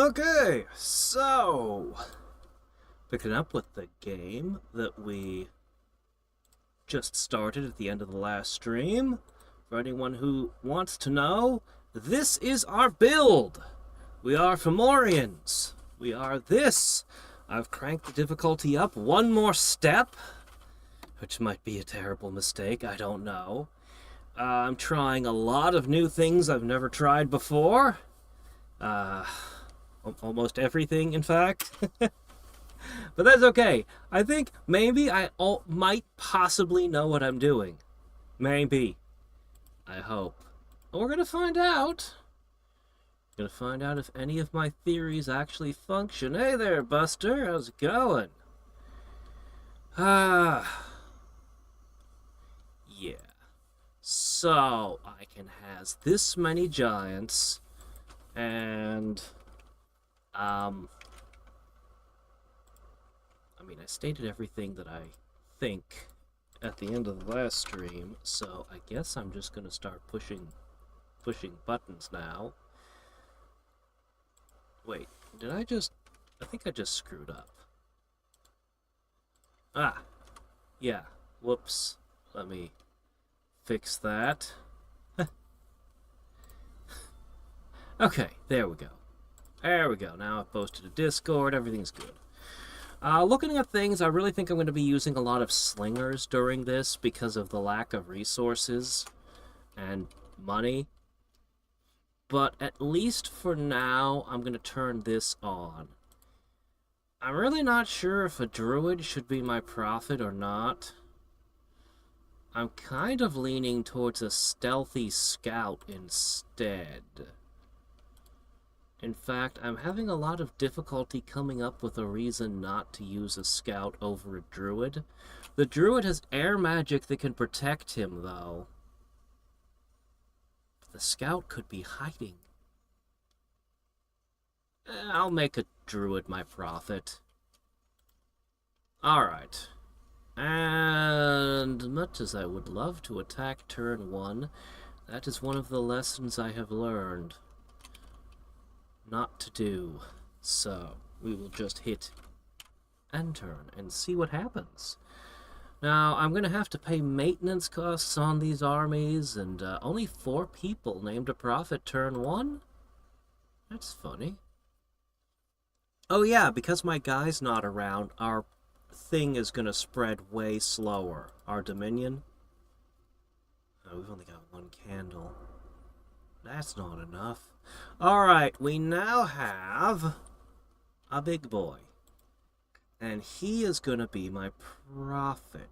Okay, so picking up with the game that we just started at the end of the last stream. For anyone who wants to know, this is our build. We are Fomorians. We are this. I've cranked the difficulty up one more step, which might be a terrible mistake, I don't know. I'm trying a lot of new things I've never tried before. Almost everything, in fact. But that's okay. I think maybe I might possibly know what I'm doing. Maybe. I hope. We're gonna find out. Gonna find out if any of my theories actually function. Hey there, Buster. How's it going? Yeah. So, I can have this many giants, and, I mean, I stated everything that I think at the end of the last stream, so I guess I'm just gonna start pushing buttons now. Wait, I think I just screwed up. Yeah, whoops. Let me fix that. Okay, there we go. There we go. Now I've posted a Discord, everything's good. Looking at things, I really think I'm going to be using a lot of slingers during this because of the lack of resources and money. But at least for now, I'm going to turn this on. I'm really not sure if a druid should be my prophet or not. I'm kind of leaning towards a stealthy scout instead. In fact, I'm having a lot of difficulty coming up with a reason not to use a scout over a druid. The druid has air magic that can protect him, though. The scout could be hiding. I'll make a druid my prophet. Alright. And much as I would love to attack turn 1, that is one of the lessons I have learned not to do. So, we will just hit and turn and see what happens. Now, I'm going to have to pay maintenance costs on these armies, and only 4 people named a prophet turn 1? That's funny. Oh yeah, because my guy's not around, our thing is going to spread way slower. Our dominion. Oh, we've only got 1 candle. That's not enough. Alright, we now have a big boy. And he is going to be my prophet.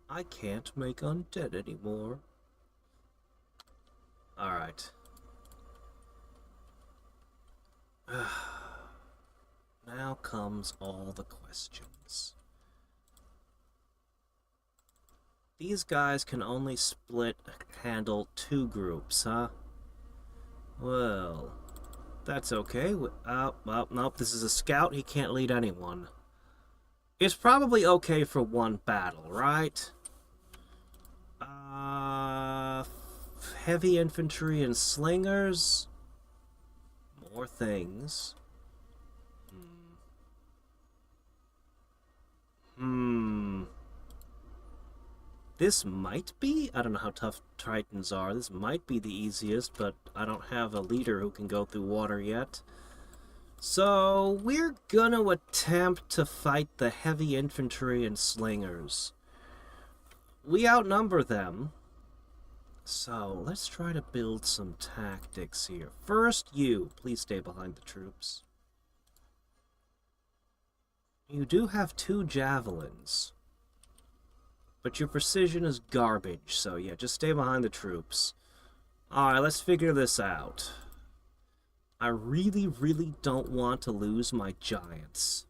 I can't make undead anymore. Alright. Now comes all the questions. These guys can only handle 2 groups, huh? Well, that's okay. Well, nope, this is a scout. He can't lead anyone. It's probably okay for 1 battle, right? Heavy infantry and slingers. More things. This might be, I don't know how tough Tritons are, this might be the easiest, but I don't have a leader who can go through water yet. So, we're gonna attempt to fight the heavy infantry and slingers. We outnumber them, so let's try to build some tactics here. First, you, please stay behind the troops. You do have 2 javelins. But your precision is garbage, so yeah, just stay behind the troops. Alright, let's figure this out. I really, really don't want to lose my giants.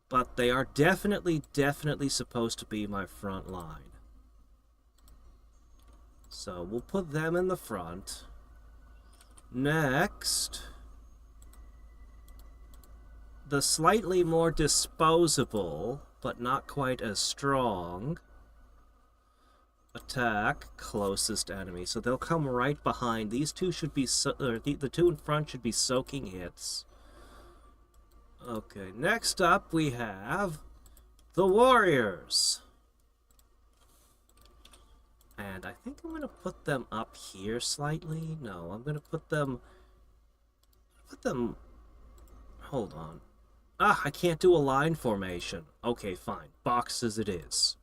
But they are definitely supposed to be my front line. So we'll put them in the front. Next, the slightly more disposable, but not quite as strong, attack closest enemy. So they'll come right behind. These two should be... the two in front should be soaking hits. Okay, next up we have the Warriors. And I think I'm going to put them up here slightly. No, I'm going to put them... Hold on. Ah, I can't do a line formation. Okay, fine. Box as it is.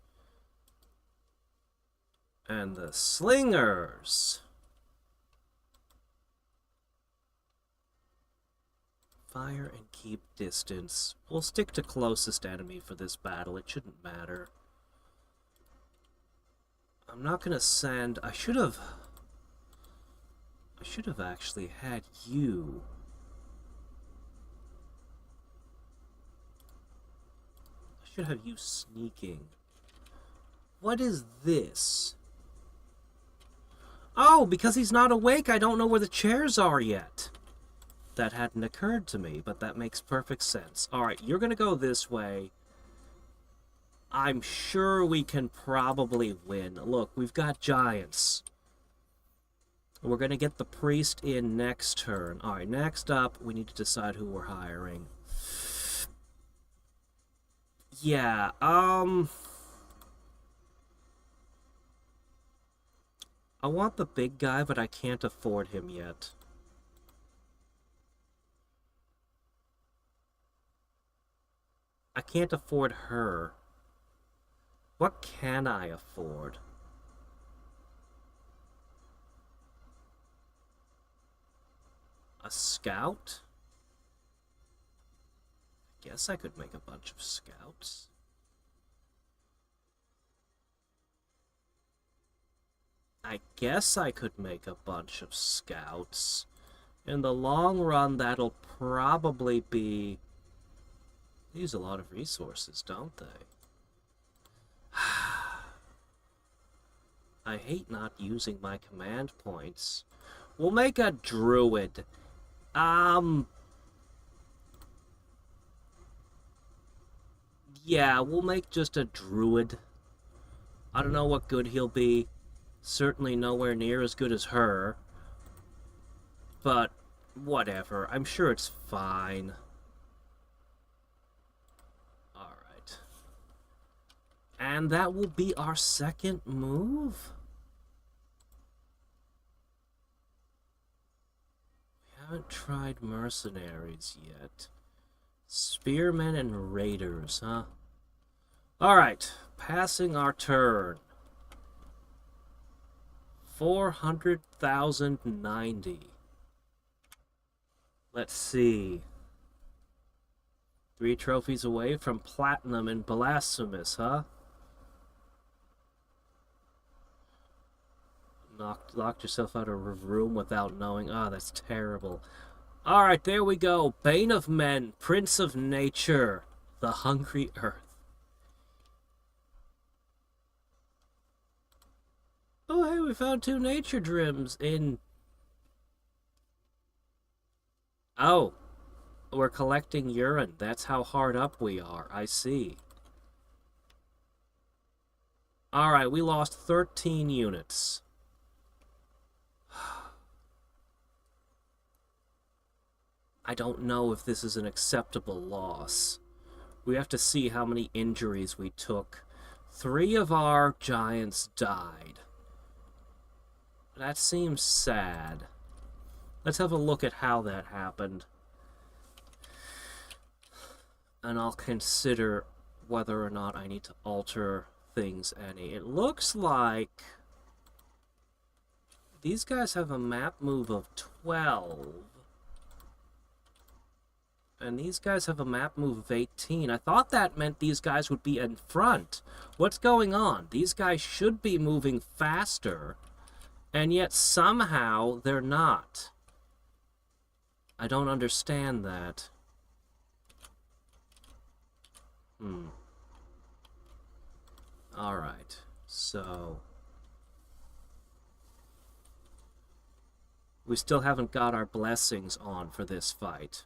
And the Slingers. Fire and keep distance. We'll stick to closest enemy for this battle. It shouldn't matter. I'm not gonna send... I should have actually had you. I should have you sneaking. What is this? Oh, because he's not awake, I don't know where the chairs are yet. That hadn't occurred to me, but that makes perfect sense. Alright, you're gonna go this way. I'm sure we can probably win. Look, we've got giants. We're gonna get the priest in next turn. Alright, next up, we need to decide who we're hiring. Yeah, I want the big guy, but I can't afford him yet. I can't afford her. What can I afford? A scout? I guess I could make a bunch of scouts. I guess I could make a bunch of scouts. In the long run, that'll probably be... They use a lot of resources, don't they? I hate not using my command points. We'll make a druid. Yeah, we'll make just a druid. I don't know what good he'll be. Certainly nowhere near as good as her. But, whatever. I'm sure it's fine. Alright. And that will be our second move? We haven't tried mercenaries yet. Spearmen and raiders, huh? Alright, passing our turn. 400,090. Let's see. 3 trophies away from platinum and blasphemous, huh? Locked yourself out of a room without knowing. Ah, that's terrible. Alright, there we go. Bane of Men, Prince of Nature, the Hungry Earth. Oh, hey, we found 2 nature drims in... Oh, we're collecting urine. That's how hard up we are. I see. Alright, we lost 13 units. I don't know if this is an acceptable loss. We have to see how many injuries we took. 3 of our giants died. That seems sad. Let's have a look at how that happened. And I'll consider whether or not I need to alter things any. It looks like these guys have a map move of 12. And these guys have a map move of 18. I thought that meant these guys would be in front. What's going on? These guys should be moving faster, and yet somehow they're not. I don't understand that. Alright, so... we still haven't got our blessings on for this fight.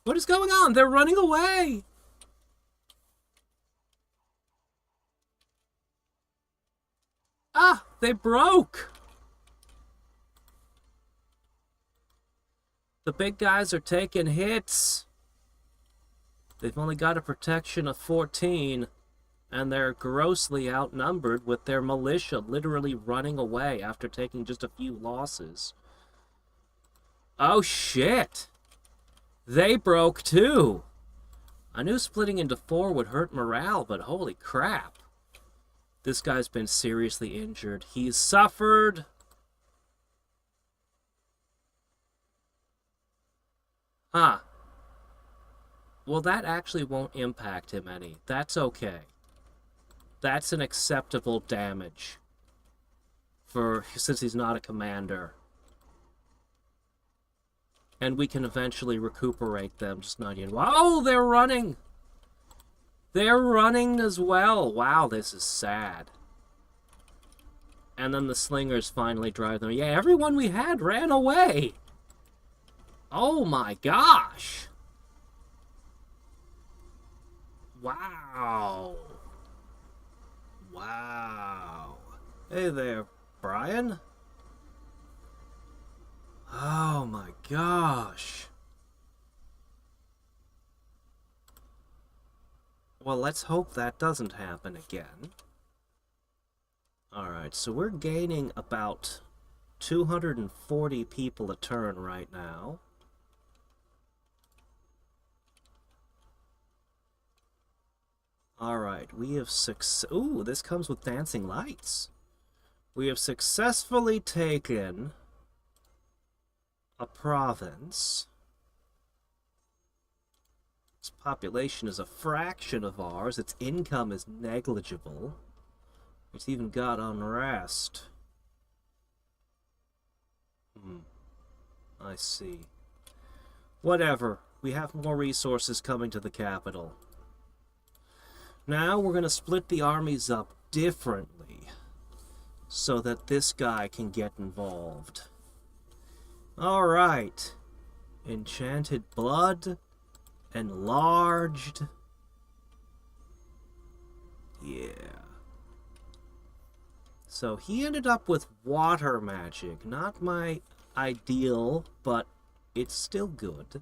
What is going on? They're running away! Ah, they broke! The big guys are taking hits. They've only got a protection of 14, and they're grossly outnumbered with their militia literally running away after taking just a few losses. Oh shit! They broke too! I knew splitting into 4 would hurt morale, but holy crap. This guy's been seriously injured. He's suffered. Huh. Well, that actually won't impact him any. That's okay. That's an acceptable damage since he's not a commander. And we can eventually recuperate them, just not yet. Oh, they're running! They're running as well. Wow, this is sad. And then the slingers finally drive them. Yeah, everyone we had ran away! Oh my gosh! Wow. Wow. Hey there, Brian? Oh my gosh. Well, let's hope that doesn't happen again. Alright, so we're gaining about 240 people a turn right now. Alright, we have ooh, this comes with dancing lights. We have successfully taken a province. Its population is a fraction of ours. Its income is negligible. It's even got unrest. I see. Whatever. We have more resources coming to the capital. Now we're going to split the armies up differently so that this guy can get involved. Alright. Enchanted blood. Enlarged. Yeah. So he ended up with water magic. Not my ideal, but it's still good.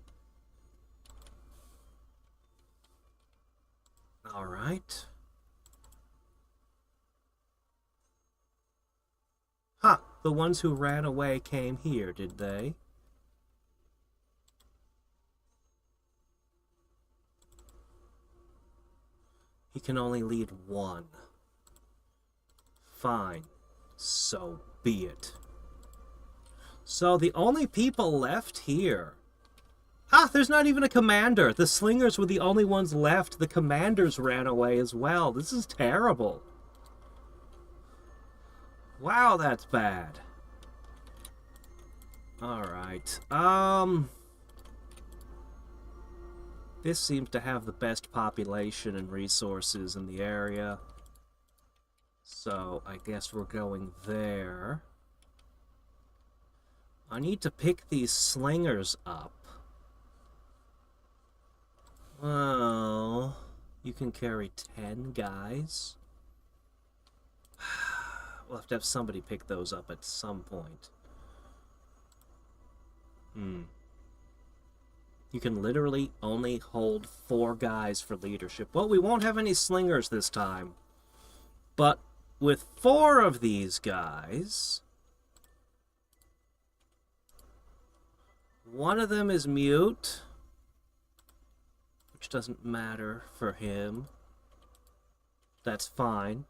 Alright. Huh, the ones who ran away came here, did they? He can only lead one. Fine. So be it. So the only people left here... Ah, there's not even a commander. The slingers were the only ones left. The commanders ran away as well. This is terrible. Wow, that's bad. Alright. This seems to have the best population and resources in the area. So, I guess we're going there. I need to pick these slingers up. Well, you can carry 10 guys. We'll have to have somebody pick those up at some point. You can literally only hold 4 guys for leadership. Well, we won't have any slingers this time. But with 4 of these guys... One of them is mute, which doesn't matter for him. That's fine.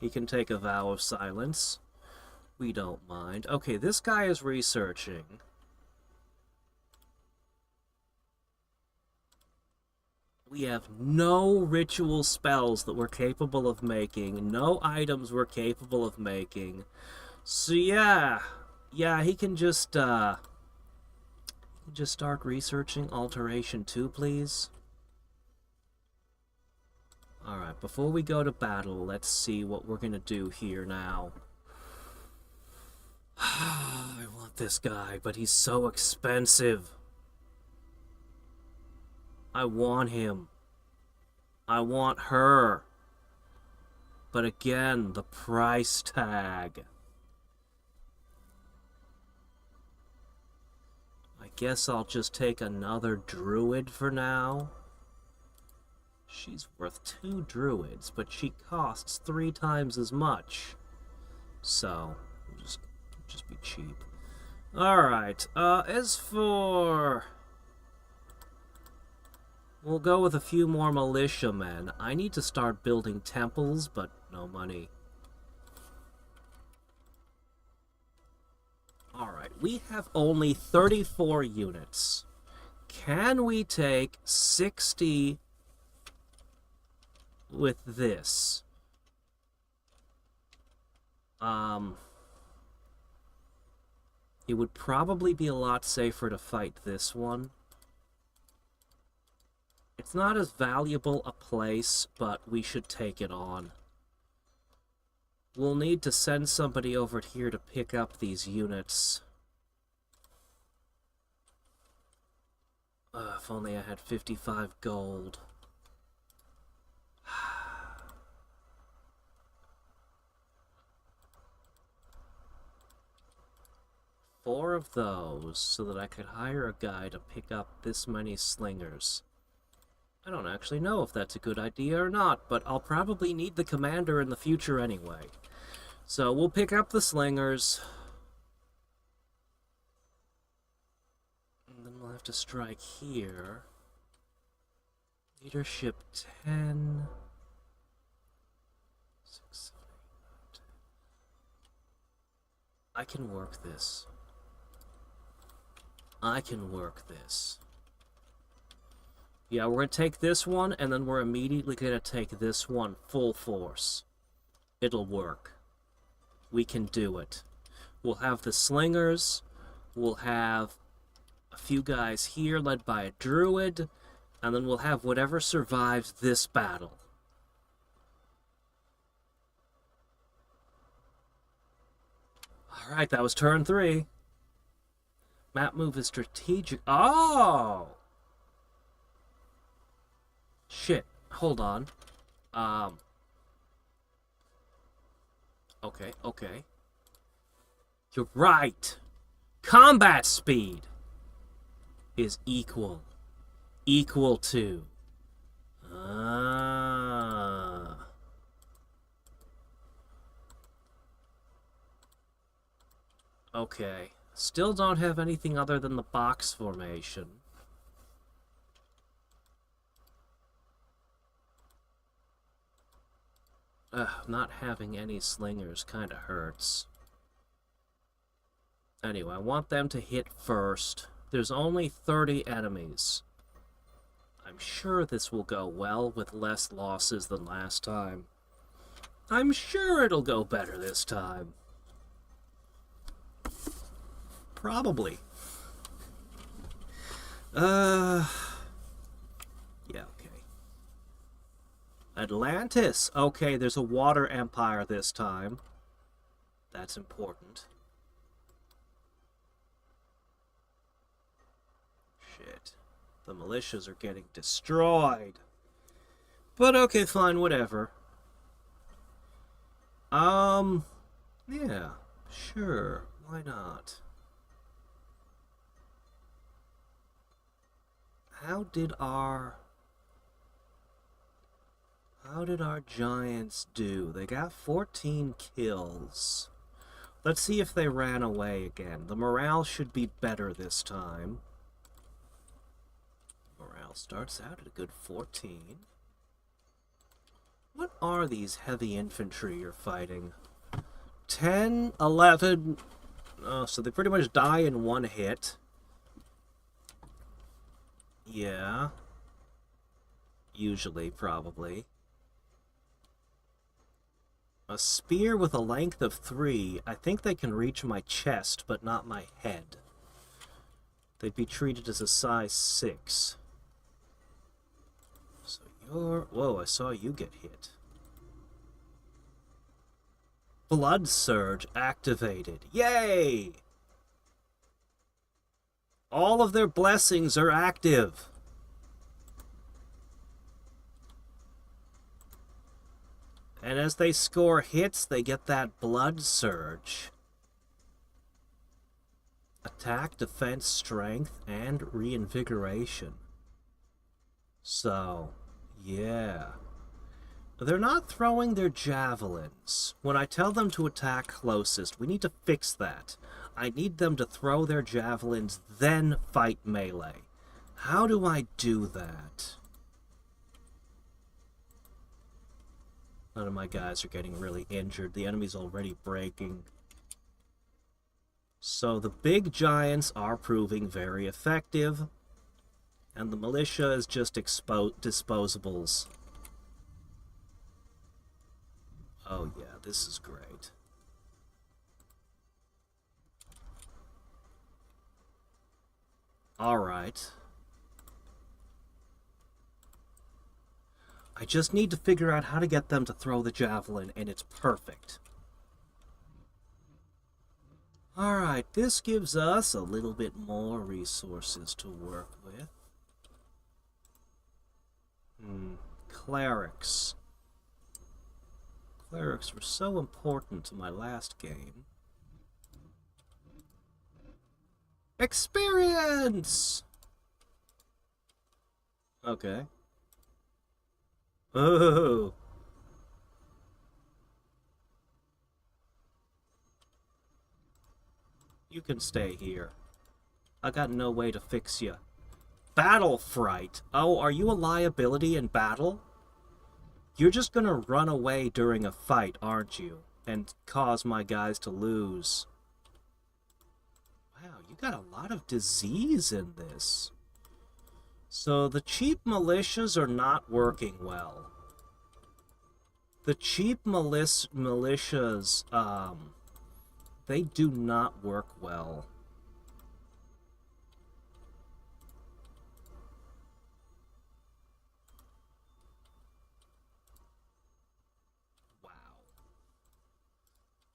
He can take a vow of silence. We don't mind. Okay, this guy is researching. We have no ritual spells that we're capable of making. No items we're capable of making. So yeah. Yeah, he can just start researching Alteration 2, please. Alright, before we go to battle, let's see what we're gonna do here now. I want this guy, but he's so expensive. I want him. I want her. But again, the price tag. I guess I'll just take another druid for now. She's worth 2 druids, but she costs 3 times as much. So, we'll just be cheap. Alright, as for... We'll go with a few more militiamen. I need to start building temples, but no money. Alright, we have only 34 units. Can we take 60 with this? It would probably be a lot safer to fight this one. It's not as valuable a place, but we should take it on. We'll need to send somebody over here to pick up these units. If only I had 55 gold. 4 of those so that I could hire a guy to pick up this many slingers. I don't actually know if that's a good idea or not, but I'll probably need the commander in the future anyway. So we'll pick up the slingers. And then we'll have to strike here. Leadership 10. 6, 7, 8, 9, 10. I can work this. I can work this. Yeah, we're going to take this one, and then we're immediately going to take this one full force. It'll work. We can do it. We'll have the slingers. We'll have a few guys here led by a druid. And then we'll have whatever survives this battle. Alright, that was turn 3. Map move is strategic. Oh! Shit. Hold on. Okay. You're right. Combat speed is equal to... Okay. Still don't have anything other than the box formation. Not having any slingers kinda hurts. Anyway, I want them to hit first. There's only 30 enemies. I'm sure this will go well with less losses than last time. I'm sure it'll go better this time. Probably. Yeah, okay. Atlantis! Okay, there's a water empire this time. That's important. Shit. The militias are getting destroyed. But okay, fine, whatever. Yeah, sure, why not? How did our giants do? They got 14 kills. Let's see if they ran away again. The morale should be better this time. Morale starts out at a good 14. What are these heavy infantry you're fighting? 10, 11... Oh, so they pretty much die in one hit. Yeah. Usually, probably. A spear with a length of 3. I think they can reach my chest, but not my head. They'd be treated as a size 6. So you're... Whoa, I saw you get hit. Blood Surge activated. Yay! All of their blessings are active. And as they score hits, they get that blood surge. Attack, defense, strength, and reinvigoration. So, yeah. They're not throwing their javelins. When I tell them to attack closest, we need to fix that. I need them to throw their javelins, then fight melee. How do I do that? None of my guys are getting really injured. The enemy's already breaking. So the big giants are proving very effective. And the militia is just disposables. Oh yeah, this is great. Alright. I just need to figure out how to get them to throw the javelin, and it's perfect. Alright, this gives us a little bit more resources to work with. Clerics. Clerics were so important to my last game. Experience! Okay. Oh! You can stay here. I got no way to fix you. Battle fright. Oh, are you a liability in battle? You're just gonna run away during a fight, aren't you? And cause my guys to lose. Wow, you got a lot of disease in this. So the cheap militias are not working well. The cheap militias, they do not work well. Wow.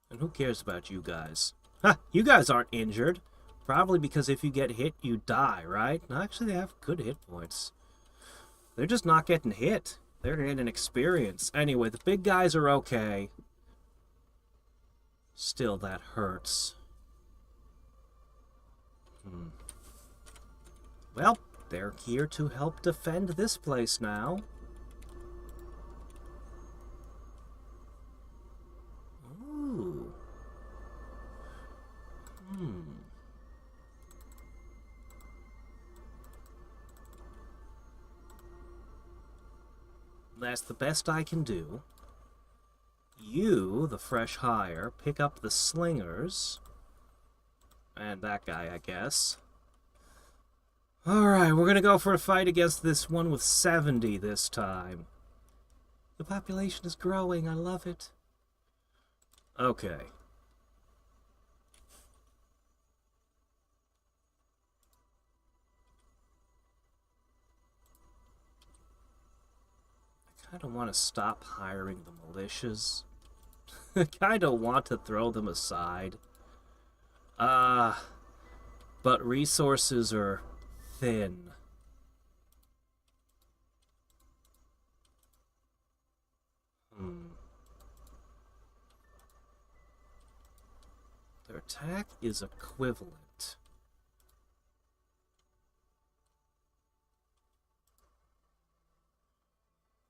And who cares about you guys? Ha! You guys aren't injured. Probably because if you get hit, you die, right? Actually, they have good hit points. They're just not getting hit. They're getting experience. Anyway, the big guys are okay. Still, that hurts. Well, they're here to help defend this place now. Ooh. That's the best I can do. You, the fresh hire, pick up the slingers. And that guy, I guess. Alright, we're gonna go for a fight against this one with 70 this time. The population is growing, I love it. Okay. I kind of want to stop hiring the militias. I kind of want to throw them aside. But resources are thin. Their attack is equivalent.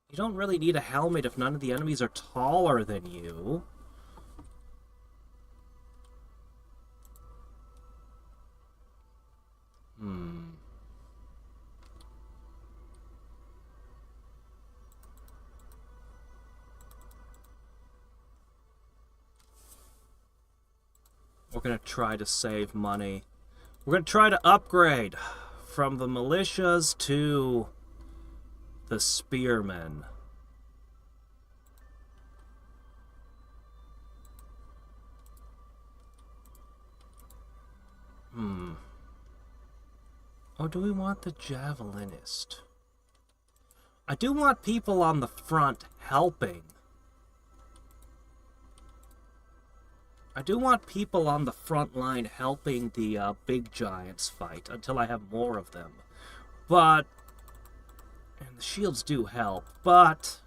You don't really need a helmet if none of the enemies are taller than you. We're gonna try to save money. We're gonna try to upgrade from the militias to the spearmen. Or do we want the javelinist? I do want people on the front helping. I do want people on the front line helping the big giants fight until I have more of them. But... and the shields do help, but...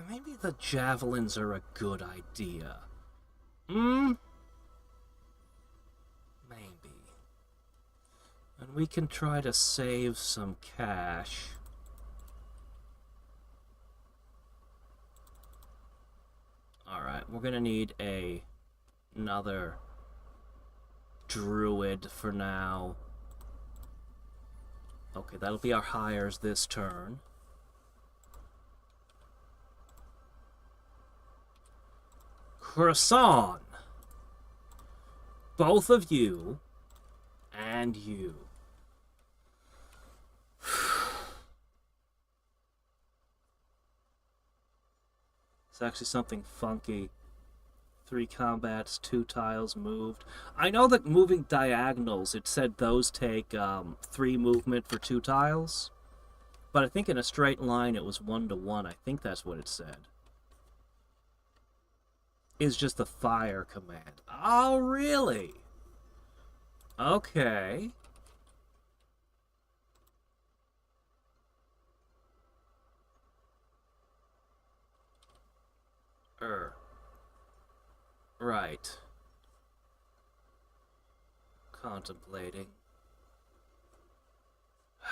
Maybe the javelins are a good idea. Hmm? Maybe. And we can try to save some cash. Alright, we're gonna need another druid for now. Okay, that'll be our hires this turn. Croissant! Both of you and you. It's actually something funky. 3 combats, 2 tiles moved. I know that moving diagonals, it said those take 3 movement for 2 tiles. But I think in a straight line it was 1 to 1. I think that's what it said. Is just the fire command. Oh, really? Okay. Right. Contemplating.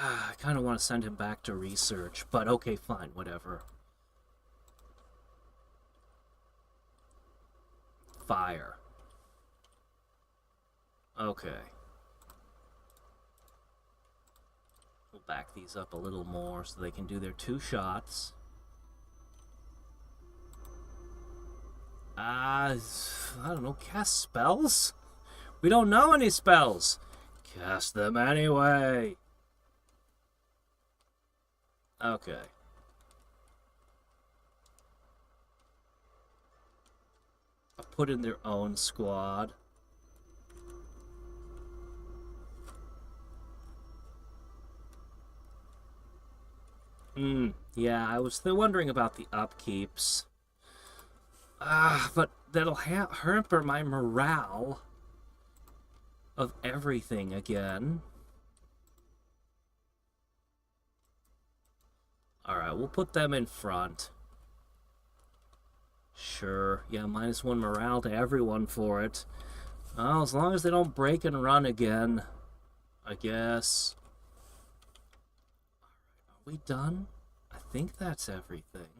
I kind of want to send him back to research, but okay, fine, whatever. Fire. Okay. We'll back these up a little more so they can do their 2 shots. I don't know, cast spells? We don't know any spells. Cast them anyway. Okay. I'll put in their own squad. Yeah, I was still wondering about the upkeeps. But that'll hamper my morale of everything again. Alright, we'll put them in front. Sure, yeah, -1 morale to everyone for it. Well, as long as they don't break and run again, I guess. Alright, are we done? I think that's everything.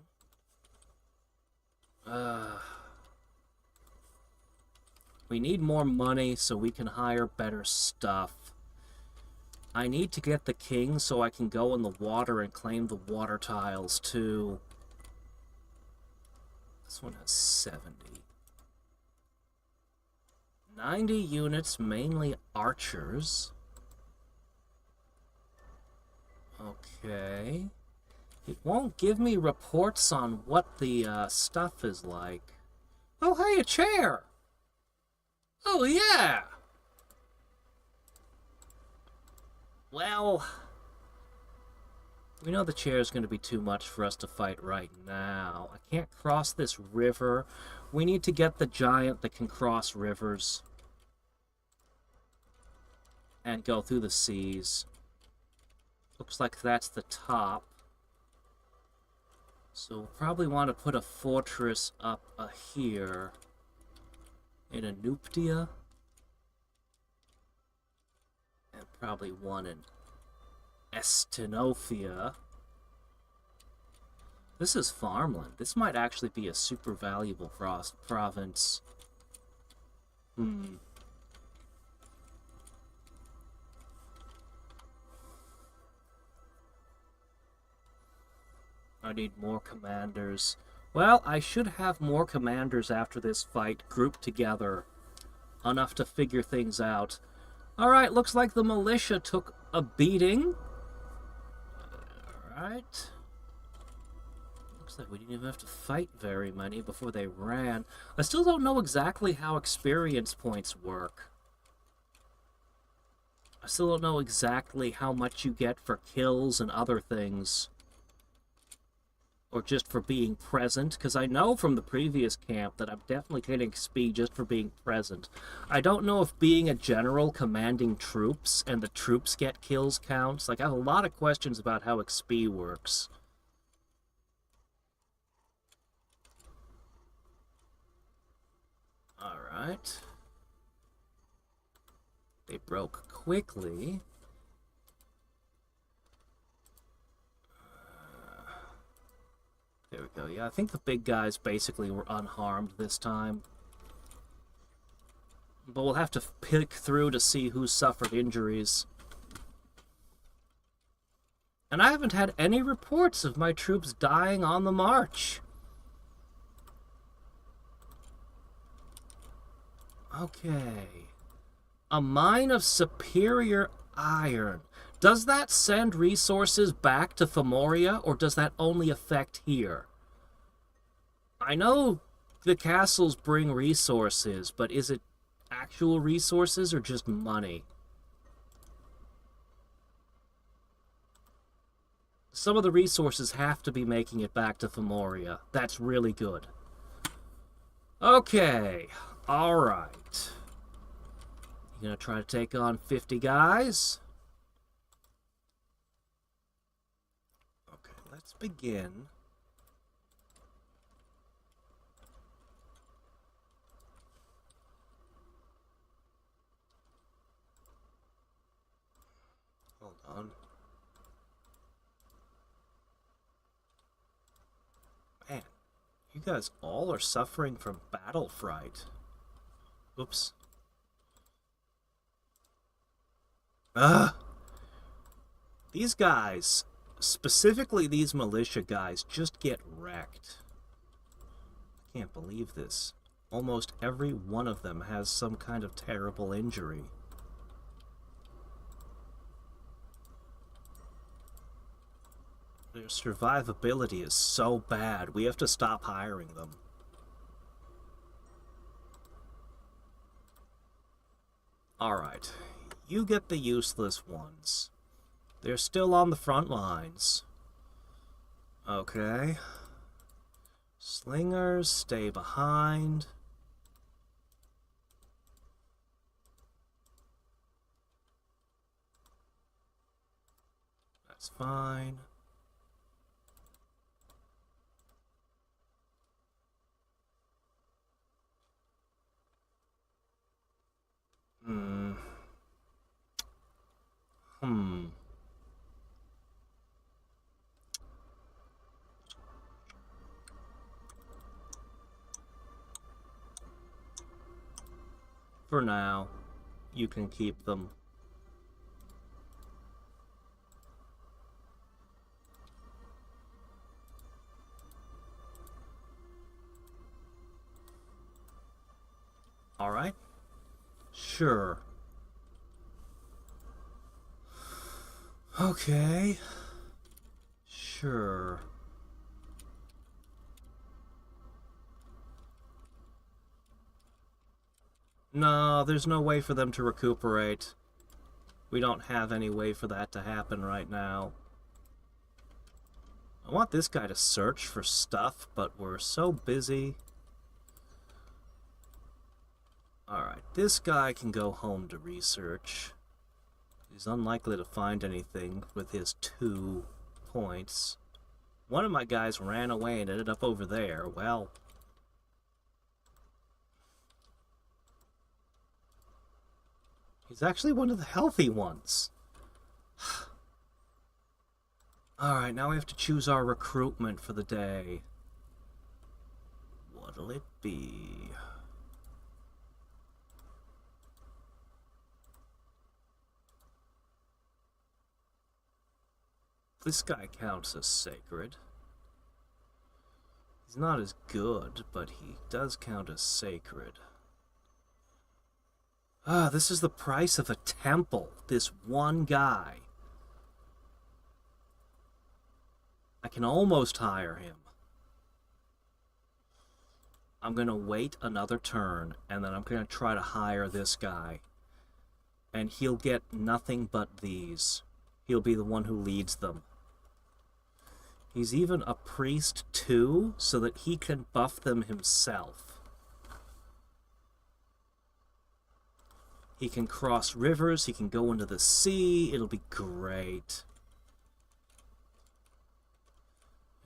We need more money so we can hire better stuff. I need to get the king so I can go in the water and claim the water tiles too. This one has 70. 90 units, mainly archers. Okay. It won't give me reports on what the stuff is like. Oh, hey, a chair! Oh, yeah! Well, we know the chair is going to be too much for us to fight right now. I can't cross this river. We need to get the giant that can cross rivers and go through the seas. Looks like that's the top. So we'll probably want to put a fortress up here in Anuptia. And probably one in Estinofia. This is farmland. This might actually be a super valuable province. I need more commanders. Well, I should have more commanders after this fight grouped together. Enough to figure things out. Alright, looks like the militia took a beating. Alright. Looks like we didn't even have to fight very many before they ran. I still don't know exactly how experience points work. I still don't know exactly how much you get for kills and other things. Or just for being present, because I know from the previous camp that I'm definitely getting XP just for being present. I don't know if being a general commanding troops and the troops get kills counts. Like, I have a lot of questions about how XP works. Alright. They broke quickly. There we go. Yeah, I think the big guys basically were unharmed this time. But we'll have to pick through to see who suffered injuries. And I haven't had any reports of my troops dying on the march. Okay. A mine of superior iron. Does that send resources back to Fomoria, or does that only affect here? I know the castles bring resources, but is it actual resources or just money? Some of the resources have to be making it back to Fomoria. That's really good. Okay. Alright. You gonna try to take on 50 guys? Okay, let's begin. Hold on. Man, you guys all are suffering from battle fright. Oops. These guys, specifically these militia guys, just get wrecked. I can't believe this. Almost every one of them has some kind of terrible injury. Their survivability is so bad, we have to stop hiring them. Alright, you get the useless ones. They're still on the front lines. Okay. Slingers, stay behind. That's fine. For now, you can keep them. All right. Sure. Okay. Sure. No, there's no way for them to recuperate. We don't have any way for that to happen right now. I want this guy to search for stuff, but we're so busy. Alright, this guy can go home to research. He's unlikely to find anything with his 2 points. One of my guys ran away and ended up over there. Well, he's actually one of the healthy ones. Alright, now we have to choose our recruitment for the day. What'll it be? This guy counts as sacred. He's not as good, but he does count as sacred. Ah, this is the price of a temple. This one guy. I can almost hire him. I'm going to wait another turn, and then I'm going to try to hire this guy. And he'll get nothing but these. He'll be the one who leads them. He's even a priest too, so that he can buff them himself. He can cross rivers, he can go into the sea, it'll be great.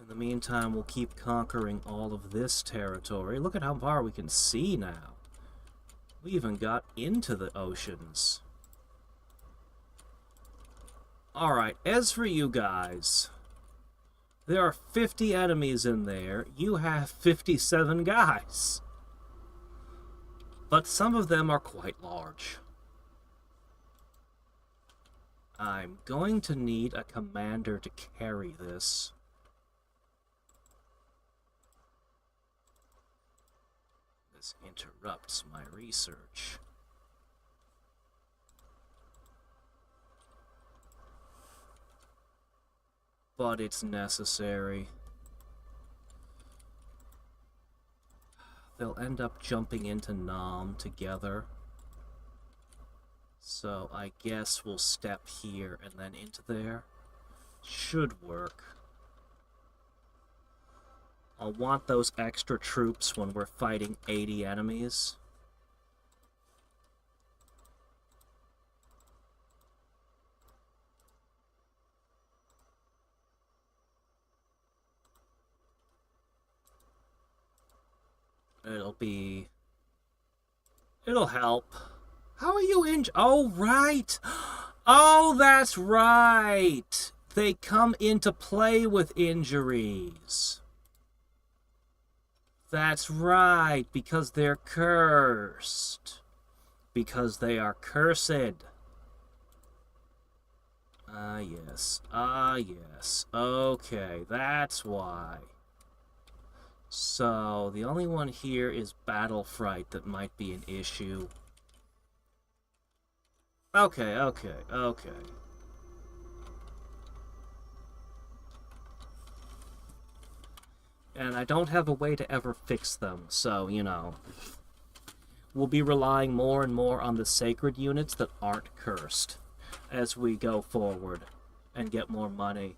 In the meantime, we'll keep conquering all of this territory. Look at how far we can see now. We even got into the oceans. Alright, as for you guys, there are 50 enemies in there. You have 57 guys. But some of them are quite large. I'm going to need a commander to carry this. This interrupts my research. But it's necessary. They'll end up jumping into Nam together. So I guess we'll step here and then into there. Should work. I'll want those extra troops when we're fighting 80 enemies. It'll help. How are you injured? Oh, right! Oh, that's right! They come into play with injuries. That's right, because they're cursed. Because they are cursed. Ah, yes. Ah, yes. Okay, that's why. So, the only one here is Battle Fright that might be an issue. Okay. And I don't have a way to ever fix them, so, you know. We'll be relying more and more on the sacred units that aren't cursed as we go forward and get more money.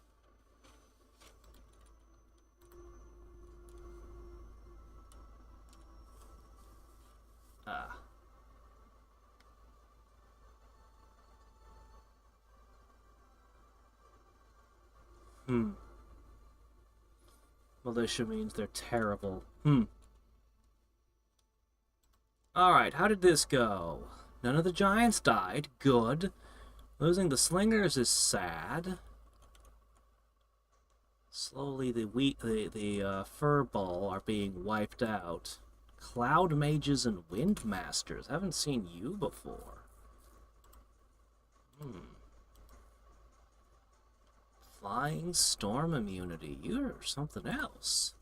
Militia means they're terrible. Alright, how did this go? None of the giants died. Good. Losing the slingers is sad. Slowly the furball are being wiped out. Cloud mages and wind masters. Haven't seen you before. Flying storm immunity. You're something else.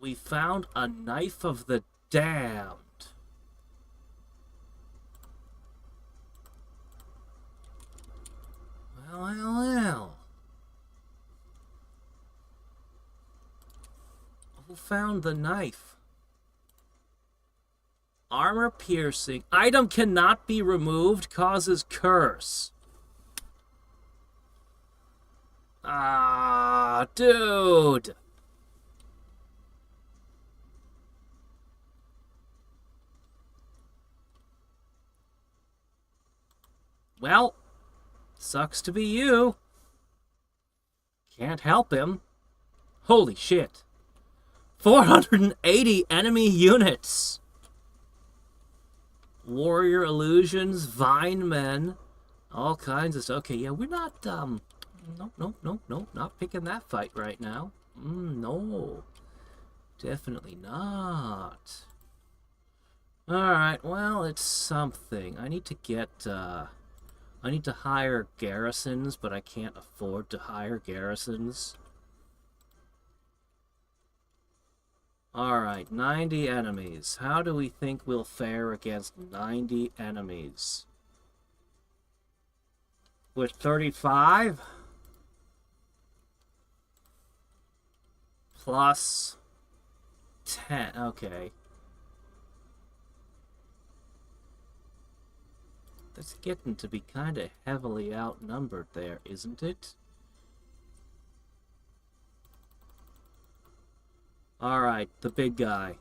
We found a knife of the damned. Well. Who found the knife? Armor piercing. Item cannot be removed. Causes curse. Ah, dude. Well, sucks to be you. Can't help him. Holy shit. 480 enemy units. Warrior illusions, vine men, all kinds of stuff. Okay, yeah, we're not, no, not picking that fight right now. No, definitely not. Alright, well, it's something. I need to get, I need to hire garrisons, but I can't afford to hire garrisons. Alright, 90 enemies. How do we think we'll fare against 90 enemies? With 35? Plus 10. Okay. That's getting to be kind of heavily outnumbered there, isn't it? Alright, the big guy.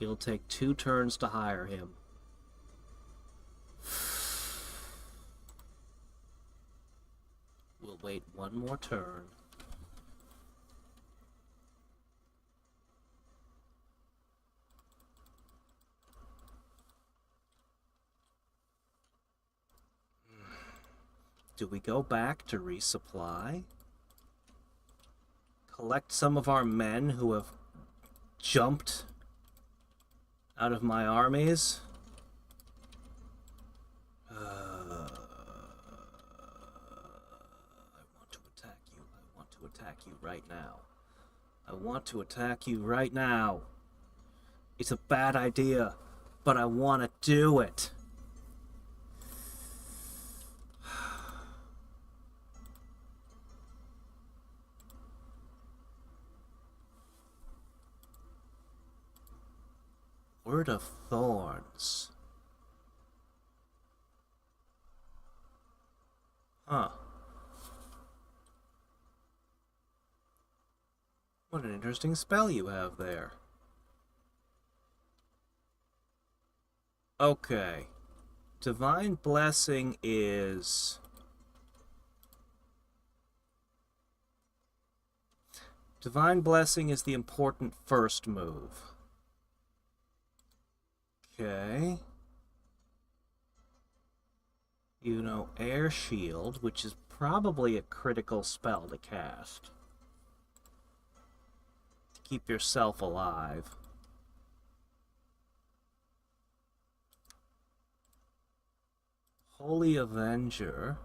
It'll take 2 turns to hire him. We'll wait 1 more turn. Do we go back to resupply? Collect some of our men who have jumped out of my armies? I want to attack you. I want to attack you right now. I want to attack you right now. It's a bad idea, but I want to do it. Word of Thorns. Huh. What an interesting spell you have there. Okay. Divine Blessing is... Divine Blessing is the important first move. Okay. You know, Air Shield, which is probably a critical spell to cast. To keep yourself alive. Holy Avenger.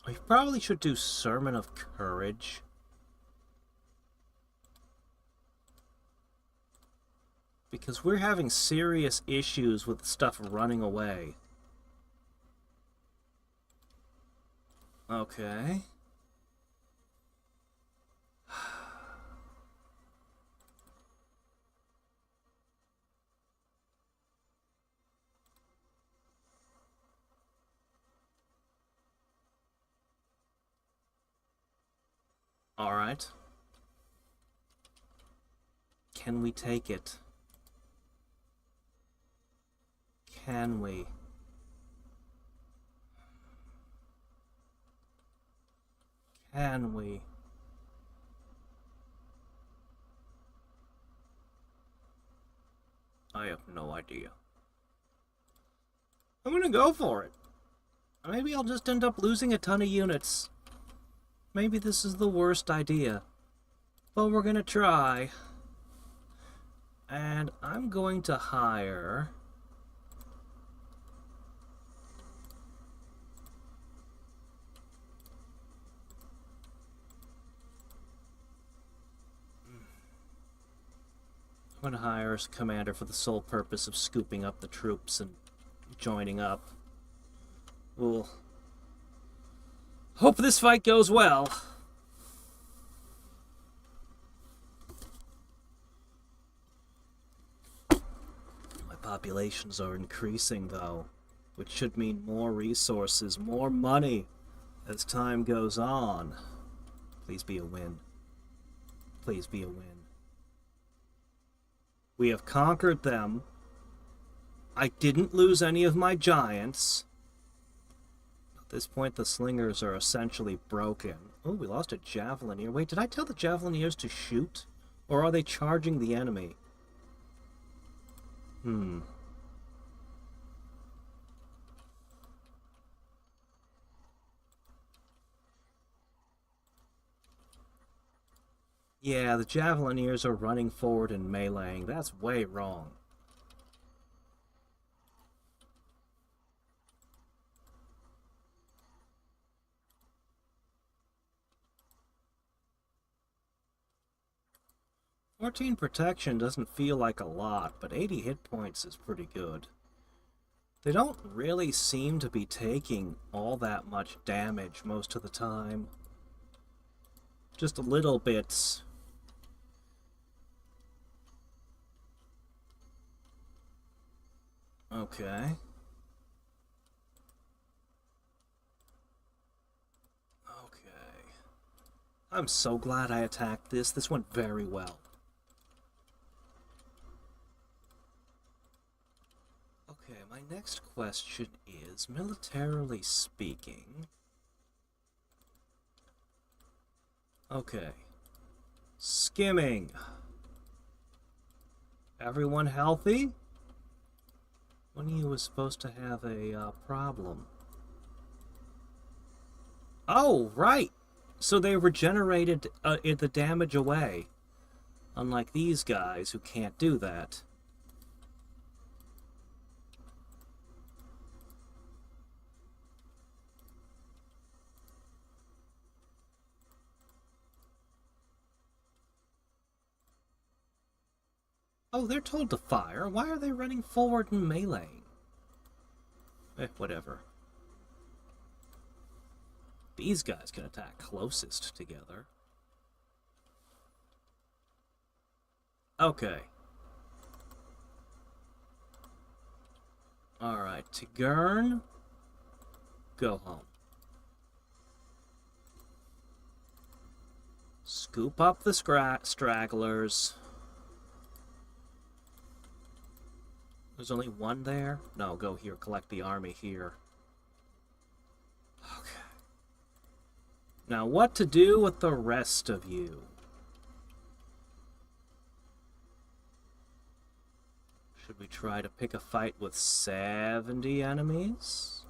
We probably should do Sermon of Courage. Because we're having serious issues with stuff running away. Okay. All right. Can we take it? Can we? Can we? I have no idea. I'm gonna go for it. Maybe I'll just end up losing a ton of units. Maybe this is the worst idea. But we're gonna try. And I'm going to hire... I'm going to hire a commander for the sole purpose of scooping up the troops and joining up. We'll hope this fight goes well. My populations are increasing, though, which should mean more resources, more money as time goes on. Please be a win. Please be a win. We have conquered them. I didn't lose any of my giants. At this point, the slingers are essentially broken. Oh, we lost a javelineer. Wait, did I tell the javelineers to shoot? Or are they charging the enemy? Yeah, the javelineers are running forward and meleeing. That's way wrong. "14 protection doesn't feel like a lot, but 80 hit points is pretty good. They don't really seem to be taking all that much damage most of the time. Just a little bits. Okay. Okay. I'm so glad I attacked this. This went very well. Okay, my next question is, militarily speaking... Okay. Skimming. Everyone healthy? One of you was supposed to have a problem. Oh, right! So they regenerated the damage away. Unlike these guys who can't do that. Oh, they're told to fire. Why are they running forward and meleeing? Whatever. These guys can attack closest together. Okay. Alright, Tigern. Go home. Scoop up the stragglers. There's only one there? No, go here. Collect the army here. Okay. Now, what to do with the rest of you? Should we try to pick a fight with 70 enemies?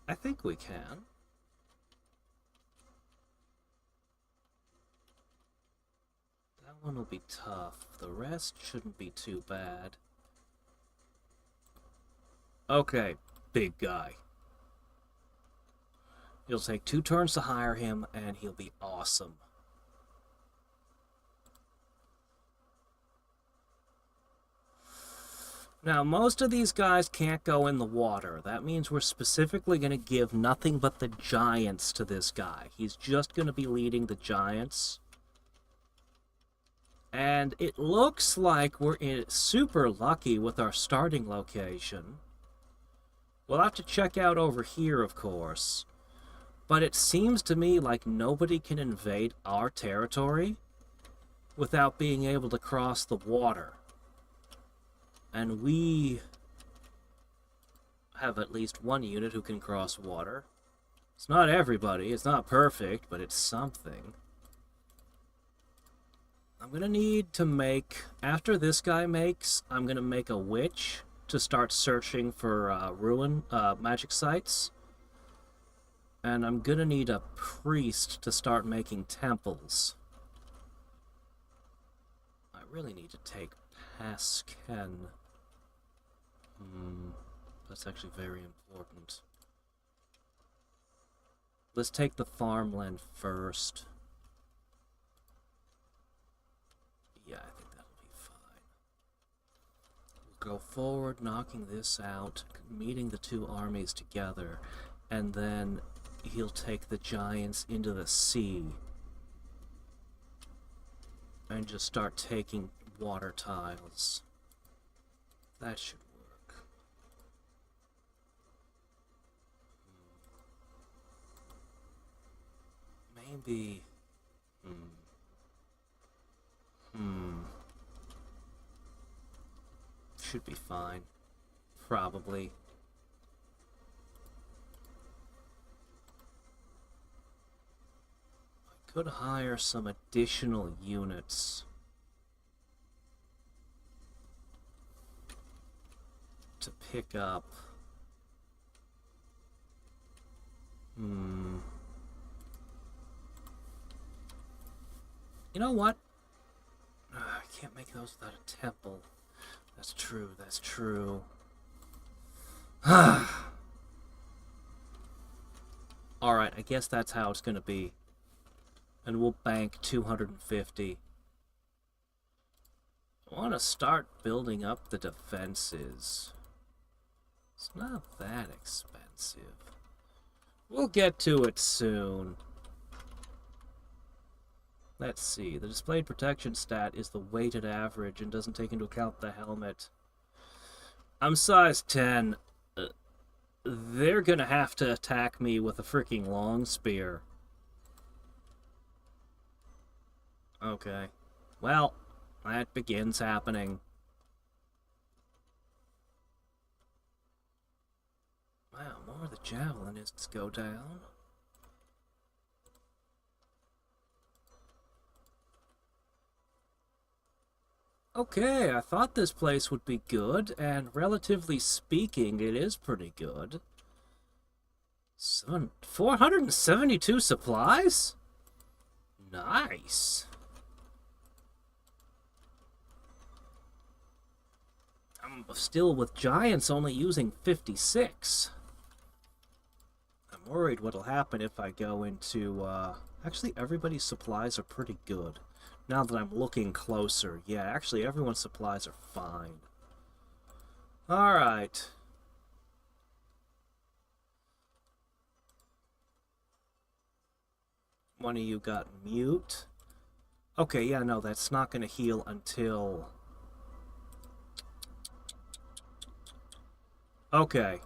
I think we can. That one will be tough. The rest shouldn't be too bad. Okay, big guy. It'll take 2 turns to hire him, and he'll be awesome. Now, most of these guys can't go in the water. That means we're specifically going to give nothing but the giants to this guy. He's just going to be leading the giants. And it looks like we're super lucky with our starting location. We'll have to check out over here, of course. But it seems to me like nobody can invade our territory without being able to cross the water. And we have at least one unit who can cross water. It's not everybody, it's not perfect, but it's something. I'm gonna need to make, after this guy makes, I'm gonna make a witch to start searching for magic sites. And I'm gonna need a priest to start making temples. I really need to take Pasken. That's actually very important. Let's take the farmland first. Yeah, I think that'll be fine. We'll go forward, knocking this out, meeting the 2 armies together, and then he'll take the giants into the sea and just start taking water tiles. That should work. Maybe... Should be fine. Probably. I could hire some additional units to pick up. You know what? I can't make those without a temple. That's true, that's true. Alright, I guess that's how it's gonna be. And we'll bank 250. I want to start building up the defenses. It's not that expensive. We'll get to it soon. Let's see. The displayed protection stat is the weighted average and doesn't take into account the helmet. I'm size 10. They're gonna have to attack me with a freaking long spear. Okay. Well, That begins happening. Wow, more of the javelinists go down. Okay, I thought this place would be good, and relatively speaking, it is pretty good. 472 supplies? Nice. I'm still with giants only using 56. I'm worried what'll happen if I go into, actually everybody's supplies are pretty good. Now that I'm looking closer, yeah, actually everyone's supplies are fine. Alright. One of you got mute. Okay, yeah, no, that's not gonna heal until... Okay.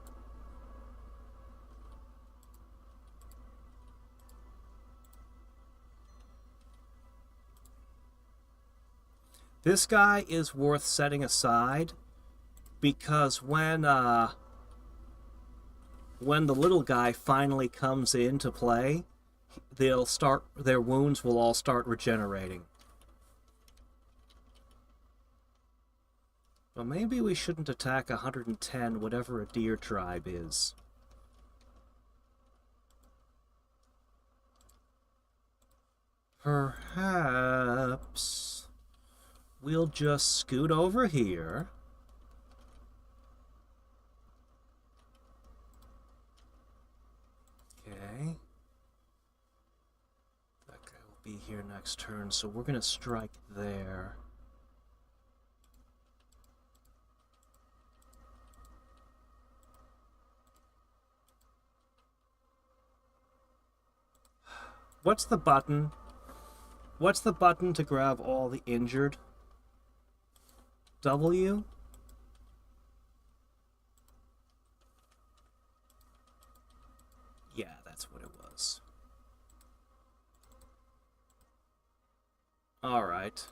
This guy is worth setting aside because when the little guy finally comes into play, their wounds will all start regenerating. Well, maybe we shouldn't attack 110, whatever a deer tribe is. Perhaps we'll just scoot over here. Okay. That guy will be here next turn, so we're gonna strike there. What's the button? What's the button to grab all the injured? W? Yeah, that's what it was. Alright.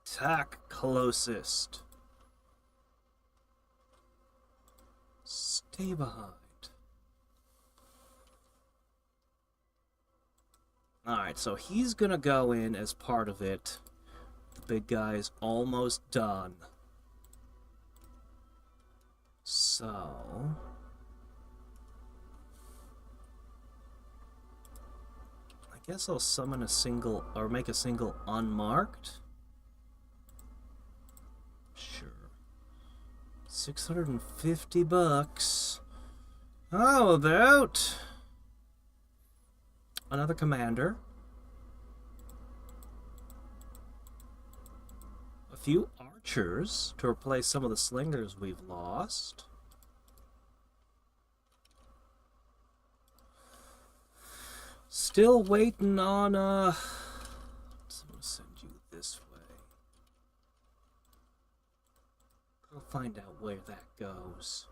Attack closest. Stay behind. Alright, so he's gonna go in as part of it. The big guy is almost done. So... I guess I'll summon a single, or make a single unmarked. Sure. 650 bucks. How about another commander? A few archers to replace some of the slingers we've lost. Still waiting on, so I'm gonna send you this way. I'll find out where that goes.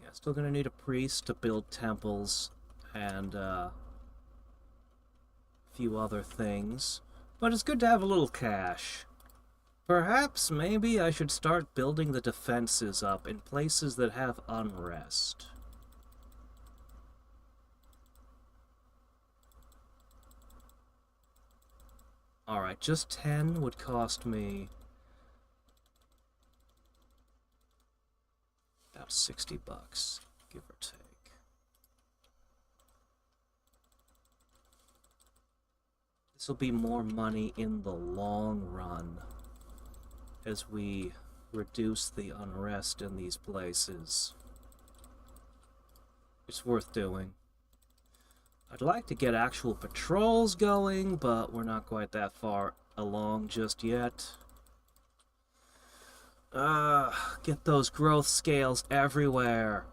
Yeah, still gonna need a priest to build temples and a few other things. But it's good to have a little cash. Perhaps maybe I should start building the defenses up in places that have unrest. Alright, just 10 would cost me about 60 bucks, give or take. This will be more money in the long run as we reduce the unrest in these places. It's worth doing. I'd like to get actual patrols going, but we're not quite that far along just yet. Get those growth scales everywhere.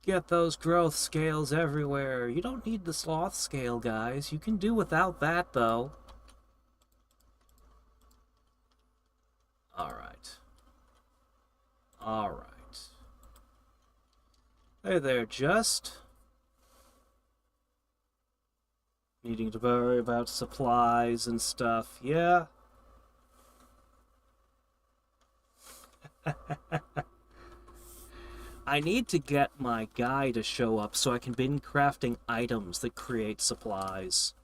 Get those growth scales everywhere. You don't need the sloth scale, guys. You can do without that, though. Alright. Alright. Hey there, just needing to worry about supplies and stuff, yeah? I need to get my guy to show up so I can begin crafting items that create supplies.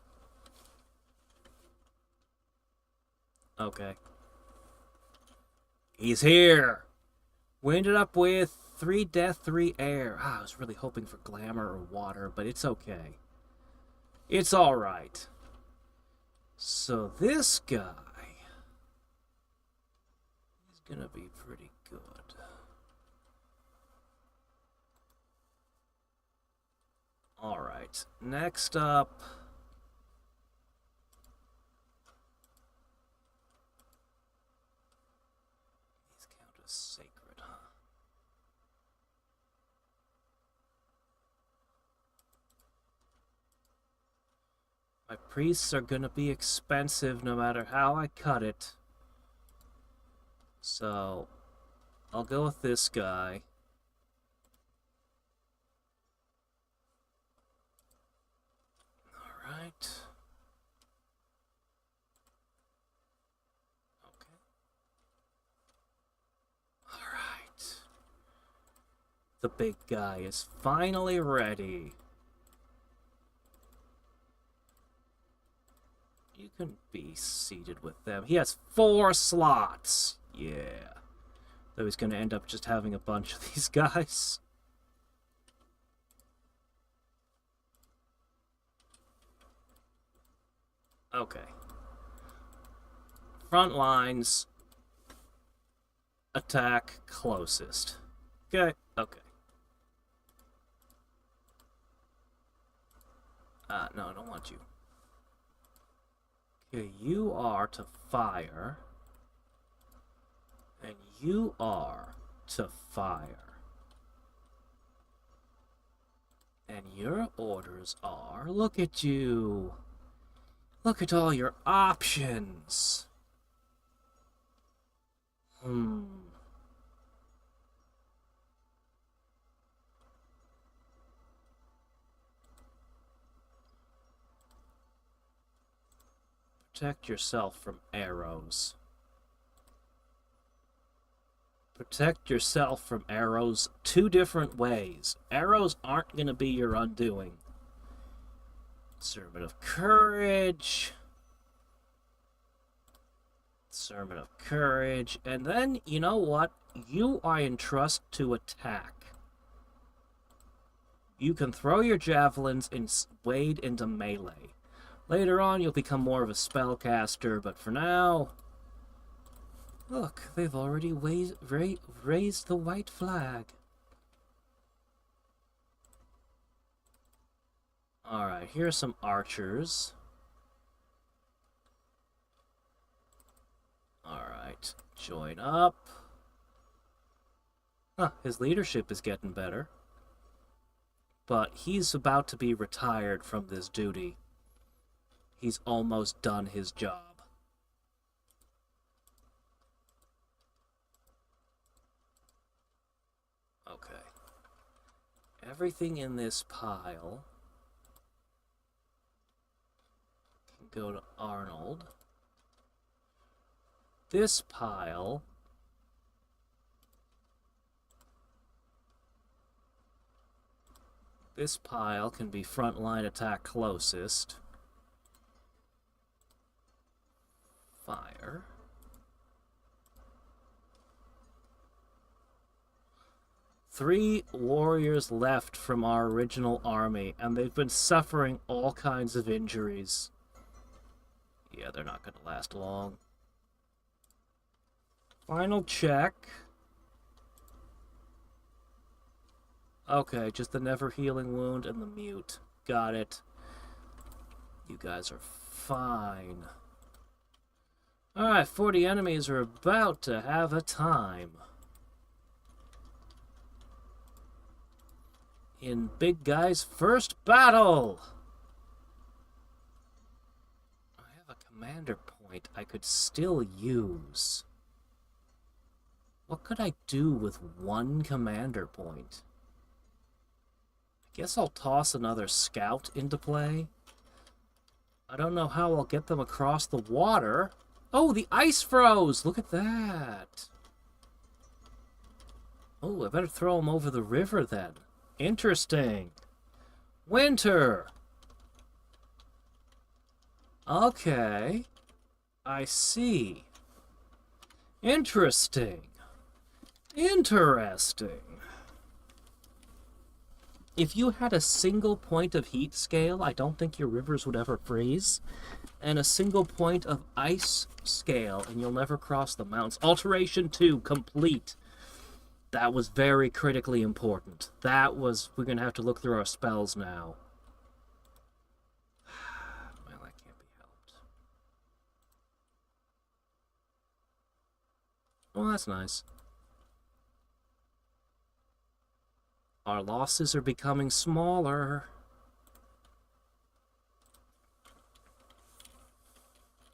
Okay. He's here! We ended up with 3 death, 3 air. I was really hoping for glamour or water, but it's okay. It's alright. So this guy is gonna be pretty good. Alright, next up... These count as sacred, huh? My priests are gonna be expensive no matter how I cut it. So, I'll go with this guy. Alright. Okay. Alright. The big guy is finally ready. You can be seated with them. He has 4 slots. Yeah. Though he's going to end up just having a bunch of these guys. Okay. Front lines. Attack closest. Okay, okay. No, I don't want you. Okay, you are to fire. And you are to fire. And your orders are... Look at you! Look at all your options! Protect yourself from arrows. Protect yourself from arrows 2 different ways. Arrows aren't going to be your undoing. Servant of Courage. Servant of Courage. And then, you know what? You are entrusted to attack. You can throw your javelins and wade into melee. Later on, you'll become more of a spellcaster, but for now... Look, they've already raised the white flag. Alright, here are some archers. Alright, join up. Huh, his leadership is getting better. But he's about to be retired from this duty. He's almost done his job. Okay. Everything in this pile can go to Arnold. This pile can be frontline attack closest. Fire. Three warriors left from our original army, and they've been suffering all kinds of injuries. Yeah, they're not going to last long. Final check. Okay, just the never-healing wound and the mute. Got it. You guys are fine. Alright, 40 enemies are about to have a time. In Big Guy's first battle! I have a commander point I could still use. What could I do with one commander point? I guess I'll toss another scout into play. I don't know how I'll get them across the water. Oh, the ice froze! Look at that! Oh, I better throw them over the river then. Interesting. Winter! Okay. I see. Interesting. Interesting. If you had a single point of heat scale, I don't think your rivers would ever freeze. And a single point of ice scale, and you'll never cross the mountains. Alteration 2, complete. That was very critically important. That was... We're going to have to look through our spells now. Well, that can't be helped. Well, that's nice. Our losses are becoming smaller.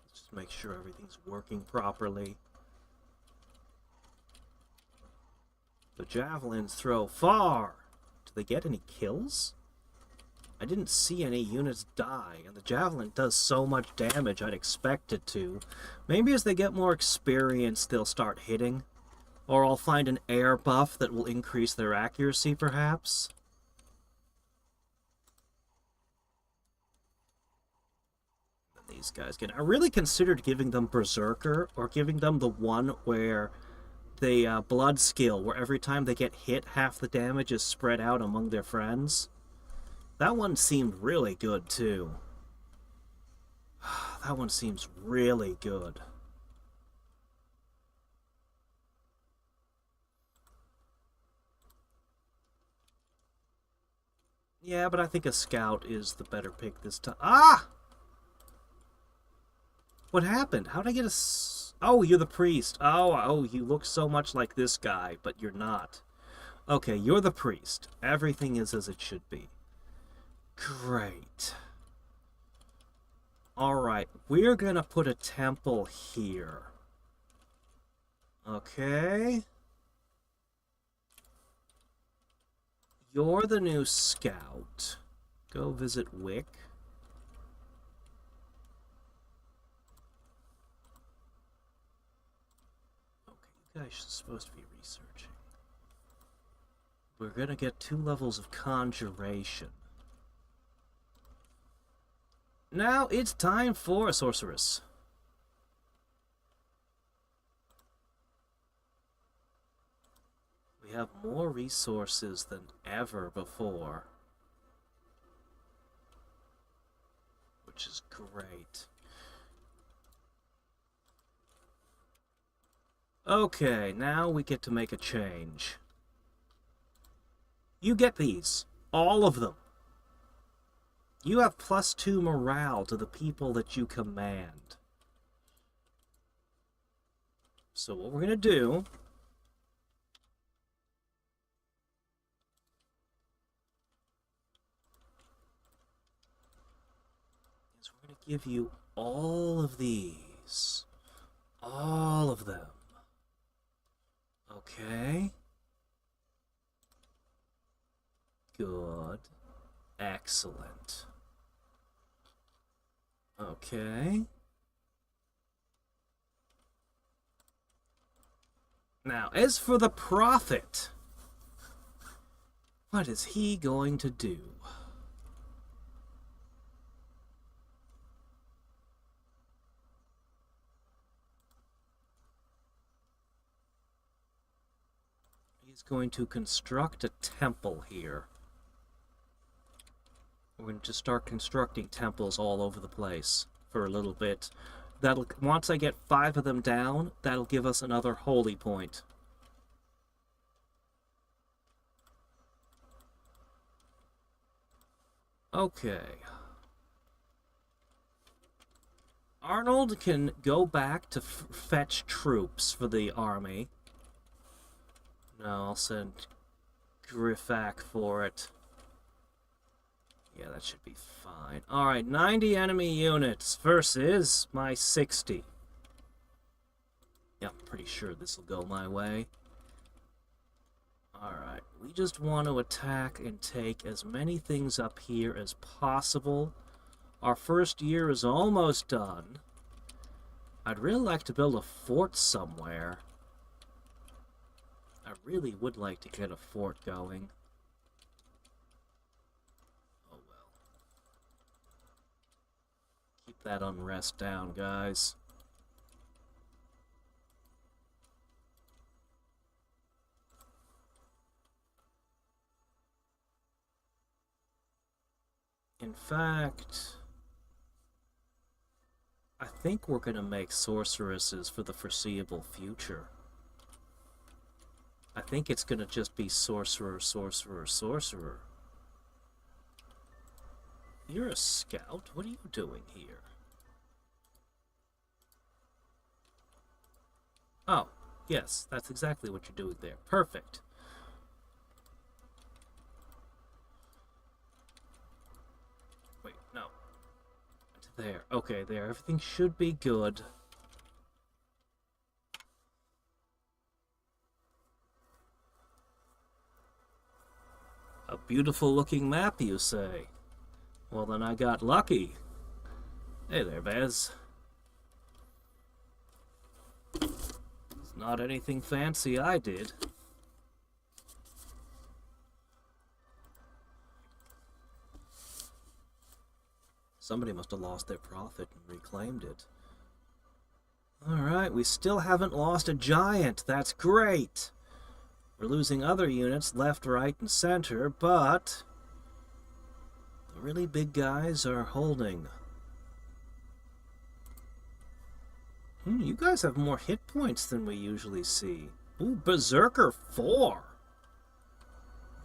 Let's just make sure everything's working properly. The javelins throw far. Do they get any kills? I didn't see any units die, and the javelin does so much damage I'd expect it to. Maybe as they get more experience, they'll start hitting. Or I'll find an air buff that will increase their accuracy, perhaps. These guys get... I really considered giving them Berserker, or giving them the one where the blood skill, where every time they get hit, half the damage is spread out among their friends. That one seemed really good, too. That one seems really good. Yeah, but I think a scout is the better pick this time. Ah! What happened? How'd I get a... Oh, you're the priest. Oh, you look so much like this guy, but you're not. Okay, you're the priest. Everything is as it should be. Great. Alright, we're gonna put a temple here. Okay. You're the new scout. Go visit Wick. Okay, you guys are supposed to be researching. We're gonna get 2 levels of conjuration. Now it's time for a sorceress. We have more resources than ever before, which is great. Okay, now we get to make a change. You get these, all of them. You have +2 morale to the people that you command. So what we're going to do is we're going to give you all of these. All of them. Okay. Good. Excellent. Okay. Now, as for the prophet, what is he going to do? He's going to construct a temple here. We're going to just start constructing temples all over the place for a little bit. That'll, once I get 5 of them down, that'll give us another holy point. Okay. Arnold can go back to fetch troops for the army. No, I'll send Griffak for it. Yeah, that should be fine. Alright, 90 enemy units versus my 60. Yeah, I'm pretty sure this will go my way. Alright, we just want to attack and take as many things up here as possible. Our first year is almost done. I'd really like to build a fort somewhere. I really would like to get a fort going. Oh well. Keep that unrest down, guys. In fact, I think we're going to make sorceresses for the foreseeable future. I think it's going to just be sorcerer, sorcerer, sorcerer. You're a scout? What are you doing here? Oh, yes, that's exactly what you're doing there. Perfect. Wait, no. There. Okay, there. Everything should be good. A beautiful looking map, you say? Well, then I got lucky. Hey there, Bez. It's not anything fancy I did. Somebody must have lost their profit and reclaimed it. Alright, we still haven't lost a giant. That's great. We're losing other units left, right, and center, but the really big guys are holding. You guys have more hit points than we usually see. Ooh, Berserker 4!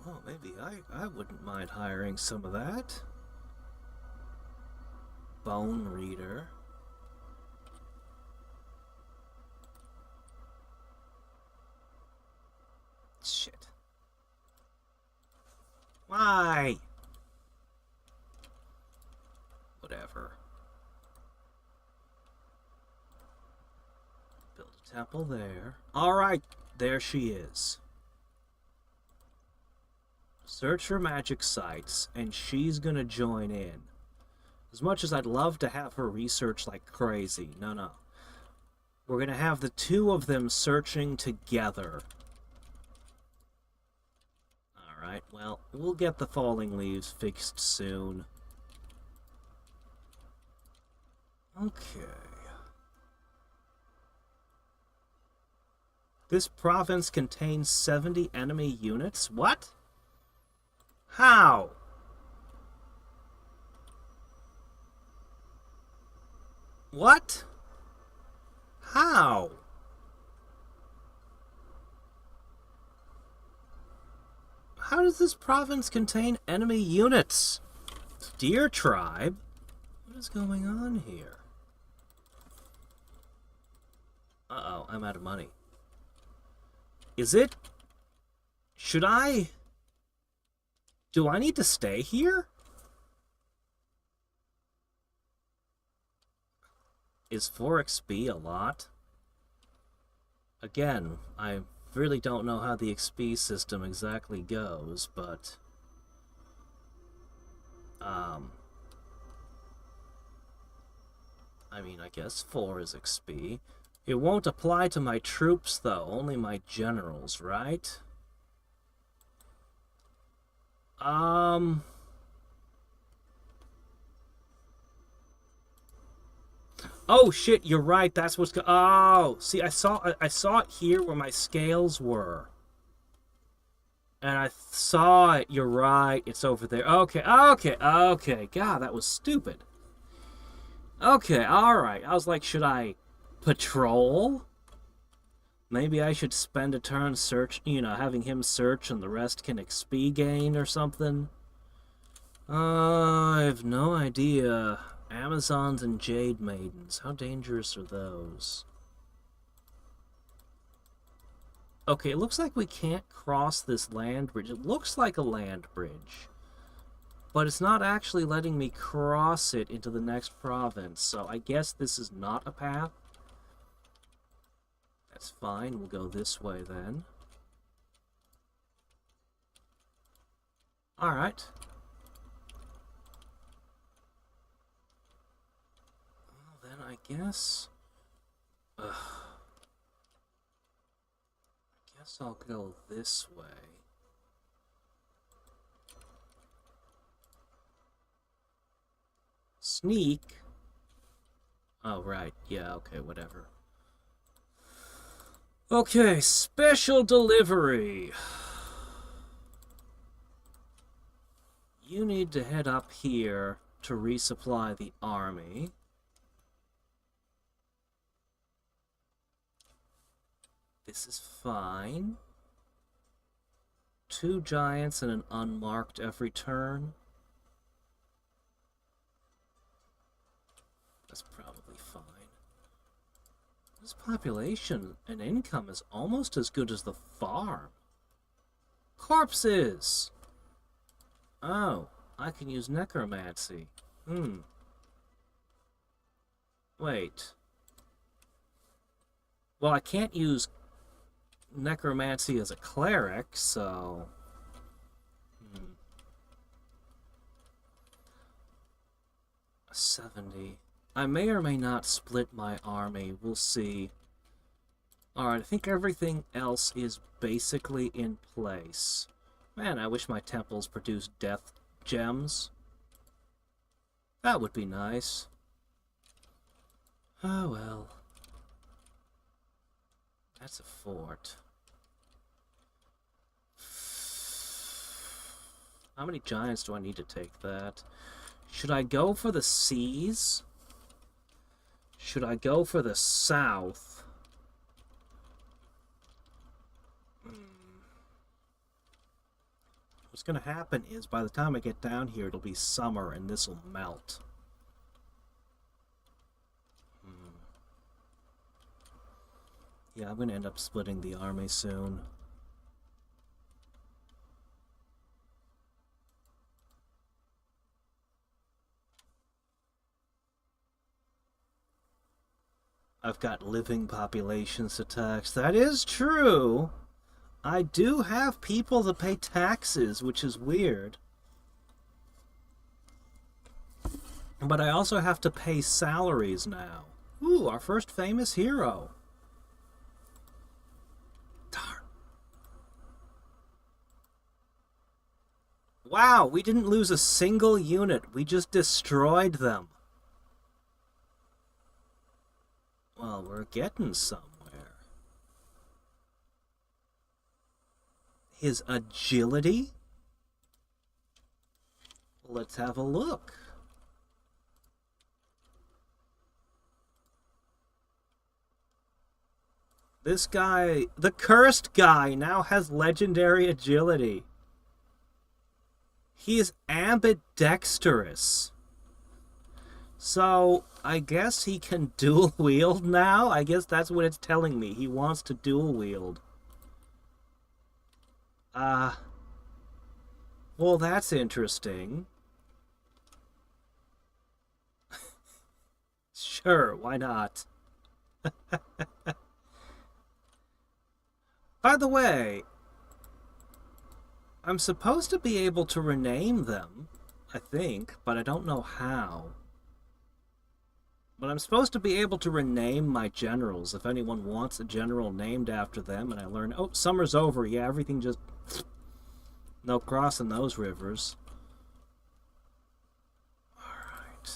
Oh, maybe I wouldn't mind hiring some of that. Bone Reader. Shit. Why? Whatever. Build a temple there. Alright, there she is. Search for magic sites, and she's gonna join in. As much as I'd love to have her research like crazy, no. We're gonna have the two of them searching together. Alright, well, we'll get the falling leaves fixed soon. Okay. This province contains 70 enemy units? What? How? What? How? How does this province contain enemy units? Deer tribe? What is going on here? Uh-oh, I'm out of money. Is it? Should I? Do I need to stay here? Is 4 XP a lot? Again, I really don't know how the XP system exactly goes, but I mean, I guess 4 is XP. It won't apply to my troops, though, only my generals, right? Oh shit, you're right. That's what's oh, see, I saw it here where my scales were. And I saw it. You're right. It's over there. Okay. God, that was stupid. Okay, alright. I was like, should I patrol? Maybe I should spend a turn having him search and the rest can XP gain or something. I have no idea. Amazons and Jade Maidens. How dangerous are those? Okay, it looks like we can't cross this land bridge. It looks like a land bridge. But it's not actually letting me cross it into the next province, so I guess this is not a path. That's fine, we'll go this way then. Alright. Well, then I guess... I guess I'll go this way. Sneak? Oh, right. Yeah, okay, whatever. Okay, special delivery. You need to head up here to resupply the army. This is fine. 2 giants and an unmarked every turn. That's probably fine. This population and income is almost as good as the farm. Corpses! Oh, I can use necromancy. Wait. Well, I can't use necromancy as a cleric, so... 70. I may or may not split my army. We'll see. Alright, I think everything else is basically in place. Man, I wish my temples produced death gems. That would be nice. Oh well. That's a fort. How many giants do I need to take that? Should I go for the seas? Should I go for the south? What's going to happen is by the time I get down here, it'll be summer and this will melt. Yeah, I'm going to end up splitting the army soon. I've got living populations to tax. That is true. I do have people to pay taxes, which is weird. But I also have to pay salaries now. Ooh, our first famous hero. Darn. Wow, we didn't lose a single unit. We just destroyed them. Well, we're getting somewhere. His agility? Let's have a look. This guy, the cursed guy, now has legendary agility. He is ambidextrous. So, I guess he can dual wield now? I guess that's what it's telling me. He wants to dual wield. Well, that's interesting. Sure, why not? By the way, I'm supposed to be able to rename them, I think, but I don't know how. But I'm supposed to be able to rename my generals if anyone wants a general named after them, and I learn, oh, summer's over, yeah, everything just... No crossing those rivers. Alright.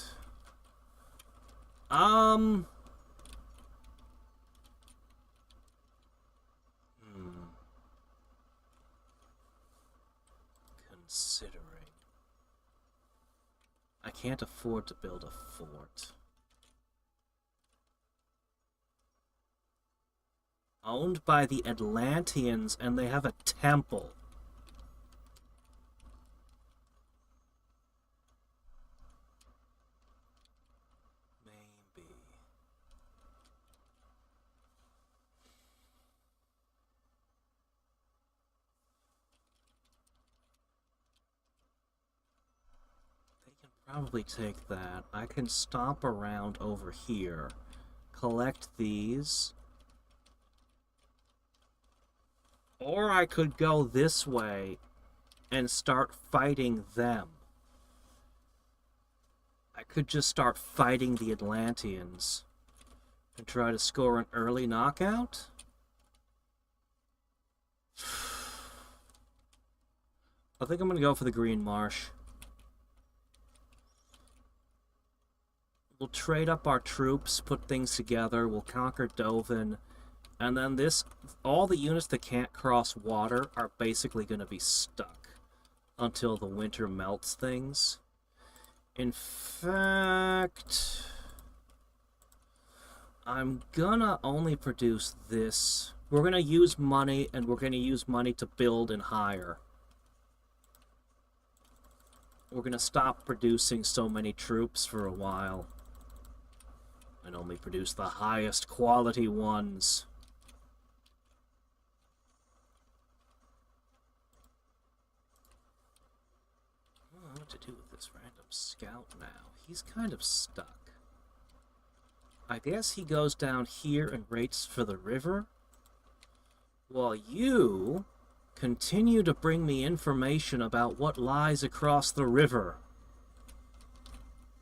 Considering. I can't afford to build a fort. Owned by the Atlanteans, and they have a temple. Maybe. They can probably take that. I can stomp around over here, collect these. Or I could go this way and start fighting them. I could just start fighting the Atlanteans and try to score an early knockout. I think I'm going to go for the Green Marsh. We'll trade up our troops, put things together, we'll conquer Dovin, and then all the units that can't cross water are basically going to be stuck until the winter melts things. In fact, I'm gonna only produce this. We're gonna use money, and we're gonna use money to build and hire. We're gonna stop producing so many troops for a while and only produce the highest quality ones. I don't know what to do with this random scout now. He's kind of stuck. I guess he goes down here and waits for the river, while you continue to bring me information about what lies across the river.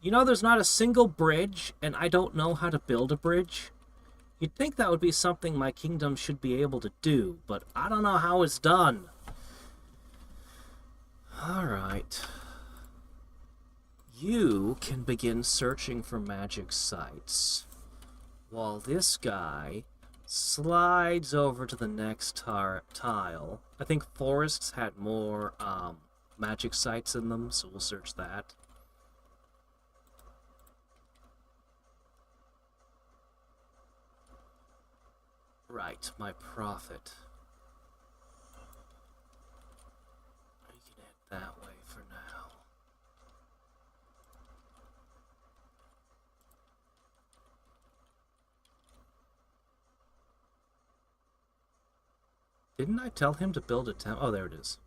You know, there's not a single bridge, and I don't know how to build a bridge. You'd think that would be something my kingdom should be able to do, but I don't know how it's done. Alright. You can begin searching for magic sites, while this guy slides over to the next tile. I think forests had more magic sites in them, so we'll search that. Right, my profit. We can head that way for now. Didn't I tell him to build a temple? Oh, there it is.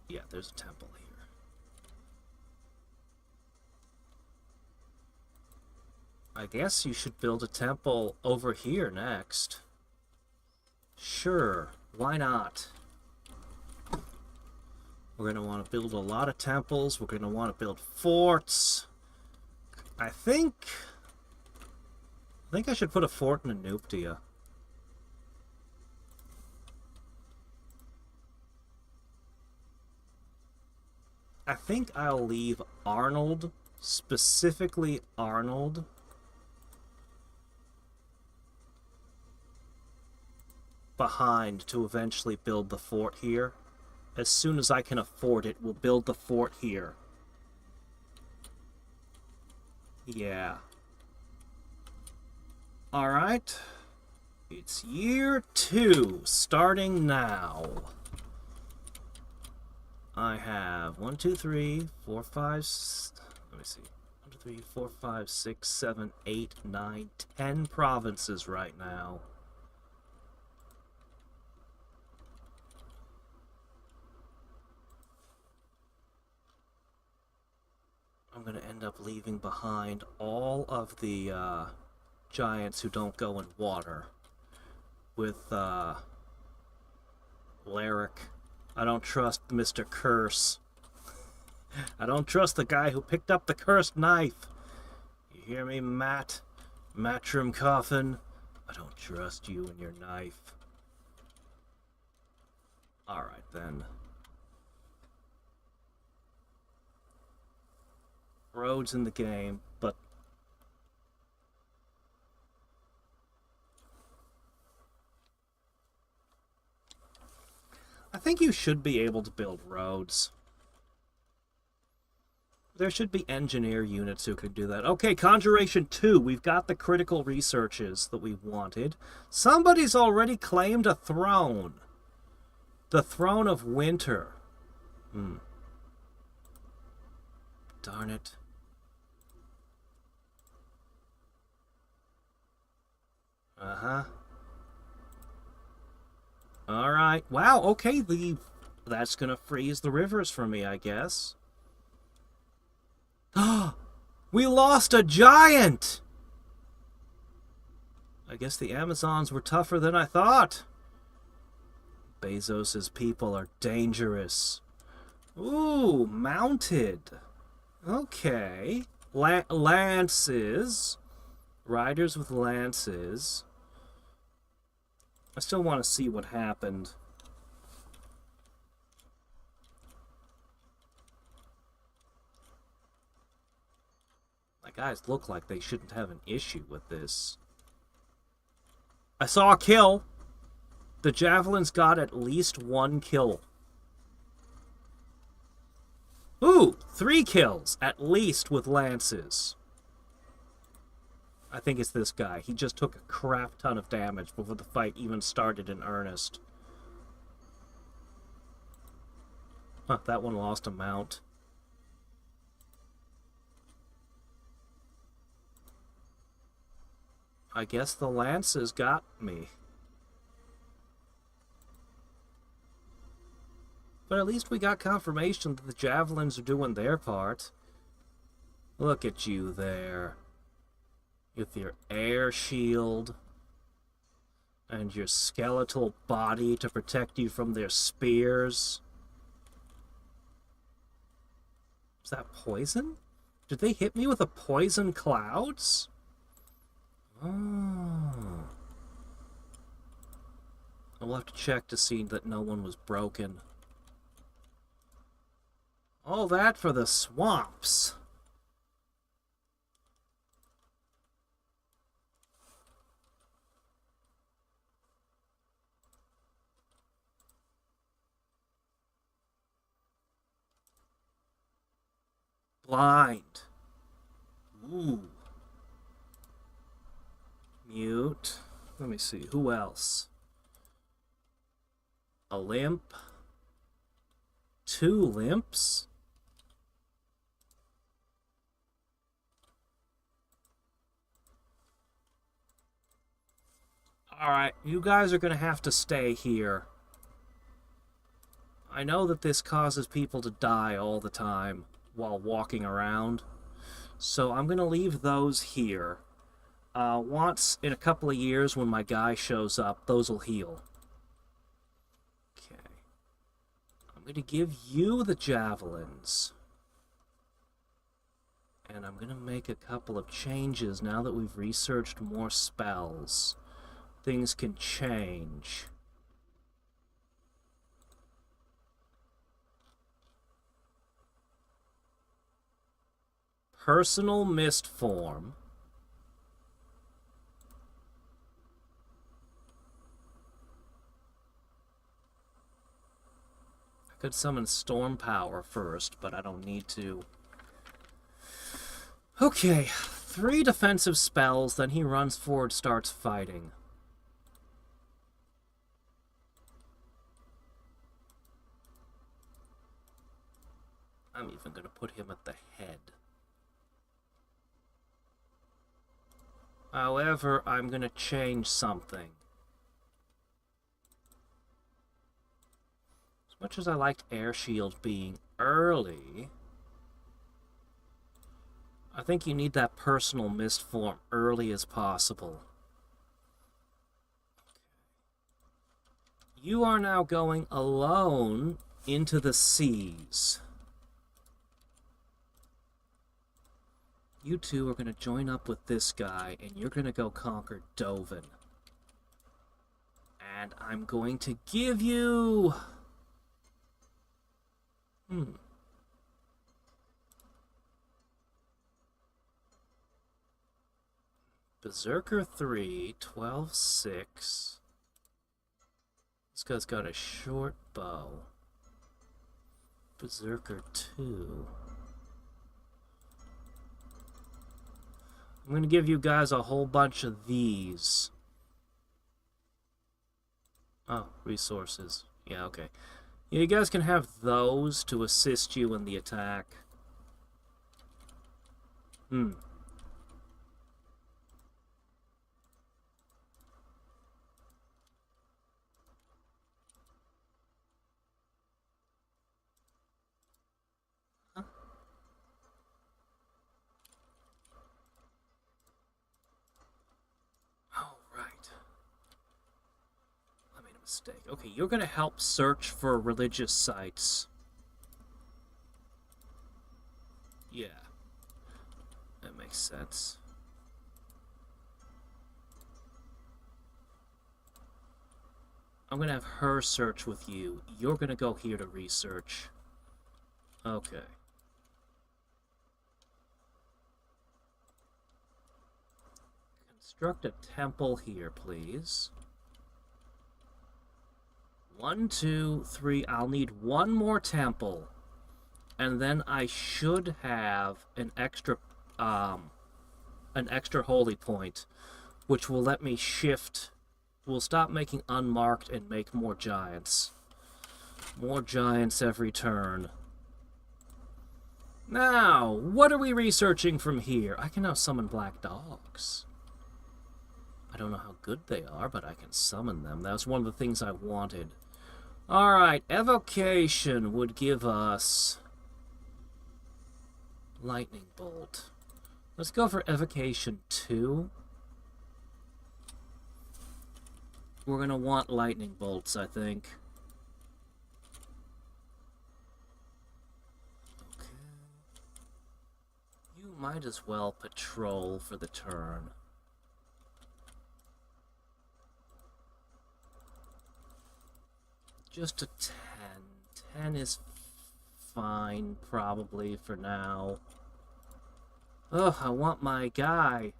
Yeah, there's a temple here. I guess you should build a temple over here next. Sure, why not? We're going to want to build a lot of temples. We're going to want to build forts. I think I should put a fort in Anuptia. I think I'll leave Arnold, specifically Arnold, behind to eventually build the fort here. As soon as I can afford it, we'll build the fort here. Yeah. Alright. It's year 2, starting now. I have 1, 2, 3, 4, 5, let me see. 1, 2, 3, 4, 5, 6, 7, 8, 9, 10 provinces right now. I'm going to end up leaving behind all of the giants who don't go in water. With Lyric. I don't trust Mr. Curse. I don't trust the guy who picked up the cursed knife. You hear me, Matt? Matrim Coffin? I don't trust you and your knife. Alright then. Roads in the game, but I think you should be able to build roads. There should be engineer units who could do that. Okay, Conjuration 2. We've got the critical researches that we wanted. Somebody's already claimed a throne. The Throne of Winter. Darn it. Uh-huh. Alright. Wow, okay, that's gonna freeze the rivers for me, I guess. We lost a giant! I guess the Amazons were tougher than I thought. Bezos's people are dangerous. Ooh, mounted. Okay. Lances. Riders with lances. I still want to see what happened. My guys look like they shouldn't have an issue with this. I saw a kill. The javelins got at least 1 kill. Ooh, 3 kills, at least, with lances. I think it's this guy. He just took a crap ton of damage before the fight even started in earnest. Huh, that one lost a mount. I guess the lances got me. But at least we got confirmation that the javelins are doing their part. Look at you there. With your air shield. And your skeletal body to protect you from their spears. Is that poison? Did they hit me with a poison clouds? Oh. I'll have to check to see that no one was broken. All that for the swamps. Blind. Ooh. Mute. Let me see. Who else? A limp. 2 limps. Alright, you guys are going to have to stay here. I know that this causes people to die all the time while walking around, so I'm going to leave those here. Once in a couple of years when my guy shows up, those will heal. Okay. I'm going to give you the javelins. And I'm going to make a couple of changes now that we've researched more spells. Things can change. Personal mist form. I could summon storm power first, but I don't need to. Okay, 3 defensive spells, then he runs forward, starts fighting. I'm even going to put him at the head. However, I'm going to change something. As much as I liked Air Shield being early, I think you need that personal mist form early as possible. You are now going alone into the seas. You two are going to join up with this guy, and you're going to go conquer Dovin. And I'm going to give you... Berserker 3, 12-6. This guy's got a short bow. Berserker 2. I'm going to give you guys a whole bunch of these. Oh, resources. Yeah, okay. Yeah, you guys can have those to assist you in the attack. mistake. Okay, you're gonna help search for religious sites. Yeah. That makes sense. I'm gonna have her search with you. You're gonna go here to research. Okay. Construct a temple here, please. 1, 2, 3. I'll need one more temple. And then I should have an extra holy point, which will let me shift. We'll stop making unmarked and make more giants. More giants every turn. Now, what are we researching from here? I can now summon black dogs. I don't know how good they are, but I can summon them. That was one of the things I wanted. Alright, evocation would give us lightning bolt. Let's go for evocation 2. We're gonna want lightning bolts, I think. Okay. You might as well patrol for the turn. Just a 10. 10 is fine, probably, for now. Ugh, I want my guy.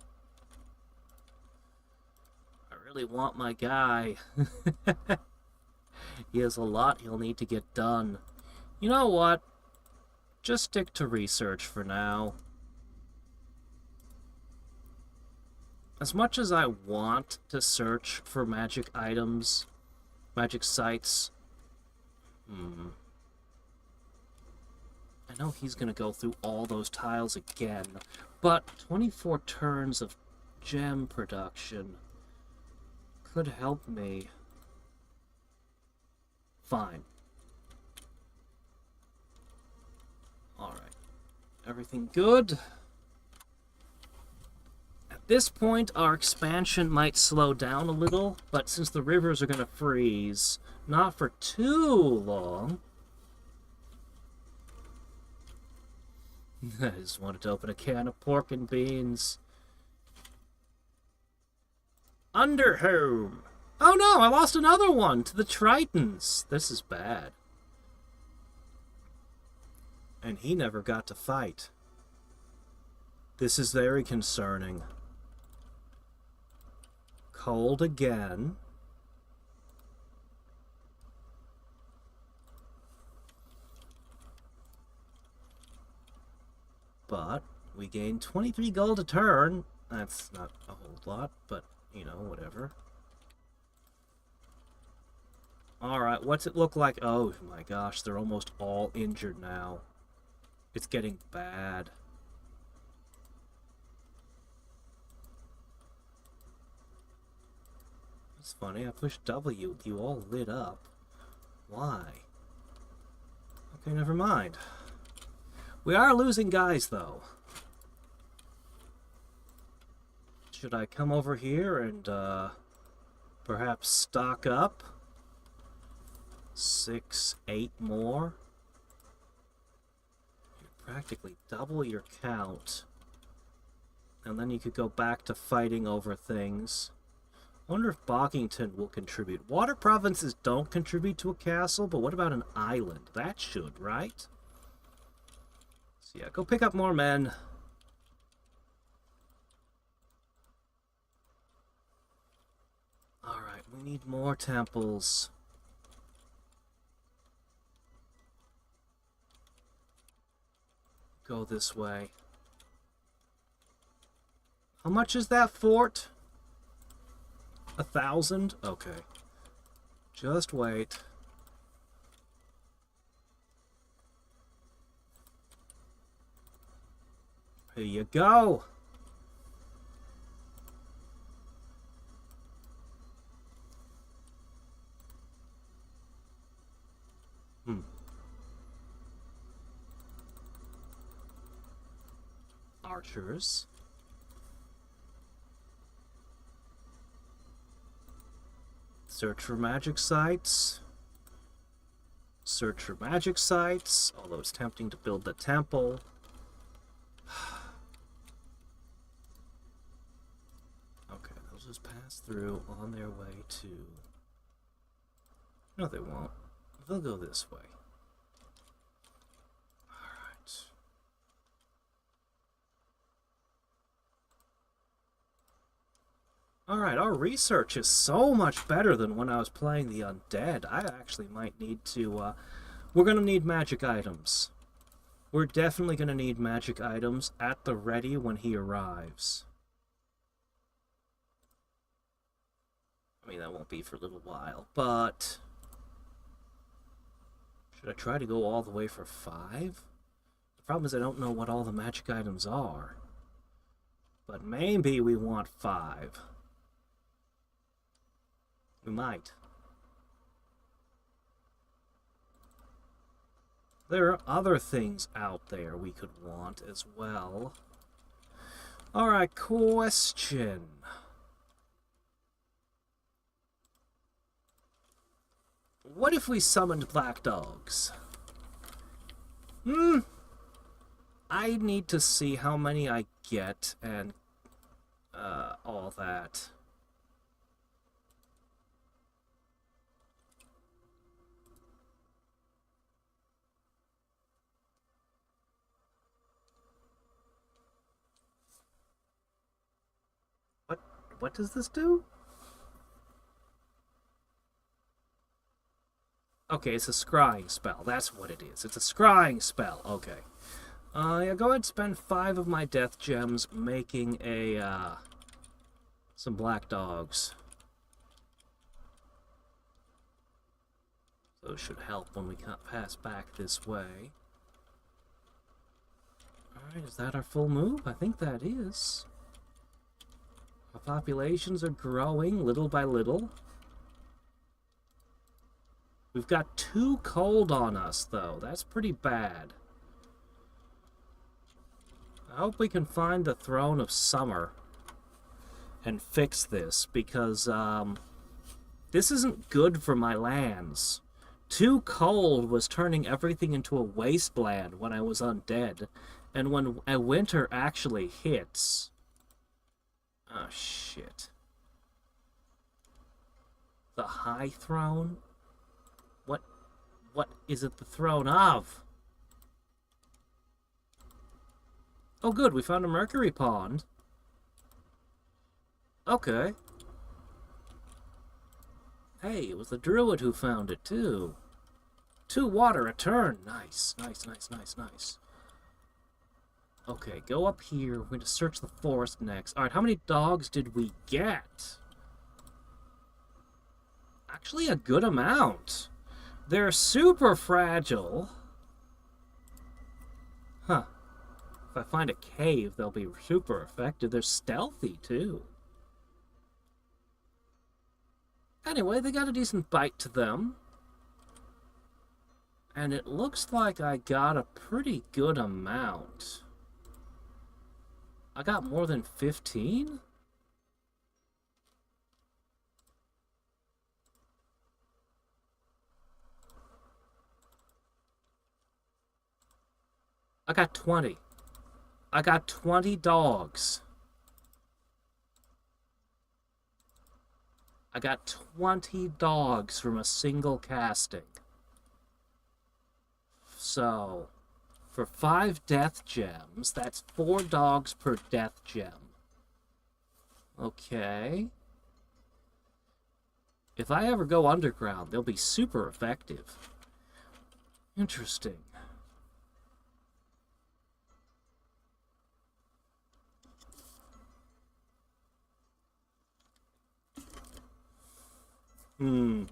I really want my guy. He has a lot he'll need to get done. You know what? Just stick to research for now. As much as I want to search for magic items, magic sites, I know he's going to go through all those tiles again, but 24 turns of gem production could help me. Fine. Alright. Everything good? At this point, our expansion might slow down a little, but since the rivers are going to freeze, not for too long. I just wanted to open a can of pork and beans. Underhome! Oh no, I lost another one to the Tritons. This is bad. And he never got to fight. This is very concerning. Cold again. But we gain 23 gold a turn. That's not a whole lot, but, you know, whatever. Alright, what's it look like? Oh my gosh, they're almost all injured now. It's getting bad. It's funny, I pushed W, you all lit up. Why? Okay, never mind. We are losing guys, though. Should I come over here and, perhaps stock up? 6, 8 more? You practically double your count. And then you could go back to fighting over things. I wonder if Bockington will contribute. Water provinces don't contribute to a castle, but what about an island? That should, right? So yeah, go pick up more men. Alright, we need more temples. Go this way. How much is that fort? 1,000? Okay. Just wait. Here you go. Archers. Search for magic sites. Search for magic sites, although it's tempting to build the temple. Okay, they'll just pass through on their way to... No, they won't. They'll go this way. Alright, our research is so much better than when I was playing the undead. I actually might need to, we're gonna need magic items. We're definitely gonna need magic items at the ready when he arrives. I mean, that won't be for a little while, but... Should I try to go all the way for 5? The problem is I don't know what all the magic items are. But maybe we want 5. We might. There are other things out there we could want as well. Alright, question. What if we summoned black dogs? I need to see how many I get and all that. What does this do? Okay, it's a scrying spell. That's what it is. It's a scrying spell. Okay. Yeah, go ahead and spend 5 of my death gems making a, some black dogs. Those should help when we can't pass back this way. Alright, is that our full move? I think that is. Our populations are growing little by little. We've got 2 cold on us, though. That's pretty bad. I hope we can find the Throne of Summer and fix this, because this isn't good for my lands. 2 cold was turning everything into a wasteland when I was undead, and when a winter actually hits... Oh, shit. The High Throne? What is it the throne of? Oh, good, we found a mercury pond. Okay. Hey, it was the druid who found it, too. 2 water a turn. Nice, nice, nice, nice, nice. Okay, go up here. We're going to search the forest next. Alright, how many dogs did we get? Actually, a good amount. They're super fragile. Huh. If I find a cave, they'll be super effective. They're stealthy, too. Anyway, they got a decent bite to them. And it looks like I got a pretty good amount. I got more than 15? I got 20. I got 20 dogs. I got 20 dogs from a single casting. So, for 5 death gems, that's 4 dogs per death gem. Okay. If I ever go underground, they'll be super effective. Interesting. Too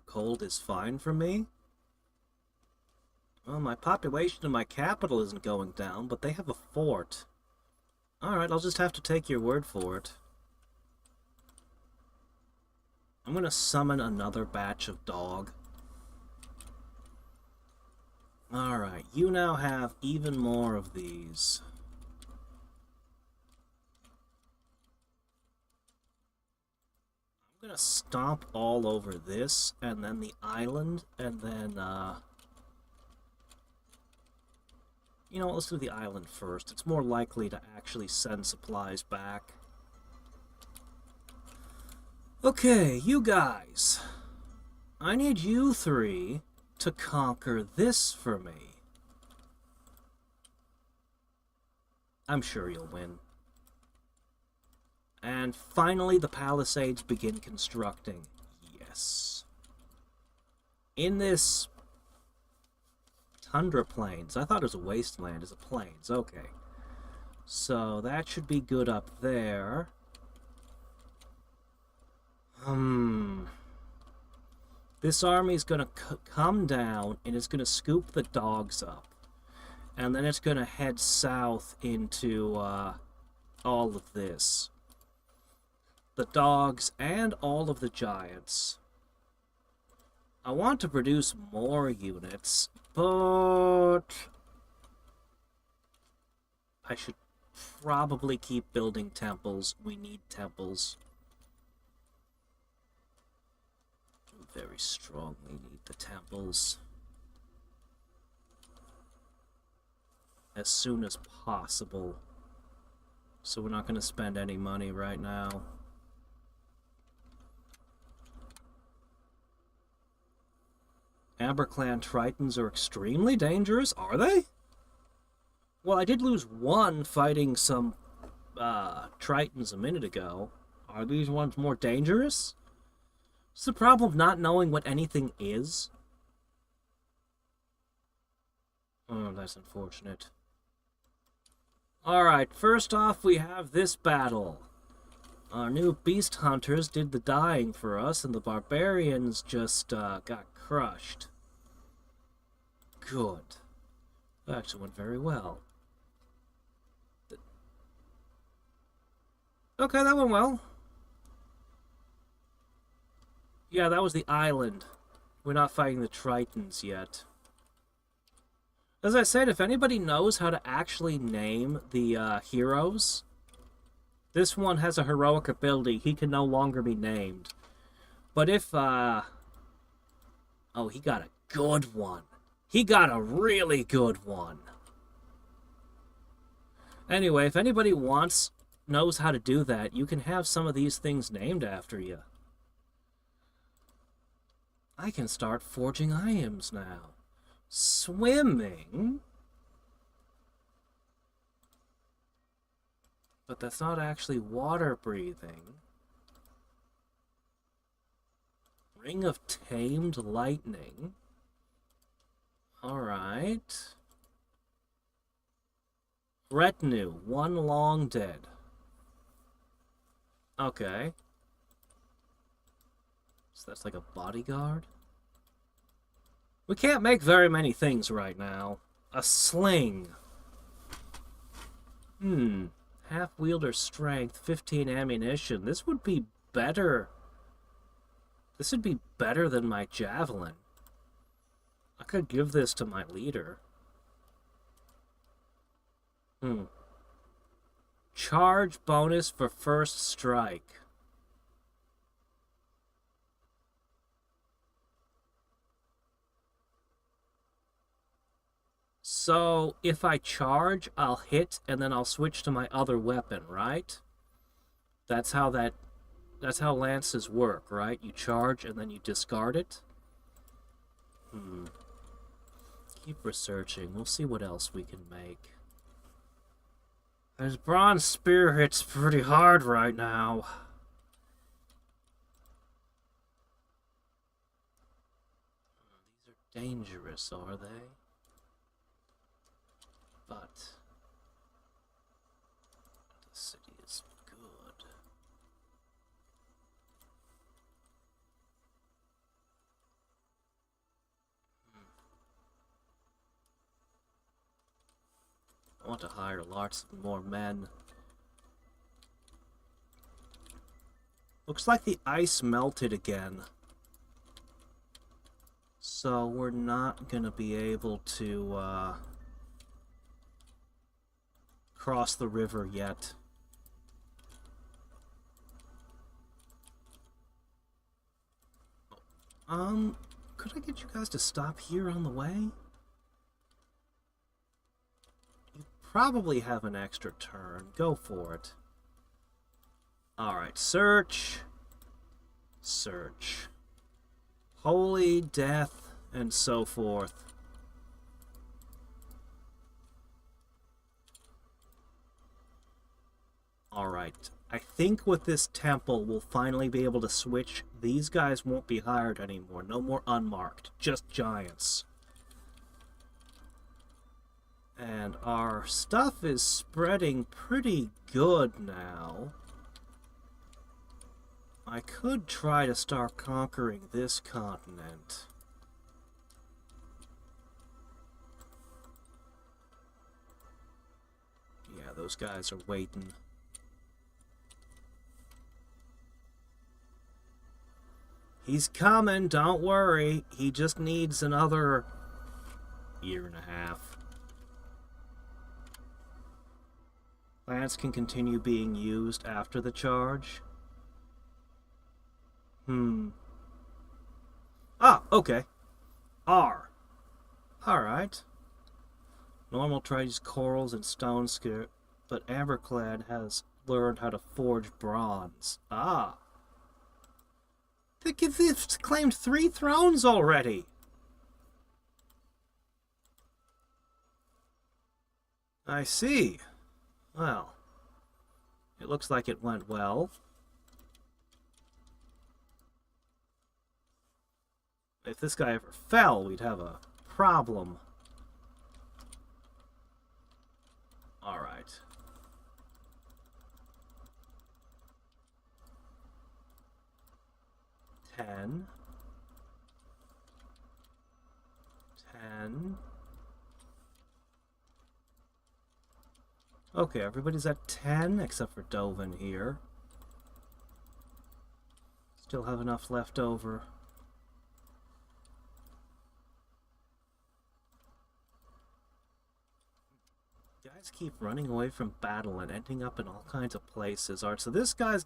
cold is fine for me? Well, my population in my capital isn't going down, but they have a fort. Alright, I'll just have to take your word for it. I'm gonna summon another batch of dog. Alright, you now have even more of these. gonna stomp all over this, and then the island, and then, you know what, let's do the island first. It's more likely to actually send supplies back. Okay, you guys. I need you three to conquer this for me. I'm sure you'll win. And finally, the Palisades begin constructing. Yes. In this tundra plains. I thought it was a wasteland. It's a plains. Okay. So that should be good up there. This army's gonna come down and it's gonna scoop the dogs up. And then it's gonna head south into all of this. The dogs and all of the giants. I want to produce more units, but I should probably keep building temples. We need temples. We very strongly need the temples. As soon as possible. So we're not going to spend any money right now. Amberclan Tritons are extremely dangerous, are they? Well, I did lose one fighting some Tritons a minute ago. Are these ones more dangerous? It's the problem of not knowing what anything is. Oh, that's unfortunate. Alright, first off we have this battle. Our new beast hunters did the dying for us, and the barbarians just got crushed. Good. That actually went very well. Okay, that went well. Yeah, that was the island. We're not fighting the Tritons yet. As I said, if anybody knows how to actually name the heroes, this one has a heroic ability. He can no longer be named. But if, oh, he got a good one. He got a really good one. Anyway, if anybody knows how to do that, you can have some of these things named after you. I can start forging items now. Swimming? But that's not actually water breathing. Ring of Tamed Lightning. Alright. Retinue, one long dead. Okay. So that's like a bodyguard? We can't make very many things right now. A sling. Half-wielder strength, 15 ammunition. This would be better. This would be better than my javelin. I could give this to my leader. Charge bonus for first strike. So, if I charge, I'll hit, and then I'll switch to my other weapon, right? That's how lances work, right? You charge, and then you discard it? Keep researching. We'll see what else we can make. This bronze spear hits pretty hard right now. These are dangerous, are they? But the city is good. I want to hire lots more men. Looks like the ice melted again. So we're not gonna be able to cross the river yet. Could I get you guys to stop here on the way? You probably have an extra turn. Go for it. Alright, search. Search. Holy, death, and so forth. Alright, I think with this temple we'll finally be able to switch. These guys won't be hired anymore. No more unmarked, just giants. And our stuff is spreading pretty good now. I could try to start conquering this continent. Yeah, those guys are waiting. He's coming, don't worry. He just needs another year and a half. Plants can continue being used after the charge. Ah, okay. R. Alright. Normal trades corals and stone skirt, but Amberclad has learned how to forge bronze. Ah. They've claimed 3 thrones already. I see. Well, it looks like it went well. If this guy ever fell, we'd have a problem. Alright. Ten. Okay, everybody's at 10, except for Dovin here. Still have enough left over. Guys keep running away from battle and ending up in all kinds of places. Alright, so this guy's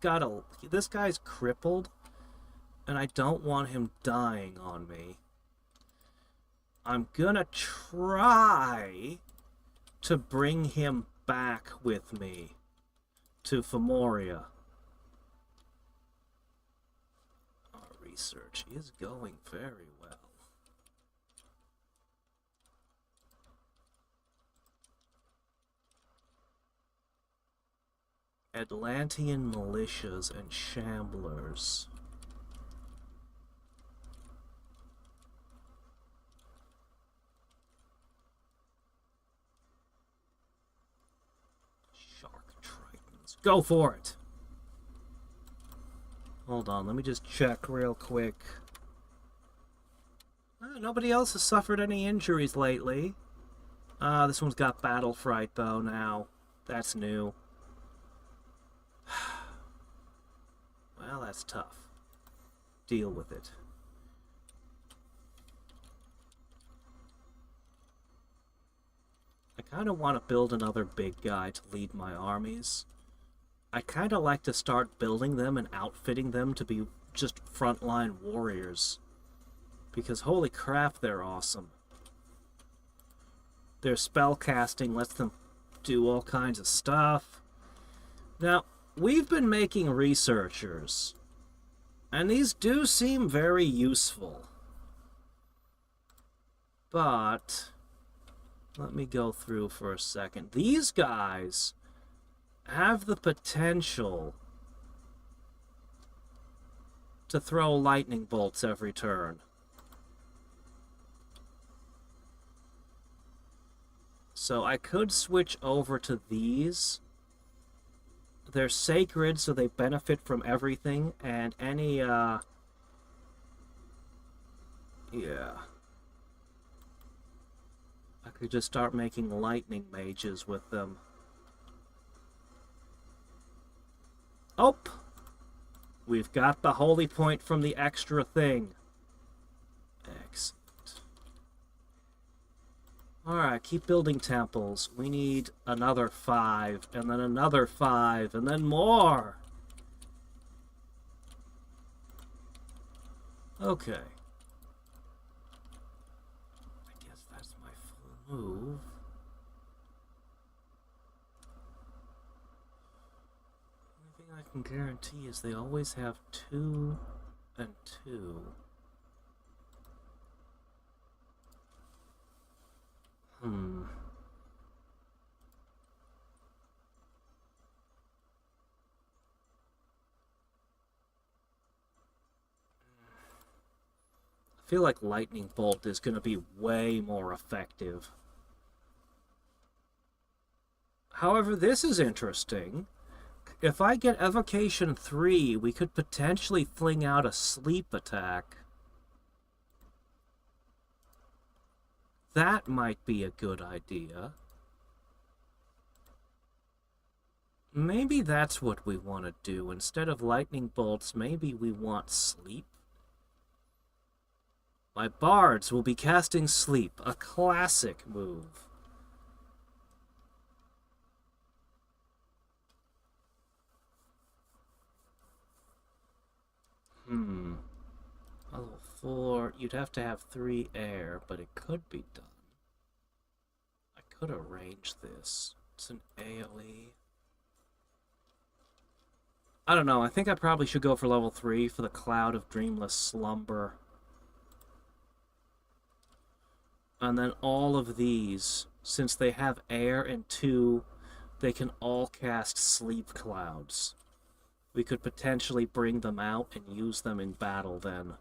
crippled, and I don't want him dying on me. I'm gonna try to bring him back with me to Fomoria. Our research is going very well. Atlantean militias and shamblers. Go for it! Hold on, let me just check real quick. Nobody else has suffered any injuries lately. This one's got battle fright, though, now. That's new. Well, that's tough. Deal with it. I kind of want to build another big guy to lead my armies. I kind of like to start building them and outfitting them to be just frontline warriors. Because holy crap, they're awesome. Their spell casting lets them do all kinds of stuff. Now, we've been making researchers, and these do seem very useful. But let me go through for a second. These guys have the potential to throw lightning bolts every turn. So I could switch over to these. They're sacred, so they benefit from everything, and any, yeah. I could just start making lightning mages with them. Oh! We've got the holy point from the extra thing. Excellent. Alright, keep building temples. We need another 5, and then another 5, and then more! Okay. can guarantee is they always have 2 and 2. I feel like Lightning Bolt is going to be way more effective. However, this is interesting. If I get Evocation 3, we could potentially fling out a sleep attack. That might be a good idea. Maybe that's what we want to do. Instead of lightning bolts, maybe we want sleep. My bards will be casting sleep, a classic move. Level 4, you'd have to have 3 air, but it could be done. I could arrange this. It's an AoE. I don't know, I think I probably should go for level 3 for the Cloud of Dreamless Slumber. And then all of these, since they have air and 2, they can all cast sleep clouds. We could potentially bring them out and use them in battle then.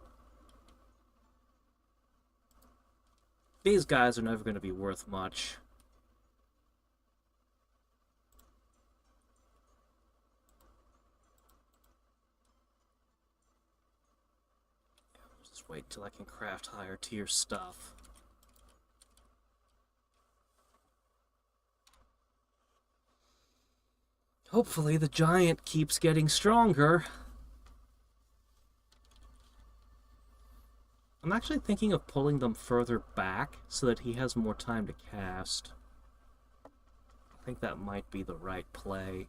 These guys are never going to be worth much. Just wait till I can craft higher tier stuff. Hopefully the giant keeps getting stronger. I'm actually thinking of pulling them further back so that he has more time to cast. I think that might be the right play.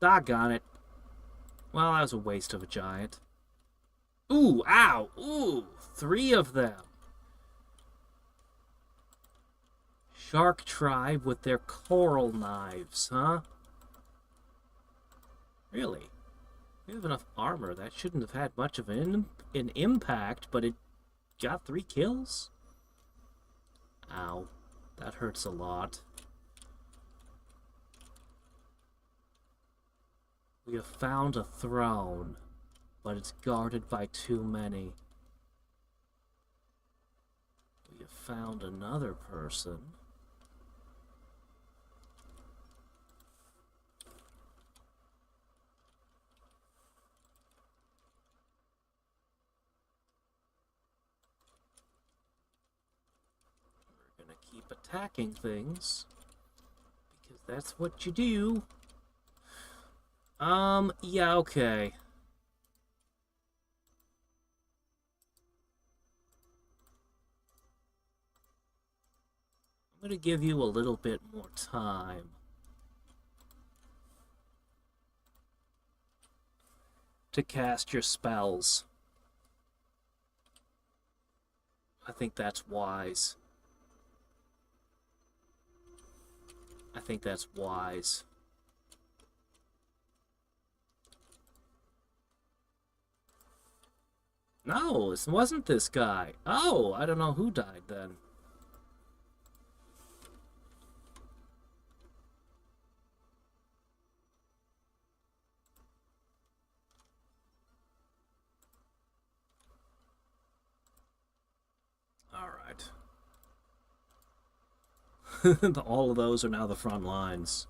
Doggone it. Well, that was a waste of a giant. Ooh, ow, ooh, 3 of them. Shark tribe with their coral knives, huh? Really? We have enough armor. That shouldn't have had much of an impact, but it got 3 kills? Ow. That hurts a lot. We have found a throne, but it's guarded by too many. We have found another person. Keep attacking things, because that's what you do. Yeah, okay. I'm gonna give you a little bit more time to cast your spells. I think that's wise. I think that's wise. No, it wasn't this guy. Oh, I don't know who died then. Alright. All of those are now the front lines.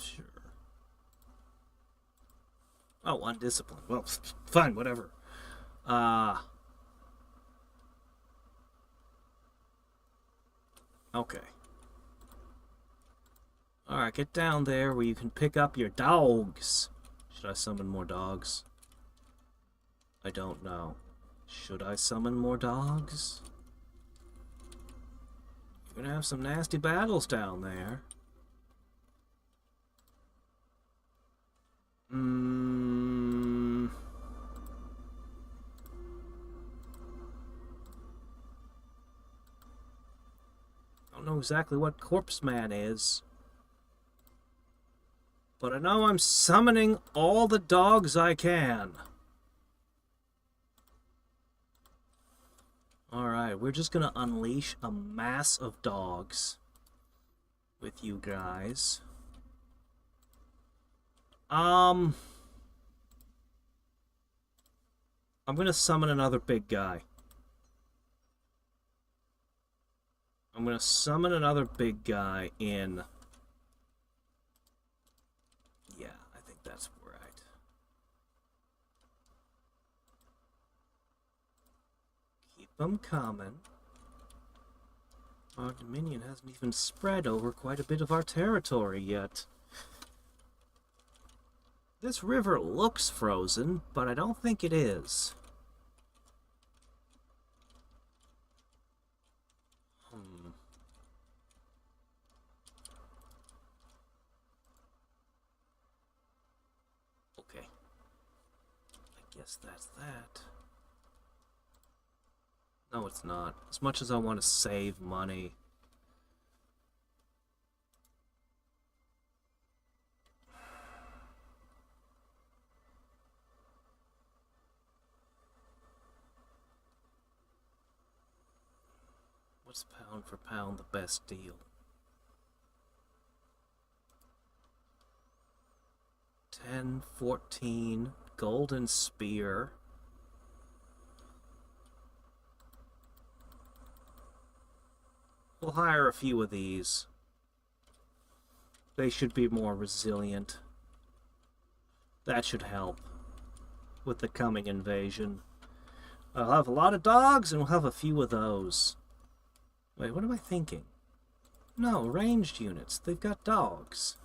Sure. Oh, undisciplined. Well, fine, whatever. Okay. Alright, get down there where you can pick up your dogs. Should I summon more dogs? I don't know. Should I summon more dogs? You're gonna have some nasty battles down there. exactly what Corpse Man is. But I know I'm summoning all the dogs I can. Alright, we're just gonna unleash a mass of dogs with you guys. I'm gonna summon another big guy. I'm gonna summon another big guy in... Yeah, I think that's right. Keep them coming. Our dominion hasn't even spread over quite a bit of our territory yet. This river looks frozen, but I don't think it is. Okay. I guess that's that. No, it's not. As much as I want to save money. What's pound for pound the best deal? 10, 14, golden spear. We'll hire a few of these. They should be more resilient. That should help with the coming invasion. I'll have a lot of dogs and we'll have a few of those. Wait, what am I thinking? No, ranged units. They've got dogs.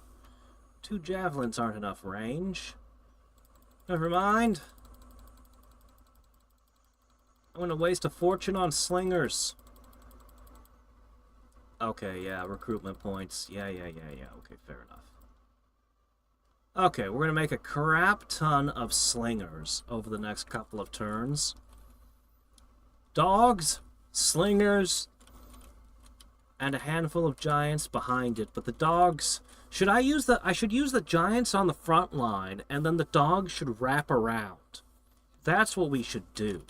2 javelins aren't enough range. Never mind. I'm gonna waste a fortune on slingers. Okay, yeah, recruitment points. Yeah. Okay, fair enough. Okay, we're gonna make a crap ton of slingers over the next couple of turns. Dogs, slingers, and a handful of giants behind it. But the dogs... I should use the giants on the front line, and then the dogs should wrap around. That's what we should do.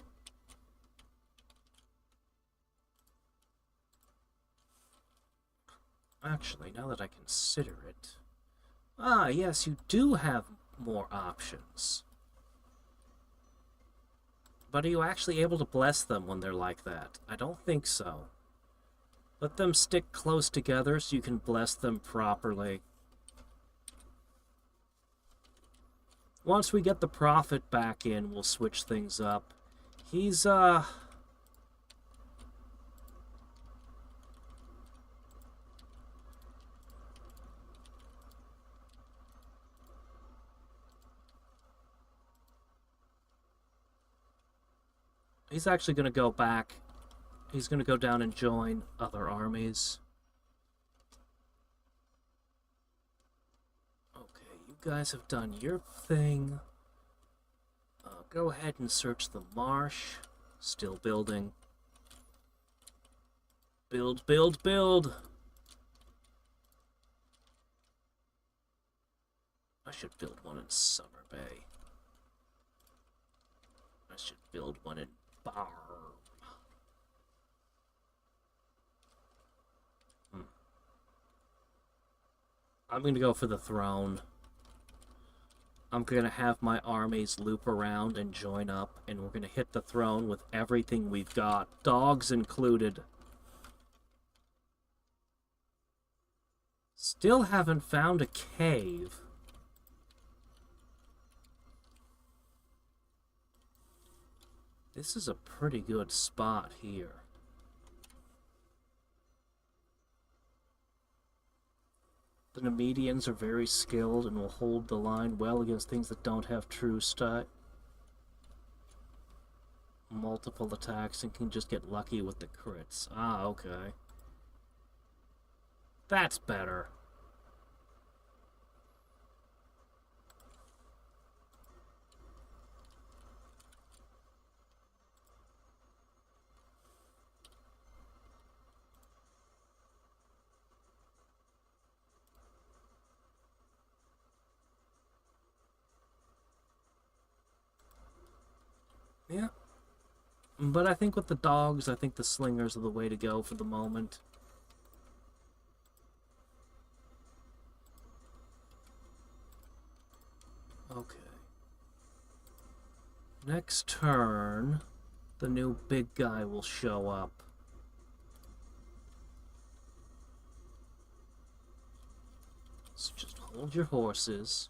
Actually, now that I consider it... Ah, yes, you do have more options. But are you actually able to bless them when they're like that? I don't think so. Let them stick close together so you can bless them properly. Once we get the prophet back in, we'll switch things up. He's actually going to go back. He's going to go down and join other armies. Okay, you guys have done your thing. Go ahead and search the marsh. Still building. Build, build, build! I should build one in Summer Bay. I should build one in Bar. I'm going to go for the throne. I'm going to have my armies loop around and join up, and we're going to hit the throne with everything we've got, dogs included. Still haven't found a cave. This is a pretty good spot here. The Nemedians are very skilled and will hold the line well against things that don't have true multiple attacks and can just get lucky with the crits. Ah, okay. That's better. Yeah. But I think with the dogs, I think the slingers are the way to go for the moment. Okay. Next turn, the new big guy will show up. So just hold your horses.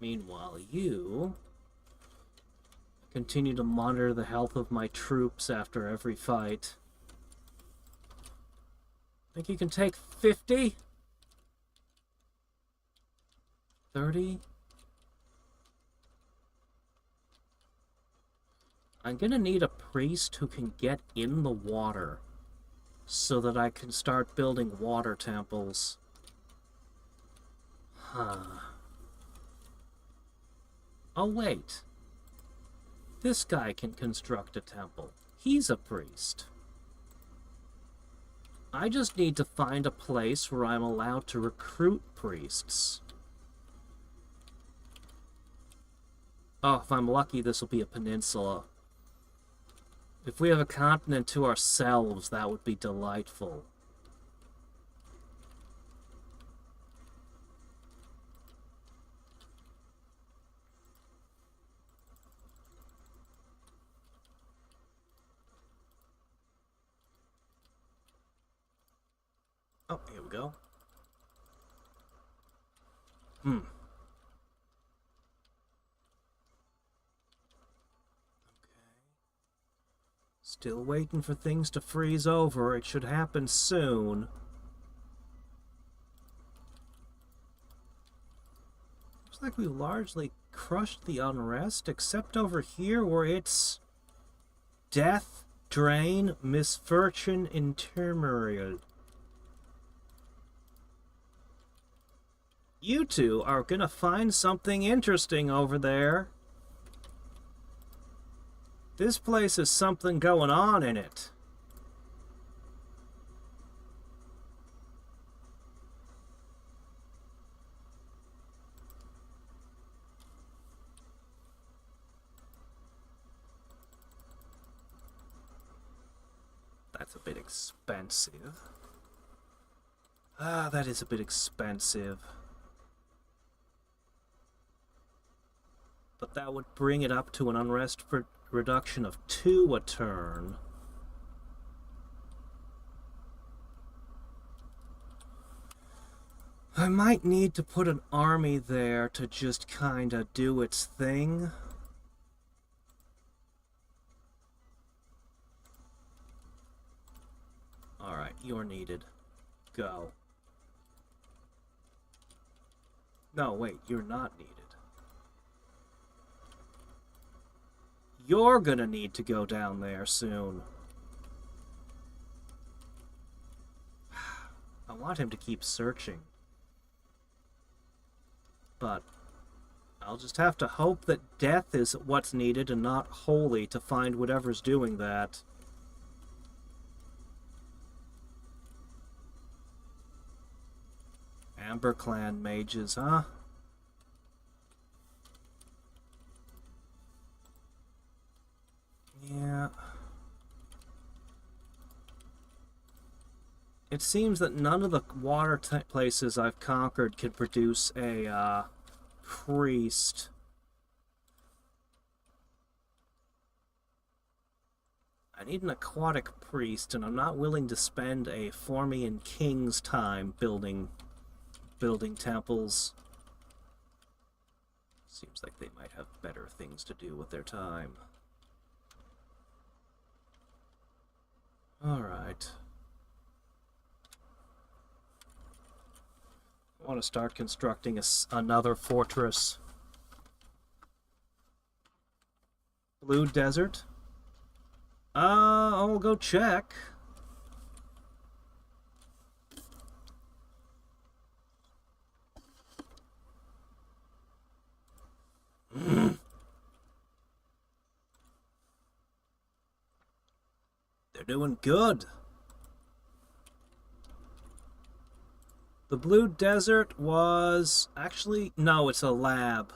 Meanwhile, you continue to monitor the health of my troops after every fight. Think you can take 50? 30? I'm gonna need a priest who can get in the water so that I can start building water temples. Huh. Oh, wait. This guy can construct a temple. He's a priest. I just need to find a place where I'm allowed to recruit priests. Oh, if I'm lucky, this will be a peninsula. If we have a continent to ourselves, that would be delightful. Oh, here we go. Okay. Still waiting for things to freeze over. It should happen soon. Looks like we largely crushed the unrest, except over here where it's death, drain, misfortune, intermarial. You two are gonna find something interesting over there. This place has something going on in it. That's a bit expensive. Ah, that is a bit expensive. But that would bring it up to an unrest reduction of 2 a turn. I might need to put an army there to just kinda do its thing. Alright, you're needed. Go. No, wait, you're not needed. You're gonna need to go down there soon. I want him to keep searching. But I'll just have to hope that death is what's needed and not holy to find whatever's doing that. Amber Clan mages, huh? Yeah. It seems that none of the water places I've conquered can produce a priest. I need an aquatic priest, and I'm not willing to spend a Fomorian king's time building temples. Seems like they might have better things to do with their time. Alright. I want to start constructing another fortress. Blue Desert? I'll go check. They're doing good. The Blue Desert was... Actually, no, it's a lab.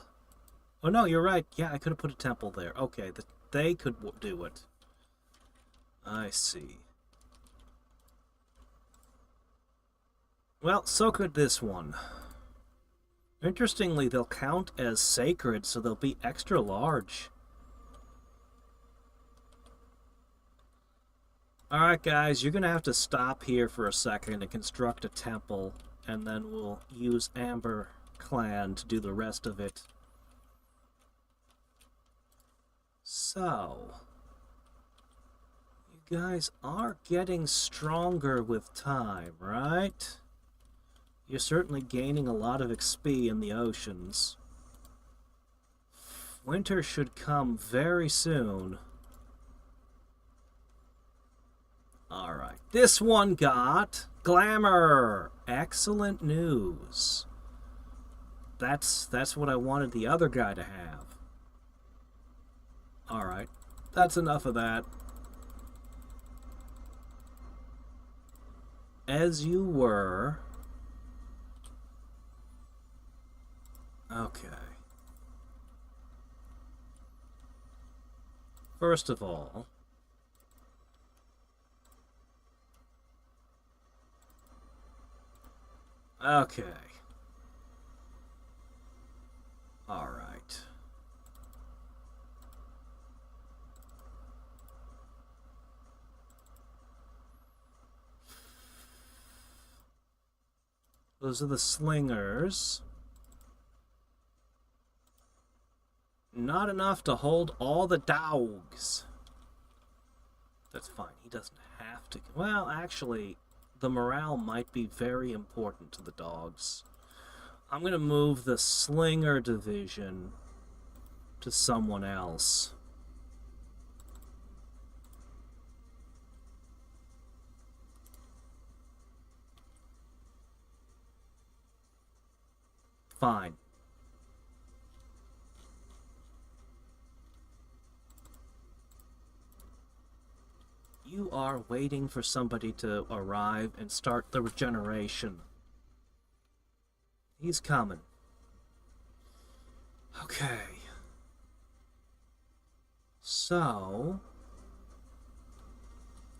Oh no, you're right. Yeah, I could have put a temple there. Okay, they could do it. I see. Well, so could this one. Interestingly, they'll count as sacred, so they'll be extra large. Alright guys, you're gonna have to stop here for a second and construct a temple, and then we'll use Amber Clan to do the rest of it. So, you guys are getting stronger with time, right? You're certainly gaining a lot of XP in the oceans. Winter should come very soon. Alright, this one got glamour! Excellent news. That's what I wanted the other guy to have. Alright, that's enough of that. As you were... Okay. First of all... Okay. Alright. Those are the slingers. Not enough to hold all the dogs. That's fine. He doesn't have to... Well, actually, the morale might be very important to the dogs. I'm going to move the slinger division to someone else. Fine. You are waiting for somebody to arrive and start the regeneration. He's coming. Okay. So,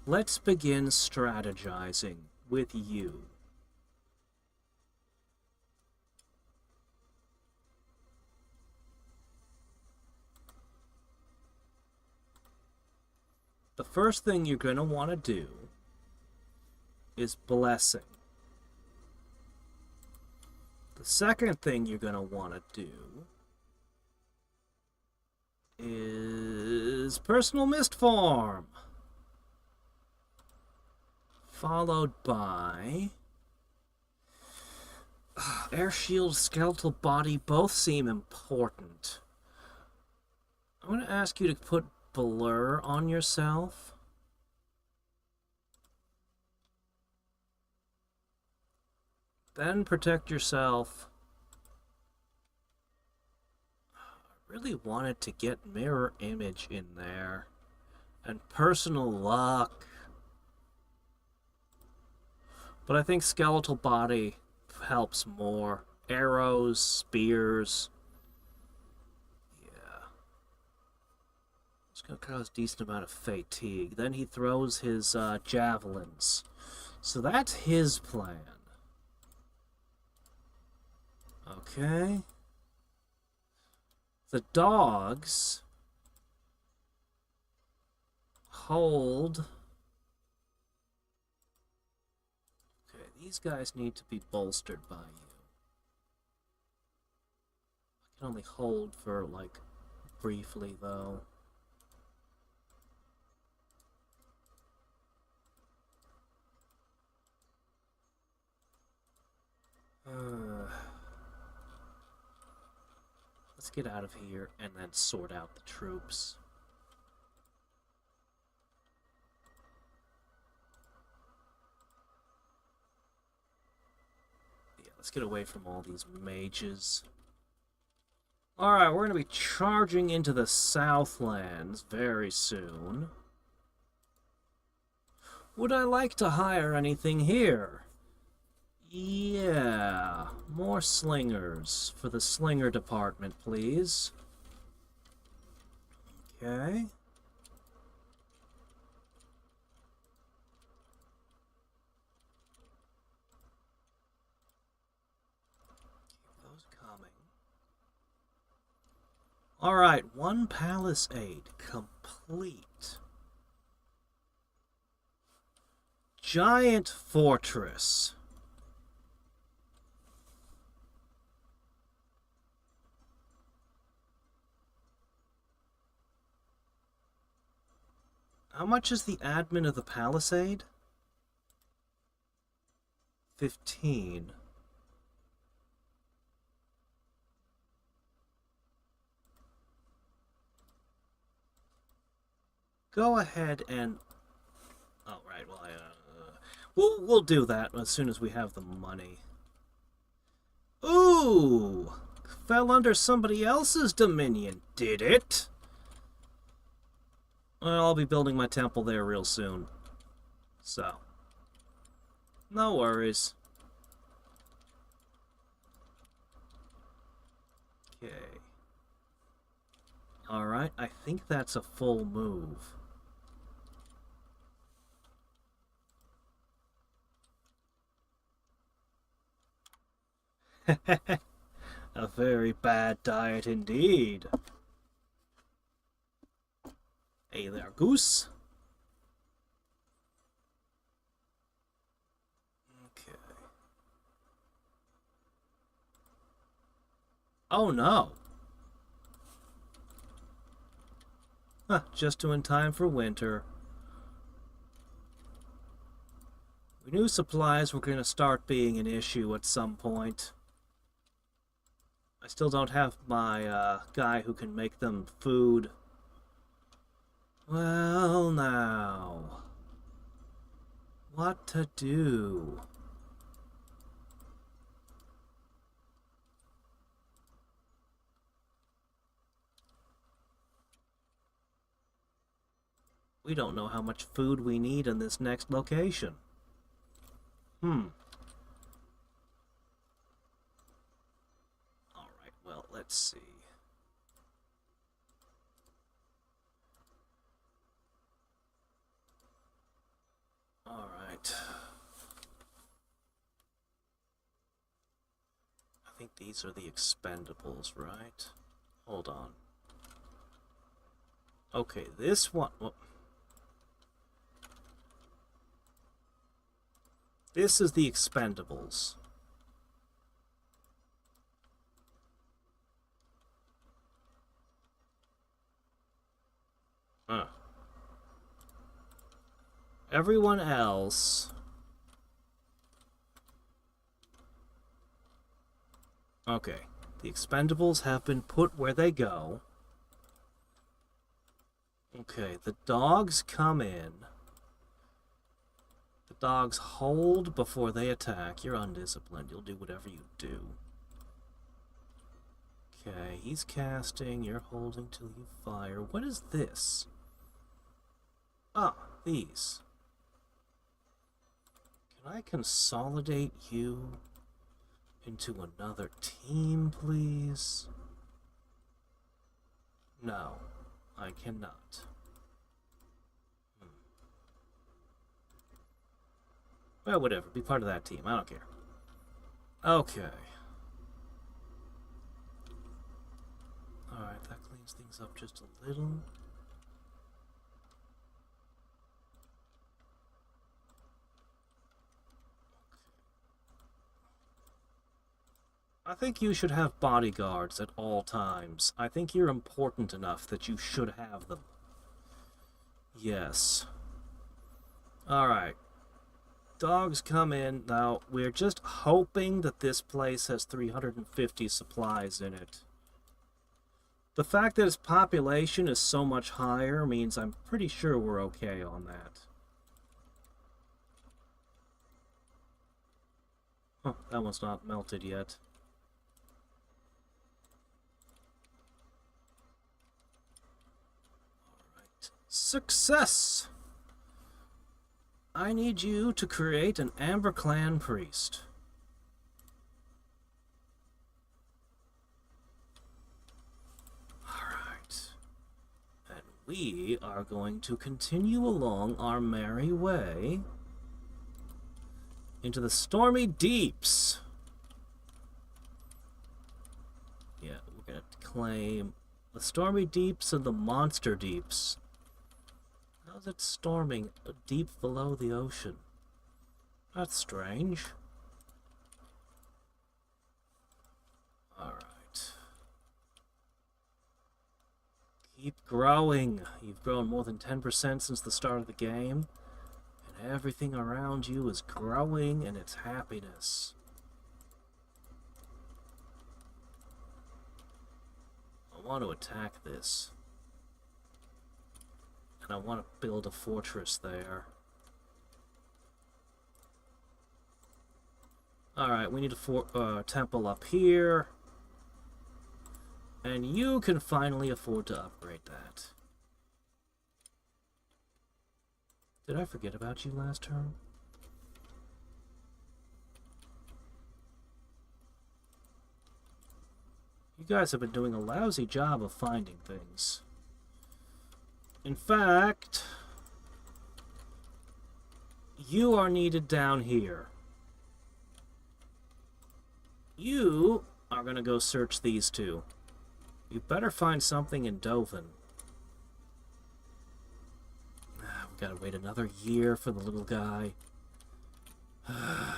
let's begin strategizing with you. The first thing you're going to want to do is blessing. The second thing you're going to want to do is personal mist form. Followed by air shield, skeletal body, both seem important. I'm going to ask you to put blur on yourself. Then protect yourself. I really wanted to get mirror image in there. And personal luck. But I think skeletal body helps more. Arrows, spears. It's going to cause a decent amount of fatigue. Then he throws his javelins. So that's his plan. Okay. The dogs hold. Okay, these guys need to be bolstered by you. I can only hold for, like, briefly, though. Let's get out of here and then sort out the troops. Yeah, let's get away from all these mages. Alright, we're going to be charging into the Southlands very soon. Would I like to hire anything here? Yeah, more slingers for the slinger department, please. Okay. Keep those coming. Alright, one palace aid complete. Giant fortress. How much is the admin of the palisade? 15. Go ahead and... Oh, right, well, we'll do that as soon as we have the money. Ooh! Fell under somebody else's dominion, did it? Well, I'll be building my temple there real soon. So. No worries. Okay. Alright, I think that's a full move. A very bad diet indeed. Hey there, goose. Okay. Oh no. Huh, just in time for winter. We knew supplies were going to start being an issue at some point. I still don't have my guy who can make them food. Well, now. What to do? We don't know how much food we need in this next location. Alright, well, let's see. Alright. I think these are the expendables, right? Hold on. Okay, this one... Well, this is the expendables. Everyone else... Okay, the expendables have been put where they go. Okay, the dogs come in. The dogs hold before they attack. You're undisciplined. You'll do whatever you do. Okay, he's casting. You're holding till you fire. What is this? Ah, these. Can I consolidate you into another team, please? No, I cannot. Well, whatever. Be part of that team. I don't care. Okay. Alright, that cleans things up just a little. I think you should have bodyguards at all times. I think you're important enough that you should have them. Yes. Alright. Dogs come in. Now, we're just hoping that this place has 350 supplies in it. The fact that its population is so much higher means I'm pretty sure we're okay on that. Huh, that one's not melted yet. Alright. Success! I need you to create an Amber Clan priest. Alright. And we are going to continue along our merry way into the stormy deeps. Yeah, we're going to claim the stormy deeps and the monster deeps. How's it storming deep below the ocean? That's strange. Alright. Keep growing. You've grown more than 10% since the start of the game. And everything around you is growing in its happiness. I want to attack this. And I want to build a fortress there. Alright, we need a temple up here. And you can finally afford to upgrade that. Did I forget about you last turn? You guys have been doing a lousy job of finding things. In fact, you are needed down here. You are going to go search these two. You better find something in Dovin. We've got to wait another year for the little guy. Alright,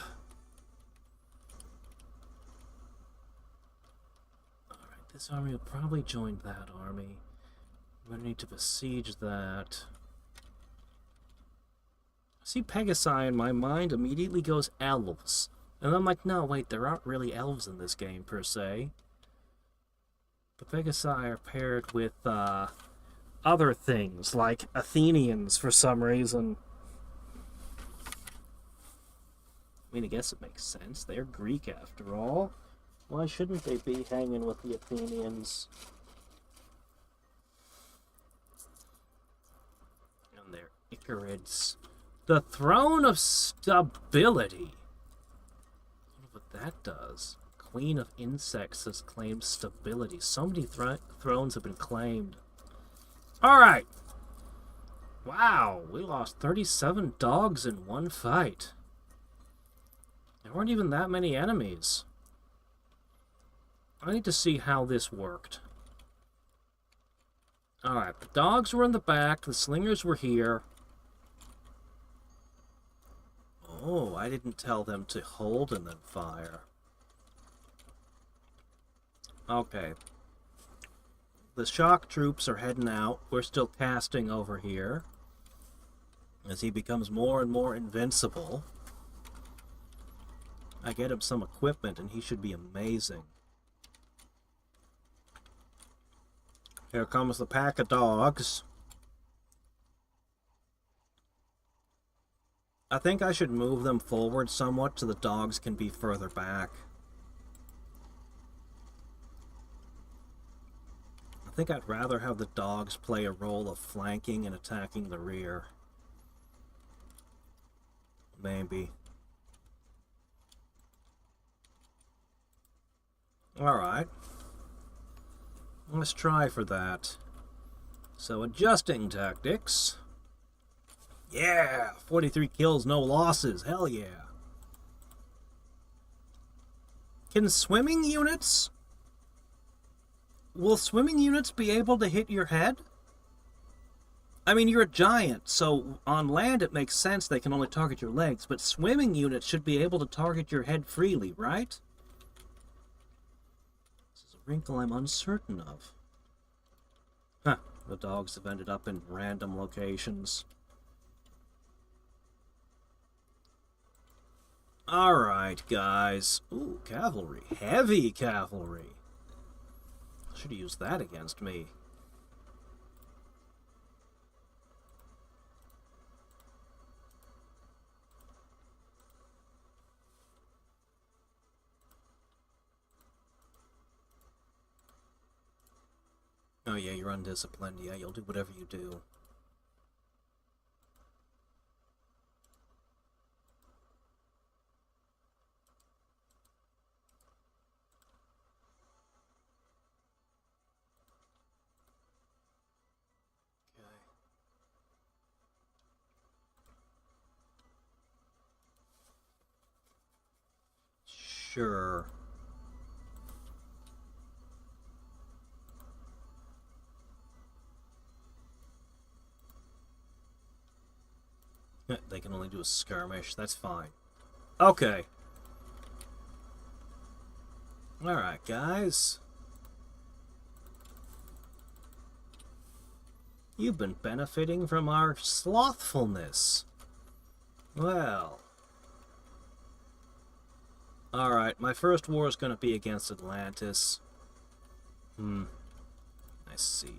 this army will probably join that army. We're going to need to besiege that. I see Pegasi and my mind immediately goes elves. And I'm like, no, wait, there aren't really elves in this game, per se. The Pegasi are paired with, other things, like Athenians, for some reason. I mean, I guess it makes sense. They're Greek, after all. Why shouldn't they be hanging with the Athenians? And they're Icarids. The Throne of Stability. What that does. Queen of Insects has claimed stability. So many thrones have been claimed. Alright. Wow, we lost 37 dogs in one fight. There weren't even that many enemies. I need to see how this worked. Alright, the dogs were in the back, the slingers were here. Oh, I didn't tell them to hold and then fire. Okay. The shock troops are heading out. We're still casting over here. As he becomes more and more invincible. I get him some equipment and he should be amazing. Here comes the pack of dogs. I think I should move them forward somewhat so the dogs can be further back. I think I'd rather have the dogs play a role of flanking and attacking the rear. Maybe. Alright. Let's try for that. So, adjusting tactics. Yeah! 43 kills, no losses. Hell yeah. Can swimming units... Will swimming units be able to hit your head? I mean, you're a giant, so on land it makes sense they can only target your legs, but swimming units should be able to target your head freely, right? This is a wrinkle I'm uncertain of. Huh, the dogs have ended up in random locations. Alright, guys. Ooh, cavalry. Heavy cavalry. Should have used that against me. Oh yeah, you're undisciplined. Yeah, you'll do whatever you do. Sure. They can only do a skirmish. That's fine. Okay. Alright, guys. You've been benefiting from our slothfulness. Well. Alright, my first war is going to be against Atlantis. I see.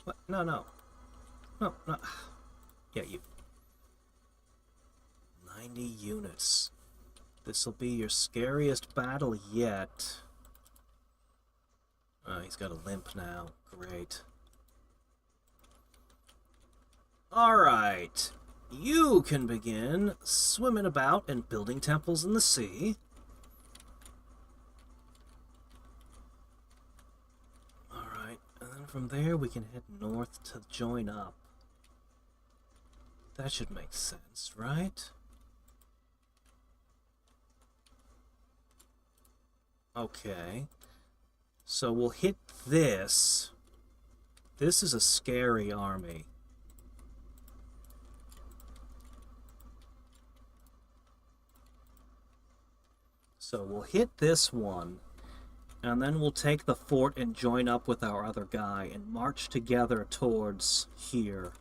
What? No, no. No, no. Yeah, you. 90 units. This'll be your scariest battle yet. He's got a limp now. Great. Alright. You can begin swimming about and building temples in the sea. Alright, and then from there we can head north to join up. That should make sense, right? Okay. So we'll hit this. This is a scary army. So we'll hit this one, and then we'll take the fort and join up with our other guy and march together towards here.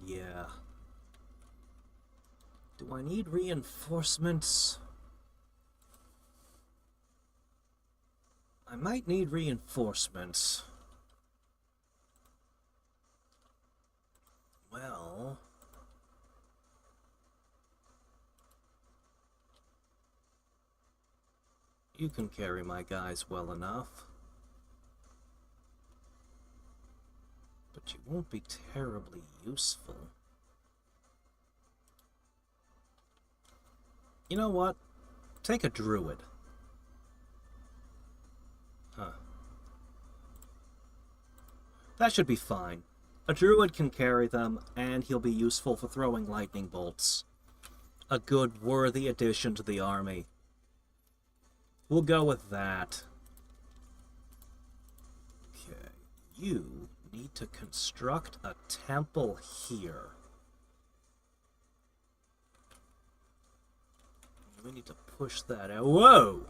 Yeah. Do I need reinforcements? I might need reinforcements. Well... you can carry my guys well enough. But you won't be terribly useful. You know what? Take a druid. Huh. That should be fine. A druid can carry them, and he'll be useful for throwing lightning bolts. A good, worthy addition to the army. We'll go with that. Okay, you need to construct a temple here. We need to push that out. Whoa!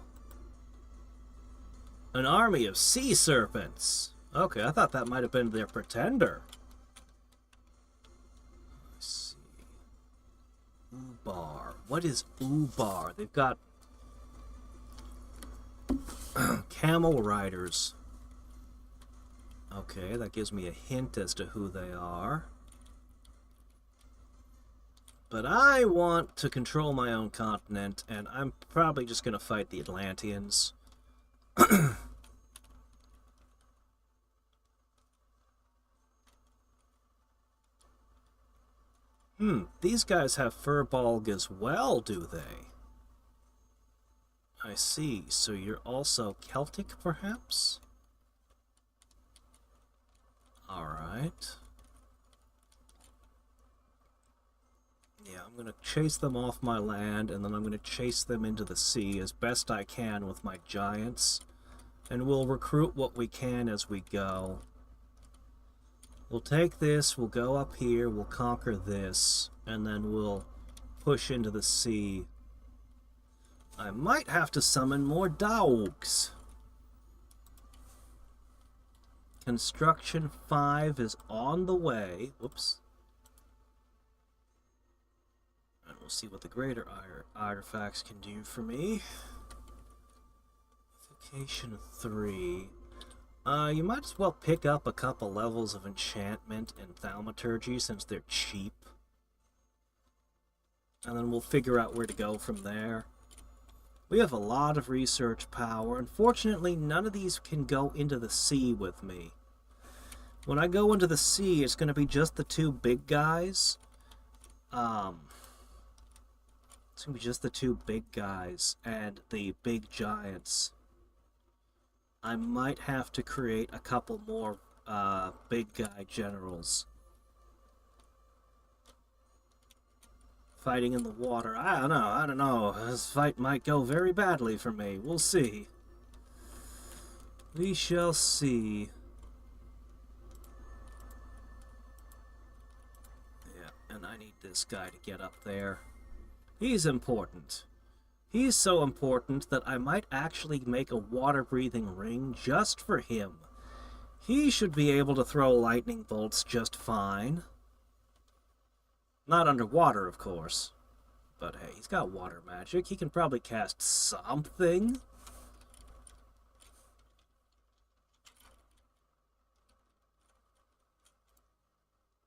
An army of sea serpents. Okay, I thought that might have been their pretender. Let's see. Ubar. What is Ubar? They've got camel riders. Okay, that gives me a hint as to who they are. But I want to control my own continent, and I'm probably just going to fight the Atlanteans. These guys have Furbolg as well, do they? I see. So you're also Celtic, perhaps? Alright. Yeah, I'm going to chase them off my land, and then I'm going to chase them into the sea as best I can with my giants. And we'll recruit what we can as we go. We'll take this, we'll go up here, we'll conquer this, and then we'll push into the sea. I might have to summon more dogs. Construction 5 is on the way. Whoops. And we'll see what the greater artifacts can do for me. Vacation 3. You might as well pick up a couple levels of enchantment and thaumaturgy since they're cheap. And then we'll figure out where to go from there. We have a lot of research power. Unfortunately, none of these can go into the sea with me. When I go into the sea, it's going to be just the two big guys. It's going to be just the two big guys and the big giants. I might have to create a couple more big guy generals. fighting in the water. I don't know. This fight might go very badly for me. We'll see. We shall see. Yeah, and I need this guy to get up there. He's important. He's so important that I might actually make a water-breathing ring just for him. He should be able to throw lightning bolts just fine. Not underwater, of course. But hey, he's got water magic. He can probably cast something.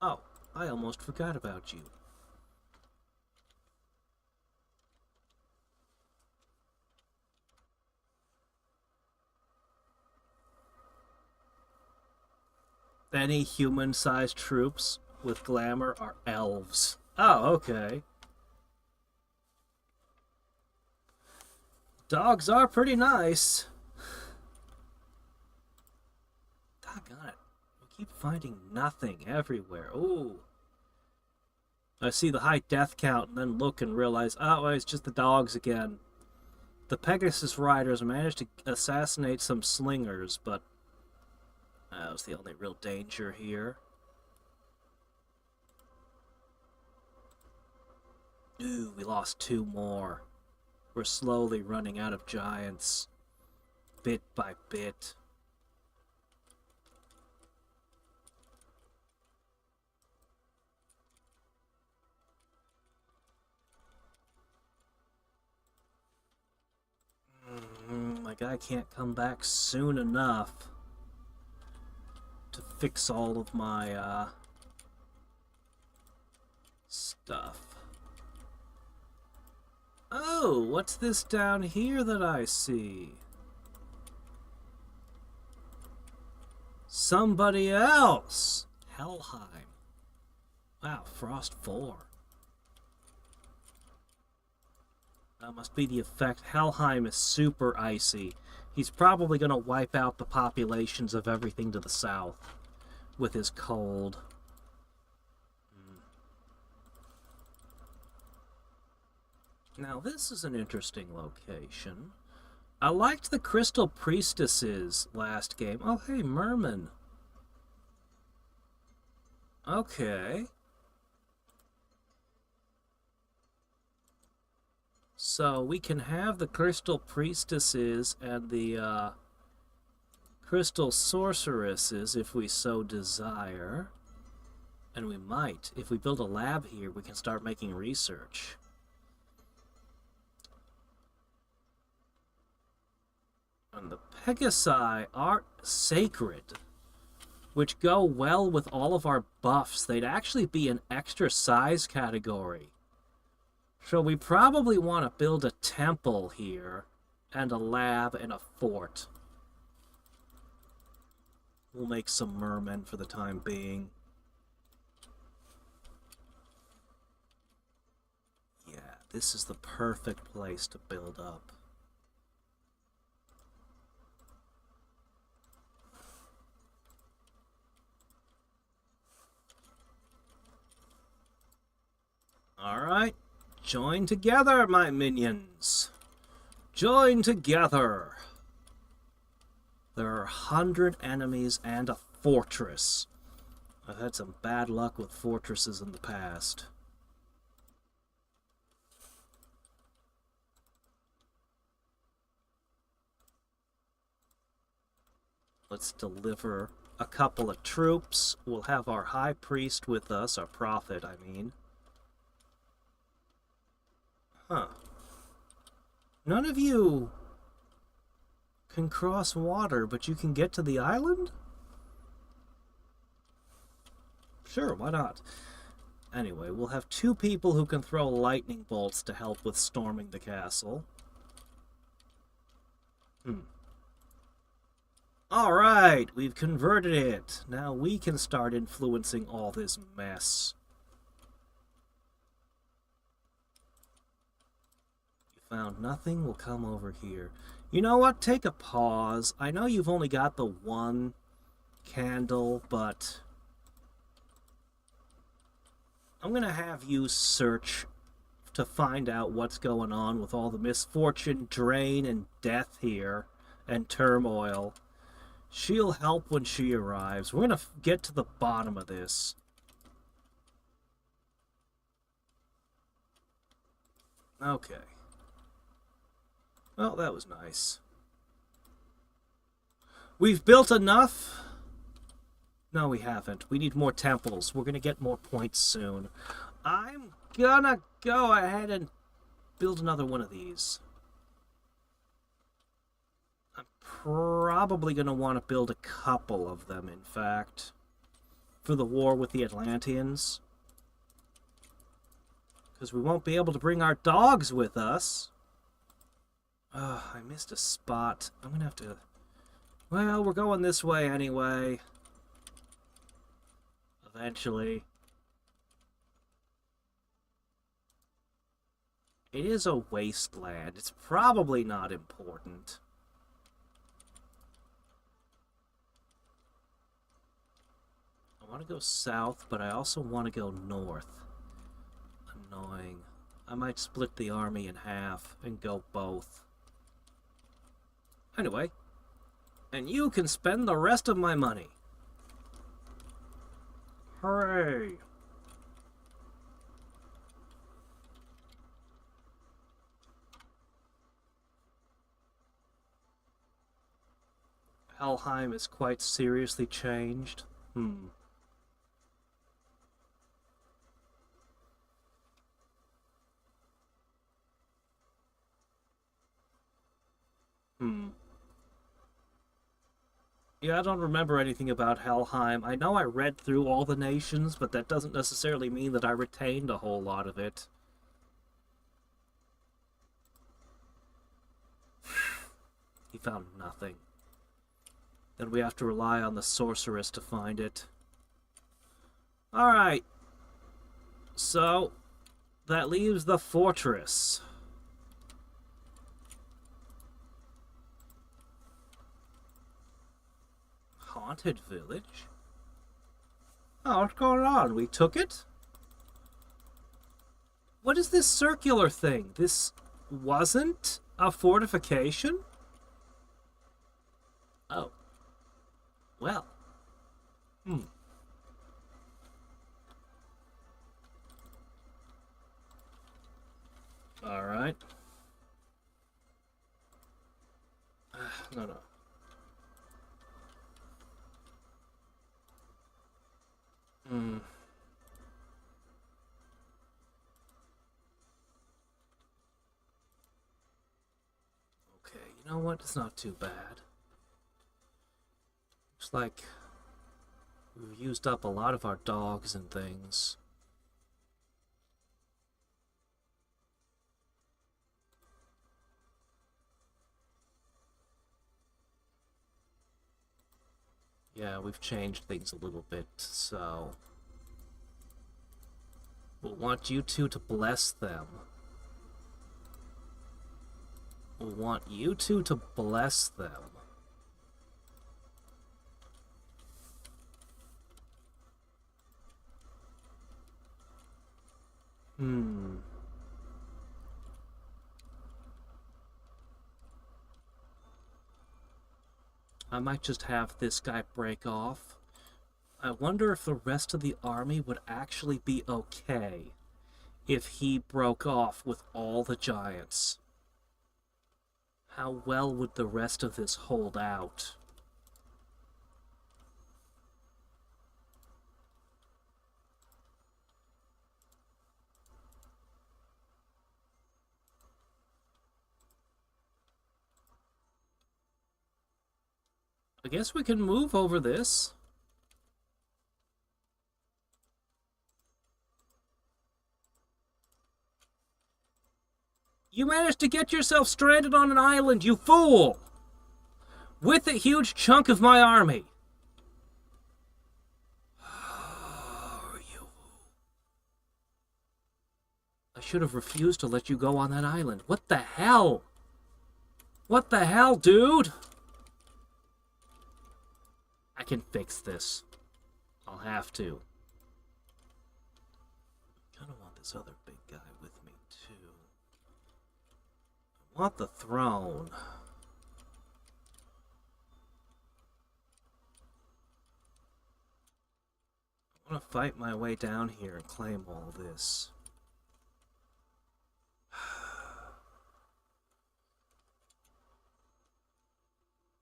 Oh, I almost forgot about you. Any human-sized troops with glamour are elves. Oh, okay. Dogs are pretty nice. Doggone it. We keep finding nothing everywhere. Ooh. I see the high death count and then look and realize, oh, it's just the dogs again. The Pegasus riders managed to assassinate some slingers, but that was the only real danger here. Ooh, we lost 2 more. We're slowly running out of giants. Bit by bit. My guy can't come back soon enough to fix all of my stuff. Oh, what's this down here that I see? Somebody else! Helheim. Wow, Frost 4. That must be the effect. Helheim is super icy. He's probably going to wipe out the populations of everything to the south with his cold. Now, this is an interesting location. I liked the Crystal Priestesses last game. Oh, hey, Merman. Okay. So, we can have the Crystal Priestesses and the Crystal Sorceresses if we so desire. And we might. If we build a lab here, we can start making research. And the Pegasi are sacred, which go well with all of our buffs. They'd actually be an extra size category. So we probably want to build a temple here, and a lab, and a fort. We'll make some mermen for the time being. Yeah, this is the perfect place to build up. Alright, join together, my minions. Join together. There are 100 enemies and a fortress. I've had some bad luck with fortresses in the past. Let's deliver a couple of troops. We'll have our high priest with us, our prophet, I mean. Huh. None of you can cross water, but you can get to the island? Sure, why not? Anyway, we'll have 2 people who can throw lightning bolts to help with storming the castle. Alright, we've converted it. Now we can start influencing all this mess. Found nothing, we'll come over here. You know what? Take a pause. I know you've only got the 1 candle, but I'm going to have you search to find out what's going on with all the misfortune, drain, and death here, and turmoil. She'll help when she arrives. We're gonna get to the bottom of this. Okay. Well, that was nice. We've built enough. No, we haven't. We need more temples. We're gonna get more points soon. I'm gonna go ahead and build another one of these. I'm probably gonna want to build a couple of them, in fact, for the war with the Atlanteans. Because we won't be able to bring our dogs with us. Oh, I missed a spot. I'm gonna have to... Well, we're going this way anyway. Eventually. It is a wasteland. It's probably not important. I want to go south, but I also want to go north. Annoying. I might split the army in half and go both. Anyway. And you can spend the rest of my money. Hooray! Helheim is quite seriously changed. Yeah, I don't remember anything about Helheim. I know I read through all the nations, but that doesn't necessarily mean that I retained a whole lot of it. He found nothing. Then we have to rely on the sorceress to find it. Alright. So, that leaves the fortress. Haunted village? Oh, what's going on? We took it? What is this circular thing? This wasn't a fortification? Oh. Well. Alright. No. Okay, you know what? It's not too bad. Looks like we've used up a lot of our dogs and things. Yeah, we've changed things a little bit, so... We'll want you two to bless them. We'll want you two to bless them. I might just have this guy break off. I wonder if the rest of the army would actually be okay if he broke off with all the giants. How well would the rest of this hold out? I guess we can move over this. You managed to get yourself stranded on an island, you fool! With a huge chunk of my army. I should have refused to let you go on that island. What the hell? What the hell, dude? I can fix this. I'll have to. I kind of want this other big guy with me, too. want the throne. I want to fight my way down here and claim all this.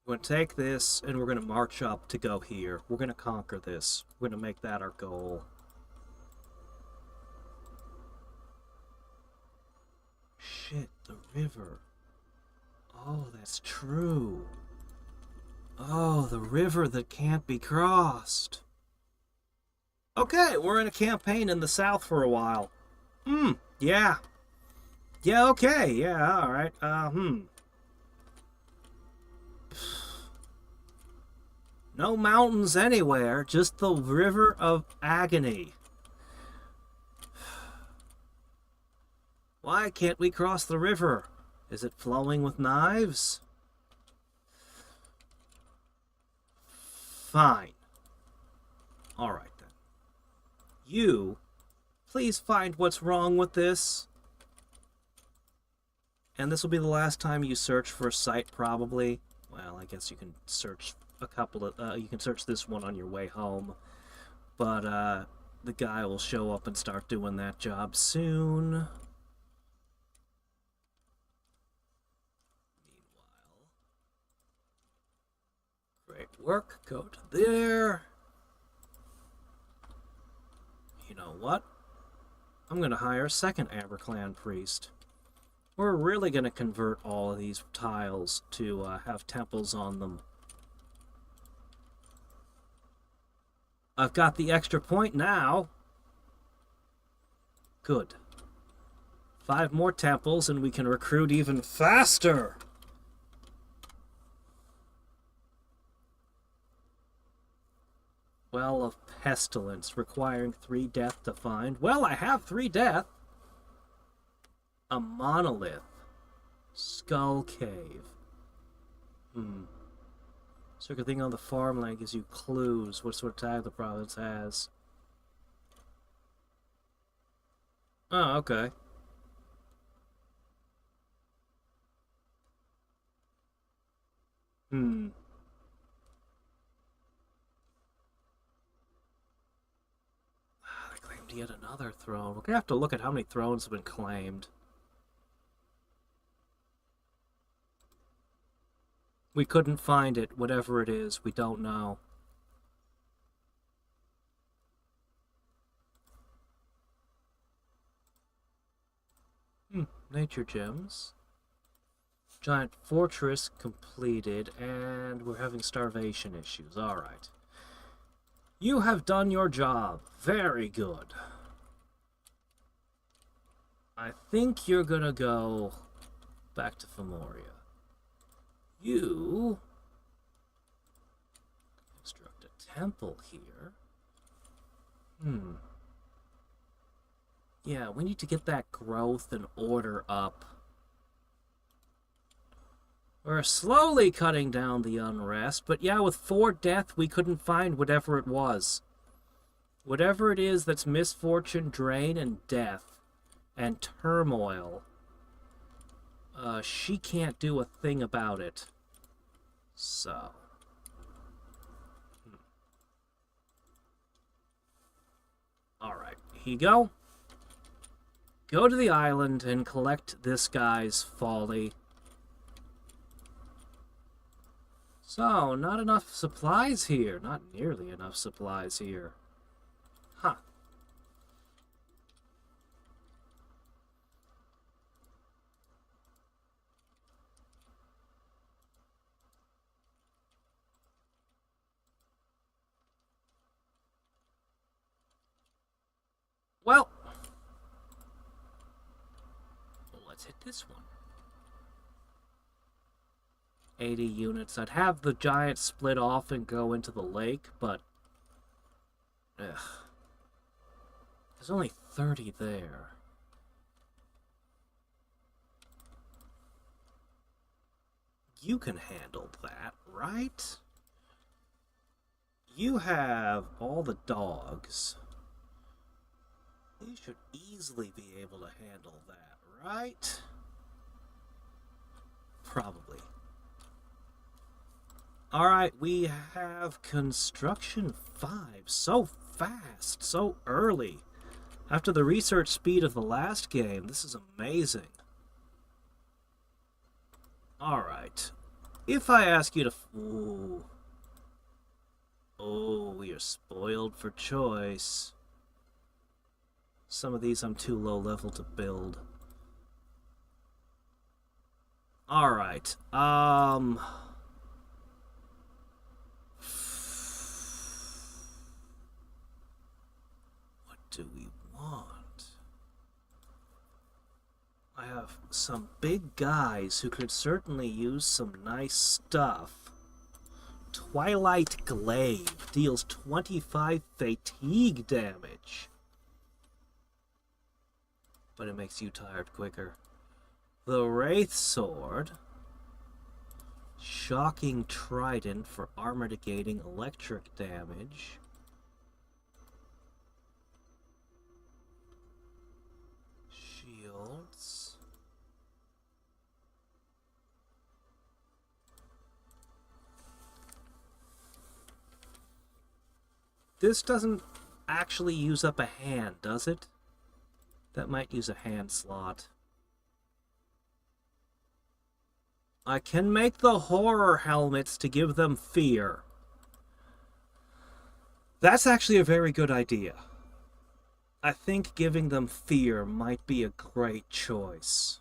We're going to take this, and we're going to march up to go here. We're going to conquer this. We're going to make that our goal. Shit, the river. Oh, that's true. Oh, the river that can't be crossed. Okay, we're in a campaign in the south for a while. Yeah. Yeah, okay, yeah, alright, No mountains anywhere, just the river of agony. Why can't we cross the river? Is it flowing with knives? Fine. Alright then. You, please find what's wrong with this. And this will be the last time you search for a site, probably. Well, I guess you can search a couple of, you can search this one on your way home, but the guy will show up and start doing that job soon. Meanwhile, great work, go to there. You know what? I'm gonna hire a second Aberclan priest. We're really gonna convert all of these tiles to have temples on them. I've got the extra point now. Good. 5 more temples and we can recruit even faster. Well of pestilence, requiring 3 death to find. Well, I have 3 death. A monolith. Skull cave. Circuit thing on the farmland gives you clues what sort of tag the province has. Oh, okay. They claimed yet another throne. We're gonna have to look at how many thrones have been claimed. We couldn't find it, whatever it is, we don't know. Nature gems. Giant fortress completed, and we're having starvation issues. Alright. You have done your job. Very good. I think you're gonna go back to Fomoria. You construct a temple here. Yeah, we need to get that growth and order up. We're slowly cutting down the unrest, but yeah, with 4 death, we couldn't find whatever it was. Whatever it is that's misfortune, drain, and death, and turmoil. She can't do a thing about it. So. Alright, here you go. Go to the island and collect this guy's folly. So, not enough supplies here. Not nearly enough supplies here. Huh. Well, let's hit this one. 80 units. I'd have the giant split off and go into the lake, but there's only 30 there. You can handle that, right? You have all the dogs. You should easily be able to handle that, right? Probably. Alright, we have Construction 5. So fast, so early. After the research speed of the last game, this is amazing. Alright. If I ask you to... Ooh. Oh, you're spoiled for choice. Some of these I'm too low level to build. Alright, what do we want? I have some big guys who could certainly use some nice stuff. Twilight Glaive deals 25 fatigue damage. But it makes you tired quicker. The Wraith Sword. Shocking Trident for armor negating electric damage. Shields. This doesn't actually use up a hand, does it? That might use a hand slot. I can make the horror helmets to give them fear. That's actually a very good idea. I think giving them fear might be a great choice.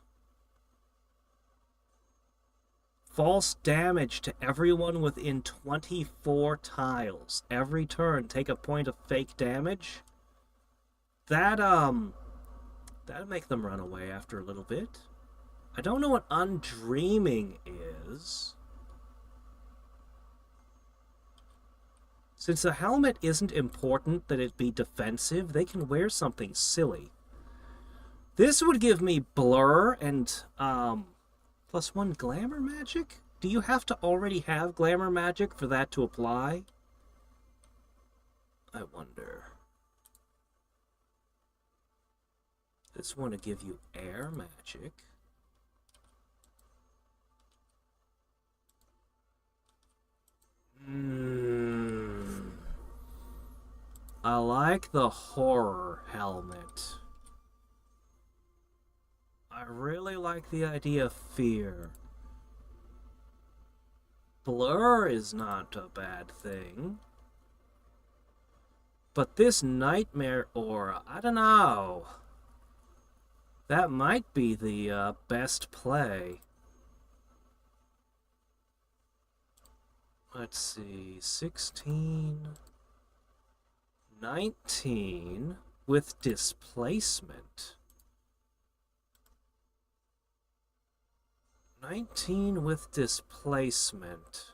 False damage to everyone within 24 tiles. Every turn, take a point of fake damage. That'll make them run away after a little bit. I don't know what Undreaming is. Since the helmet isn't important that it be defensive, they can wear something silly. This would give me Blur and +1 Glamour Magic? Do you have to already have Glamour Magic for that to apply? I wonder. This one to give you Air Magic. I like the horror helmet. I really like the idea of fear. Blur is not a bad thing. But this Nightmare Aura, I don't know. That might be the best play. Let's see, 16, 19 with displacement. 19 with displacement.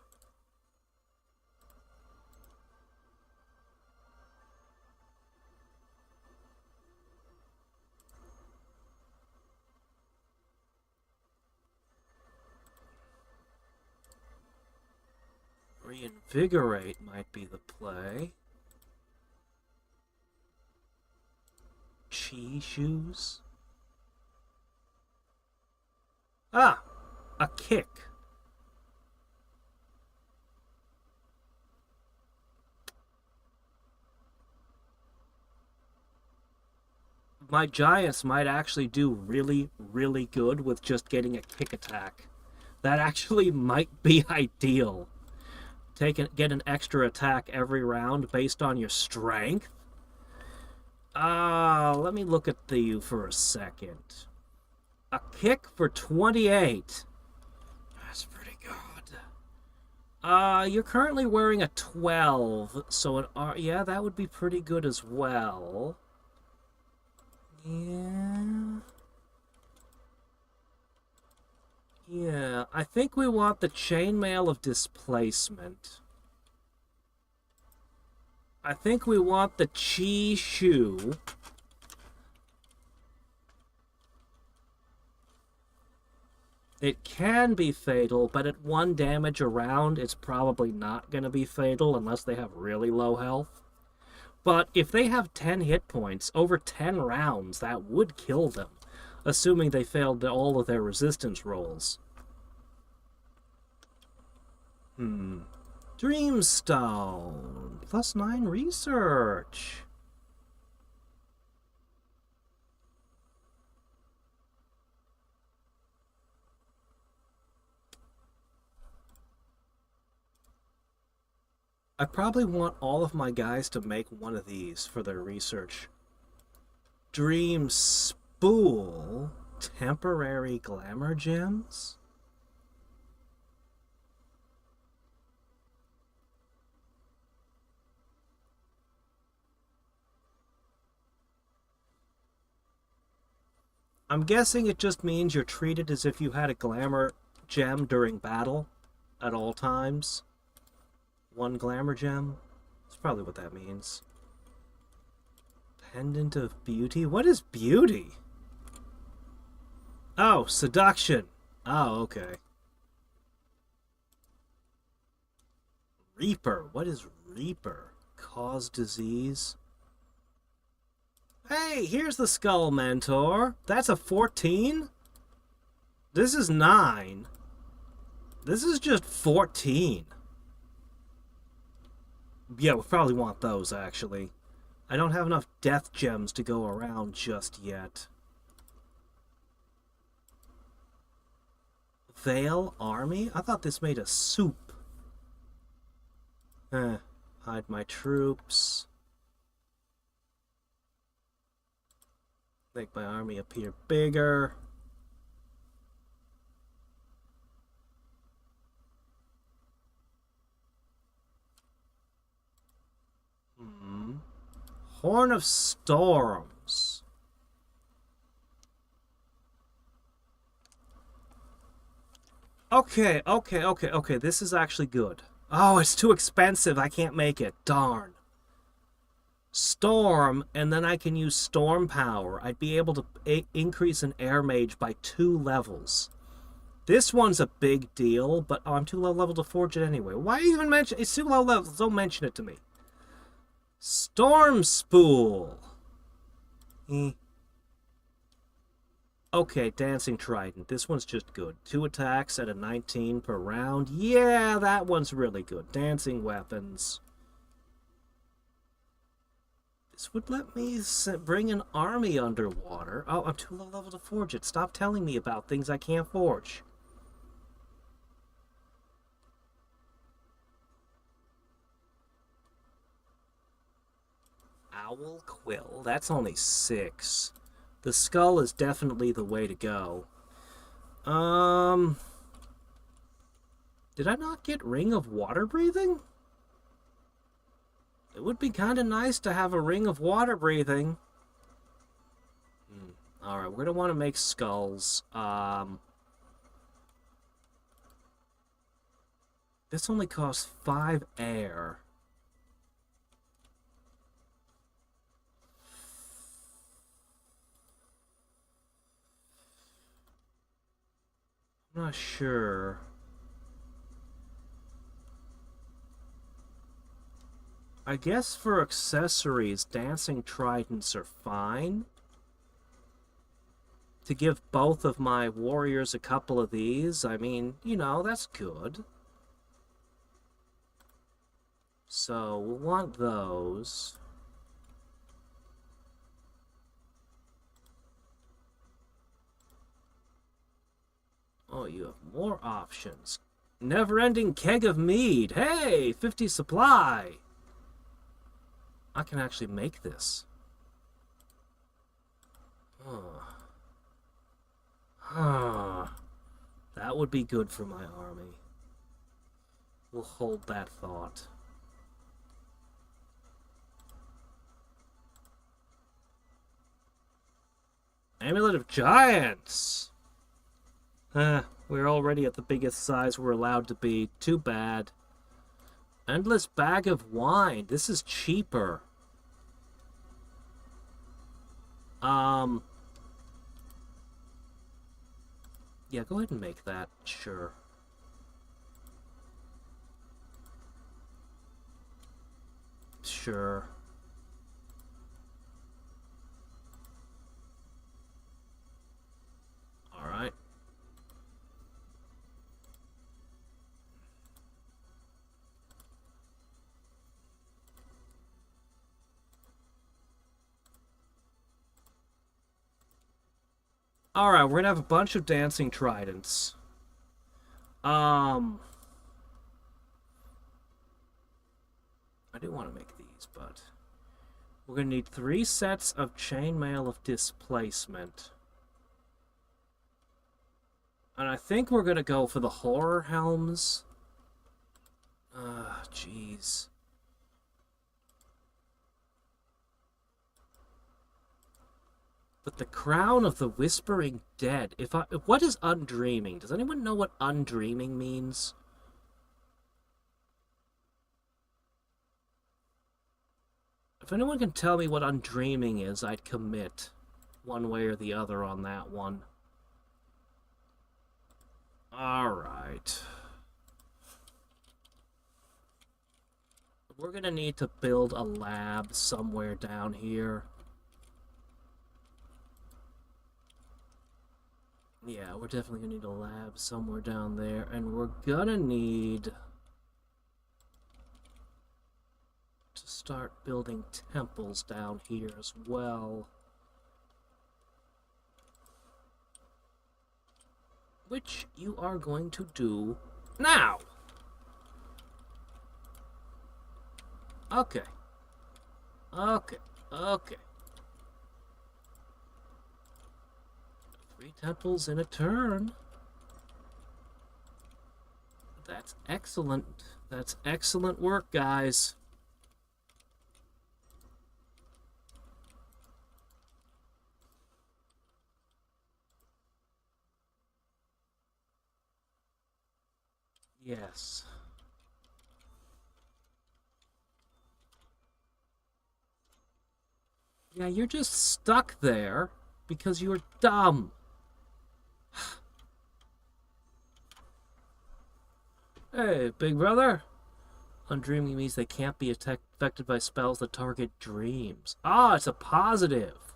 Reinvigorate might be the play. Chi shoes. Ah! A kick. My Giants might actually do really, really good with just getting a kick attack. That actually might be ideal. Get an extra attack every round based on your strength. Let me look at you for a second. A kick for 28. That's pretty good. You're currently wearing a 12, so an yeah, that would be pretty good as well. Yeah. Yeah, I think we want the chainmail of displacement. I think we want the Chi shoe. It can be fatal, but at 1 damage a round, it's probably not going to be fatal unless they have really low health. But if they have 10 hit points, over 10 rounds, that would kill them, assuming they failed all of their resistance rolls. Dreamstone. +9 research. I probably want all of my guys to make one of these for their research. Dream Spool. Temporary glamour gems? I'm guessing it just means you're treated as if you had a glamour gem during battle at all times. One glamour gem. That's probably what that means. Pendant of beauty? What is beauty? Oh, seduction. Oh, okay. Reaper. What is Reaper? Cause disease? Hey, here's the Skull Mentor. That's a 14? This is 9. This is just 14. Yeah, we probably want those, actually. I don't have enough death gems to go around just yet. Veil Army? I thought this made a soup. Hide my troops. Make my army appear bigger. Horn of Storms. Okay. This is actually good. Oh, it's too expensive. I can't make it. Darn. Storm, and then I can use storm power. I'd be able to increase an air mage by 2 levels. This one's a big deal, but I'm too low level to forge it anyway. Why even mention it's too low level? Don't mention it to me. Storm Spool. Okay, Dancing Trident. This one's just good. 2 attacks at a 19 per round. Yeah, that one's really good. Dancing Weapons. This would let me bring an army underwater. Oh, I'm too low level to forge it. Stop telling me about things I can't forge. Owl Quill. That's only 6. The skull is definitely the way to go. Did I not get Ring of Water Breathing? It would be kind of nice to have a Ring of Water Breathing. Alright, we're going to want to make skulls. This only costs 5 air. I'm not sure. I guess for accessories, Dancing Tridents are fine. To give both of my warriors a couple of these, I mean, you know, that's good. So, we'll want those. Oh, you have more options. Never-ending keg of mead. Hey, 50 supply. I can actually make this. That would be good for my army. We'll hold that thought. Amulet of Giants! We're already at the biggest size we're allowed to be. Too bad. Endless Bag of Wine. This is cheaper. Yeah, go ahead and make that. Sure. Sure. Alright. Alright, we're gonna have a bunch of dancing tridents. I do want to make these, but we're gonna need 3 sets of chainmail of displacement. And I think we're gonna go for the horror helms. Jeez. But the crown of the whispering dead. What is undreaming? Does anyone know what undreaming means? If anyone can tell me what undreaming is, I'd commit one way or the other on that one. Alright. We're gonna need to build a lab somewhere down here. Yeah, we're definitely gonna need a lab somewhere down there, and we're gonna need to start building temples down here as well. Which you are going to do now! Okay. Okay. 3 temples in a turn. That's excellent. That's excellent work, guys. Yes. Yeah, you're just stuck there because you're dumb. Hey, big brother. Undreaming means they can't be affected by spells that target dreams. Ah, it's a positive.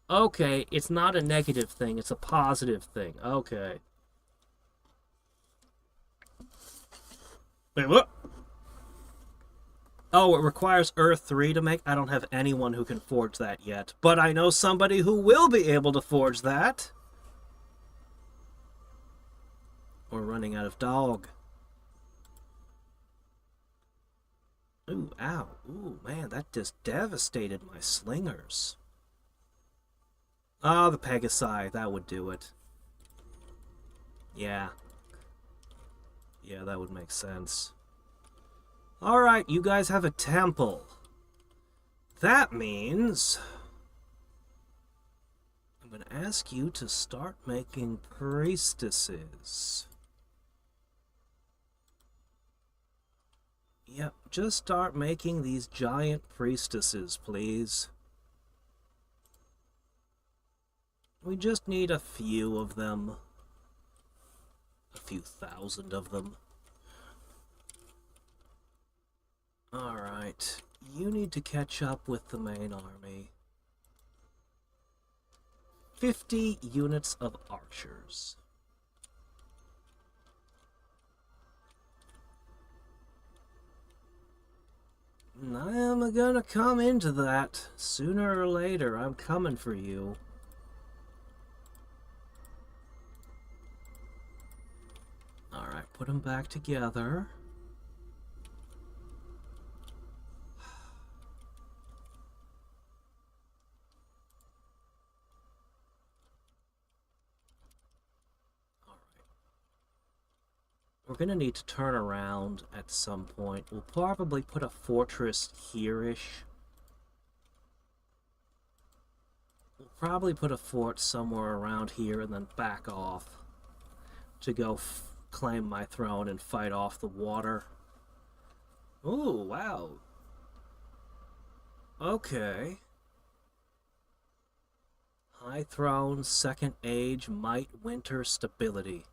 Okay, it's not a negative thing, it's a positive thing. Okay. Wait, what? Oh, it requires Earth 3 to make? I don't have anyone who can forge that yet. But I know somebody who will be able to forge that. We're running out of dog. Ooh, ow. Ooh, man, that just devastated my slingers. Ah, the Pegasi, that would do it. Yeah. Yeah, that would make sense. Alright, you guys have a temple. That means I'm going to ask you to start making priestesses. Yep, just start making these giant priestesses, please. We just need a few of them. A few thousand of them. Alright, you need to catch up with the main army. 50 units of archers. I am gonna come into that. Sooner or later, I'm coming for you. Alright, put them back together. We're gonna need to turn around at some point. We'll probably put a fortress here-ish. We'll probably put a fort somewhere around here and then back off to go claim my throne and fight off the water. Ooh, wow. Okay. High throne, second age, might, winter, stability.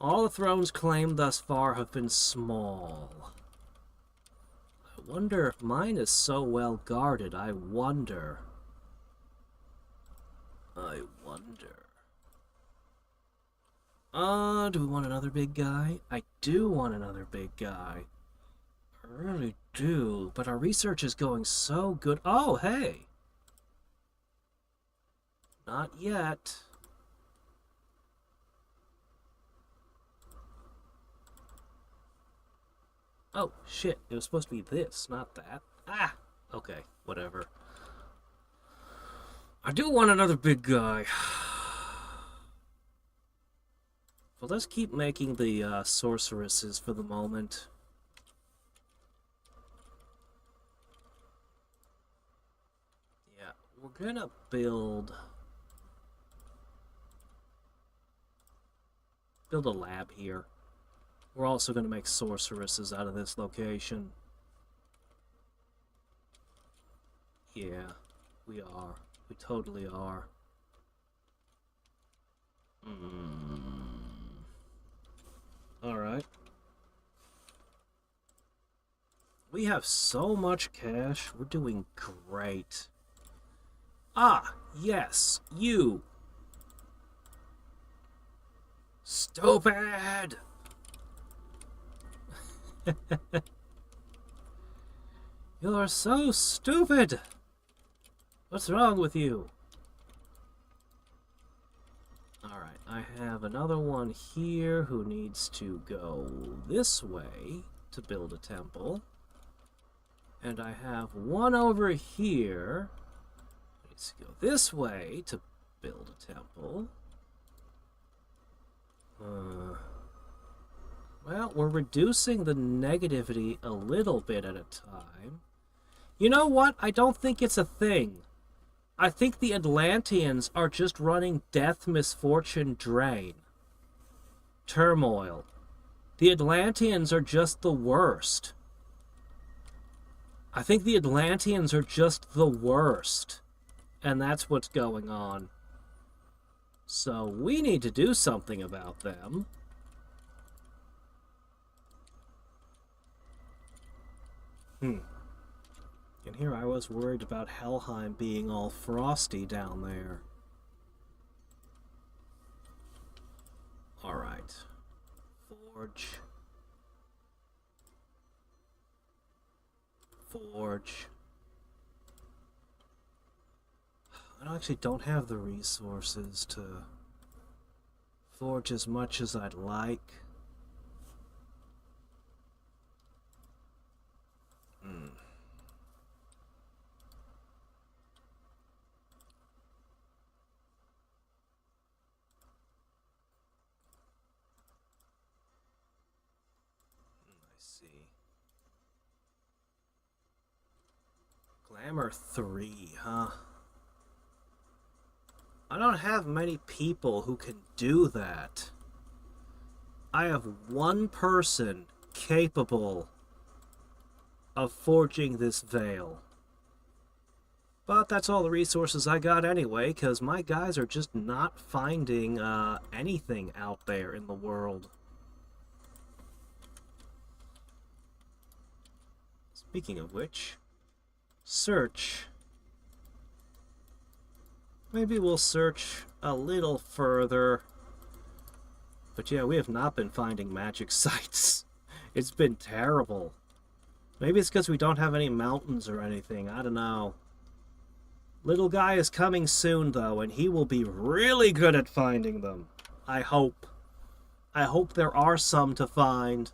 All the thrones claimed thus far have been small. I wonder if mine is so well guarded. I wonder. Do we want another big guy? I do want another big guy. I really do, but our research is going so good. Oh, hey! Not yet. Oh, shit. It was supposed to be this, not that. Ah! Okay, whatever. I do want another big guy. Well, let's keep making the sorceresses for the moment. Yeah, we're gonna build a lab here. We're also gonna make sorceresses out of this location. Yeah, we are. We totally are. Alright. We have so much cash. We're doing great. Ah, yes, you. Stupid! You're so stupid! What's wrong with you? Alright, I have another one here who needs to go this way to build a temple. And I have one over here who needs to go this way to build a temple. Well, we're reducing the negativity a little bit at a time. You know what? I don't think it's a thing. I think the Atlanteans are just running death, misfortune, drain. Turmoil. The Atlanteans are just the worst. I think the Atlanteans are just the worst. And that's what's going on. So we need to do something about them. And here I was worried about Helheim being all frosty down there. Alright. Forge. Forge. I actually don't have the resources to forge as much as I'd like. Glamour 3, huh? I don't have many people who can do that. I have one person capable of forging this veil. But that's all the resources I got anyway, because my guys are just not finding anything out there in the world. Speaking of which, search. Maybe we'll search a little further. But yeah, we have not been finding magic sites. It's been terrible. Maybe it's because we don't have any mountains or anything. I don't know. Little guy is coming soon, though, and he will be really good at finding them. I hope. I hope there are some to find.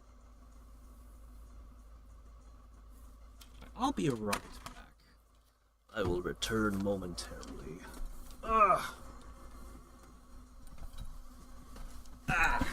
I'll be right back. I will return momentarily. Ugh. Ah.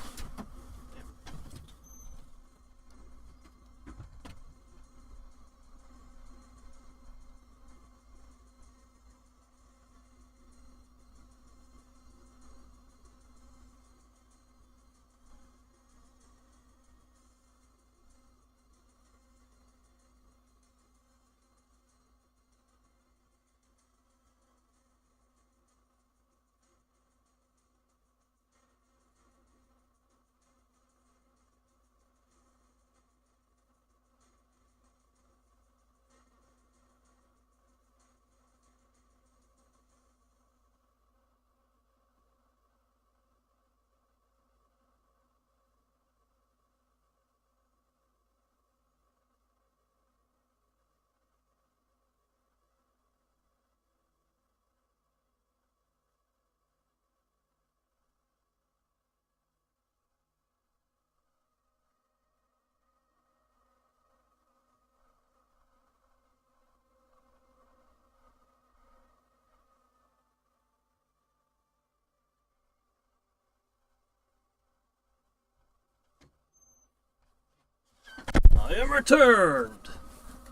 I am returned!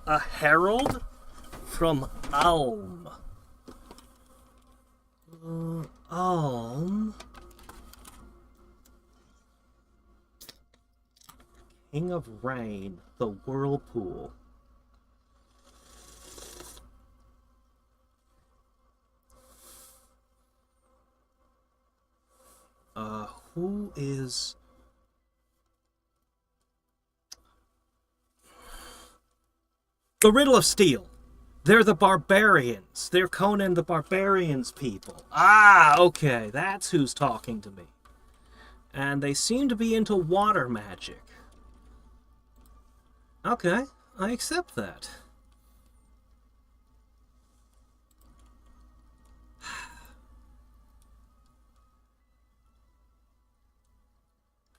A herald from Ulm. Ulm? King of Rain, the Whirlpool. Who is... The Riddle of Steel. They're the barbarians. They're Conan the Barbarian's people. Ah, okay. That's who's talking to me. And they seem to be into water magic. Okay, I accept that.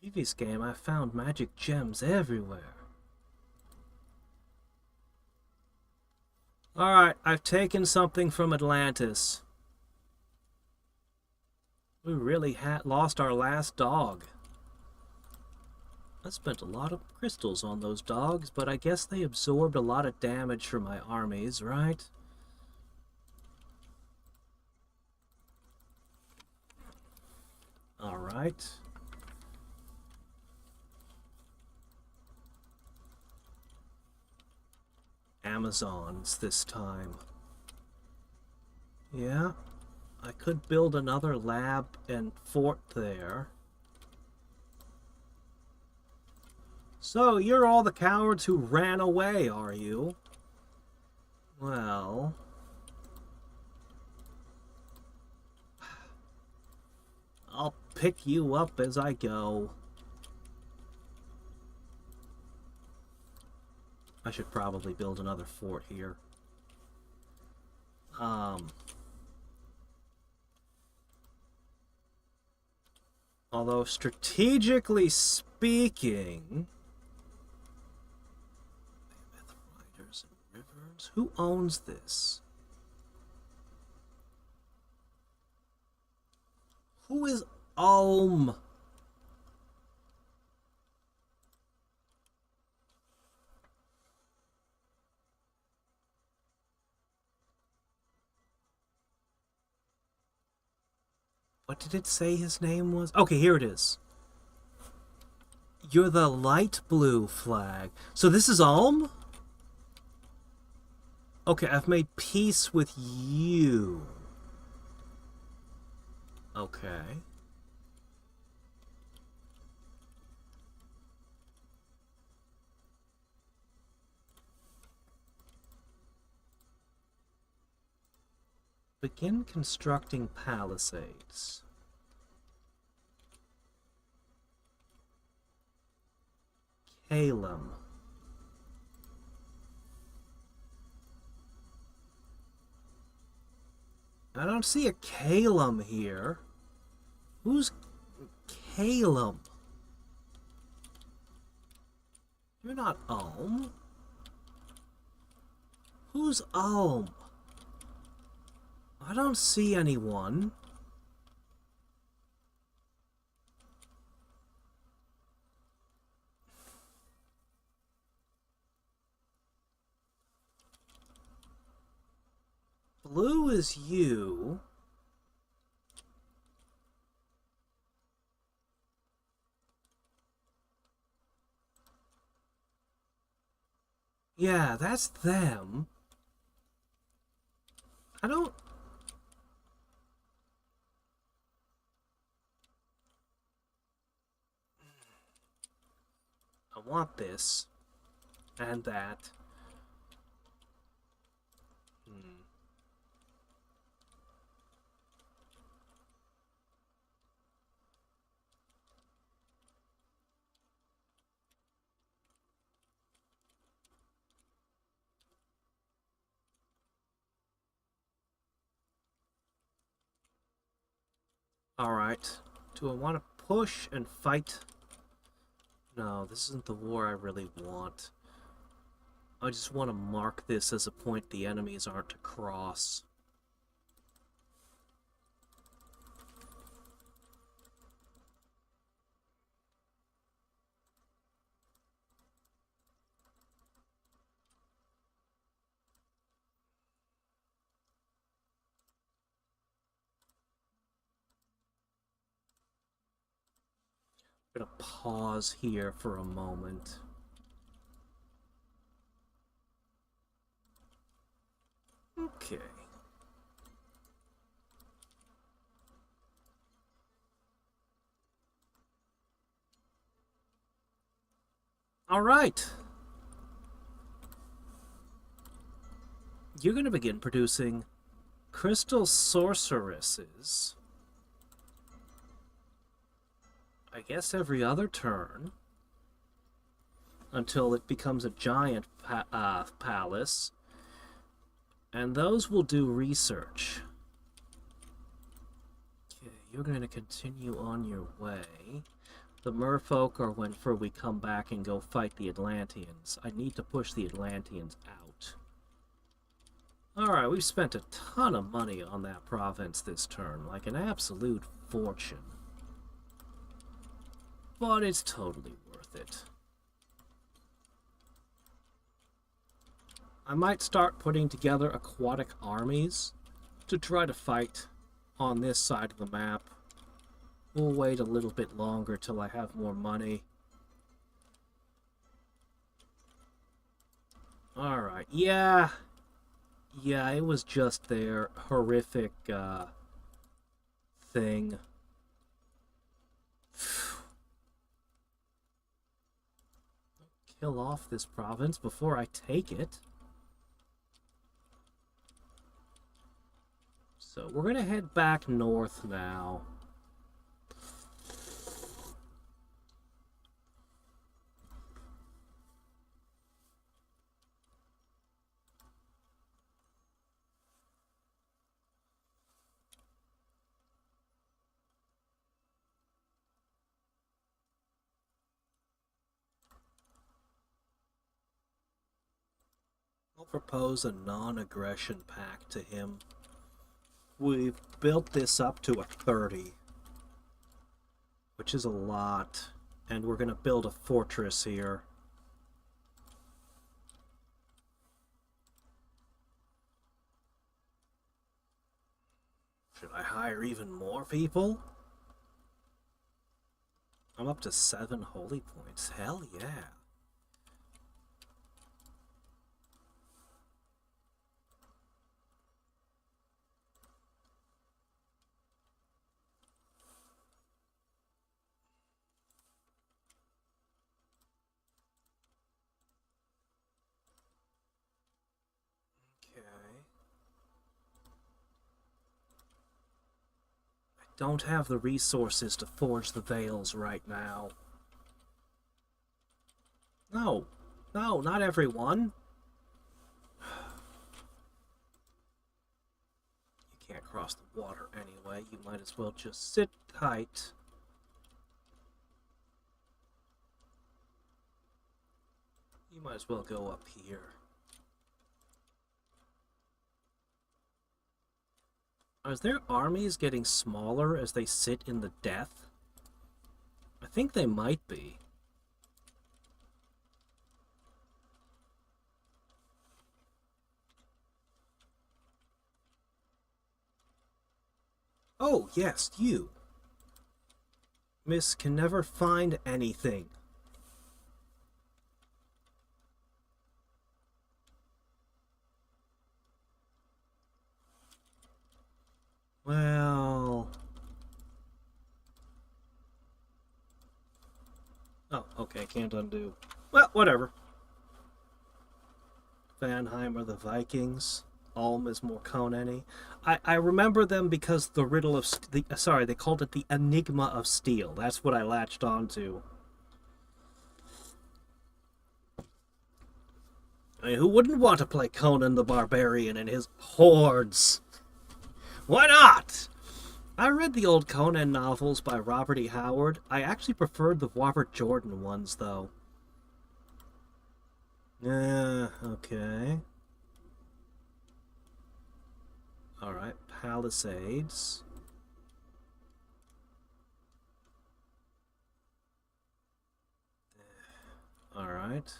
Previous game, I found magic gems everywhere. Alright, I've taken something from Atlantis. We really had lost our last dog. I spent a lot of crystals on those dogs, but I guess they absorbed a lot of damage from my armies, right? Alright. Amazons this time. Yeah, I could build another lab and fort there. So, you're all the cowards who ran away, are you? Well... I'll pick you up as I go. I should probably build another fort here. Although, strategically speaking... Riders and Rivers? Who owns this? Who is Ulm? What did it say his name was? Okay, here it is. You're the light blue flag. So this is Ulm? Okay, I've made peace with you. Okay. Begin constructing palisades. Calum. I don't see a Calum here. Who's Calum? You're not Ulm. Who's Ulm? I don't see anyone. Blue is you. Yeah, that's them. I don't... I want this. And that. Alright. Do I want to push and fight? No, this isn't the war I really want. I just want to mark this as a point the enemies aren't to cross. gonna pause here for a moment. Okay. All right. You're going to begin producing crystal sorceresses. I guess every other turn. Until it becomes a giant palace. And those will do research. Okay, you're going to continue on your way. The merfolk are whenever we come back and go fight the Atlanteans. I need to push the Atlanteans out. Alright, we've spent a ton of money on that province this turn, like an absolute fortune. But it's totally worth it. I might start putting together aquatic armies to try to fight on this side of the map. We'll wait a little bit longer till I have more money. Alright, yeah, it was just their horrific thing. Kill off this province before I take it. So we're gonna head back north now. I'll propose a non-aggression pact to him. We've built this up to a 30, which is a lot, and we're going to build a fortress here. Should I hire even more people? I'm up to 7 holy points. Hell yeah. Don't have the resources to forge the veils right now. No, not everyone. You can't cross the water anyway. You might as well just sit tight. You might as well go up here. Are their armies getting smaller as they sit in the death? I think they might be. Oh, yes, you. Miss can never find anything. Well... Oh, okay, can't undo. Well, whatever. Vanheim are the Vikings. Ulm is Morkoneni. I remember them because the riddle of... Sorry, they called it the Enigma of Steel. That's what I latched onto. I mean, who wouldn't want to play Conan the Barbarian and his hordes? Why not? I read the old Conan novels by Robert E. Howard. I actually preferred the Robert Jordan ones, though. Okay. Alright, Palisades. Alright.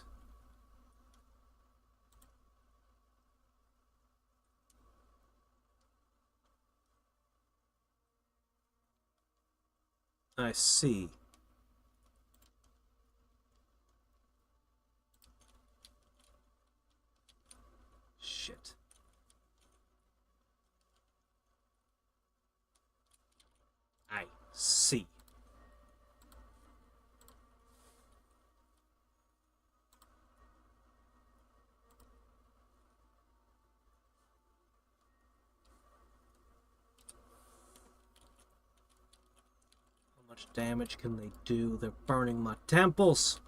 I see. damage can they do? They're burning my temples.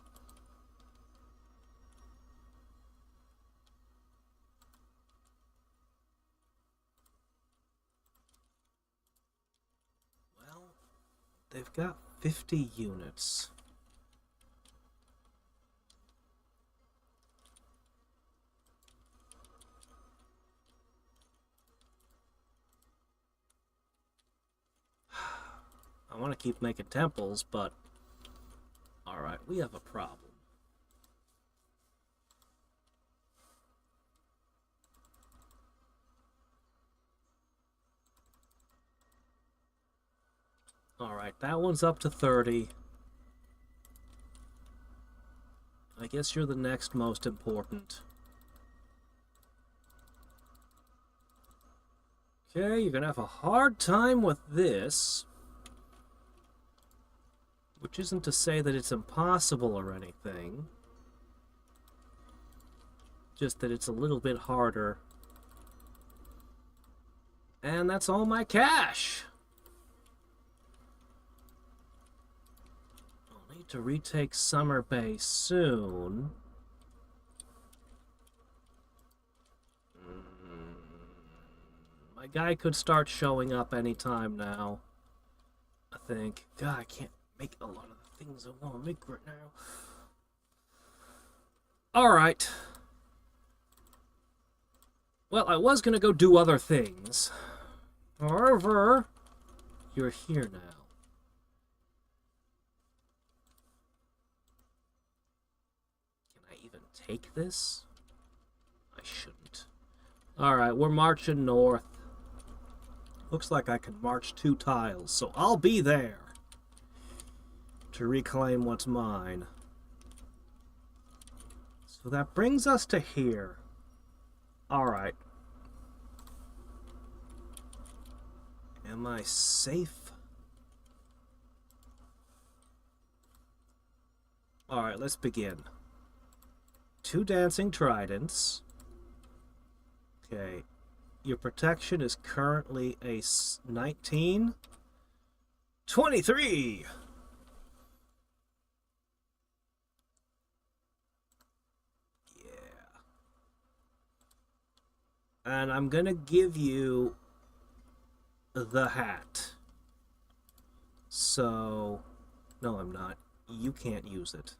Well, they've got 50 units. I want to keep making temples, but... Alright, we have a problem. Alright, that one's up to 30. I guess you're the next most important. Okay, you're gonna have a hard time with this. Which isn't to say that it's impossible or anything. Just that it's a little bit harder. And that's all my cash! I'll need to retake Summer Bay soon. My guy could start showing up anytime now. I think. God, I can't make a lot of the things I want to make right now. Alright. Well, I was going to go do other things. However, you're here now. Can I even take this? I shouldn't. Alright, we're marching north. Looks like I can march 2 tiles, so I'll be there to reclaim what's mine. So that brings us to here. Alright. Am I safe? Alright, let's begin. 2 dancing tridents. Okay. Your protection is currently a 19. 23! And I'm gonna give you the hat. So, no, I'm not. You can't use it.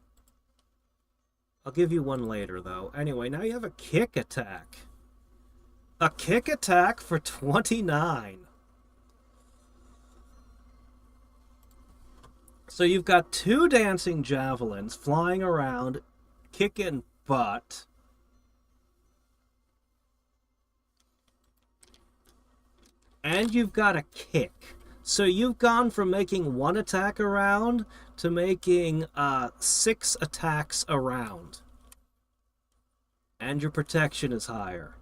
I'll give you one later, though. Anyway, now you have a kick attack. A kick attack for 29. So you've got 2 dancing javelins flying around, kicking butt. And you've got a kick. So you've gone from making 1 attack a round to making 6 attacks a round. And your protection is higher.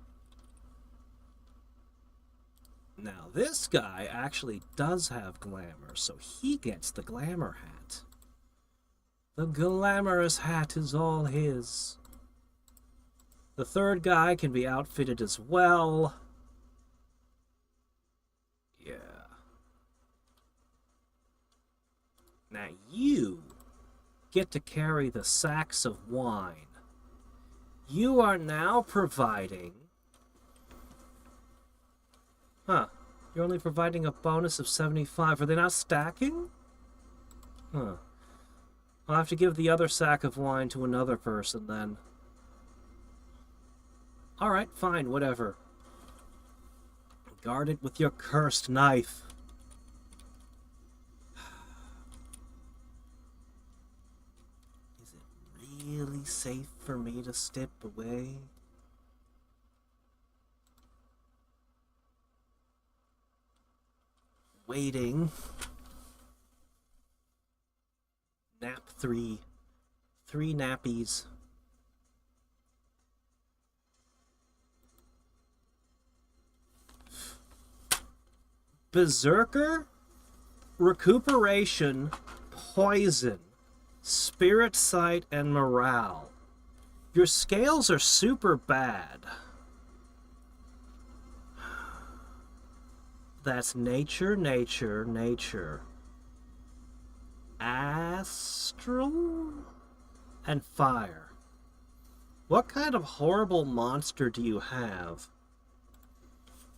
Now this guy actually does have glamour, so he gets the glamour hat. The glamorous hat is all his. The 3rd guy can be outfitted as well. Yeah. Now you get to carry the sacks of wine. You are now providing... Huh. You're only providing a bonus of 75. Are they not stacking? Huh. I'll have to give the other sack of wine to another person then. Alright, fine, whatever. Guard it with your cursed knife. Is it really safe for me to step away? Waiting. Nap 3. 3 nappies. Berserker, recuperation, poison, spirit sight, and morale. Your scales are super bad. That's nature, nature, nature. natural and fire. What kind of horrible monster do you have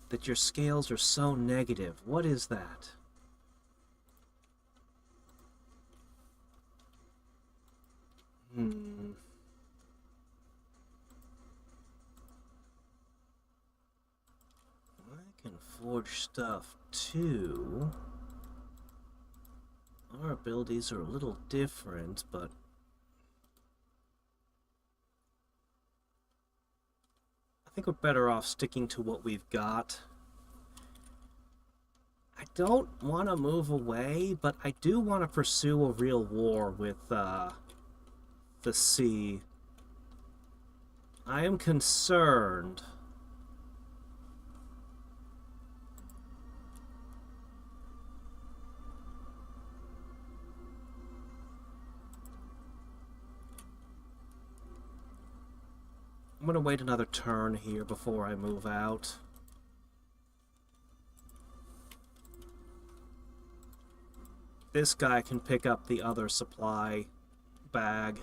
that your scales are so negative? What is that? I can forge stuff too. Our abilities are a little different, but I think we're better off sticking to what we've got. I don't want to move away, but I do want to pursue a real war with the sea. I am concerned. I'm going to wait another turn here before I move out. This guy can pick up the other supply bag.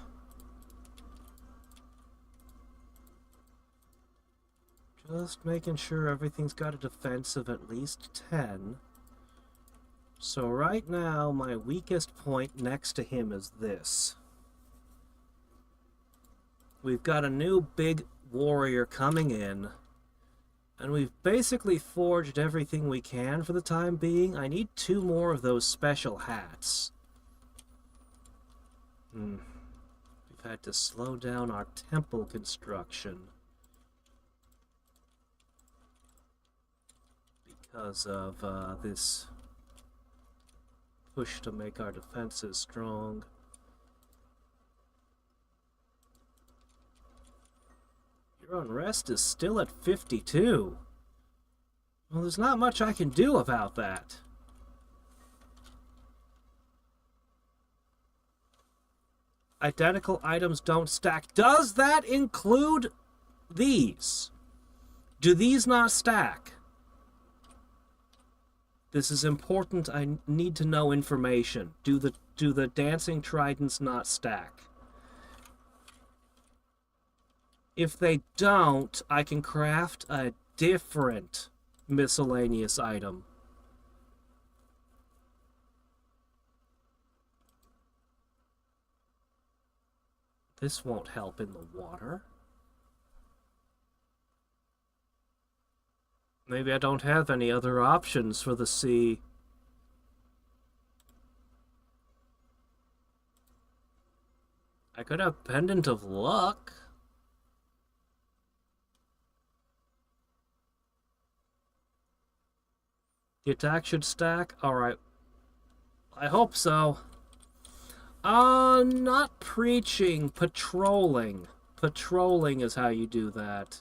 Just making sure everything's got a defense of at least 10. So right now, my weakest point next to him is this. We've got a new big warrior coming in, and we've basically forged everything we can for the time being. I need 2 more of those special hats. We've had to slow down our temple construction because of this push to make our defenses strong. Your unrest is still at 52. Well, there's not much I can do about that. Identical items don't stack. Does that include these? Do these not stack? This is important. I need to know information. Do the dancing tridents not stack? If they don't, I can craft a different miscellaneous item. This won't help in the water. Maybe I don't have any other options for the sea. I could have Pendant of Luck. The attack should stack? Alright. I hope so. Not preaching, patrolling. Patrolling is how you do that.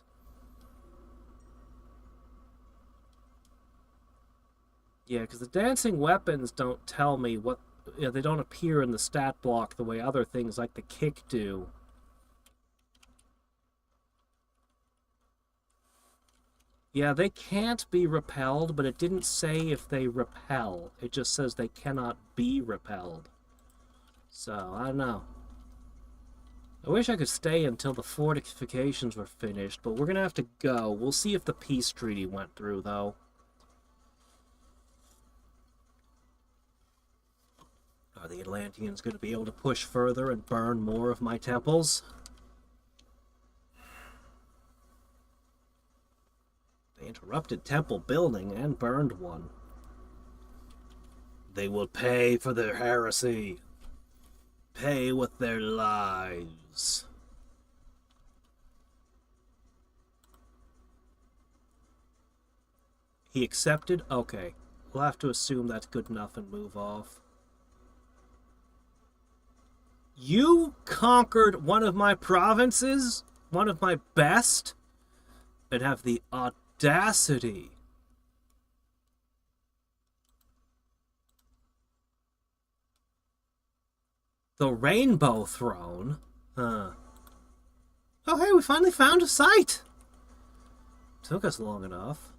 Yeah, because the dancing weapons don't tell me what... Yeah, they don't appear in the stat block the way other things like the kick do. Yeah, they can't be repelled, but it didn't say if they repel. It just says they cannot be repelled. So, I don't know. I wish I could stay until the fortifications were finished, but we're gonna have to go. We'll see if the peace treaty went through, though. Are the Atlanteans gonna be able to push further and burn more of my temples? They interrupted temple building and burned one. They will pay for their heresy. Pay with their lives. He accepted? Okay. We'll have to assume that's good enough and move off. You conquered one of my provinces? One of my best? And have the audacity. The Rainbow Throne? Huh. Oh, hey, we finally found a site! Took us long enough.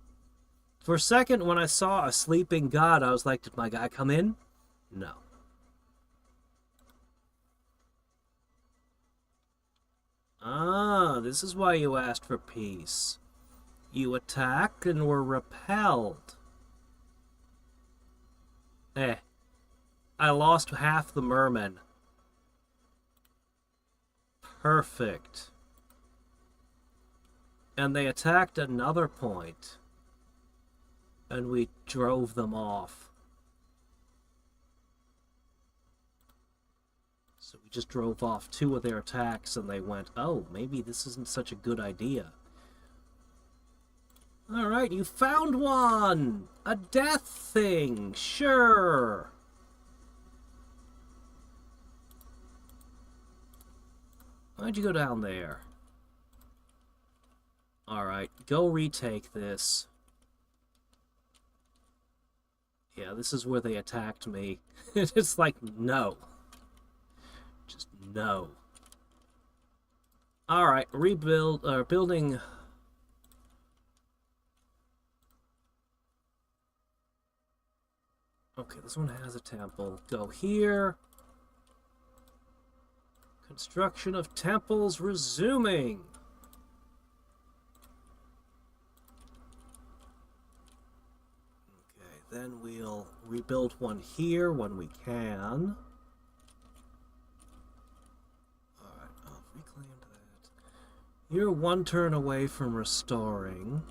For a second, when I saw a sleeping god, I was like, did my guy come in? No. this is why you asked for peace. You attacked and were repelled. I lost half the mermen. Perfect. And they attacked another point. And we drove them off. So we just drove off 2 of their attacks and they went, oh, maybe this isn't such a good idea. Alright, you found one! A death thing! Sure! Why'd you go down there? Alright, go retake this. Yeah, this is where they attacked me. It's like, no. Just no. Alright, building... Okay, this one has a temple. Go here. Construction of temples resuming. Okay, then we'll rebuild one here when we can. Alright, I've reclaimed that. You're 1 turn away from restoring.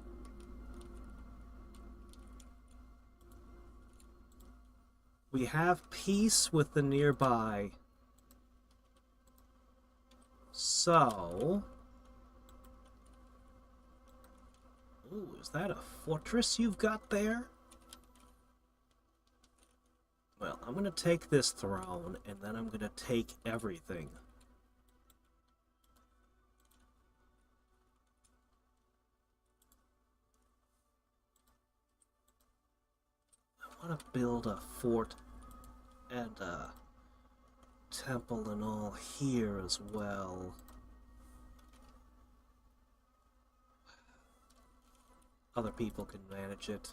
We have peace with the nearby. So... Ooh, is that a fortress you've got there? Well, I'm gonna take this throne, and then I'm gonna take everything. I want to build a fort and a temple and all here as well. Other people can manage it.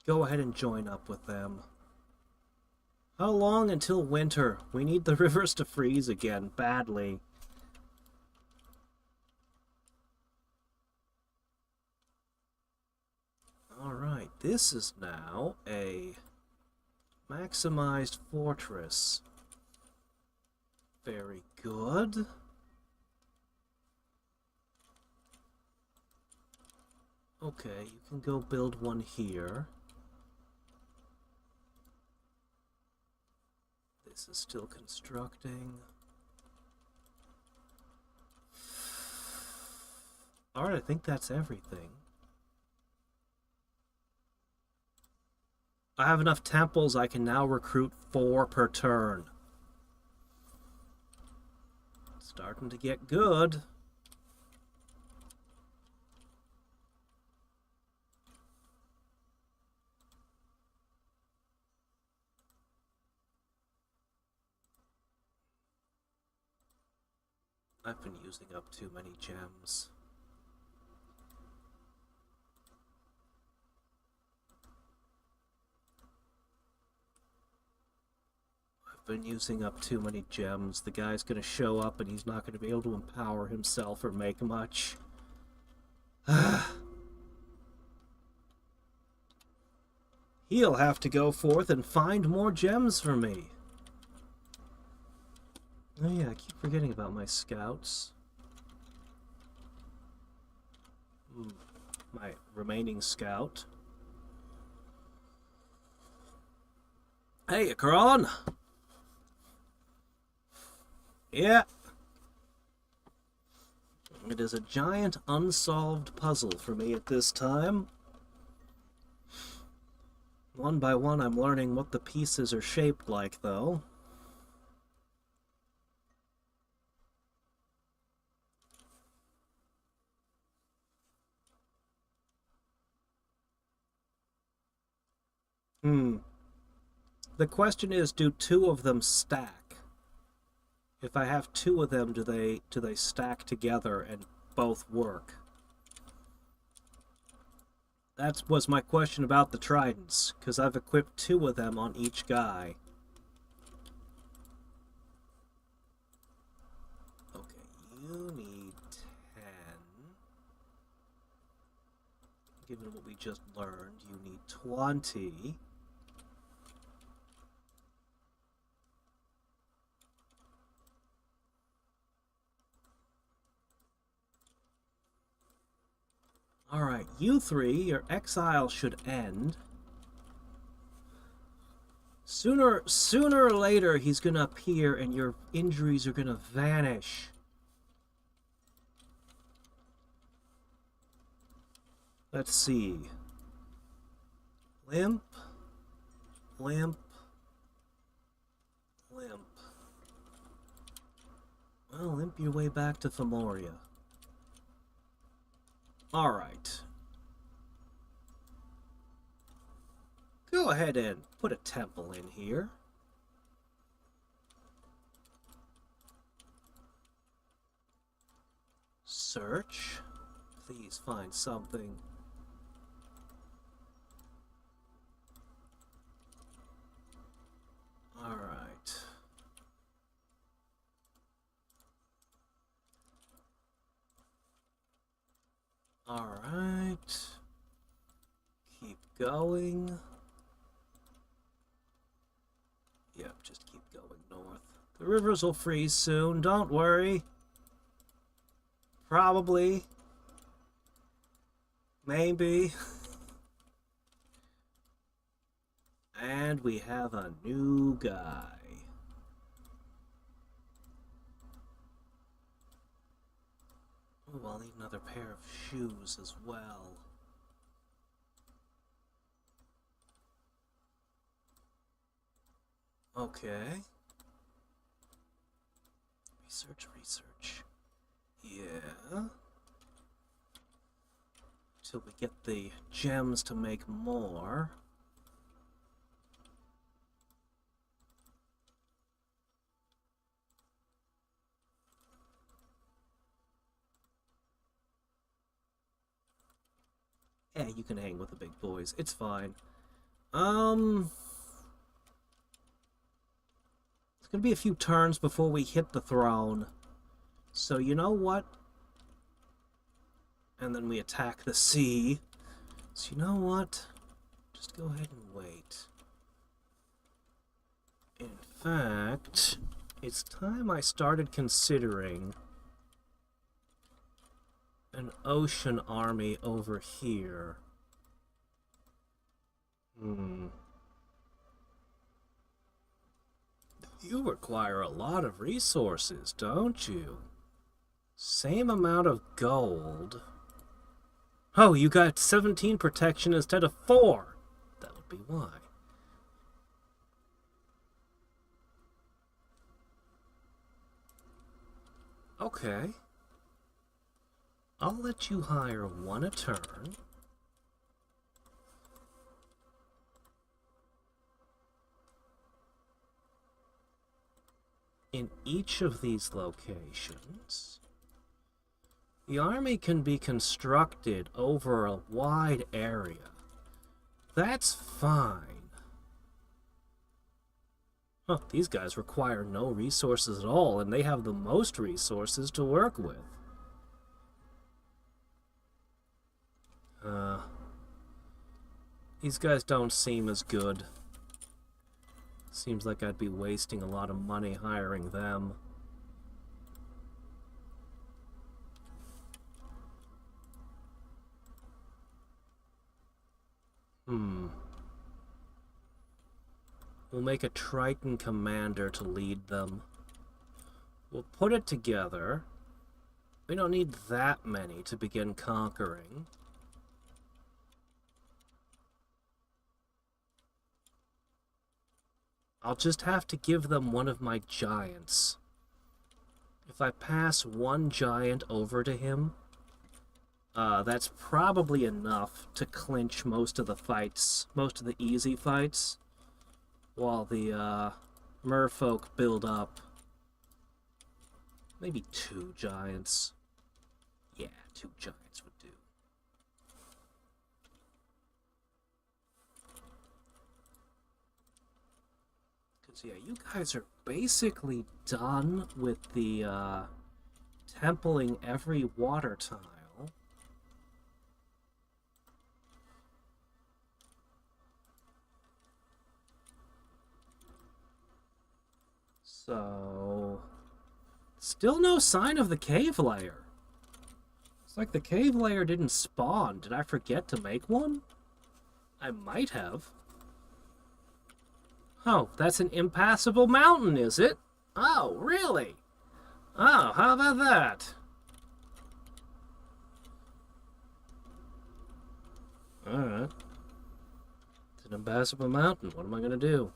Go ahead and join up with them. How long until winter? We need the rivers to freeze again, badly. Alright, this is now a maximized fortress. Very good. Okay, you can go build one here. This is still constructing. Alright, I think that's everything. I have enough temples, I can now recruit 4 per turn. It's starting to get good. I've been using up too many gems. Been using up too many gems. The guy's gonna show up and he's not gonna be able to empower himself or make much. He'll have to go forth and find more gems for me. Oh yeah, I keep forgetting about my scouts. My remaining scout. Hey, Akron! Yeah. It is a giant unsolved puzzle for me at this time. One by one I'm learning what the pieces are shaped like, though. The question is, do 2 of them stack? If I have 2 of them, do they stack together and both work? That was my question about the tridents, because I've equipped 2 of them on each guy. Given what we just learned, you need 20. Alright, you three, your exile should end. Sooner or later, he's gonna appear and your injuries are gonna vanish. Let's see. Limp. Limp. Limp. Well, limp your way back to Fomoria. Alright. Go ahead and put a temple in here. Search. Please find something. Alright. Alright. Keep going. Yep, just keep going north. The rivers will freeze soon, don't worry. Probably. Maybe. And we have a new guy. Oh, I'll need another pair of shoes as well. Okay. Research. Yeah. Till we get the gems to make more. Yeah, you can hang with the big boys. It's fine. It's gonna be a few turns before we hit the throne. So you know what? And then we attack the sea. So you know what? Just go ahead and wait. In fact, it's time I started considering an ocean army over here. You require a lot of resources, don't you? Same amount of gold. Oh, you got 17 protection instead of 4. That would be why. Okay. I'll let you hire 1 a turn. In each of these locations, the army can be constructed over a wide area. That's fine. Huh, these guys require no resources at all, and they have the most resources to work with. These guys don't seem as good. Seems like I'd be wasting a lot of money hiring them. We'll make a Triton commander to lead them. We'll put it together. We don't need that many to begin conquering. I'll just have to give them one of my giants. If I pass 1 giant over to him, that's probably enough to clinch most of the fights, most of the easy fights, while the merfolk build up. Maybe 2 giants. Yeah, 2 giants would do. Because, yeah, you guys are basically done with the templing every water tile. So... Still no sign of the cave layer. It's like the cave layer didn't spawn. Did I forget to make one? I might have. Oh, that's an impassable mountain, is it? Oh, really? Oh, how about that? Alright. It's an impassable mountain. What am I gonna do?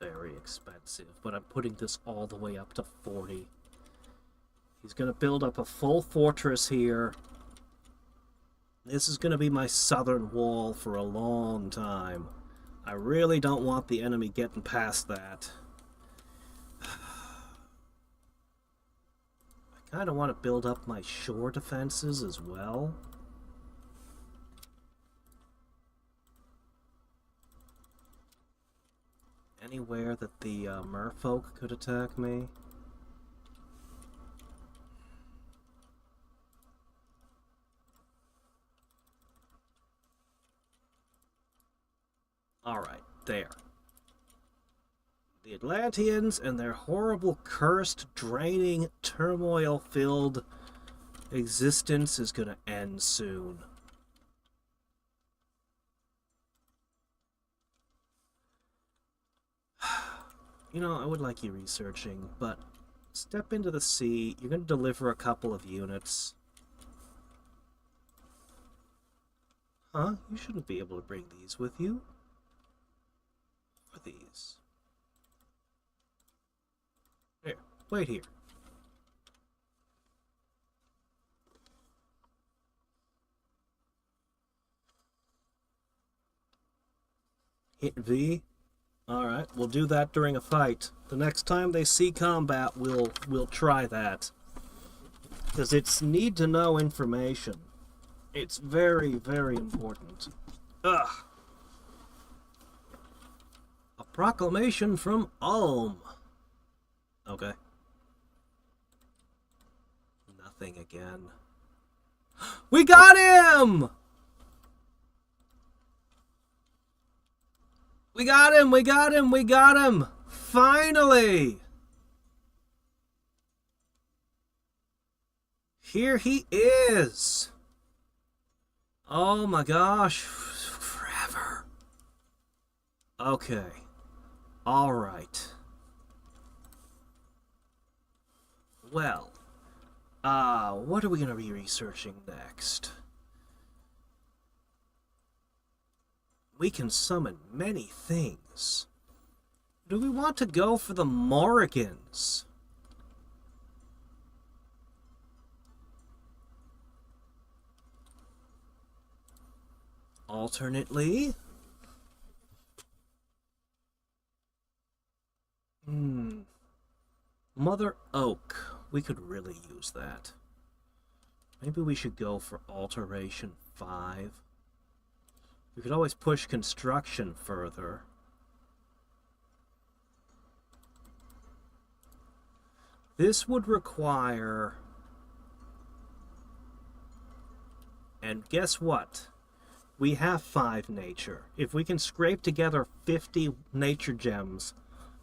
Very expensive, but I'm putting this all the way up to 40. He's going to build up a full fortress here. This is going to be my southern wall for a long time. I really don't want the enemy getting past that. I kind of want to build up my shore defenses as well. Anywhere that the merfolk could attack me. Alright, there. The Atlanteans and their horrible, cursed, draining, turmoil-filled existence is gonna end soon. You know, I would like you researching, but step into the sea. You're going to deliver a couple of units. Huh? You shouldn't be able to bring these with you. Or these. Here, wait here. Hit V. Alright, we'll do that during a fight. The next time they see combat, we'll try that. Because it's need-to-know information. It's very, very important. Ugh. A proclamation from Ulm. Okay. Nothing again. We got him! We got him! We got him! We got him! Finally! Here he is! Oh my gosh. Forever. Okay. Alright. Well. What are we gonna be researching next? We can summon many things. Do we want to go for the Morrigans? Alternately... Mother Oak. We could really use that. Maybe we should go for Alteration 5. We could always push construction further. This would require... And guess what? We have 5 nature. If we can scrape together 50 nature gems,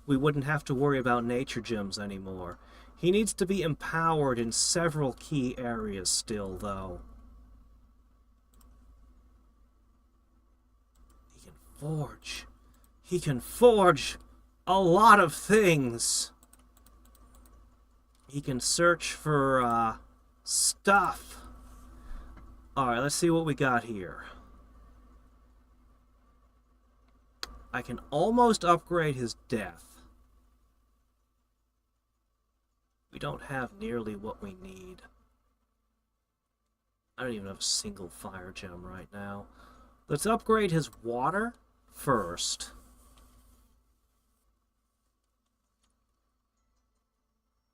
we wouldn't have to worry about nature gems anymore. He needs to be empowered in several key areas still, though. Forge. He can forge a lot of things. He can search for, stuff. Alright, let's see what we got here. I can almost upgrade his death. We don't have nearly what we need. I don't even have a single fire gem right now. Let's upgrade his water first.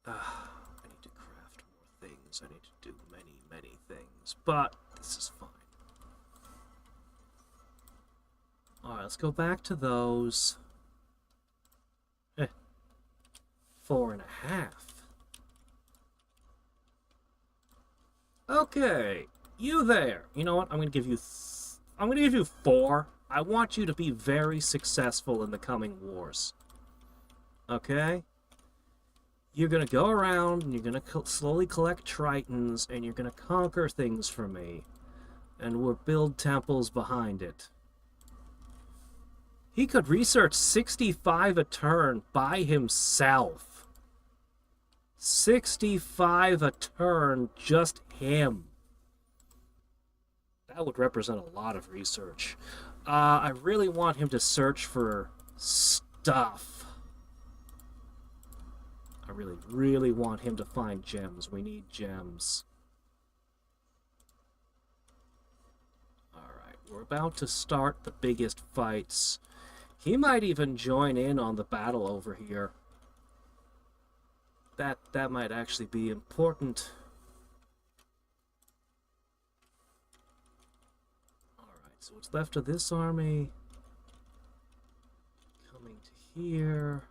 I need to craft more things. I need to do many, many things. But this is fine. Alright, let's go back to those. 4.5. Okay, you there. You know what? I'm gonna give you 4. I want you to be very successful in the coming wars. Okay? You're gonna go around and you're gonna slowly collect tritons and you're gonna conquer things for me. And we'll build temples behind it. He could research 65 a turn by himself. 65 a turn, just him. That would represent a lot of research. I really want him to search for stuff. I really, really want him to find gems. We need gems. Alright, we're about to start the biggest fights. He might even join in on the battle over here. That might actually be important. Alright, so what's left of this army? Coming to here.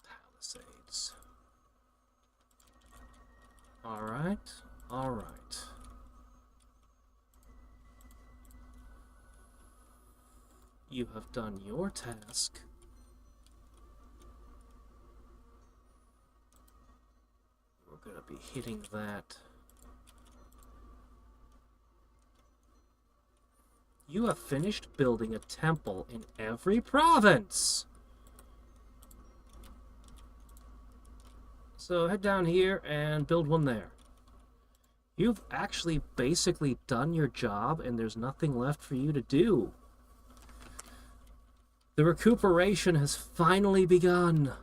Palisades. Alright, alright. You have done your task. We're gonna be hitting that. You have finished building a temple in every province. So head down here and build one there. You've actually basically done your job and there's nothing left for you to do. The recuperation has finally begun.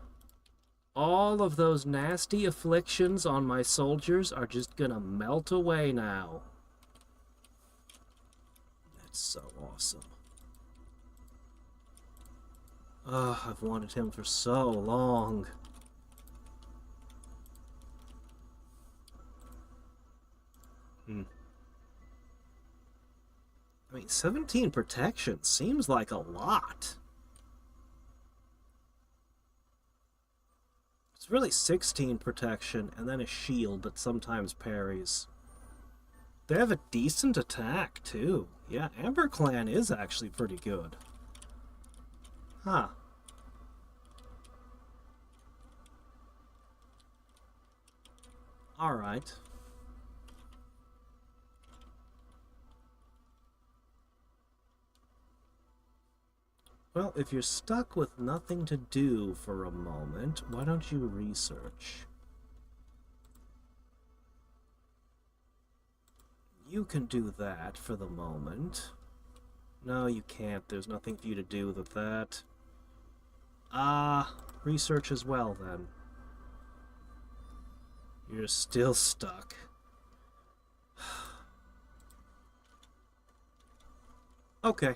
All of those nasty afflictions on my soldiers are just gonna melt away now. That's so awesome. Oh, I've wanted him for so long. I mean, 17 protection seems like a lot. It's really 16 protection and then a shield that sometimes parries. They have a decent attack, too. Yeah, Amber Clan is actually pretty good. Huh. Alright. Well, if you're stuck with nothing to do for a moment, why don't you research? You can do that for the moment. No, you can't. There's nothing for you to do with that. Research as well, then. You're still stuck. Okay.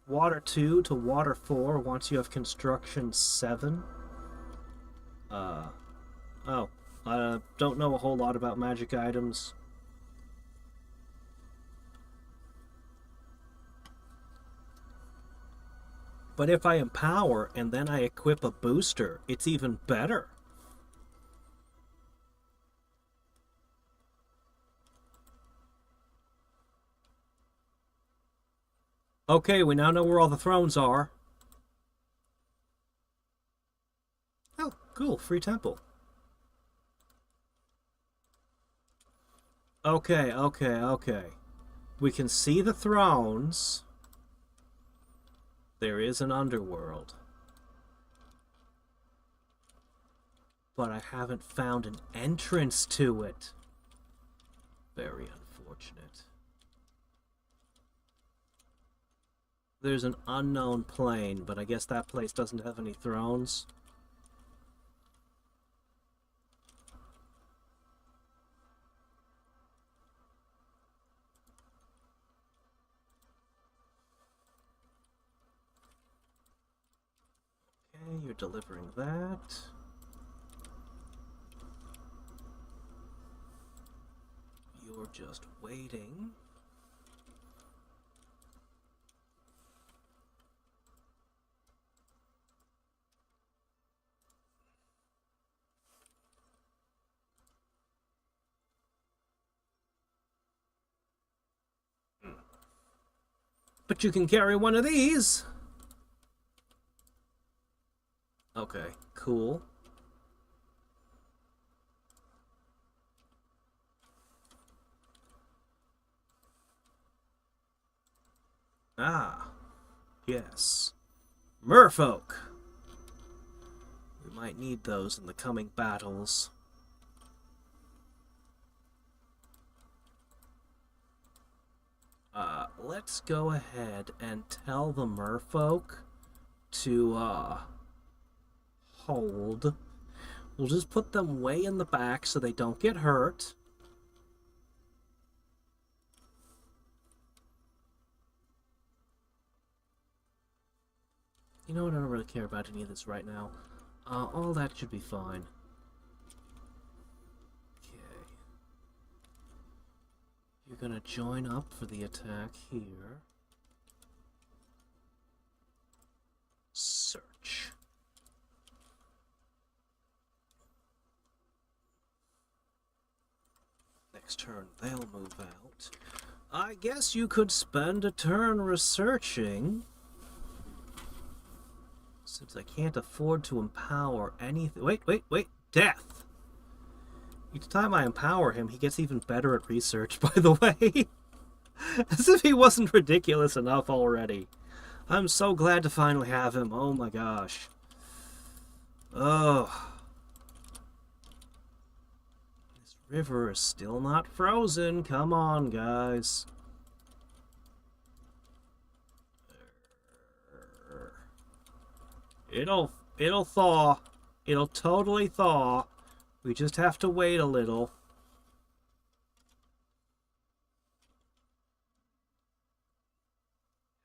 Water 2 to Water 4 once you have Construction 7. Oh. I don't know a whole lot about magic items. But if I empower and then I equip a booster, it's even better. Okay, we now know where all the thrones are. Oh, cool. Free temple. Okay, okay. We can see the thrones. There is an underworld. But I haven't found an entrance to it. Very unfortunate. There's an unknown plane, but I guess that place doesn't have any thrones. Okay. you're delivering that. You're just waiting. But you can carry one of these. Okay, cool. Ah, yes. Merfolk. We might need those in the coming battles. Let's go ahead and tell the merfolk to, hold. We'll just put them way in the back so they don't get hurt. You know what? I don't really care about any of this right now. All that should be fine. Okay. You're gonna join up for the attack here. Search. Next turn, they'll move out. I guess you could spend a turn researching. Since I can't afford to empower anything... Wait. Death! Each time I empower him, he gets even better at research, by the way. As if he wasn't ridiculous enough already. I'm so glad to finally have him. Oh my gosh. Oh. This river is still not frozen. Come on, guys. It'll thaw. It'll totally thaw. We just have to wait a little.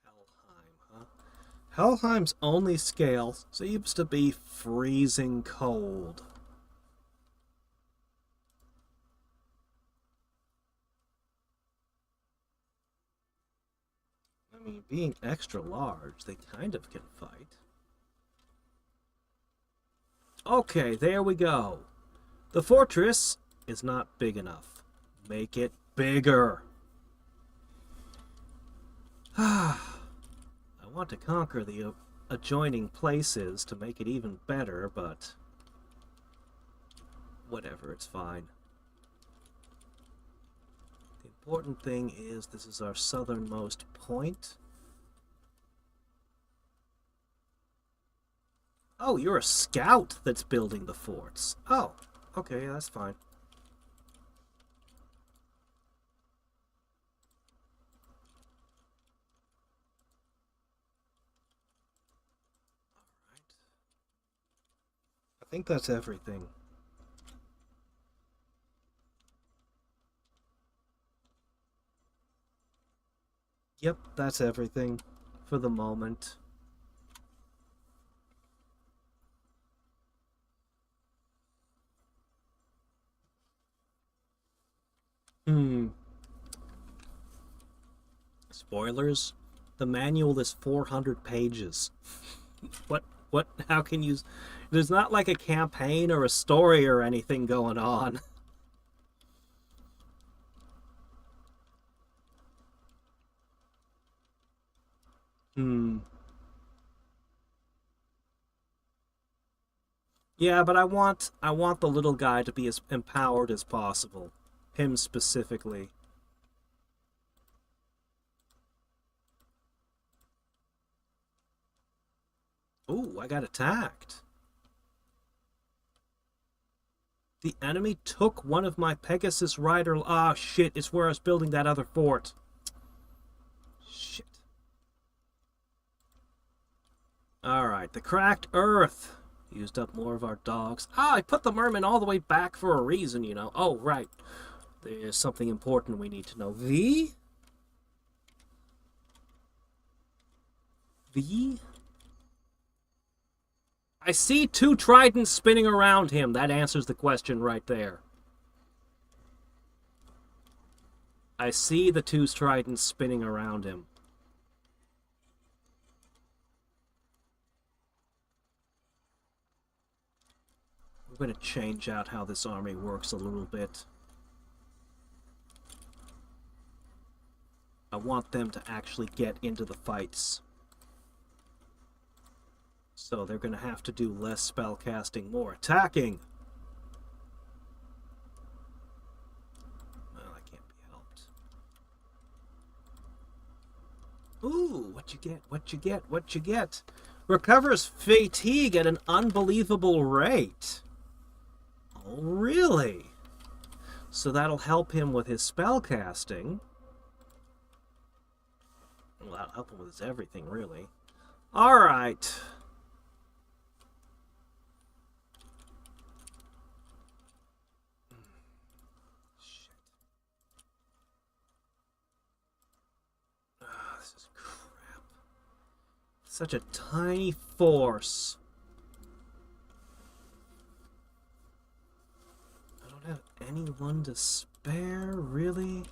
Helheim, huh? Helheim's only scale seems to be freezing cold. I mean, being extra large, they kind of can fight. Okay, there we go. The fortress is not big enough. Make it bigger. I want to conquer the adjoining places to make it even better, but whatever, it's fine. The important thing is this is our southernmost point. Oh, you're a scout that's building the forts. Oh, okay, that's fine. Alright. I think that's everything. Yep, that's everything for the moment. Spoilers? The manual is 400 pages. How can you... There's not like a campaign or a story or anything going on. Yeah, but I want the little guy to be as empowered as possible. Him specifically. Ooh, I got attacked. The enemy took one of my Pegasus Rider... Ah, shit, it's where I was building that other fort. Shit. Alright, the cracked earth. Used up more of our dogs. Ah, I put the merman all the way back for a reason, you know. Oh, right. There's something important we need to know. V? I see 2 tridents spinning around him. That answers the question right there. I see the 2 tridents spinning around him. I'm going to change out how this army works a little bit. I want them to actually get into the fights. So they're going to have to do less spell casting, more attacking. Well, I can't be helped. Ooh, what you get, what you get, what you get. Recovers fatigue at an unbelievable rate. Oh, really? So that'll help him with his spell casting. Well, that'll help him with his everything, really. Alright. Shit. Ah, this is crap. Such a tiny force. I don't have anyone to spare, really?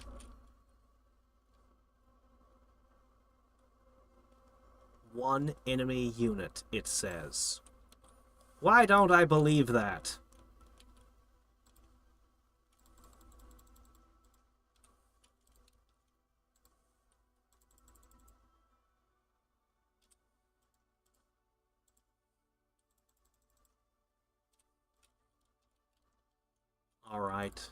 One enemy unit, it says. Why don't I believe that? All right.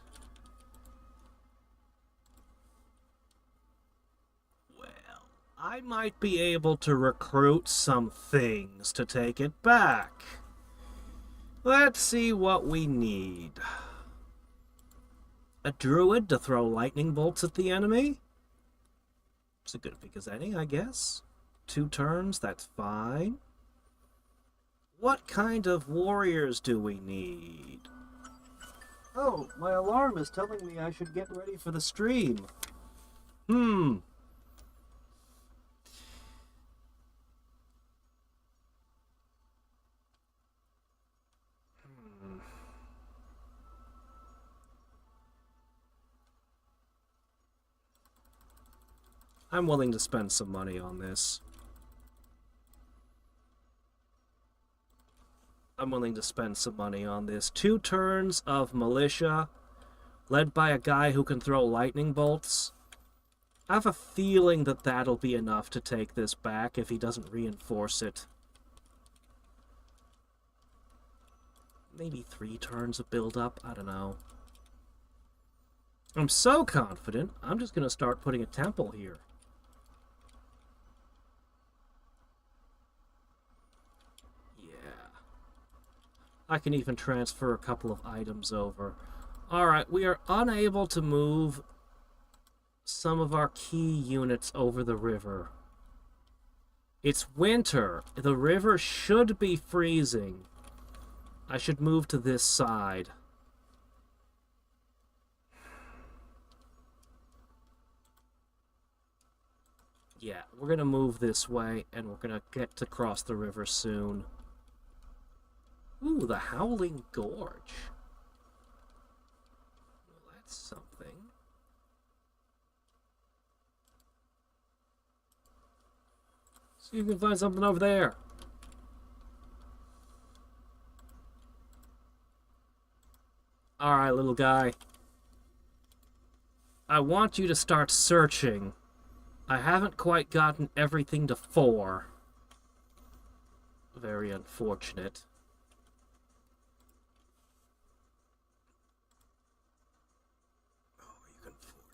Well, I might be able to recruit some things to take it back. Let's see what we need. A druid to throw lightning bolts at the enemy? It's a good because any, I guess. 2 turns, that's fine. What kind of warriors do we need? Oh, my alarm is telling me I should get ready for the stream. I'm willing to spend some money on this. I'm willing to spend some money on this. 2 turns of militia, led by a guy who can throw lightning bolts. I have a feeling that that'll be enough to take this back if he doesn't reinforce it. Maybe 3 turns of build-up, I don't know. I'm so confident, I'm just going to start putting a temple here. I can even transfer a couple of items over. Alright, we are unable to move some of our key units over the river. It's winter. The river should be freezing. I should move to this side. Yeah, we're going to move this way, and we're going to get to cross the river soon. Ooh, the Howling Gorge. Well, that's something. See if you can find something over there. Alright, little guy. I want you to start searching. I haven't quite gotten everything to 4. Very unfortunate.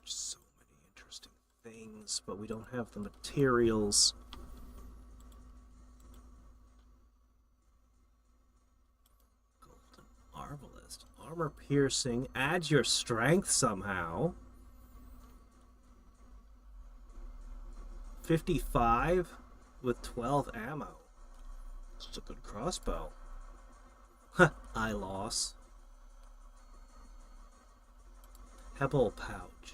So many interesting things, but we don't have the materials. Golden Arbalist. Armor piercing. Add your strength somehow. 55 with 12 ammo. It's a good crossbow. Huh, I lost. Pebble pouch.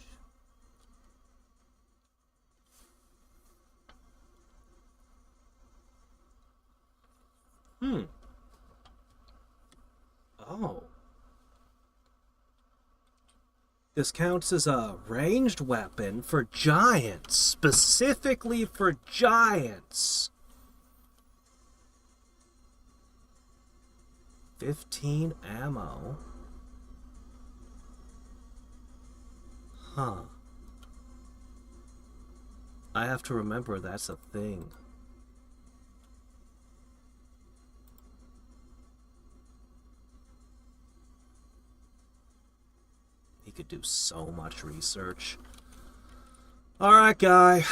This counts as a ranged weapon for giants, specifically for giants. 15 ammo. Huh. I have to remember that's a thing. He could do so much research. Alright, guy.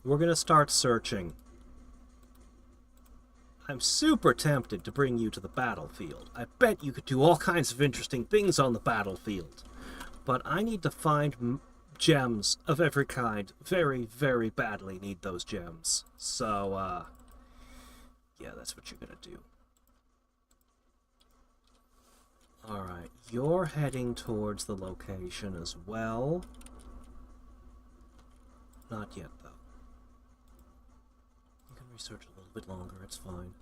We're gonna start searching. I'm super tempted to bring you to the battlefield. I bet you could do all kinds of interesting things on the battlefield. But I need to find gems of every kind. Very, very badly need those gems. So, yeah, that's what you're gonna do. Alright, you're heading towards the location as well. Not yet, though. You can research a little bit longer, it's fine.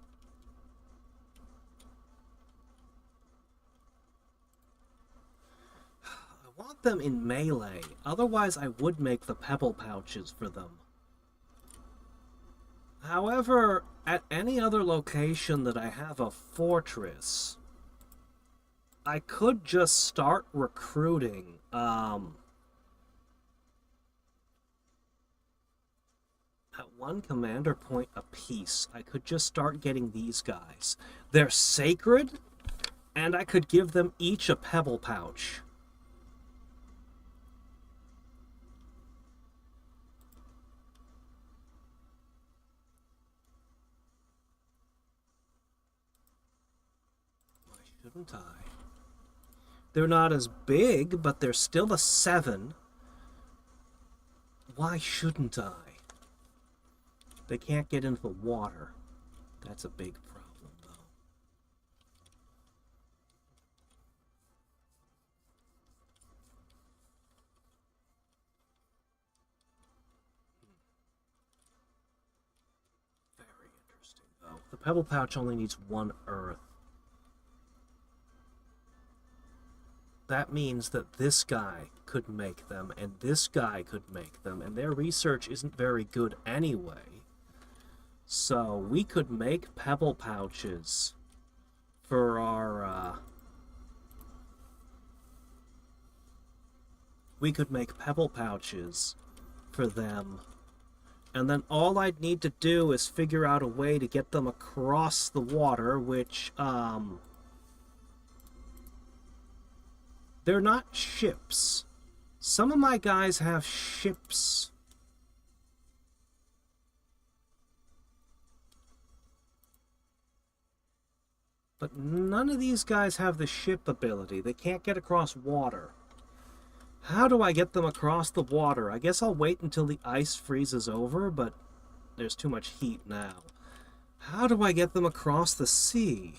I want them in melee, otherwise I would make the pebble pouches for them. However, at any other location that I have a fortress, I could just start recruiting, at one commander point apiece, I could just start getting these guys. They're sacred, and I could give them each a pebble pouch. Why shouldn't I? They're not as big, but they're still a 7. Why shouldn't I? They can't get into the water. That's a big problem, though. Very interesting, though. The pebble pouch only needs 1 earth. That means that this guy could make them, and this guy could make them, and their research isn't very good anyway. So we could make pebble pouches for our, we could make pebble pouches for them. And then all I'd need to do is figure out a way to get them across the water, which, they're not ships. Some of my guys have ships. But none of these guys have the ship ability. They can't get across water. How do I get them across the water? I guess I'll wait until the ice freezes over, but there's too much heat now. How do I get them across the sea?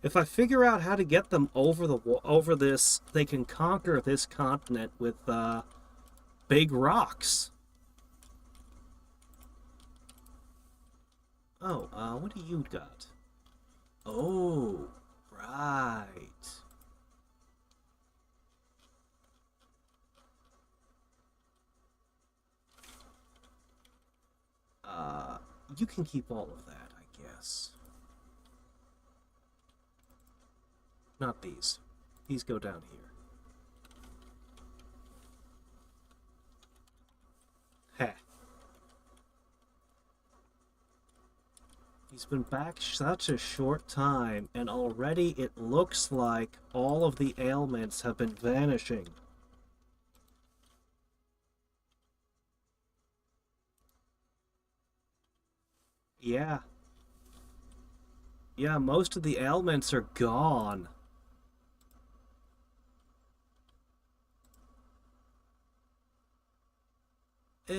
If I figure out how to get them over this, they can conquer this continent with big rocks. Oh, what do you got? Oh, right. You can keep all of that, I guess. Not these. These go down here. Heh. He's been back such a short time, and already it looks like all of the ailments have been vanishing. Yeah. Yeah, most of the ailments are gone. We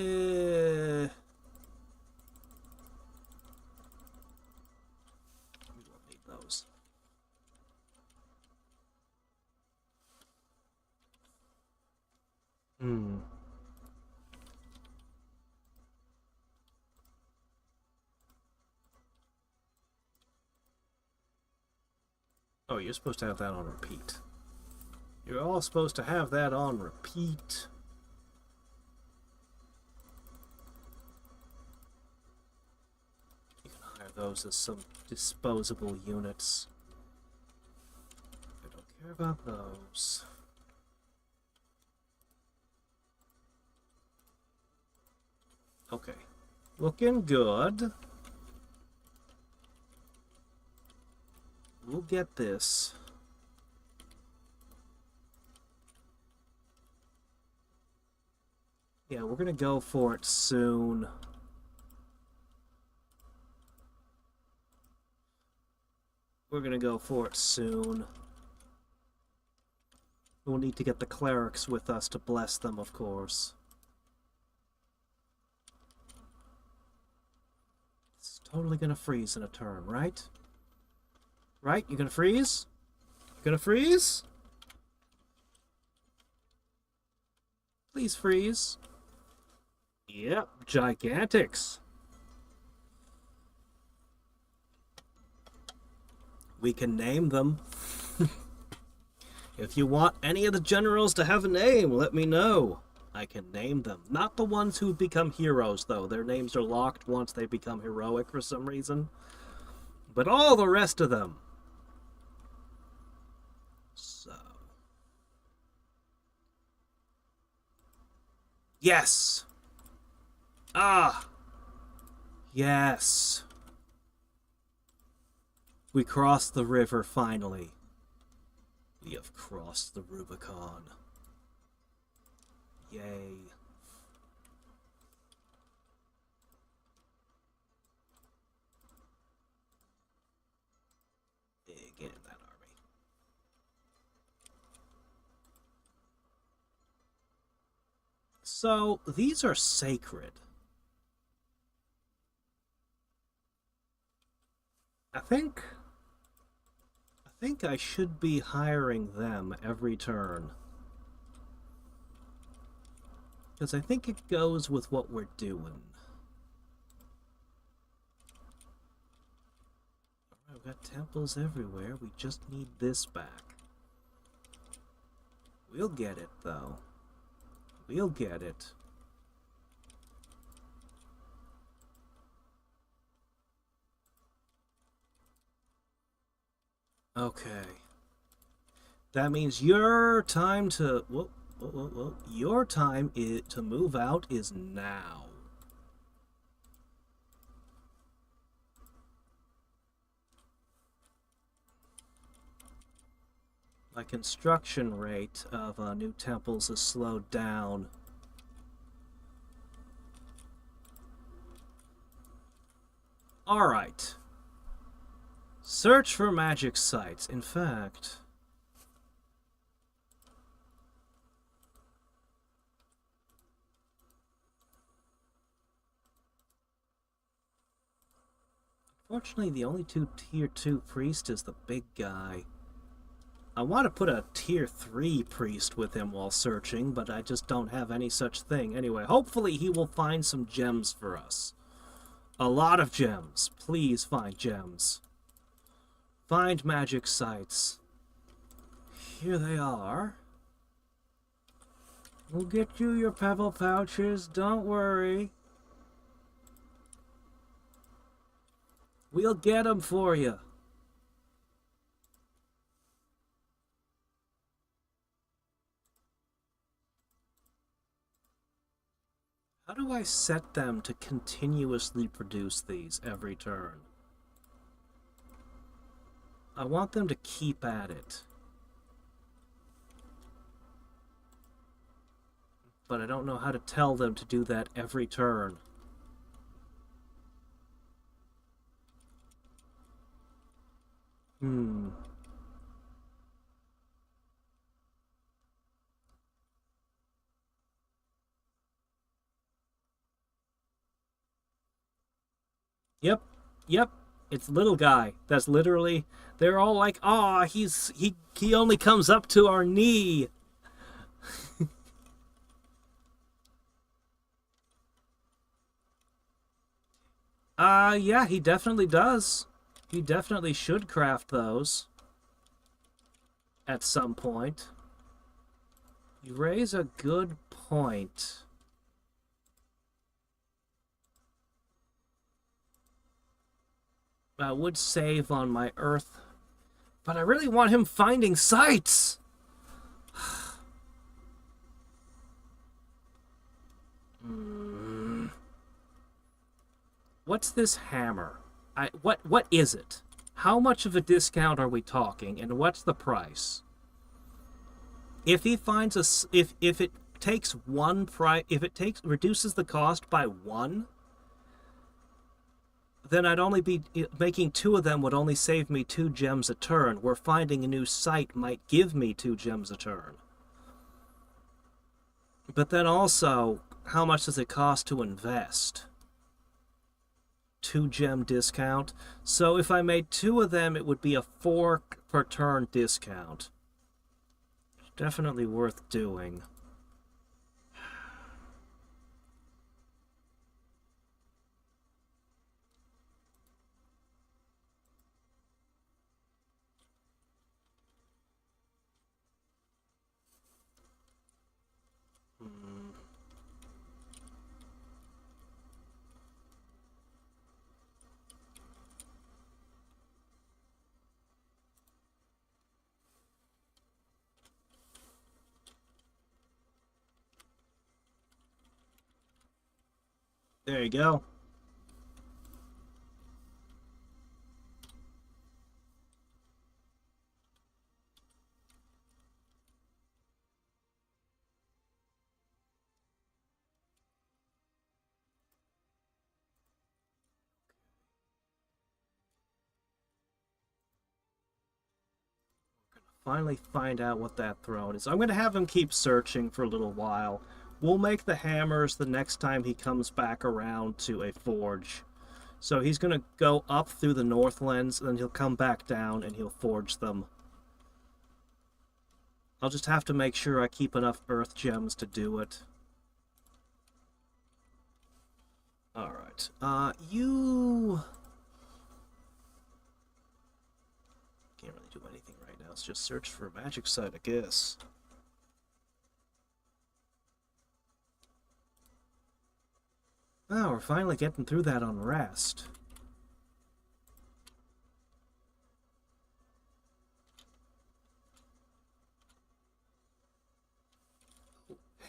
won't need those. Hmm. Oh, you're supposed to have that on repeat. You're all supposed to have that on repeat. You can hire those as some disposable units. I don't care about those. Okay. Looking good. We'll get this. Yeah, we're gonna go for it soon. We're gonna go for it soon. We'll need to get the clerics with us to bless them, of course. It's totally gonna freeze in a turn, right? Right? You gonna freeze? You gonna freeze? Please freeze. Yep, Gigantics. We can name them. If you want any of the generals to have a name, let me know. I can name them. Not the ones who become heroes, though. Their names are locked once they become heroic for some reason. But all the rest of them. So. Yes! Ah! Yes! We crossed the river finally. We have crossed the Rubicon. Yay. Get in that army. So, these are sacred. I think I should be hiring them every turn. Because I think it goes with what we're doing. Alright, we've got temples everywhere. We just need this back. We'll get it, though. We'll get it. Okay. That means your time to... Your time to move out is now. My construction rate of new temples is slowed down. Alright. Search for magic sites. In fact... Unfortunately, the only tier 2 priest is the big guy. I want to put a tier 3 priest with him while searching, but I just don't have any such thing. Anyway, hopefully he will find some gems for us. A lot of gems. Please find gems. Find magic sites. Here they are. We'll get you your pebble pouches, don't worry. We'll get them for you. How do I set them to continuously produce these every turn? I want them to keep at it. But I don't know how to tell them to do that every turn. Yep. It's little guy. That's literally... They're all like, "Aw, he only comes up to our knee." Yeah, he definitely does. He definitely should craft those. at some point. You raise a good point. I would save on my earth, but I really want him finding sites. What's this hammer? What is it? How much of a discount are we talking, and what's the price? If he finds if it takes one price, if it reduces the cost by one, then I'd only be making 2 of them would only save me 2 gems a turn, where finding a new site might give me 2 gems a turn. But then also, how much does it cost to invest? 2 gem discount. So if I made 2 of them, it would be a 4 per turn discount. Definitely worth doing. There you go. Finally find out what that throne is. I'm going to have him keep searching for a little while. We'll make the hammers the next time he comes back around to a forge. So he's going to go up through the Northlands, and then he'll come back down and he'll forge them. I'll just have to make sure I keep enough earth gems to do it. Alright. You... Can't really do anything right now. Let's just search for a magic site, I guess. Oh, we're finally getting through that unrest.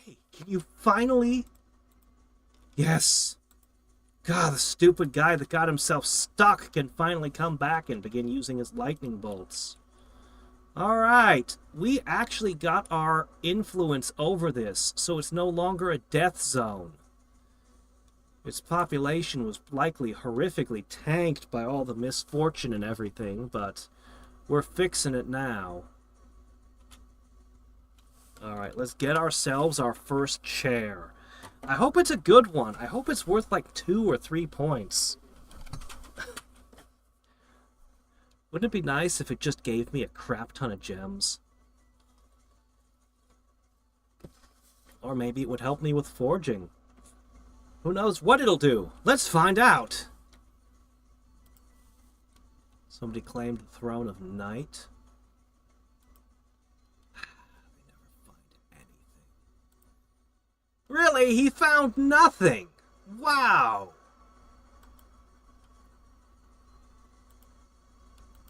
Hey, can you finally... Yes! God, the stupid guy that got himself stuck can finally come back and begin using his lightning bolts. Alright, we actually got our influence over this, so it's no longer a death zone. Its population was likely horrifically tanked by all the misfortune and everything, but we're fixing it now. Alright, let's get ourselves our first chair. I hope it's a good one. I hope it's worth like 2 or 3 points. Wouldn't it be nice if it just gave me a crap ton of gems? Or maybe it would help me with forging. Who knows what it'll do? Let's find out! Somebody claimed the throne of Night. They never find anything. Really? He found nothing! Wow!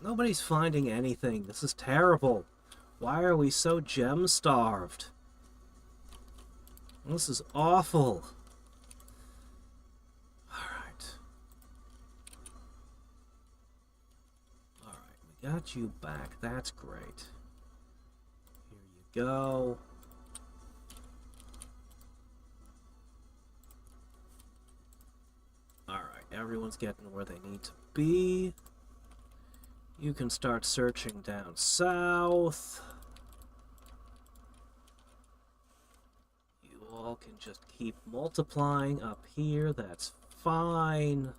Nobody's finding anything. This is terrible. Why are we so gem-starved? This is awful. Alright. Alright, we got you back. That's great. Here you go. Alright, everyone's getting where they need to be. You can start searching down south. You all can just keep multiplying up here. That's fine.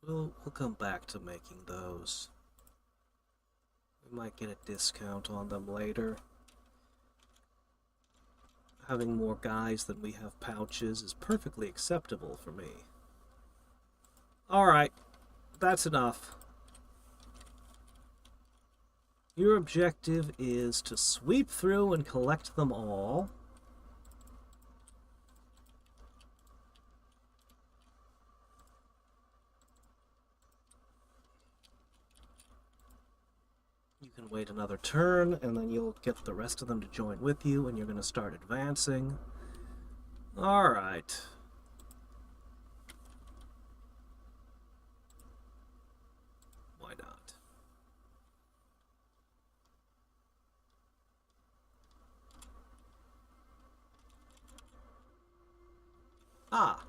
We'll come back to making those. We might get a discount on them later. Having more guys than we have pouches is perfectly acceptable for me. Alright, that's enough. Your objective is to sweep through and collect them all. You can wait another turn, and then you'll get the rest of them to join with you, and you're going to start advancing. Alright. Why not? Ah.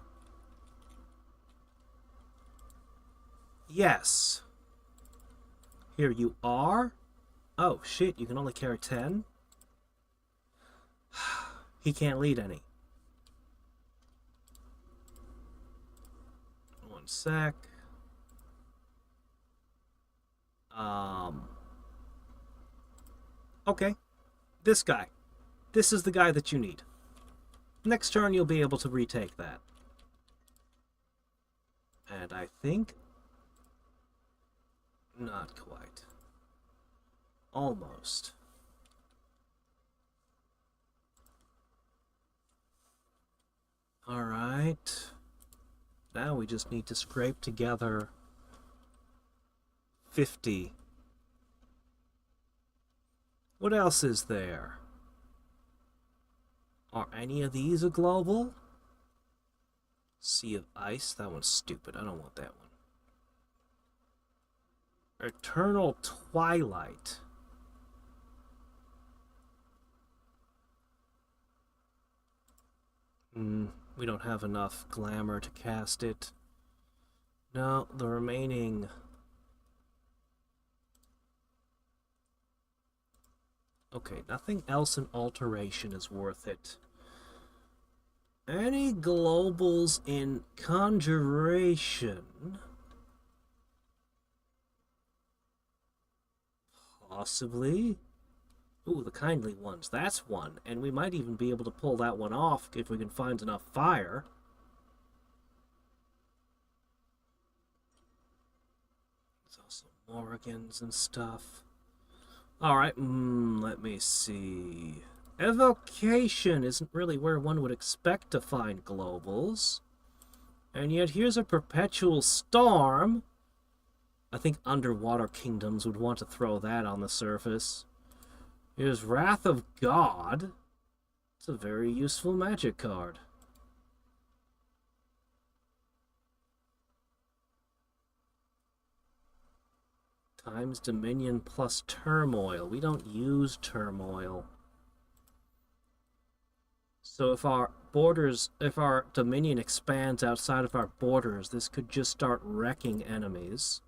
Yes. Here you are. Oh, shit, you can only carry 10? He can't lead any. One sec. Okay. This guy. This is the guy that you need. Next turn, you'll be able to retake that. And I think... not quite. Almost. Alright. Now we just need to scrape together 50. What else is there? Are any of these a global? Sea of Ice? That one's stupid. I don't want that one. Eternal Twilight. We don't have enough glamour to cast it. No, the remaining... okay, nothing else in Alteration is worth it. Any globals in Conjuration? Possibly. Ooh, the Kindly Ones. That's one. And we might even be able to pull that one off if we can find enough fire. There's also Morgans and stuff. Alright, let me see. Evocation isn't really where one would expect to find globals. And yet here's a Perpetual Storm. I think Underwater Kingdoms would want to throw that on the surface. Here's Wrath of God. It's a very useful magic card. Times Dominion plus Turmoil. We don't use Turmoil. So if our borders, if our Dominion expands outside of our borders, this could just start wrecking enemies.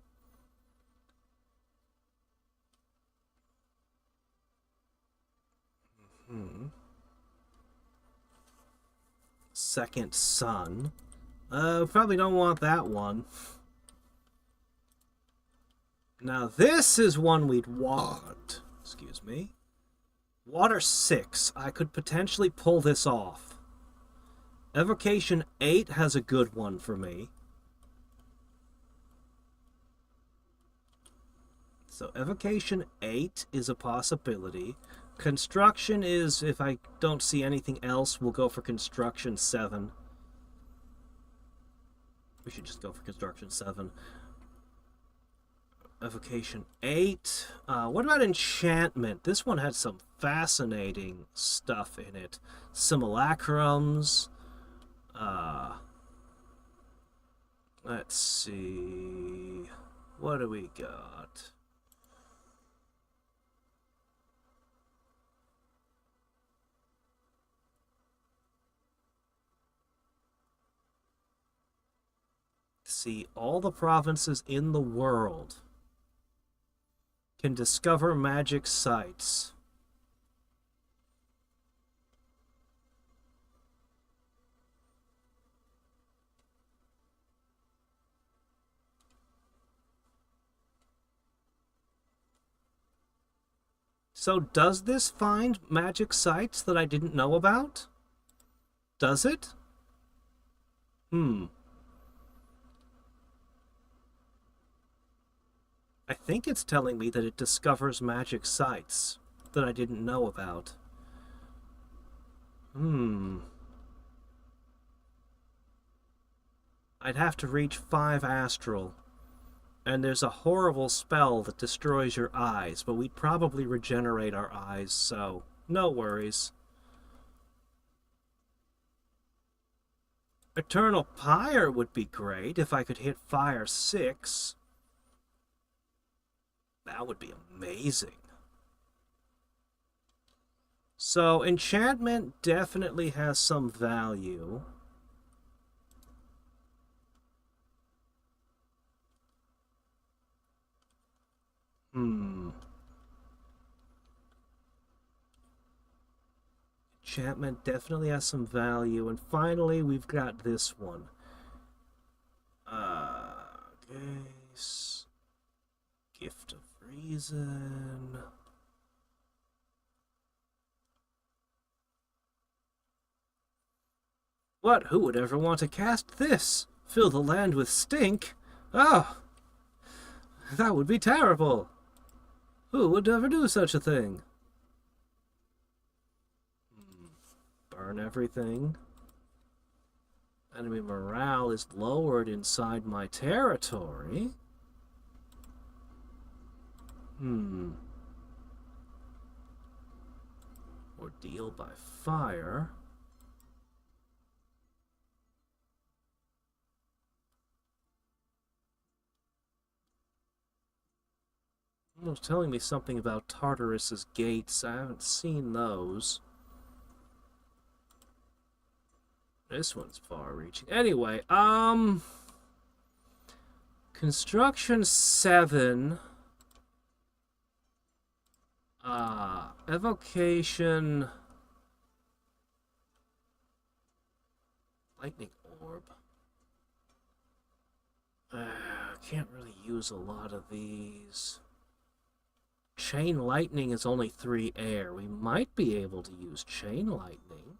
Second Sun. Probably don't want that one. Now this is one we'd want. Excuse me. Water 6. I could potentially pull this off. Evocation 8 has a good one for me. So Evocation 8 is a possibility. Construction is, if I don't see anything else, we'll go for Construction 7. We should just go for Construction 7. Evocation 8. What about Enchantment? This one had some fascinating stuff in it. Simulacrums. Let's see. What do we got? See, all the provinces in the world can discover magic sites. So does this find magic sites that I didn't know about? Does it? Hmm. I think it's telling me that it discovers magic sites that I didn't know about. Hmm. I'd have to reach 5 astral. And there's a horrible spell that destroys your eyes, but we'd probably regenerate our eyes, so no worries. Eternal Pyre would be great if I could hit Fire 6. That would be amazing. So, enchantment definitely has some value. Enchantment definitely has some value. And finally, we've got this one. Gift of Reason. What? Who would ever want to cast this? Fill the land with stink? Oh, that would be terrible. Who would ever do such a thing? Burn everything. Enemy morale is lowered inside my territory. Ordeal by fire. It was telling me something about Tartarus's gates. I haven't seen those. This one's far-reaching. Anyway, Construction 7. Evocation. Lightning Orb. Can't really use a lot of these. Chain Lightning is only 3 air. We might be able to use Chain Lightning.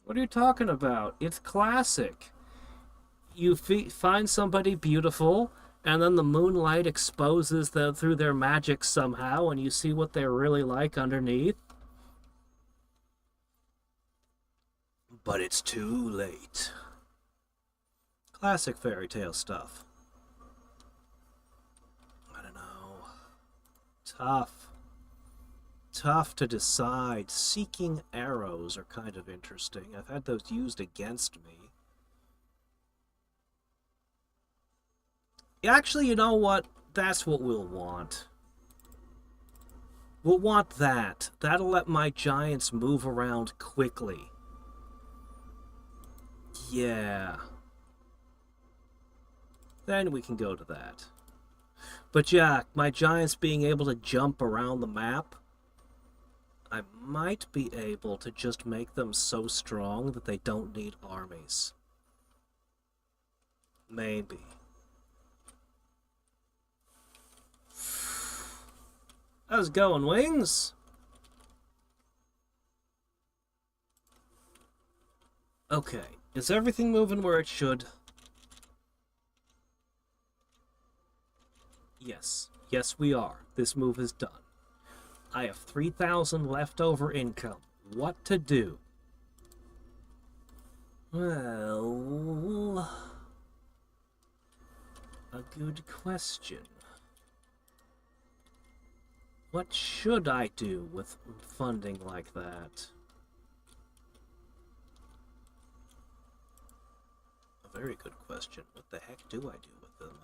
What are you talking about? It's classic. You find somebody beautiful, and then the moonlight exposes them through their magic somehow, and you see what they're really like underneath. But it's too late. Classic fairy tale stuff. I don't know. Tough to decide. Seeking arrows are kind of interesting. I've had those used against me. Actually, you know what? That's what we'll want. We'll want that. That'll let my giants move around quickly. Yeah. Then we can go to that. But yeah, my giants being able to jump around the map, I might be able to just make them so strong that they don't need armies. Maybe. How's it going, Wings? Okay, is everything moving where it should? Yes. Yes, we are. This move is done. I have 3,000 leftover income. What to do? Well... a good question. What should I do with funding like that? A very good question. What the heck do I do with the money?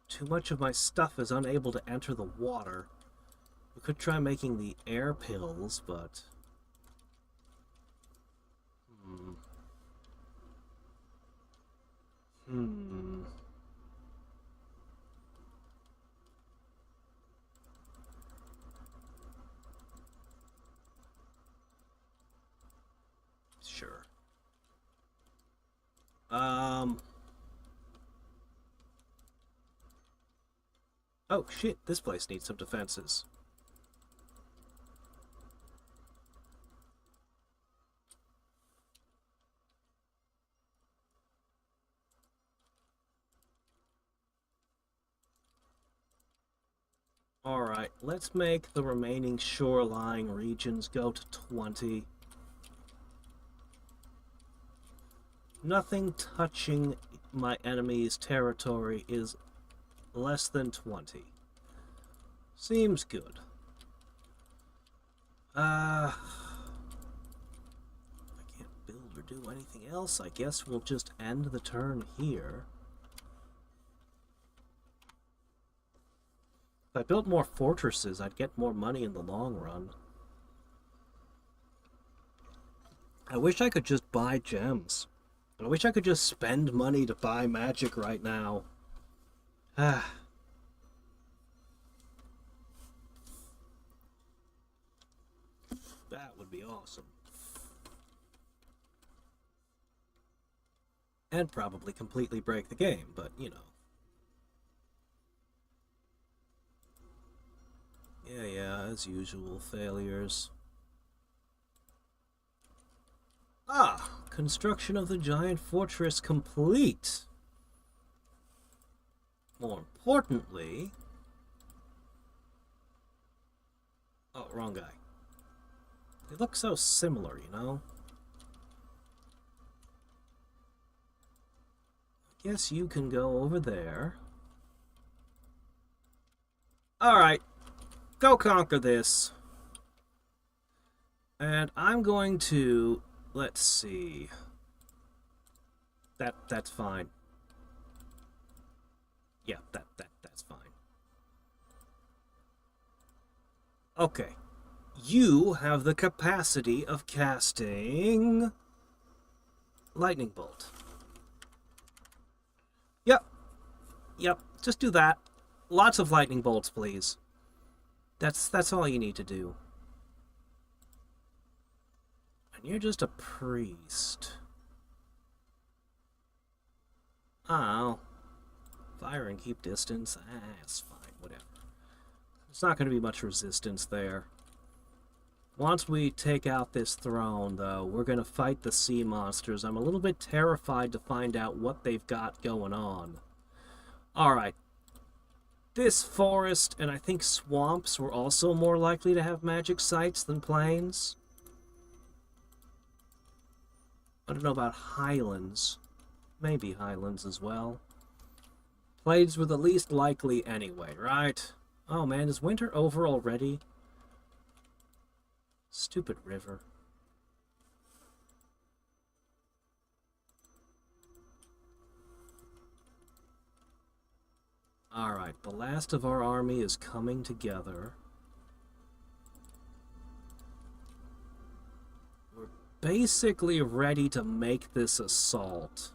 Too much of my stuff is unable to enter the water. We could try making the air pills, but... Oh shit, this place needs some defenses. Alright, let's make the remaining shoreline regions go to 20. Nothing touching my enemy's territory is less than 20. Seems good. I can't build or do anything else. I guess we'll just end the turn here. If I built more fortresses, I'd get more money in the long run. I wish I could just buy gems. I wish I could just spend money to buy magic right now. Ah. That would be awesome. And probably completely break the game, but you know. Yeah, as usual, failures. Ah, construction of the giant fortress complete. More importantly... Oh, wrong guy. They look so similar, you know? I guess you can go over there. Alright. Go conquer this. And I'm going to... Let's see. That's fine. Yeah, that's fine. Okay. You have the capacity of casting... Lightning Bolt. Yep, just do that. Lots of lightning bolts, please. That's all you need to do. And you're just a priest. Oh. Fire and keep distance. It's fine, whatever. There's not going to be much resistance there. Once we take out this throne, though, we're going to fight the sea monsters. I'm a little bit terrified to find out what they've got going on. Alright. This forest and I think swamps were also more likely to have magic sites than plains. I don't know about highlands. Maybe highlands as well. Plains were the least likely anyway, right? Oh man, is winter over already? Stupid river. Alright, the last of our army is coming together. We're basically ready to make this assault.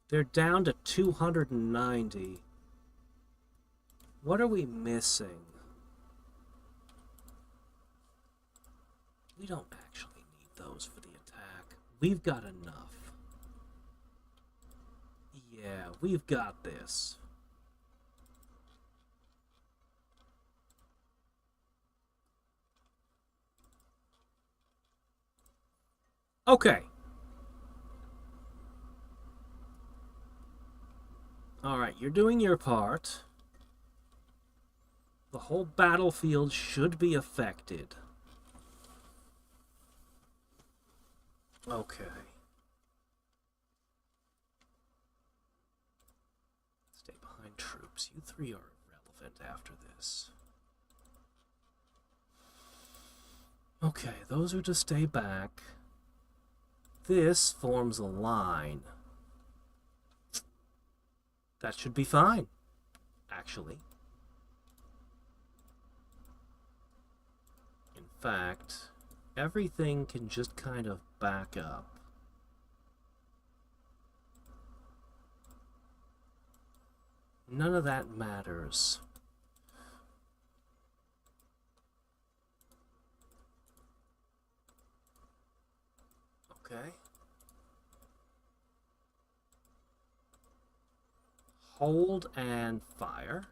They're down to 290. What are we missing? We don't actually need those for the attack. We've got enough. Yeah, we've got this. Okay. Alright, you're doing your part. The whole battlefield should be affected. Okay. Stay behind troops. You three are irrelevant after this. Okay, those are to stay back. This forms a line. That should be fine, actually. In fact, everything can just kind of back up. None of that matters. Okay. hold and fire.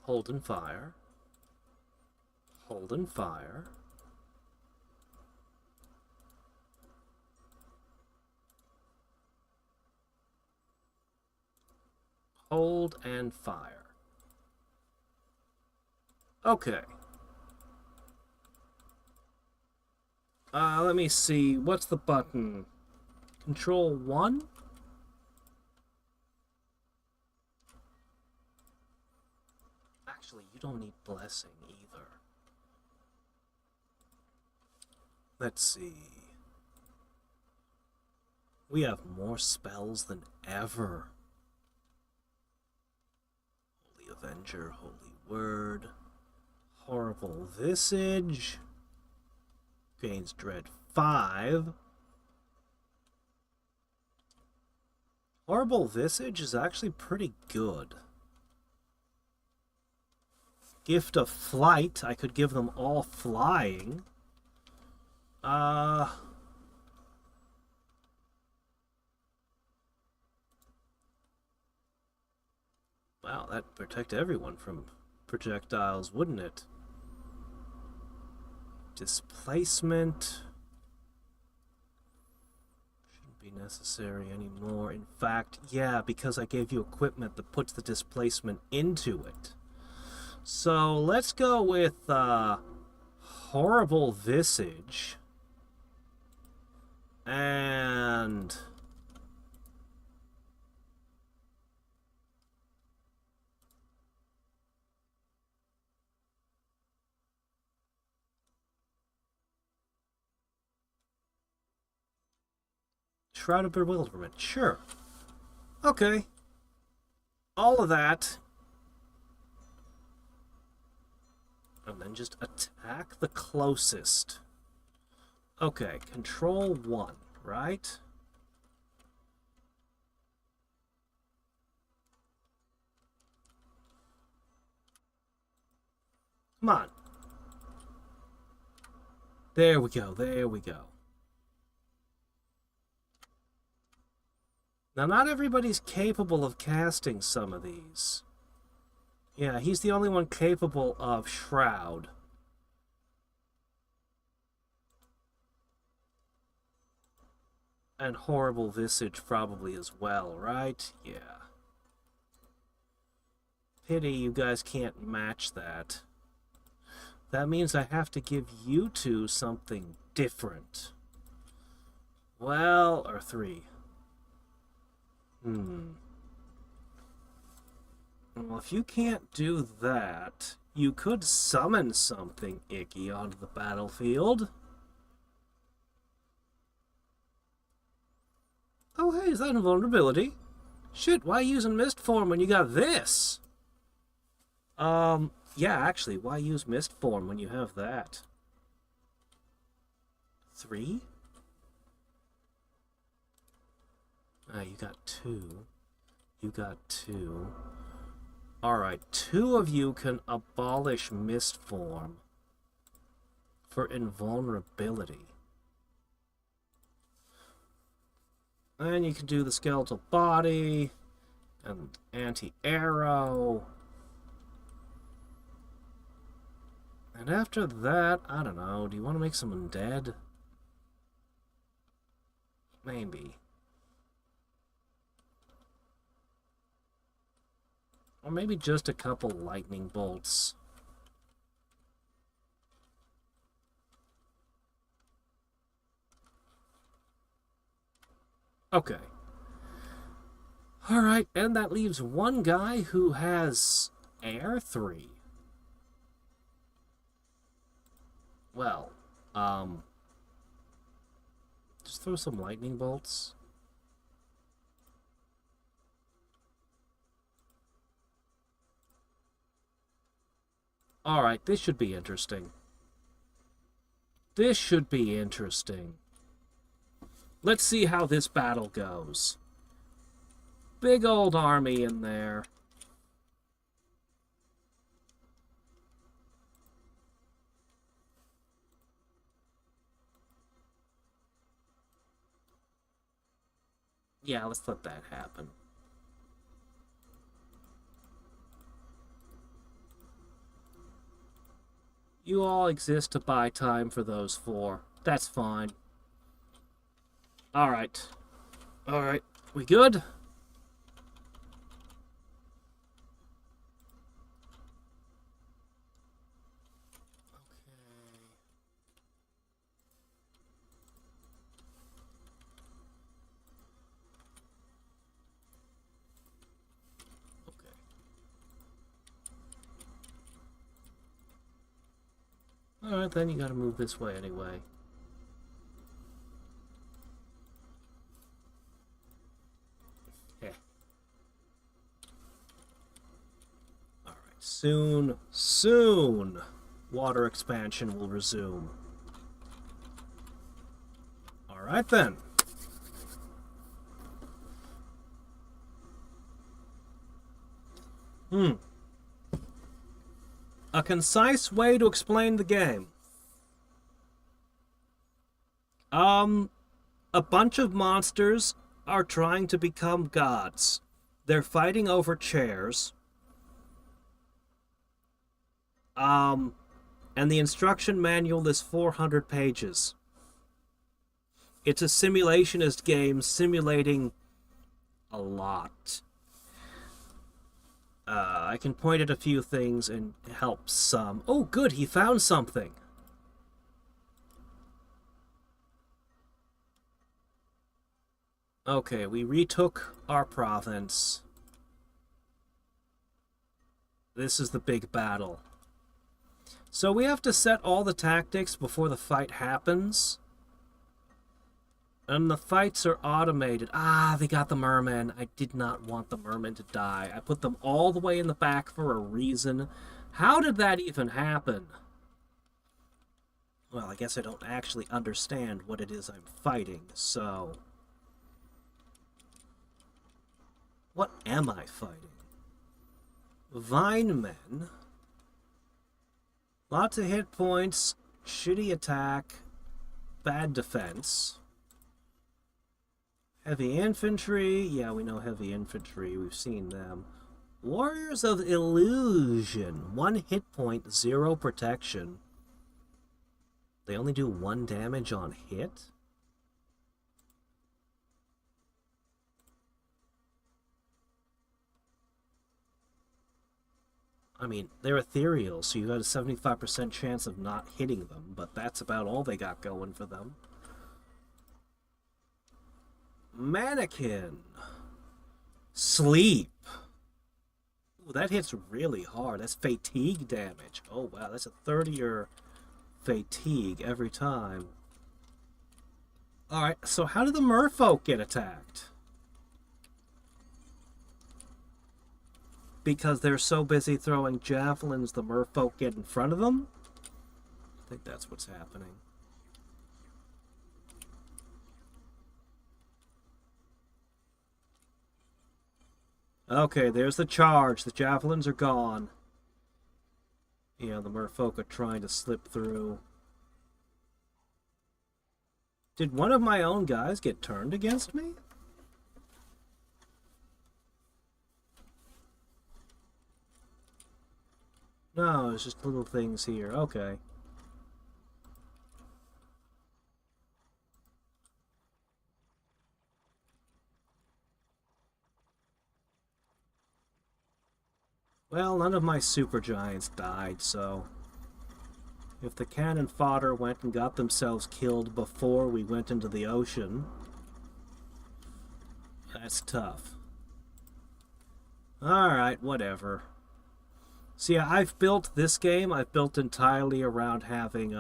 Hold and fire. Hold and fire. Hold and fire. Okay. Let me see. What's the button? Control 1? Actually, you don't need blessing either. Let's see. We have more spells than ever. Holy Avenger, Holy Word, Horrible Visage, gains Dread 5. Horrible Visage is actually pretty good. Gift of Flight, I could give them all flying. Wow, that'd protect everyone from projectiles, wouldn't it? Displacement shouldn't be necessary anymore. In fact, yeah, because I gave you equipment that puts the displacement into it. So let's go with Horrible Visage and Shroud of Bewilderment. Sure. Okay. All of that. And then just attack the closest. Okay, control 1, right? Come on. There we go, there we go. Now, not everybody's capable of casting some of these. Yeah, he's the only one capable of Shroud. And Horrible Visage probably as well, right? Yeah. Pity you guys can't match that. That means I have to give you two something different. Well, or 3. Well, if you can't do that, you could summon something icky onto the battlefield. Oh, hey, is that invulnerability? Shit, why using Mist Form when you got this? Yeah, actually, why use Mist Form when you have that? 3? Ah, you got 2. You got 2. Alright, 2 of you can abolish Mist Form for invulnerability. And you can do the Skeletal Body and Anti-Arrow. And after that, I don't know, do you want to make some undead? Maybe. Or maybe just a couple lightning bolts. Okay. Alright, and that leaves one guy who has Air 3. Well, just throw some lightning bolts. Alright, this should be interesting. This should be interesting. Let's see how this battle goes. Big old army in there. Yeah, let's let that happen. You all exist to buy time for those four. That's fine. Alright. Alright. We good? Alright, then you gotta move this way anyway. Yeah. Alright, soon, water expansion will resume. Alright then. A concise way to explain the game. A bunch of monsters are trying to become gods. They're fighting over chairs. And the instruction manual is 400 pages. It's a simulationist game simulating a lot. I can point at a few things and help some. Oh, good, he found something. Okay, we retook our province. This is the big battle. So we have to set all the tactics before the fight happens. And the fights are automated. Ah, they got the merman. I did not want the merman to die. I put them all the way in the back for a reason. How did that even happen? Well, I guess I don't actually understand what it is I'm fighting, so... What am I fighting? Vine men. Lots of hit points, shitty attack, bad defense. Heavy infantry, yeah, we know heavy infantry, we've seen them. Warriors of Illusion, 1 hit point, 0 protection. They only do 1 damage on hit? I mean, they're ethereal, so you got a 75% chance of not hitting them, but that's about all they got going for them. Mannequin. Sleep. Ooh, that hits really hard. That's fatigue damage. Oh, wow, that's a 30-er fatigue every time. Alright, so how do the merfolk get attacked? Because they're so busy throwing javelins, the merfolk get in front of them? I think that's what's happening. Okay, there's the charge. The javelins are gone. Yeah, the merfolk are trying to slip through. Did one of my own guys get turned against me? No, it's just little things here. Okay. Well, none of my supergiants died, so... If the cannon fodder went and got themselves killed before we went into the ocean... That's tough. Alright, whatever. So yeah, I've built this game, I've built entirely around having,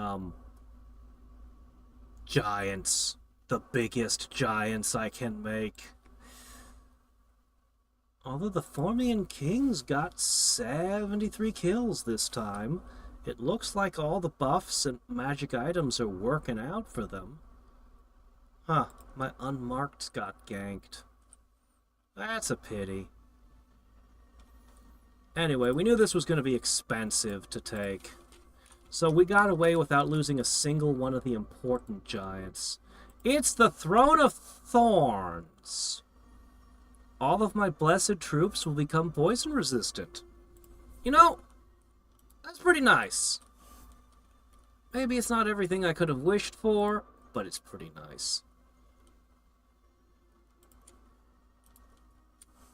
giants. The biggest giants I can make. Although the Fomorian Kings got 73 kills this time, it looks like all the buffs and magic items are working out for them. Huh, my unmarkeds got ganked. That's a pity. Anyway, we knew this was going to be expensive to take. So we got away without losing a single one of the important giants. It's the Throne of Thorns. all of my blessed troops will become poison resistant. You know, that's pretty nice. Maybe it's not everything I could have wished for, but it's pretty nice.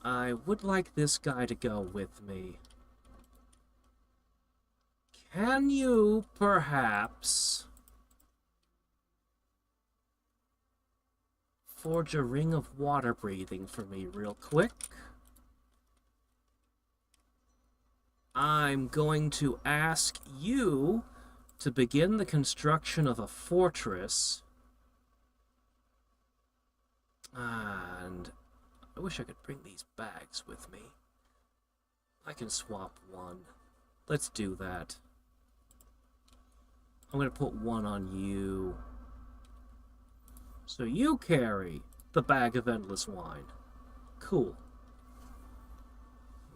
I would like this guy to go with me. Can you, perhaps, forge a ring of water breathing for me real quick? I'm going to ask you to begin the construction of a fortress. And I wish I could bring these bags with me. I can swap one. Let's do that. I'm going to put one on you. So you carry the bag of endless wine. Cool.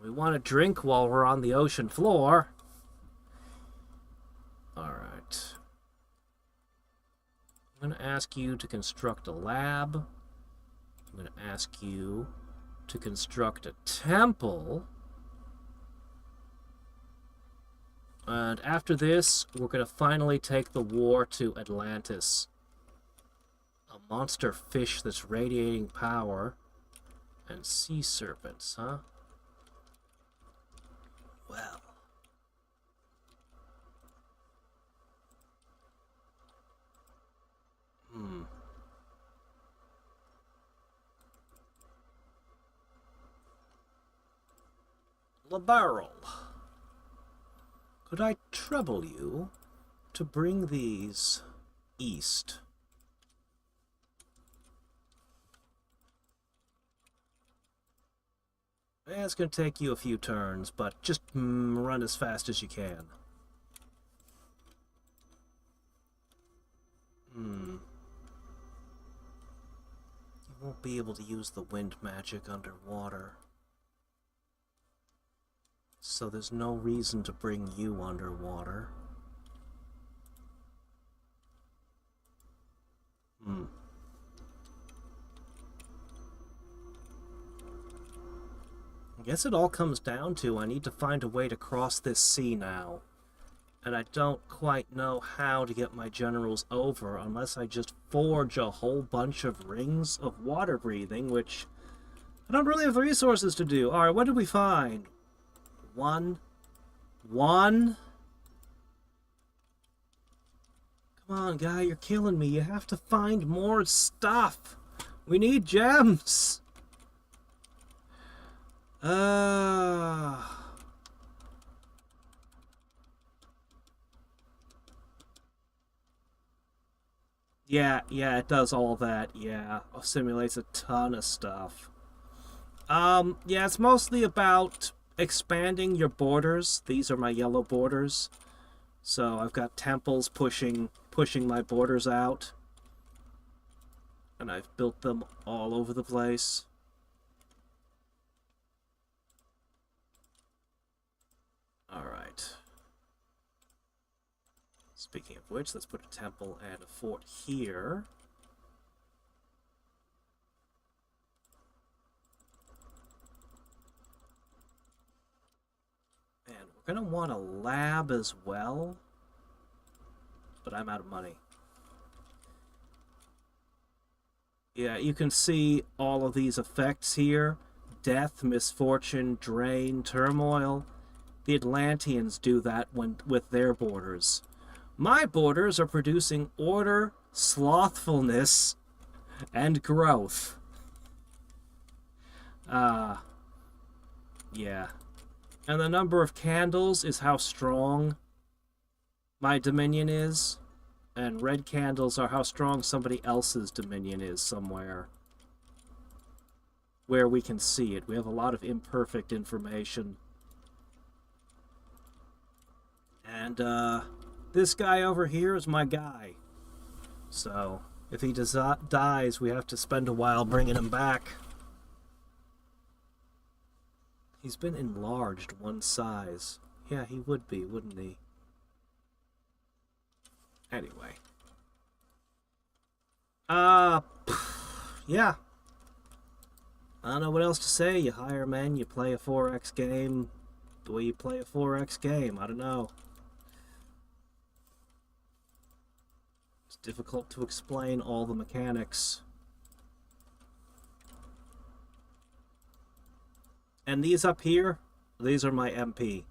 We want to drink while we're on the ocean floor. Alright. I'm going to ask you to construct a lab. I'm going to ask you to construct a temple. And after this, we're going to finally take the war to Atlantis. A monster fish that's radiating power. And sea serpents, huh? Well. Labarrel. Could I trouble you to bring these east? Yeah, it's going to take you a few turns, but just run as fast as you can. You won't be able to use the wind magic underwater. So there's no reason to bring you underwater. I guess it all comes down to I need to find a way to cross this sea now. And I don't quite know how to get my generals over unless I just forge a whole bunch of rings of water breathing, which I don't really have the resources to do. Alright, what did we find? One. Come on, guy, you're killing me. You have to find more stuff. We need gems. Yeah, it does all that. Yeah, simulates a ton of stuff. Yeah, it's mostly about expanding your borders. These are my yellow borders. So I've got temples pushing my borders out. And I've built them all over the place. Alright. Speaking of which, let's put a temple and a fort here. And we're going to want a lab as well. But I'm out of money. Yeah, you can see all of these effects here. Death, misfortune, drain, turmoil. The Atlanteans do that with their borders. My borders are producing order, slothfulness, and growth. Yeah. And the number of candles is how strong my dominion is. And red candles are how strong somebody else's dominion is somewhere. Where we can see it. We have a lot of imperfect information. And, this guy over here is my guy. So, if he dies, we have to spend a while bringing him back. He's been enlarged one size. Yeah, he would be, wouldn't he? Anyway. Yeah. I don't know what else to say. You hire men, you play a 4X game the way you play a 4X game. I don't know. It's difficult to explain all the mechanics. And these up here, these are my MP.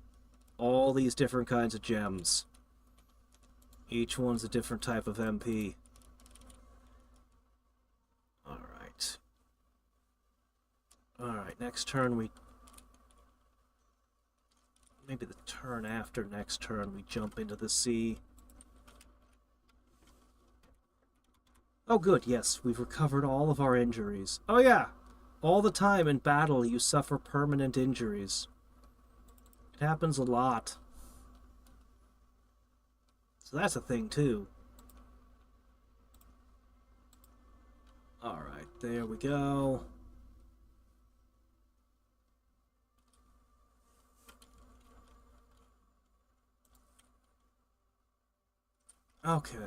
All these different kinds of gems. Each one's a different type of MP. Alright. Alright, next turn we... Maybe the turn after next turn we jump into the sea. Oh good, yes, we've recovered all of our injuries. Oh yeah! All the time in battle you suffer permanent injuries. It happens a lot. So that's a thing too. Alright, there we go. Okay.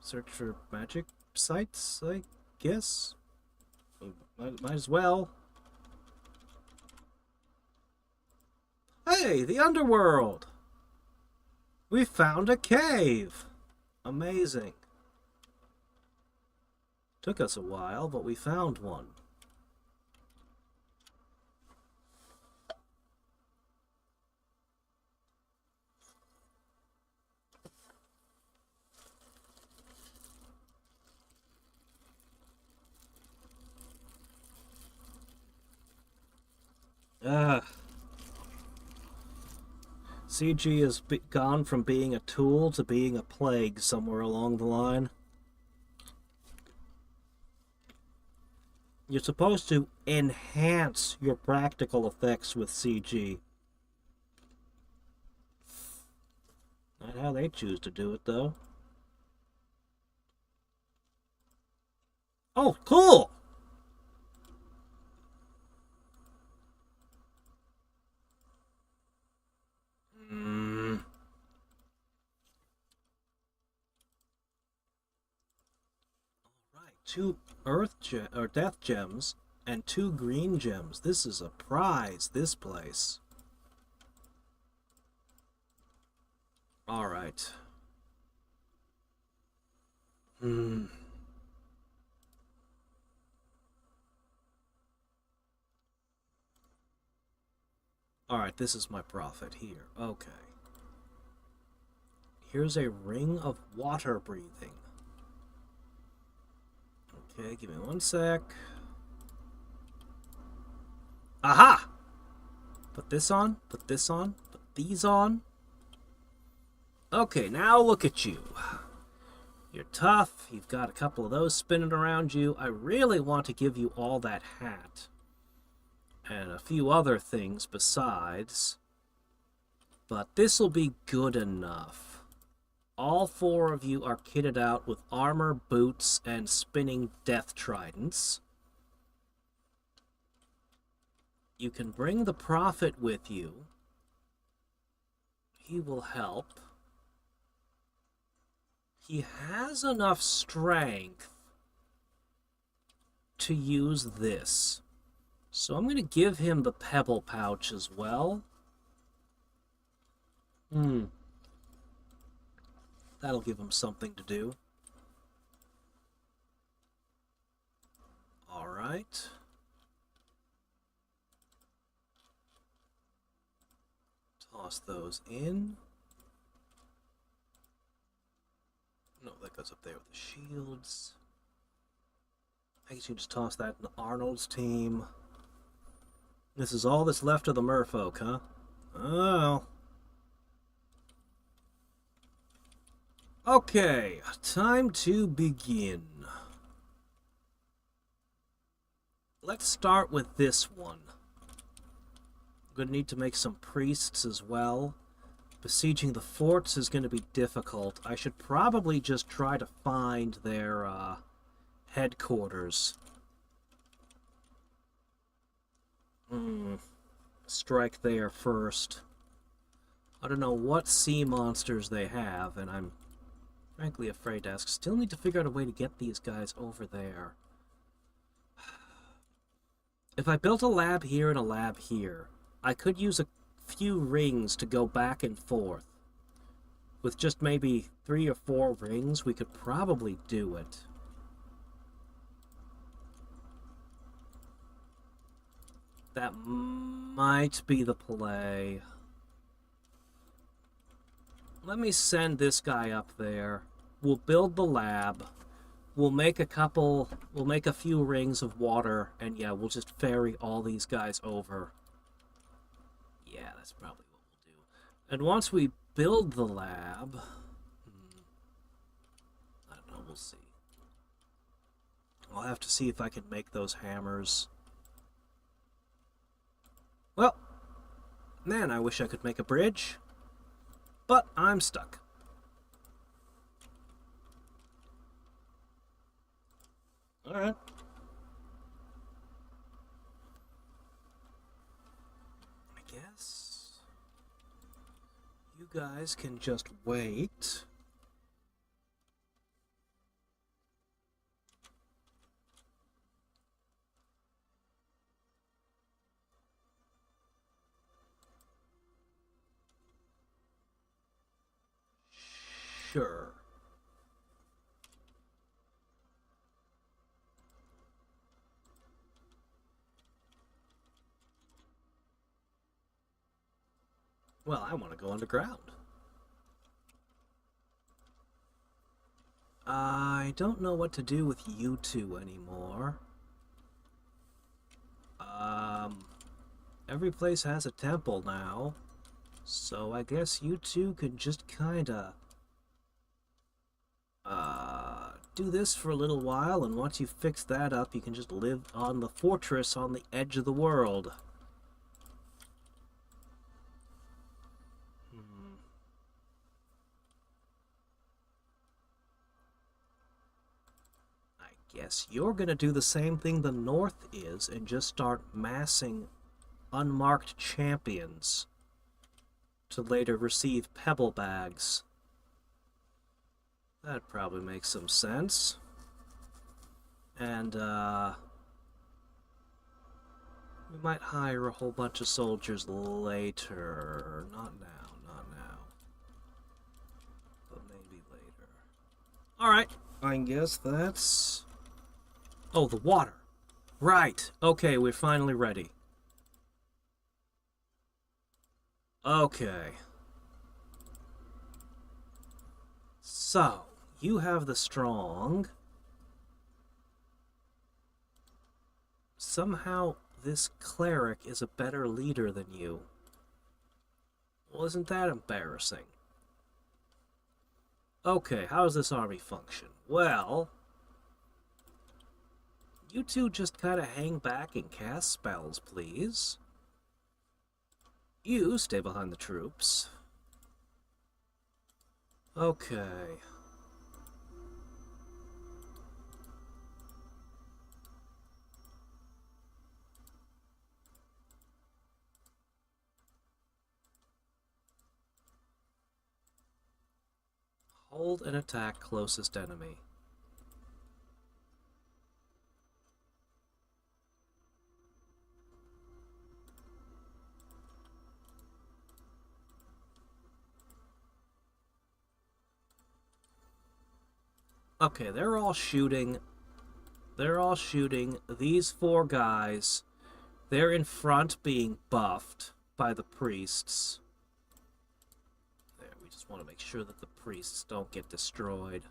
Search for magic sites, I guess? Might as well. Hey, the underworld! We found a cave! Amazing. Took us a while, but we found one. CG has gone from being a tool to being a plague somewhere along the line. You're supposed to enhance your practical effects with CG. Not how they choose to do it, though. Oh, cool! Alright, 2 death gems and 2 green gems. This is a prize, this place. Alright. Alright, this is my profit here. Okay. Here's a ring of water breathing. Okay, give me 1 sec. Aha! Put this on, put this on, put these on. Okay, now look at you. You're tough, you've got a couple of those spinning around you. I really want to give you all that hat. And a few other things besides. But this'll be good enough. All 4 of you are kitted out with armor, boots, and spinning death tridents. You can bring the prophet with you. He will help. He has enough strength to use this. So I'm going to give him the pebble pouch as well. That'll give him something to do. Alright. Toss those in. No, that goes up there with the shields. I guess you just toss that in Arnold's team. This is all that's left of the merfolk, huh? Oh. Okay, time to begin. Let's start with this one. I'm going to need to make some priests as well. Besieging the forts is going to be difficult. I should probably just try to find their headquarters. Strike there first. I don't know what sea monsters they have, and I'm Frankly afraid to ask. Still need to figure out a way to get these guys over there. If I built a lab here and a lab here, I could use a few rings to go back and forth. With just maybe 3 or 4 rings, we could probably do it. That might be the play. Let me send this guy up there. We'll build the lab. We'll make a few rings of water, and yeah, we'll just ferry all these guys over. Yeah, that's probably what we'll do. And once we build the lab, I don't know, we'll see. I'll have to see if I can make those hammers. Well, man, I wish I could make a bridge, but I'm stuck. Alright. I guess you guys can just wait. Sure. Well, I want to go underground. I don't know what to do with you two anymore. Every place has a temple now, so I guess you two can just kinda do this for a little while, and once you fix that up, you can just live on the fortress on the edge of the world. I guess you're gonna do the same thing the North is and just start massing unmarked champions to later receive pebble bags. That probably makes some sense. And, we might hire a whole bunch of soldiers later. Not now, not now. But maybe later. Alright, I guess that's... Oh, the water. Right. Okay, we're finally ready. Okay. So, you have the strong. Somehow, this cleric is a better leader than you. Well, isn't that embarrassing? Okay, how does this army function? Well, you two just kind of hang back and cast spells, please. You stay behind the troops. Okay. Hold and attack closest enemy. Okay, they're all shooting. They're all shooting. These 4 guys, they're in front being buffed by the priests. There, we just want to make sure that the priests don't get destroyed.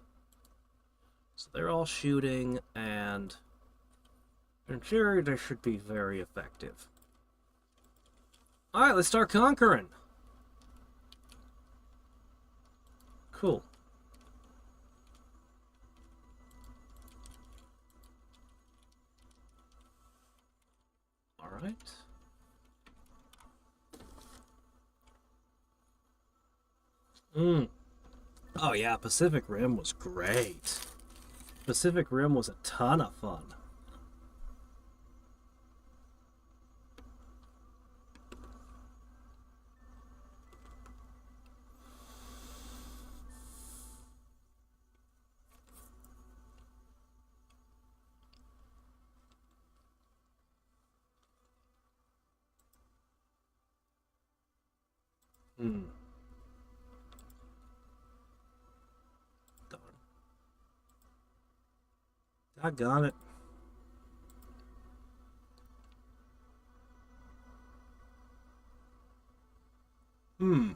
So they're all shooting, and in theory, they should be very effective. Alright, let's start conquering. Cool. Alright. Oh yeah, Pacific Rim was great. Pacific Rim was a ton of fun. Hmm. Darn. Doggone it. Hmm.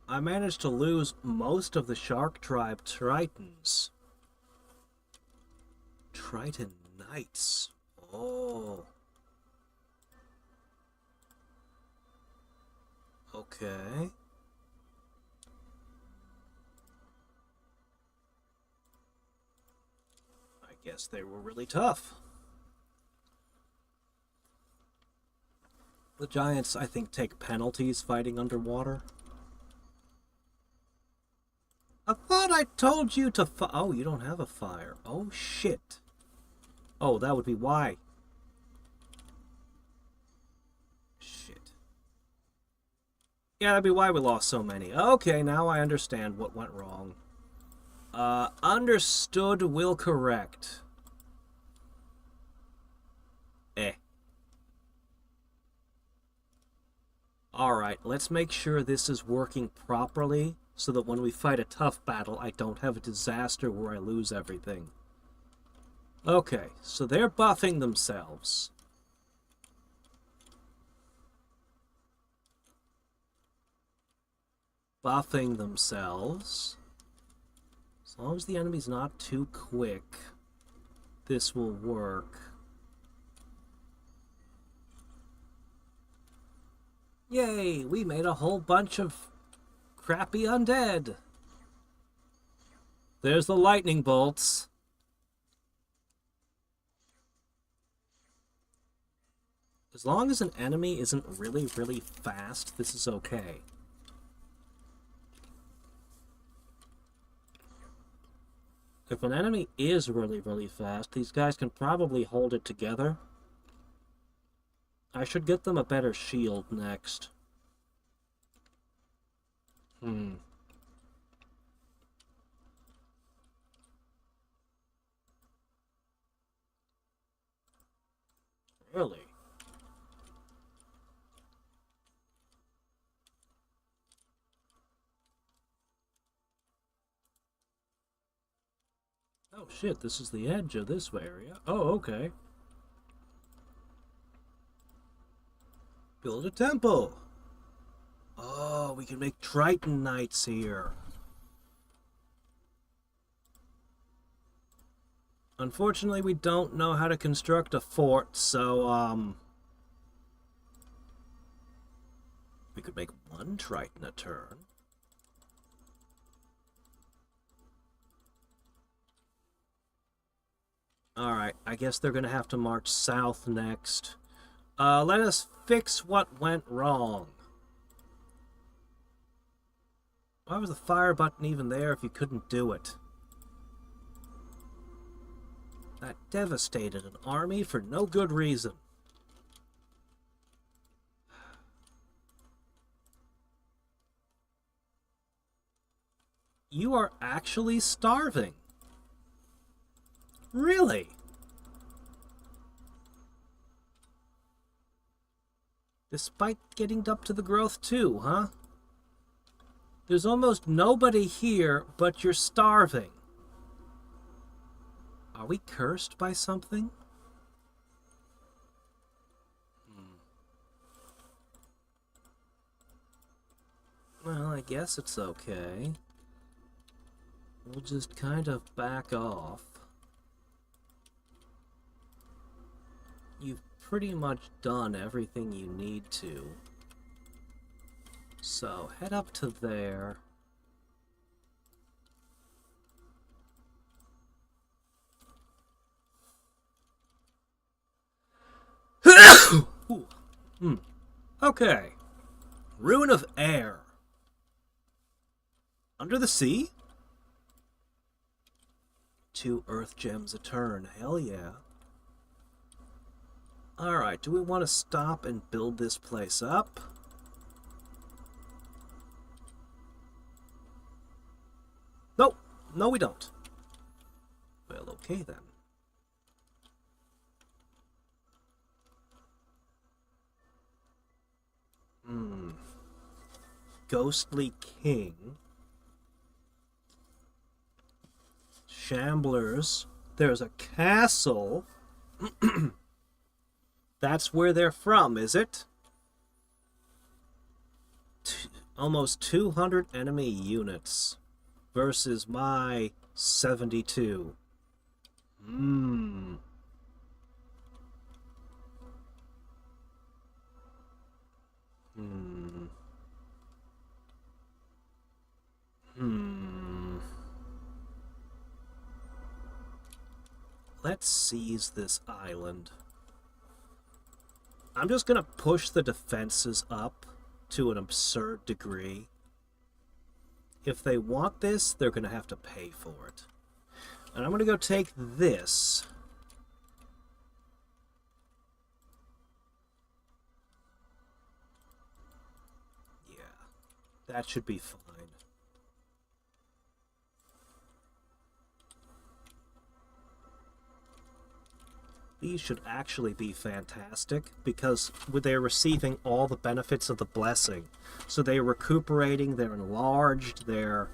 I managed to lose most of the Shark Tribe Tritons. Triton Knights. Oh. Okay. I guess they were really tough. The giants, I think, take penalties fighting underwater. I thought I told you to oh, you don't have a fire. Oh, shit. Oh, that would be why. Shit. Yeah, that'd be why we lost so many. Okay, now I understand what went wrong. Understood will correct. Eh. Alright, let's make sure this is working properly so that when we fight a tough battle, I don't have a disaster where I lose everything. Okay, so they're buffing themselves. Buffing themselves. As long as the enemy's not too quick, this will work. Yay, we made a whole bunch of crappy undead. There's the lightning bolts. As long as an enemy isn't really, really fast, this is okay. If an enemy is really, really fast, these guys can probably hold it together. I should get them a better shield next. Really? Oh shit, this is the edge of this area. Oh, okay. Build a temple. Oh, we can make Triton Knights here. Unfortunately, we don't know how to construct a fort, so, we could make one Triton a turn. Alright, I guess they're gonna have to march south next. Let us fix what went wrong. Why was the fire button even there if you couldn't do it? That devastated an army for no good reason. You are actually starving. Really? Despite getting up to the growth too, huh? There's almost nobody here, but you're starving. Are we cursed by something? Well, I guess it's okay. We'll just kind of back off. You've pretty much done everything you need to. So, head up to there. Okay. Ruin of Air. Under the sea? 2 earth gems a turn. Hell yeah. Alright, do we want to stop and build this place up? Nope. No, we don't. Well, okay then. ghostly king. Shamblers. There's a castle. That's where they're from, is it? Almost 200 enemy units versus my 72. Hmm. Let's seize this island. I'm just gonna push the defenses up to an absurd degree. If they want this, they're gonna have to pay for it. And I'm gonna go take this. Yeah, that should be fine. These should actually be fantastic because they're receiving all the benefits of the blessing. So they're recuperating, they're enlarged, they're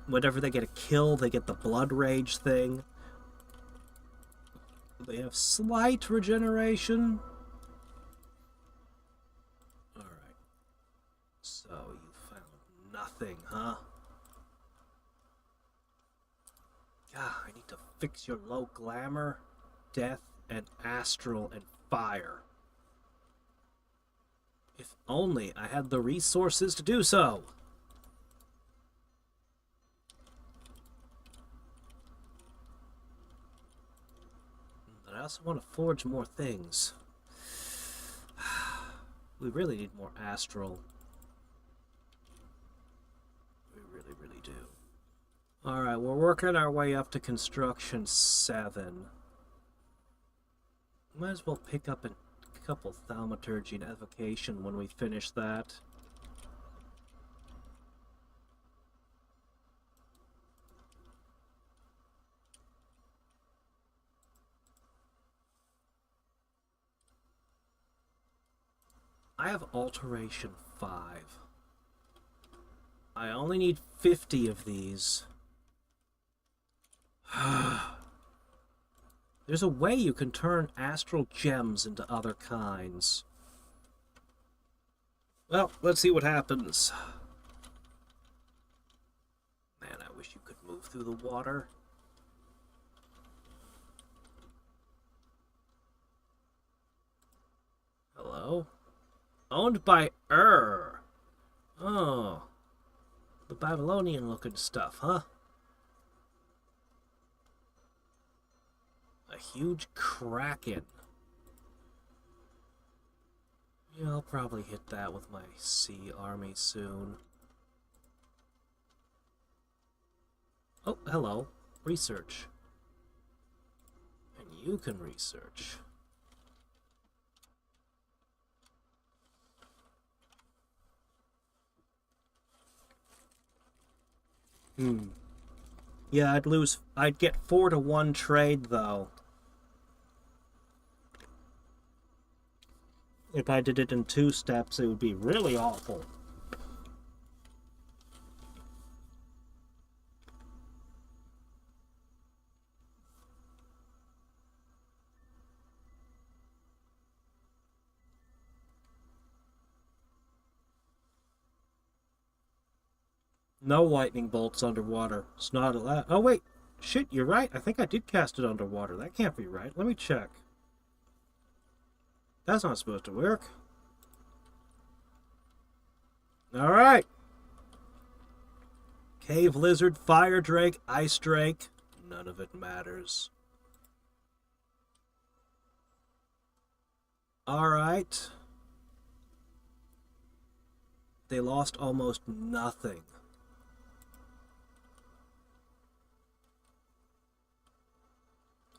whenever they get a kill, they get the blood rage thing. They have slight regeneration. Alright. So you found nothing, huh? God, I need to fix your low glamour, death, and astral, and fire. If only I had the resources to do so. But I also want to forge more things. We really need more astral. We really, really do. Alright, we're working our way up to construction 7. Might as well pick up a couple thaumaturgy and evocation when we finish that. I have alteration 5. I only need 50 of these. There's a way you can turn astral gems into other kinds. Well, let's see what happens. Man, I wish you could move through the water. Hello? Owned by Oh. The Babylonian-looking stuff, huh? A huge kraken. Yeah, I'll probably hit that with my sea army soon. Oh, hello. Research. And you can research. Yeah, I'd get 4-to-1 trade, though. If I did it in 2 steps, it would be really awful. No lightning bolts underwater. It's not allowed. Oh, wait. Shit, you're right. I think I did cast it underwater. That can't be right. Let me check. That's not supposed to work. Alright. Cave lizard, fire drake, ice drake. None of it matters. Alright. They lost almost nothing.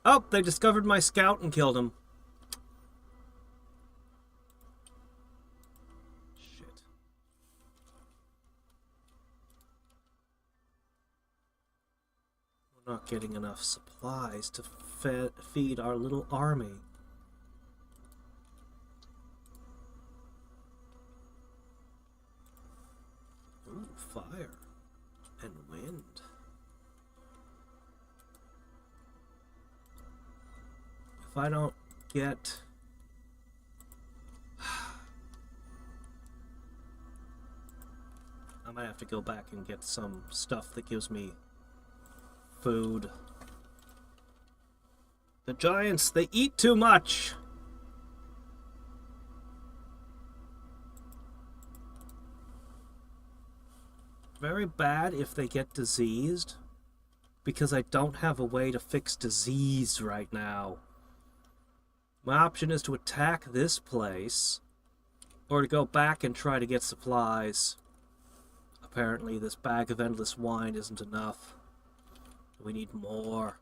Oh, they discovered my scout and killed him. Shit. We're not getting enough supplies to feed our little army. fire and wind. If I don't get... I might have to go back and get some stuff that gives me food. The giants, they eat too much! Very bad if they get diseased, because I don't have a way to fix disease right now. My option is to attack this place, or to go back and try to get supplies. Apparently this bag of endless wine isn't enough. We need more.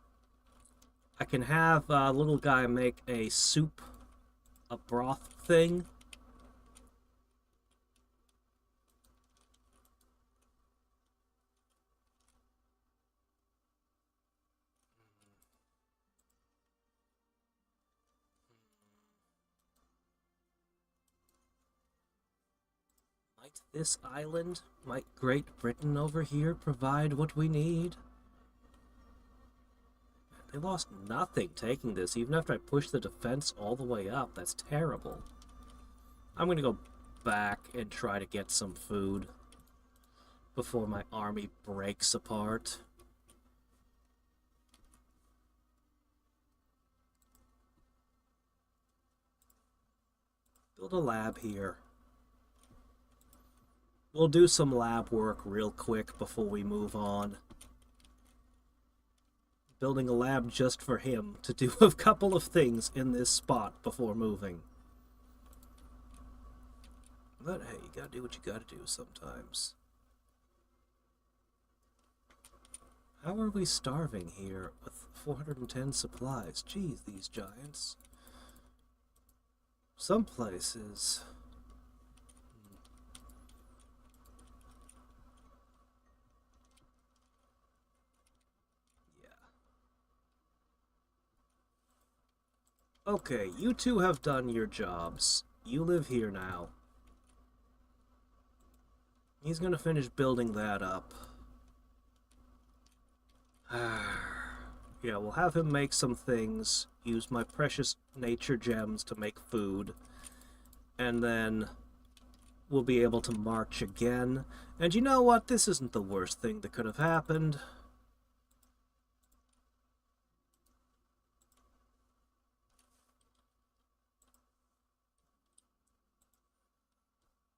I can have a little guy make a soup, a broth thing. Might this island, might Great Britain over here provide what we need? They lost nothing taking this, even after I pushed the defense all the way up. That's terrible. I'm gonna go back and try to get some food before my army breaks apart. Build a lab here. We'll do some lab work real quick before we move on. Building a lab just for him to do a couple of things in this spot before moving. But hey, you gotta do what you gotta do sometimes. How are we starving here with 410 supplies? Geez, these giants. Some places... Okay, you two have done your jobs. You live here now. He's gonna finish building that up. Yeah, we'll have him make some things, use my precious nature gems to make food, and then we'll be able to march again. And you know what? This isn't the worst thing that could have happened.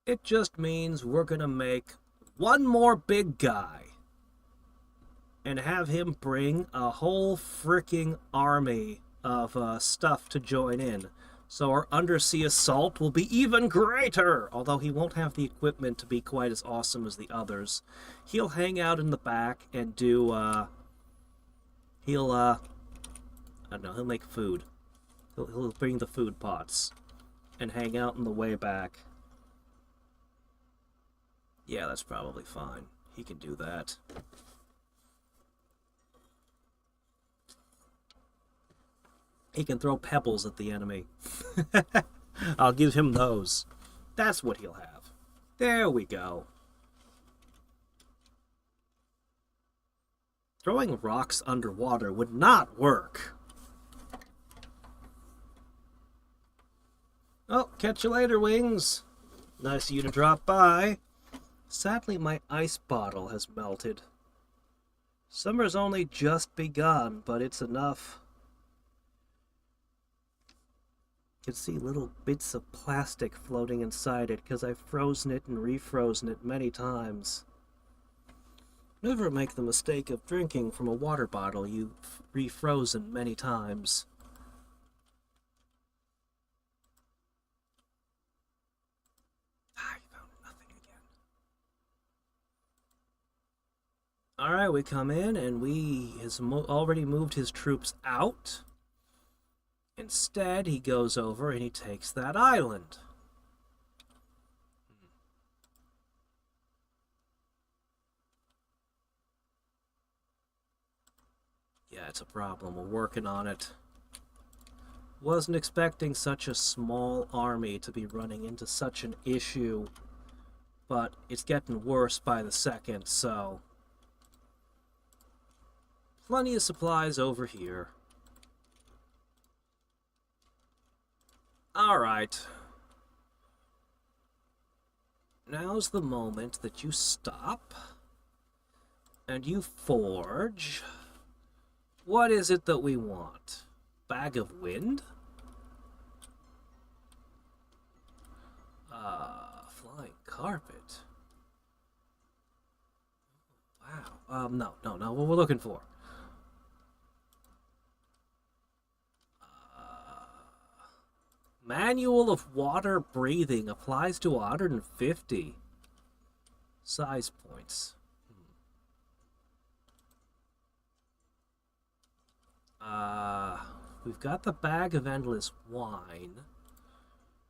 It just means we're gonna make one more big guy and have him bring a whole freaking army of stuff to join in. So our undersea assault will be even greater, although he won't have the equipment to be quite as awesome as the others. He'll hang out in the back and do, I don't know, he'll make food. He'll bring the food pots and hang out in the way back. Yeah, that's probably fine. He can do that. He can throw pebbles at the enemy. I'll give him those. That's what he'll have. There we go. Throwing rocks underwater would not work. Oh, catch you later, Wings. Nice of you to drop by. Sadly, my ice bottle has melted. Summer's only just begun, but it's enough. You can see little bits of plastic floating inside it because I've frozen it and refrozen it many times. Never make the mistake of drinking from a water bottle you've refrozen many times. Alright, we come in, and he has already moved his troops out. Instead, he goes over and he takes that island. Yeah, it's a problem. We're working on it. Wasn't expecting such a small army to be running into such an issue. but it's getting worse by the second, so plenty of supplies over here. Alright. Now's the moment that you stop and you forge. What is it that we want? Bag of wind? Flying carpet. Wow. No. What we're looking for. Manual of water breathing applies to 150 size points. We've got the bag of endless wine,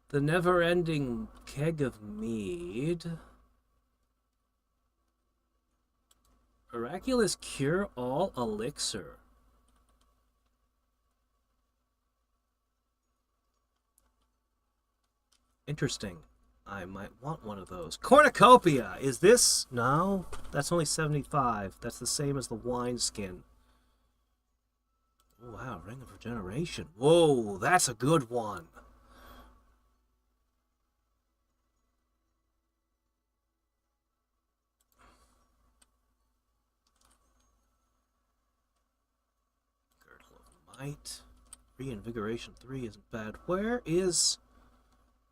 the never-ending keg of mead, miraculous cure-all elixir. Interesting. I might want one of those. Cornucopia! Is this? No, that's only 75. That's the same as the wineskin. Oh, wow, Ring of Regeneration. Whoa, that's a good one. Girdle of Might. Reinvigoration 3 isn't bad. Where is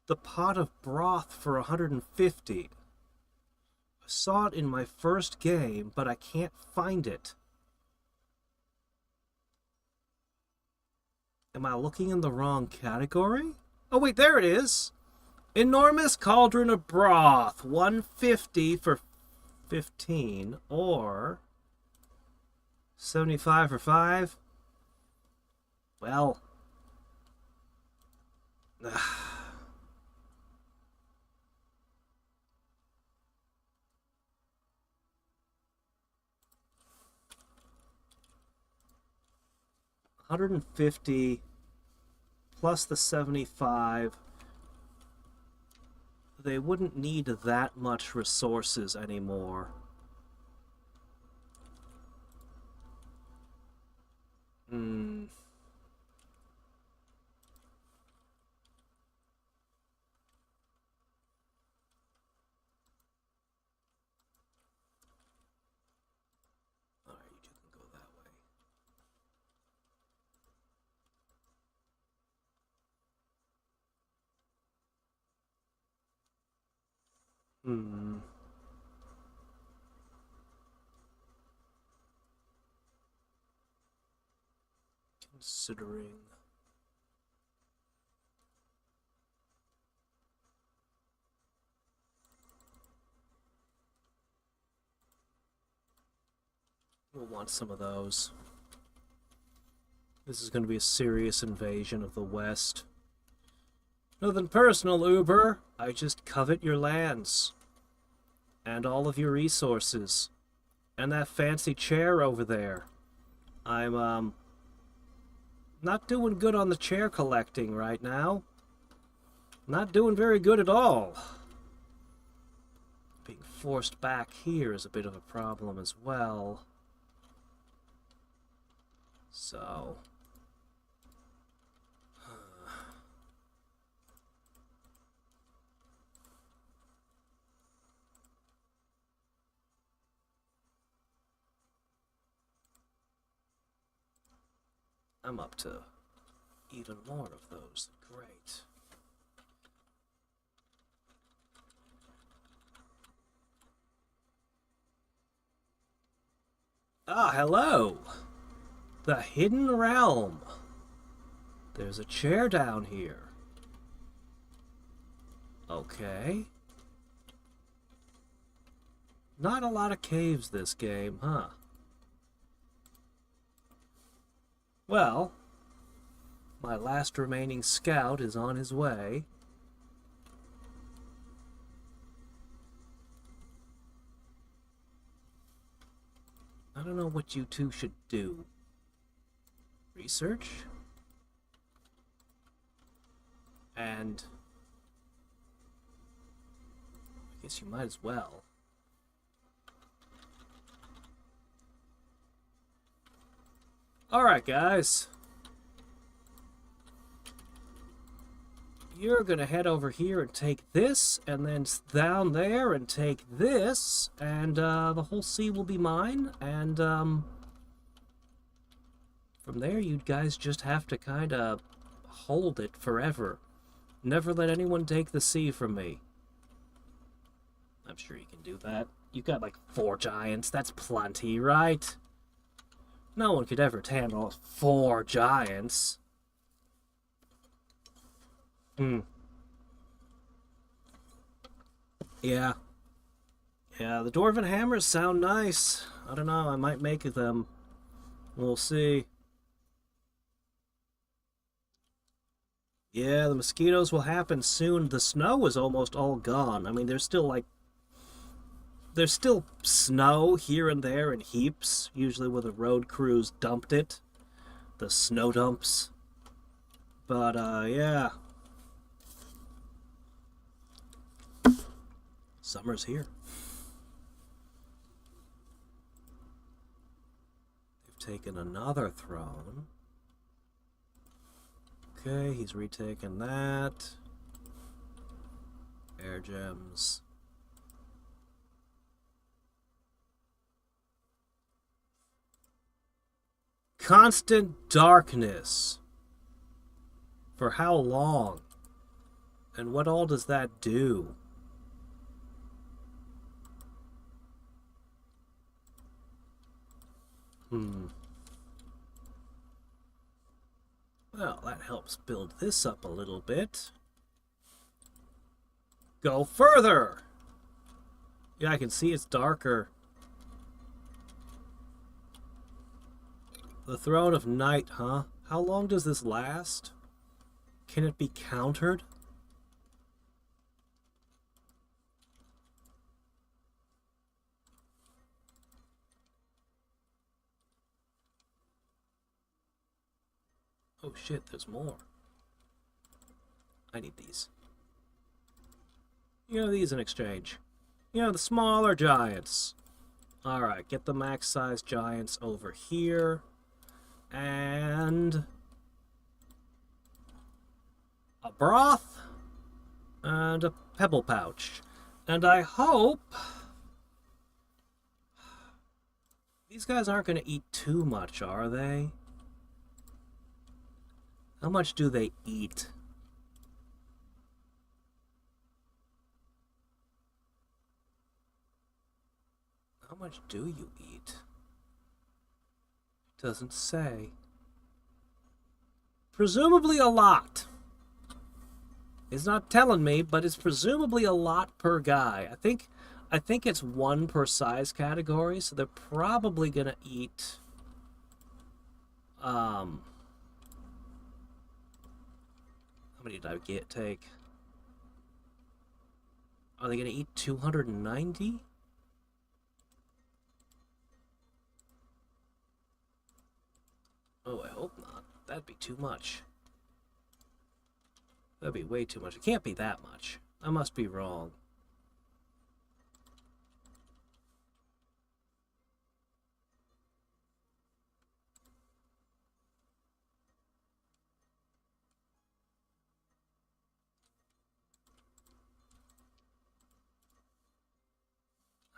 the pot of broth for 150? I saw it in my first game, but I can't find it. Am I looking in the wrong category? Oh wait, there it is! Enormous Cauldron of Broth, 150 for 15, or 75 for 5? Well... $150 plus the 75. They wouldn't need that much resources anymore. Alright, you two can go that way. Considering... We'll want some of those. This is going to be a serious invasion of the West. Nothing personal, Uber. I just covet your lands. And all of your resources. And that fancy chair over there. I'm, not doing good on the chair collecting right now. Not doing very good at all. Being forced back here is a bit of a problem as well. So... I'm up to even more of those. Great. Ah, hello! The Hidden Realm. There's a chair down here. Okay. Not a lot of caves this game, huh? Well, my last remaining scout is on his way. I don't know what you two should do. Research? And Guess you might as well. Alright, guys. You're gonna head over here and take this, and then down there and take this, and the whole sea will be mine, and from there you guys just have to kind of hold it forever. Never let anyone take the sea from me. I'm sure you can do that. You've got like 4 giants, that's plenty, right? No one could ever handle 4 giants. Yeah. Yeah, the dwarven hammers sound nice. I don't know, I might make them. We'll see. Yeah, the mosquitoes will happen soon. The snow is almost all gone. I mean, there's still snow here and there in heaps, usually where the road crews dumped it. The snow dumps. But, yeah. Summer's here. They've taken another throne. Okay, he's retaken that. Air gems. Constant darkness. For how long? And what all does that do? Well, that helps build this up a little bit. Go further! Yeah, I can see it's darker. The Throne of Night, huh? How long does this last? Can it be countered? Oh shit, there's more. I need these. You know, these in exchange. You know, the smaller giants. Alright, get the max size giants over here. And a broth and a pebble pouch. And I hope these guys aren't going to eat too much, are they? How much do they eat? How much do you eat? Doesn't say. Presumably a lot. It's not telling me, but it's presumably a lot per guy. I think it's 1 per size category, so they're probably gonna eat how many did I take? Are they gonna eat 290? Oh, I hope not. That'd be too much. That'd be way too much. It can't be that much. I must be wrong.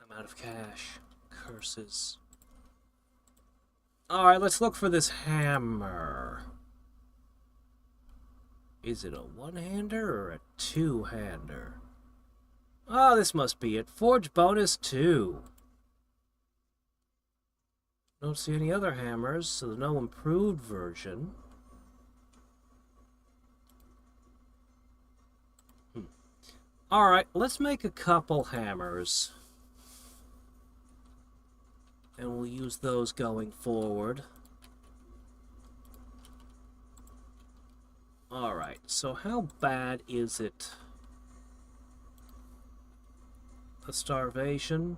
I'm out of cash. Curses. Alright, let's look for this hammer. Is it a one-hander or a two-hander? Oh, this must be it. Forge bonus 2. Don't see any other hammers, so there's no improved version. Alright, let's make a couple hammers. And we'll use those going forward. Alright, so how bad is it? The starvation.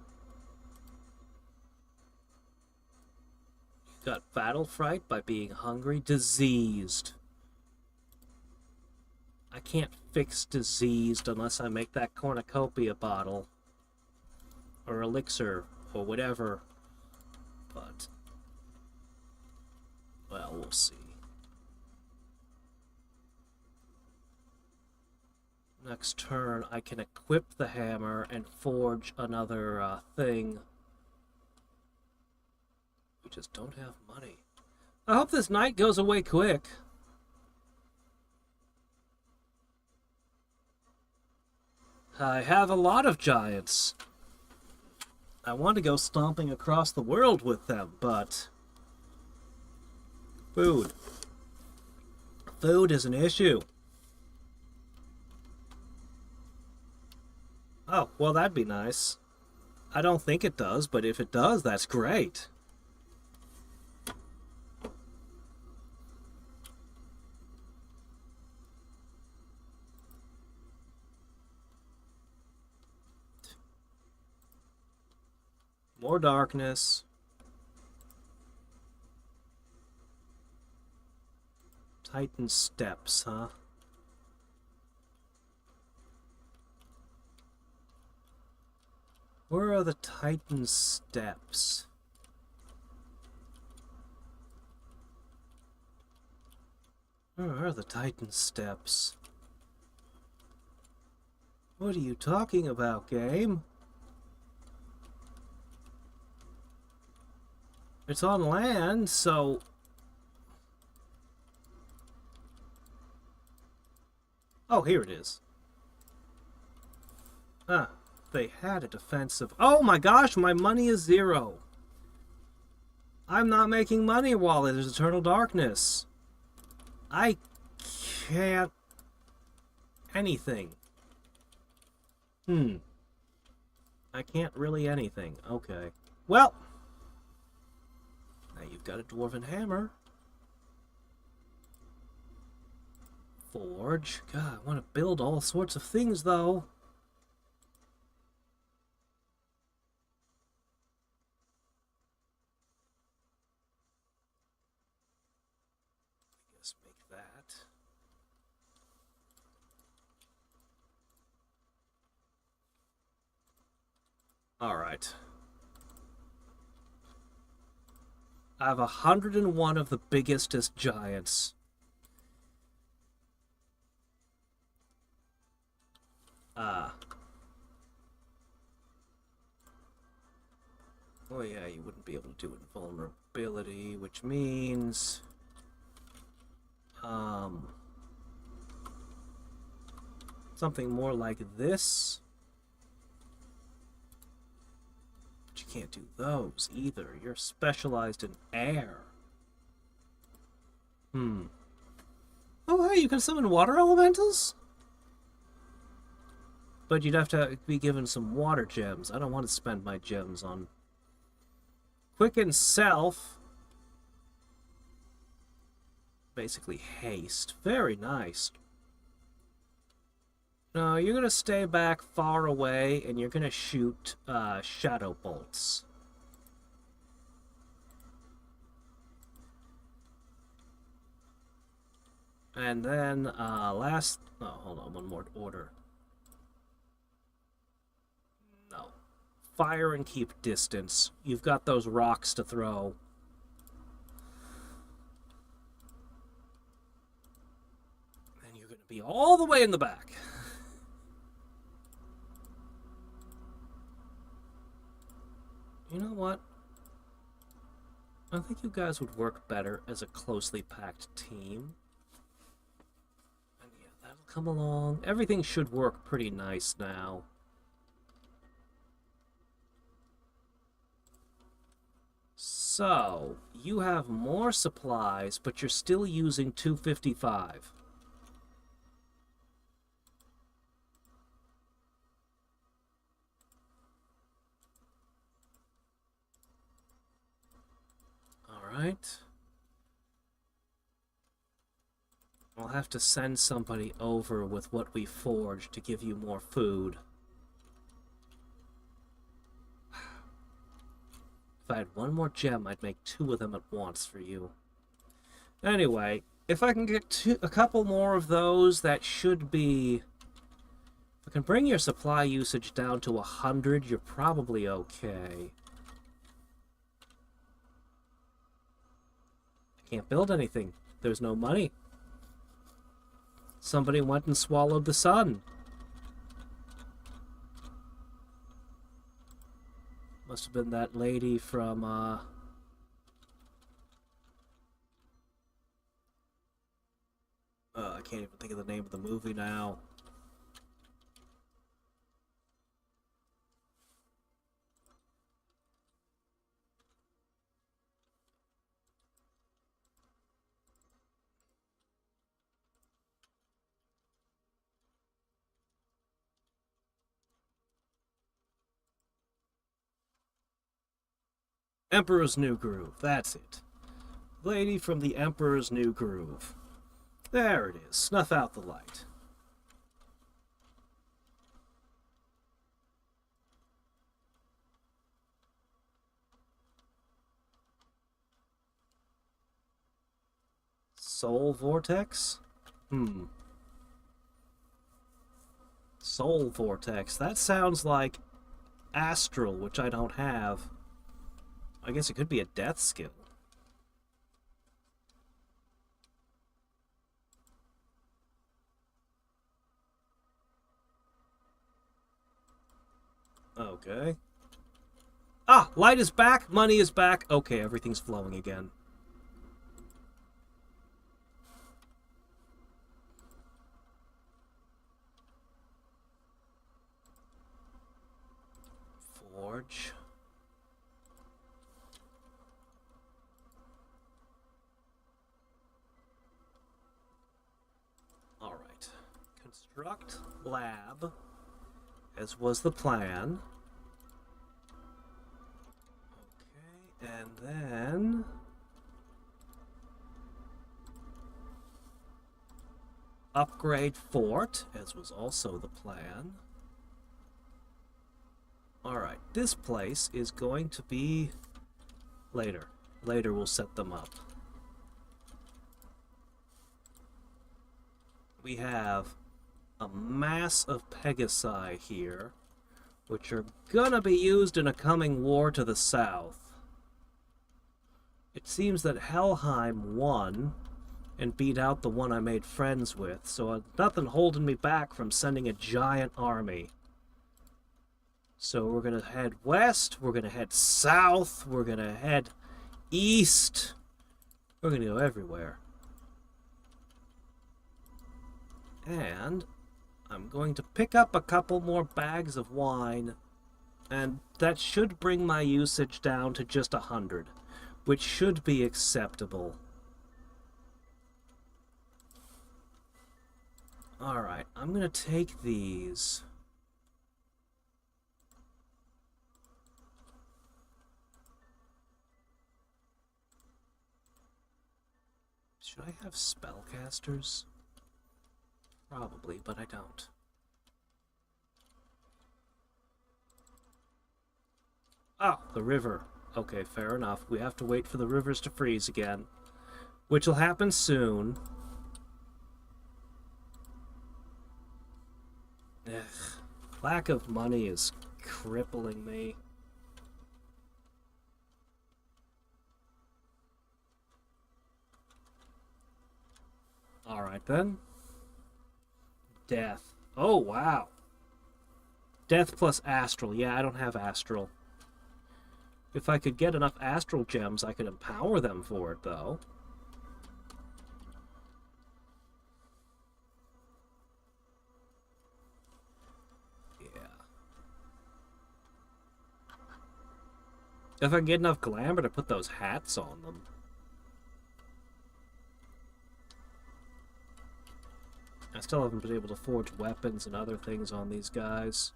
You got battle fright by being hungry. Diseased. I can't fix diseased unless I make that cornucopia bottle. or elixir or whatever. But, well, we'll see. Next turn, I can equip the hammer and forge another thing. We just don't have money. I hope this night goes away quick. I have a lot of giants. I want to go stomping across the world with them, but... Food. Food is an issue. Oh, well, that'd be nice. I don't think it does, but if it does, that's great. More darkness. Titan steps, huh? Where are the Titan steps? Where are the Titan steps? What are you talking about, game? It's on land, so... Oh, here it is. Ah, they had a defensive... Oh my gosh, my money is 0. I'm not making money while there's eternal darkness. I can't... anything. I can't really anything. Okay. Well... Now you've got a dwarven hammer. Forge. God, I want to build all sorts of things, though. I guess make that. All right. I have 101 of the biggestest giants. Oh yeah, you wouldn't be able to do invulnerability, which means... something more like this. But you can't do those either. You're specialized in air. Oh, hey, you can summon water elementals? But you'd have to be given some water gems. I don't want to spend my gems on... Quicken Self. Basically haste. Very nice. No, you're going to stay back far away, and you're going to shoot shadow bolts. And then, last... Oh, hold on, one more order. No. Fire and keep distance. You've got those rocks to throw. And you're going to be all the way in the back. You know what? I think you guys would work better as a closely packed team. And yeah, that'll come along. Everything should work pretty nice now. So, you have more supplies, but you're still using 255. Alright. I'll have to send somebody over with what we forged to give you more food. If I had one more gem, I'd make 2 of them at once for you. Anyway, if I can get a couple more of those, that should be If I can bring your supply usage down to 100, you're probably okay. I can't build anything. There's no money. Somebody went and swallowed the sun. Must have been that lady from, I can't even think of the name of the movie now. Emperor's New Groove, that's it. Lady from the Emperor's New Groove. There it is. Snuff out the light. Soul Vortex? Soul Vortex. That sounds like Astral, which I don't have. I guess it could be a death skill. Okay. Ah, light is back, money is back. Okay, everything's flowing again. Forge. Alright. Construct lab, as was the plan. Okay, and then upgrade fort, as was also the plan. Alright, this place is going to be later. Later we'll set them up. We have a mass of Pegasi here, which are gonna be used in a coming war to the south. It seems that Helheim won and beat out the one I made friends with, so nothing holding me back from sending a giant army. So we're gonna head west, we're gonna head south, we're gonna head east. We're gonna go everywhere. And I'm going to pick up a couple more bags of wine, and that should bring my usage down to just 100, which should be acceptable. Alright, I'm gonna take these. Should I have spellcasters? Probably, but I don't. Oh, the river. Okay, fair enough. We have to wait for the rivers to freeze again, which will happen soon. Ugh. Lack of money is crippling me. Alright then. Death. Oh, wow. Death plus Astral. Yeah, I don't have Astral. If I could get enough Astral gems, I could empower them for it, though. Yeah. If I can get enough glamour to put those hats on them. I still haven't been able to forge weapons and other things on these guys.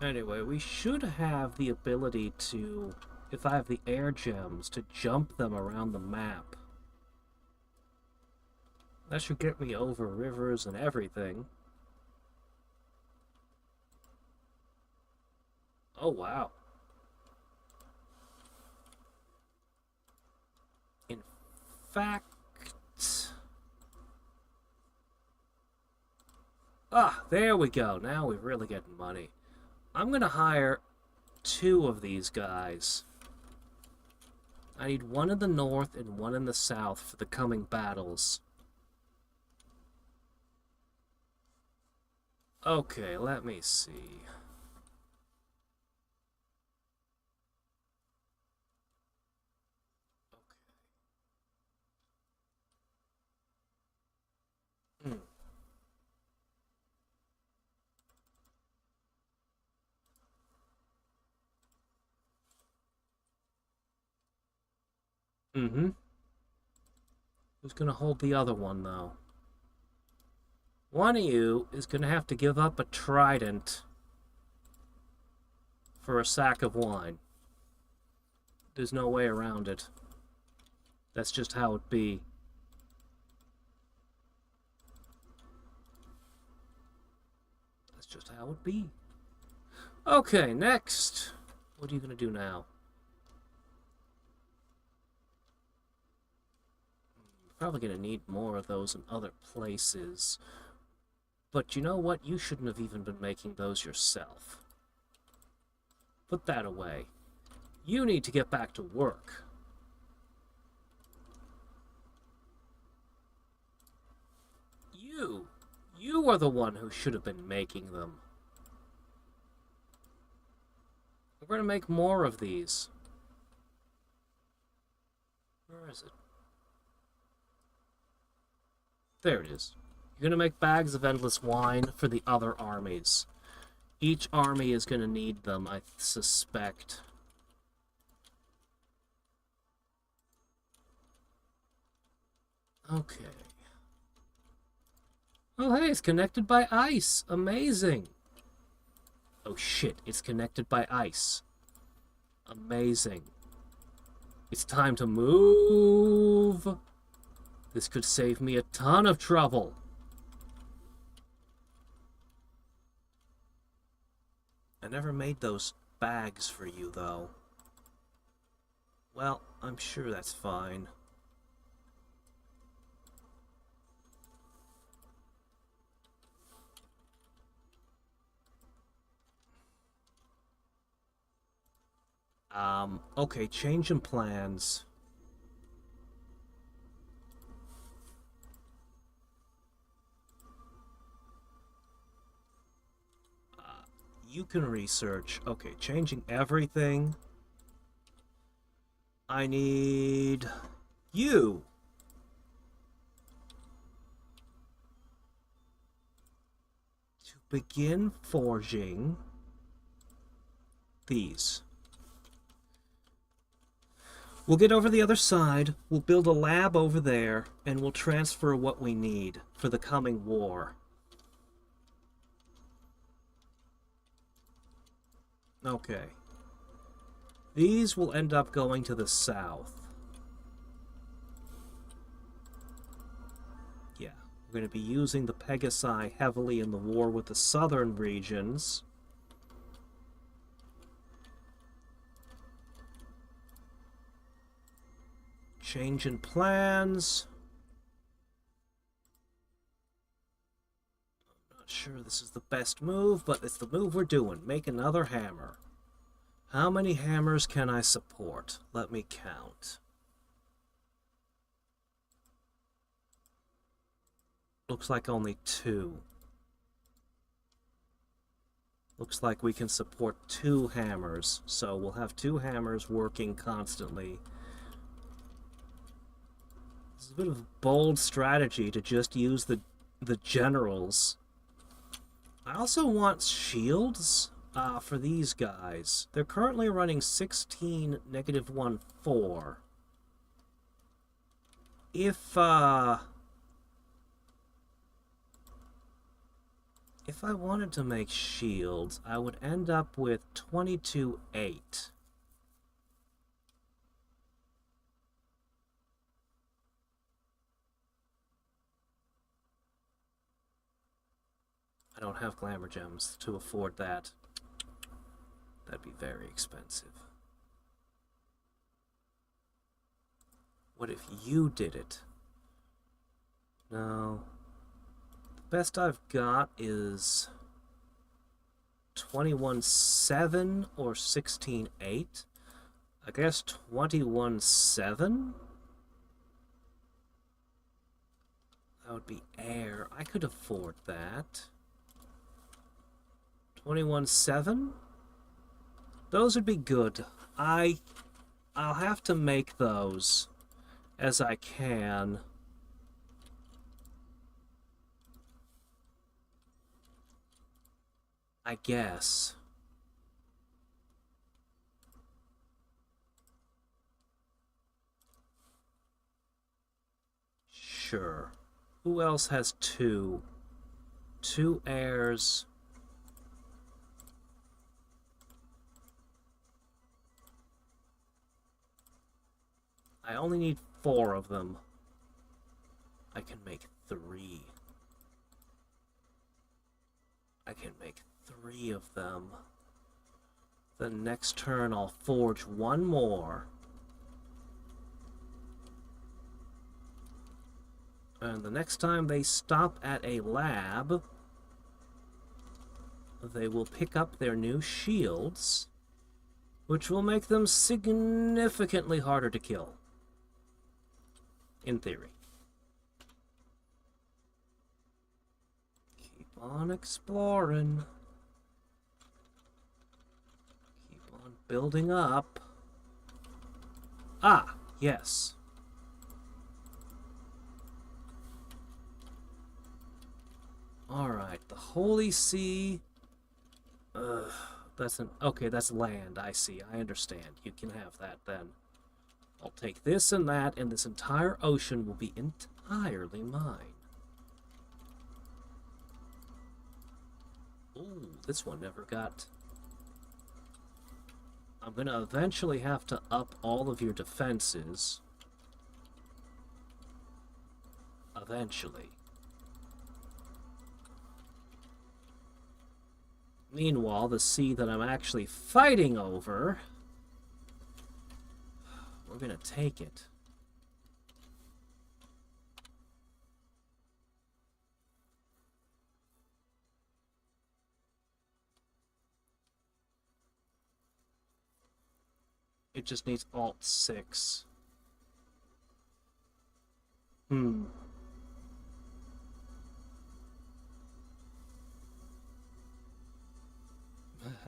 Anyway, we should have the ability to, if I have the air gems, to jump them around the map. That should get me over rivers and everything. Oh, wow. In fact... Ah, there we go. Now we're really getting money. I'm gonna hire 2 of these guys. I need 1 in the north and 1 in the south for the coming battles. Okay, let me see. Okay. Mm-hmm. Who's gonna hold the other one, though? One of you is gonna have to give up a trident for a sack of wine. There's no way around it. That's just how it be. That's just how it be. Okay, next. What are you gonna do now? Probably gonna need more of those in other places. But you know what? You shouldn't have even been making those yourself. Put that away. You need to get back to work. You are the one who should have been making them. We're going to make more of these. Where is it? There it is. You're going to make bags of endless wine for the other armies. Each army is going to need them, I suspect. Okay. Oh, hey, it's connected by ice. Amazing. Oh, shit, it's connected by ice. Amazing. It's time to move. This could save me a ton of trouble. I never made those bags for you, though. Well, I'm sure that's fine. Okay, change in plans. You can research. Okay, changing everything. I need you. To begin forging these. We'll get over the other side, we'll build a lab over there, and we'll transfer what we need for the coming war. Okay. These will end up going to the south. Yeah, we're going to be using the Pegasi heavily in the war with the southern regions. Change in plans. I'm not sure this is the best move, but it's the move we're doing. Make another hammer. How many hammers can I support? Let me count. Looks like only 2. Looks like we can support 2 hammers, so we'll have 2 hammers working constantly. It's a bit of a bold strategy to just use the generals. I also want shields for these guys. They're currently running 16 -1/4. If I wanted to make shields, I would end up with 22-8. I don't have glamour gems to afford that. That'd be very expensive. What if you did it? No. Best I've got is 21-7 or 16-8. I guess 21-7? That would be air. I could afford that. 21-7? Those would be good. I'll have to make those as I can. I guess. Sure. Who else has two? Two airs. I only need 4 of them. I can make 3. I can make 3 of them. The next turn I'll forge 1 more. And the next time they stop at a lab, they will pick up their new shields, which will make them significantly harder to kill. In theory. Keep on exploring. Keep on building up. Ah, yes. Alright, the Holy See. Okay, that's land, I see. I understand. You can have that then. I'll take this and that, and this entire ocean will be entirely mine. Ooh, this one never got... I'm gonna eventually have to up all of your defenses. Eventually. Meanwhile, the sea that I'm actually fighting over... We're gonna take it. It just needs Alt-6.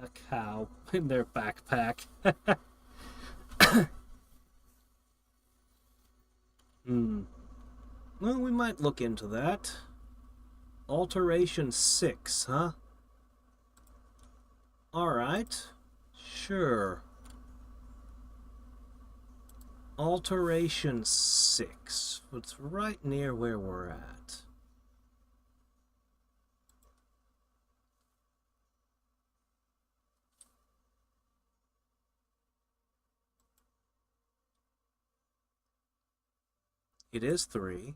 A cow in their backpack. Well, we might look into that. Alteration 6, huh? Alright. Sure. Alteration 6. It's right near where we're at. It is 3.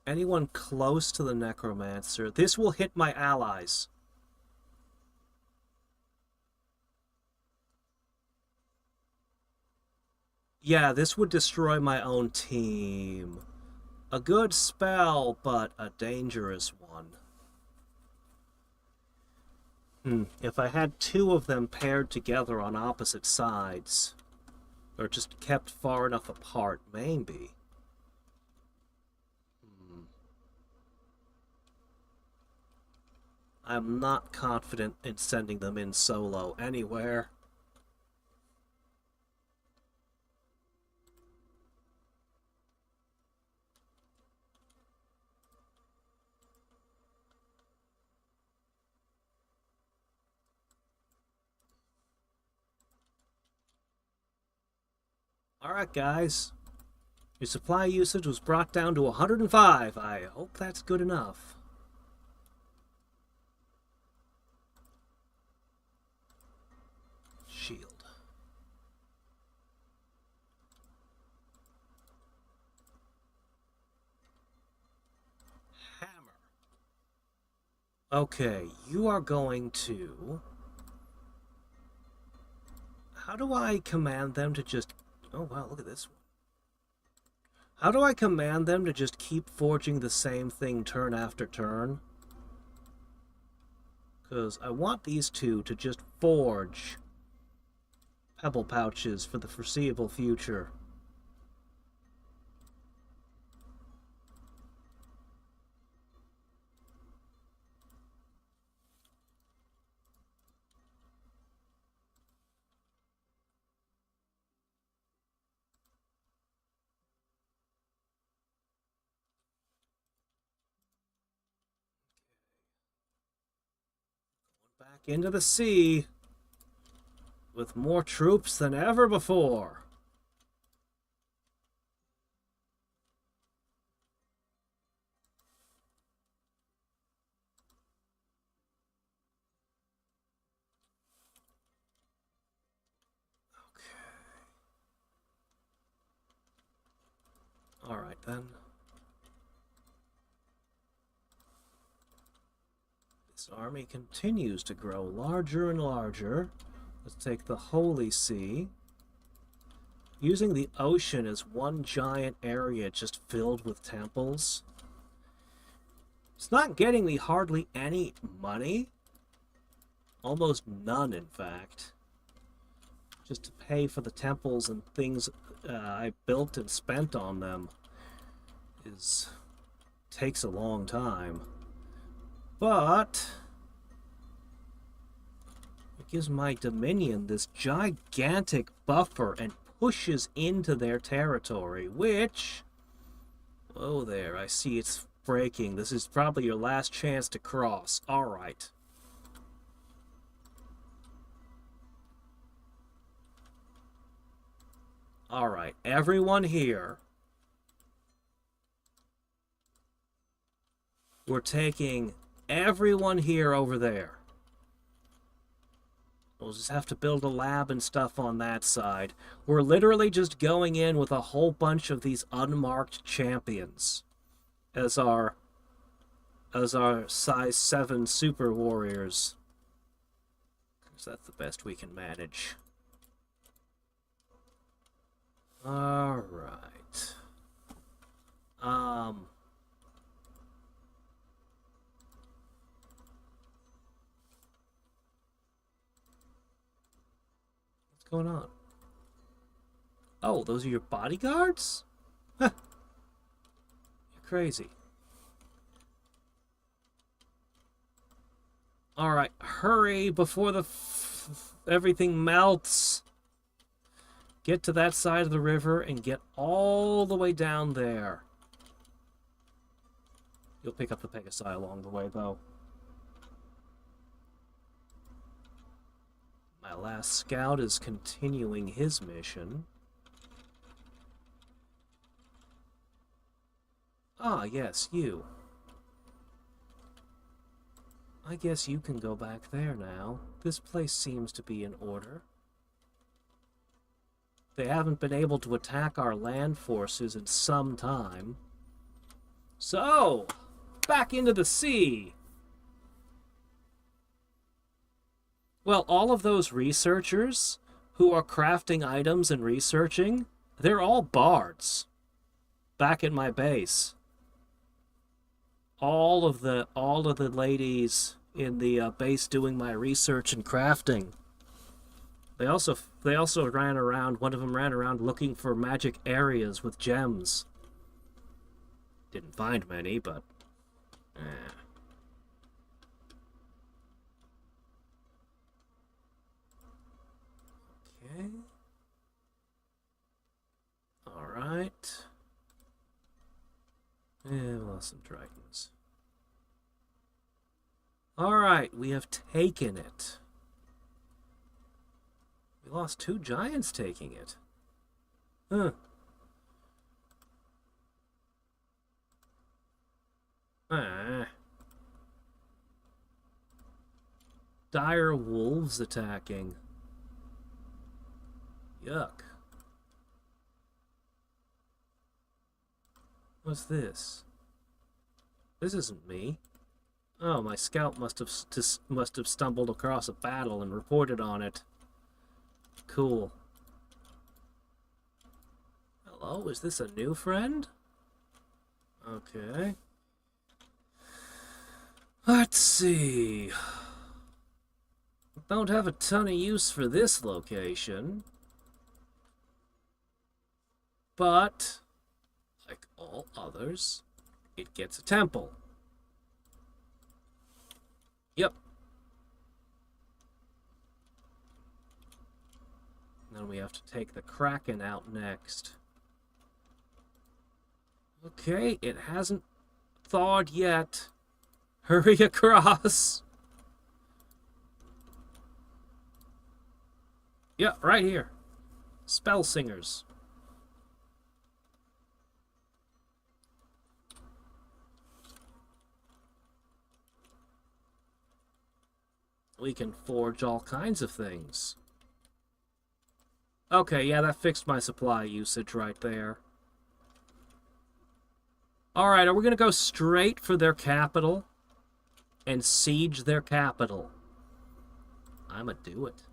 Anyone close to the necromancer? This will hit my allies. Yeah, this would destroy my own team. A good spell, but a dangerous one. If I had 2 of them paired together on opposite sides, or just kept far enough apart, maybe. I'm not confident in sending them in solo anywhere. Alright, guys. Your supply usage was brought down to 105. I hope that's good enough. Shield. Hammer. Okay, you are going to... How do I command them to just... Oh, wow, look at this one. How do I command them to just keep forging the same thing turn after turn? Because I want these two to just forge pebble pouches for the foreseeable future. Back into the sea with more troops than ever before. Okay. All right then. This army continues to grow larger and larger. Let's take the Holy See. Using the ocean as one giant area just filled with temples. It's not getting me hardly any money. Almost none, in fact. Just to pay for the temples and things I built and spent on them takes a long time. But it gives my Dominion this gigantic buffer and pushes into their territory, which... Oh, there, I see it's breaking. This is probably your last chance to cross. All right. All right, everyone here. We're taking everyone here over there. We'll just have to build a lab and stuff on that side. We're literally just going in with a whole bunch of these unmarked champions as our size 7 super warriors. Because that's the best we can manage. All right. What's going on? Oh, those are your bodyguards? Huh. You're crazy. All right, hurry before everything melts. Get to that side of the river and get all the way down there. You'll pick up the Pegasi along the way, though. My last scout is continuing his mission. Ah, yes, you. I guess you can go back there now. This place seems to be in order. They haven't been able to attack our land forces in some time. So, back into the sea. Well, all of those researchers who are crafting items and researching, they're all bards. Back at my base. All of the ladies in the base doing my research and crafting. They also ran around, one of them ran around looking for magic areas with gems. Didn't find many, but... Okay. Alright. We lost some dragons. Alright, we have taken it. We lost 2 giants taking it. Huh. Dire wolves attacking. Yuck. What's this? This isn't me. Oh, my scout must have stumbled across a battle and reported on it. Cool. Hello, is this a new friend? Okay. Let's see. Don't have a ton of use for this location. But, like all others, it gets a temple. Yep. Then we have to take the Kraken out next. Okay, it hasn't thawed yet. Hurry across. Yeah, right here. Spell singers. We can forge all kinds of things. Okay, yeah, that fixed my supply usage right there. Alright, are we going to go straight for their capital? And siege their capital? I'ma do it.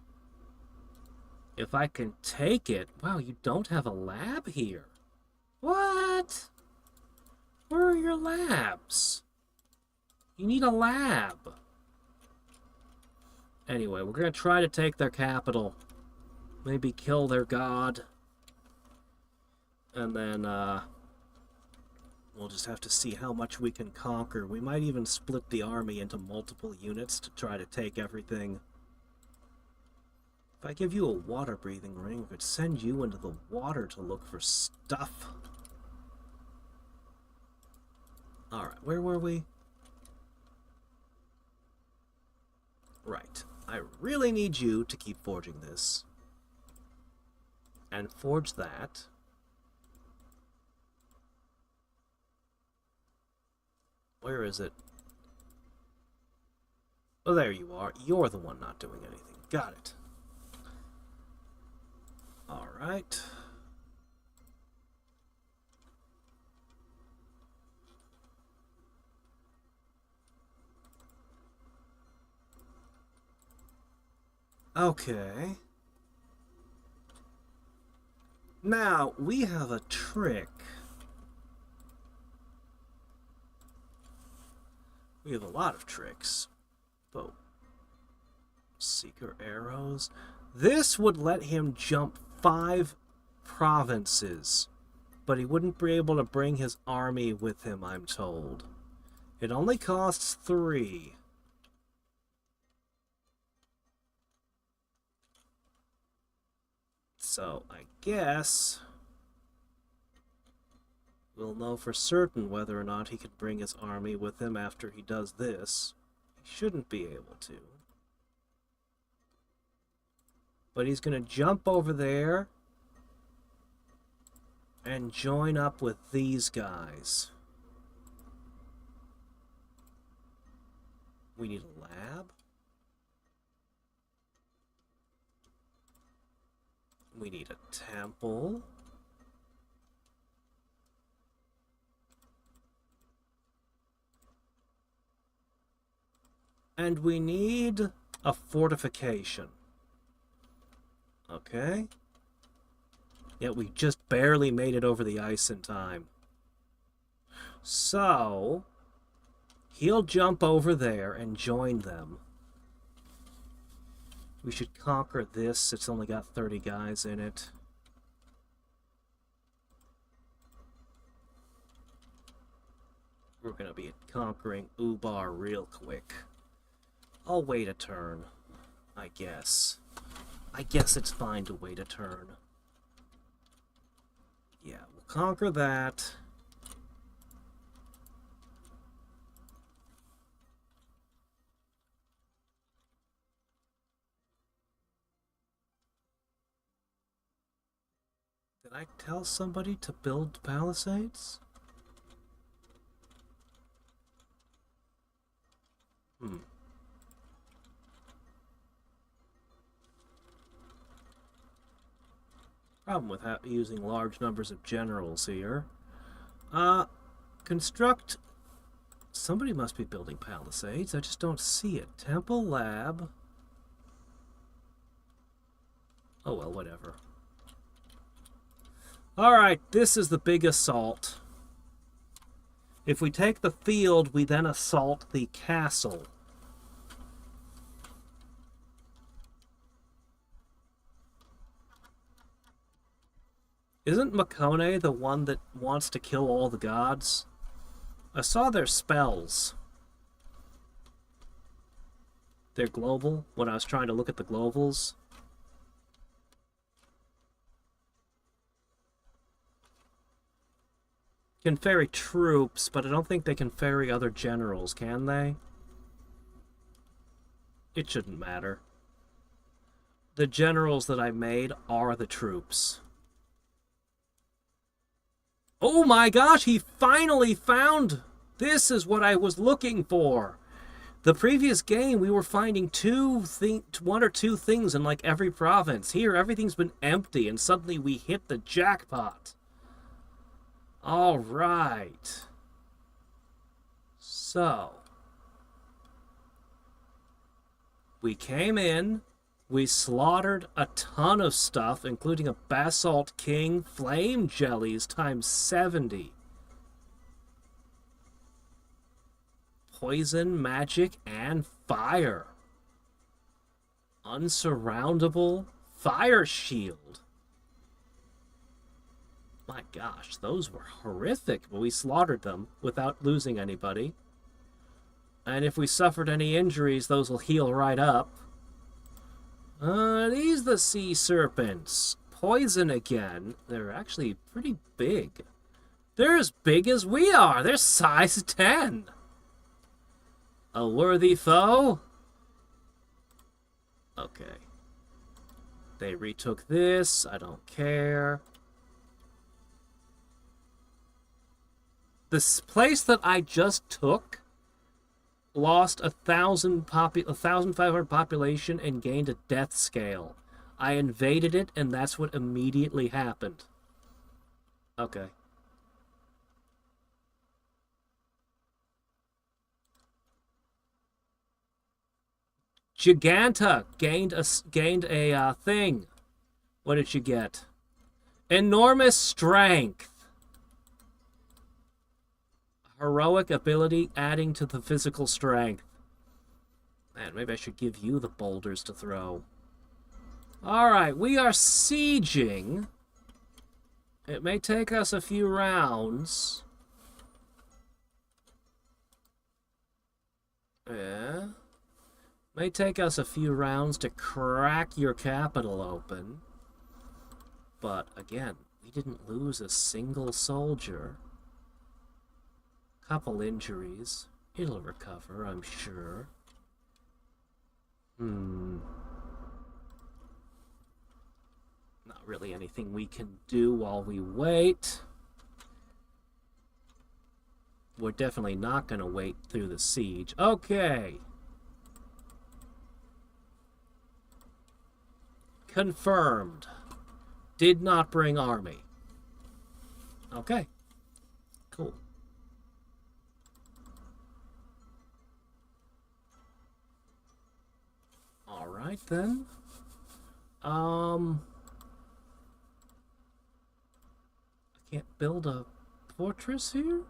If I can take it... Wow, you don't have a lab here. What? Where are your labs? You need a lab. Anyway, we're going to try to take their capital. Maybe kill their god. And then, we'll just have to see how much we can conquer. We might even split the army into multiple units to try to take everything. If I give you a water-breathing ring, we could send you into the water to look for stuff. Alright, where were we? Right. I really need you to keep forging this. And forge that. Where is it? Oh, there you are. You're the one not doing anything. Got it. Alright. Okay. Now, we have a trick. We have a lot of tricks. But Seeker arrows. This would let him jump 5 provinces. But he wouldn't be able to bring his army with him, I'm told. It only costs 3. So, I guess we'll know for certain whether or not he can bring his army with him after he does this. He shouldn't be able to. But he's going to jump over there and join up with these guys. We need a lab. We need a temple. And we need a fortification. Okay. Yet we just barely made it over the ice in time. So, he'll jump over there and join them. We should conquer this. It's only got 30 guys in it. We're going to be conquering Ubar real quick. I'll wait a turn, I guess. I guess it's fine to wait a turn. Yeah, we'll conquer that. Did I tell somebody to build palisades? Problem with using large numbers of generals here. Construct... Somebody must be building palisades. I just don't see it. Temple lab. Oh well, whatever. Alright, this is the big assault. If we take the field, we then assault the castle. Isn't Makone the one that wants to kill all the gods? I saw their spells. They're global, when I was trying to look at the globals. Can ferry troops, but I don't think they can ferry other generals, can they? It shouldn't matter. The generals that I made are the troops. Oh my gosh, he finally found... This is what I was looking for. The previous game, we were finding one or two things in like every province. Here, everything's been empty, and suddenly we hit the jackpot. All right. So, we came in, we slaughtered a ton of stuff, including a Basalt King, flame jellies times 70. Poison, magic, and fire. Unsurroundable fire shield. My gosh, those were horrific, but we slaughtered them without losing anybody. And if we suffered any injuries, those will heal right up. These the sea serpents. Poison again. They're actually pretty big. They're as big as we are. They're size 10. A worthy foe? Okay. They retook this. I don't care. This place that I just took lost 1,500 population and gained a death scale. I invaded it, and that's what immediately happened. Okay. Giganta gained a thing. What did she get? Enormous strength. Heroic ability adding to the physical strength. Man, maybe I should give you the boulders to throw. Alright, we are sieging. It may take us a few rounds. Yeah. May take us a few rounds to crack your capital open. But, again, we didn't lose a single soldier. Couple injuries. It'll recover, I'm sure. Not really anything we can do while we wait. We're definitely not going to wait through the siege. Okay. Confirmed. Did not bring army. Okay. Cool. Alright then. I can't build a fortress here?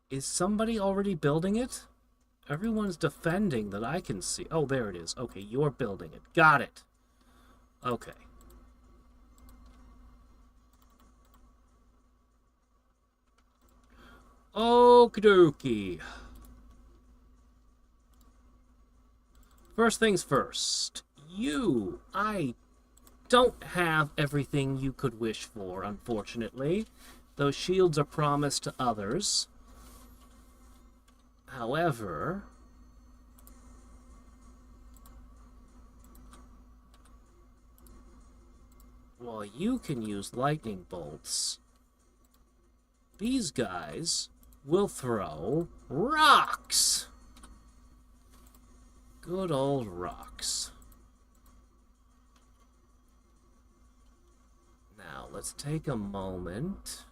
Is somebody already building it? Everyone's defending that I can see. Oh, there it is. Okay, you're building it. Got it. Okay. Okie dokie. First things first. I don't have everything you could wish for, unfortunately. Those shields are promised to others. However, while you can use lightning bolts, these guys will throw rocks. Good old rocks. Now, let's take a moment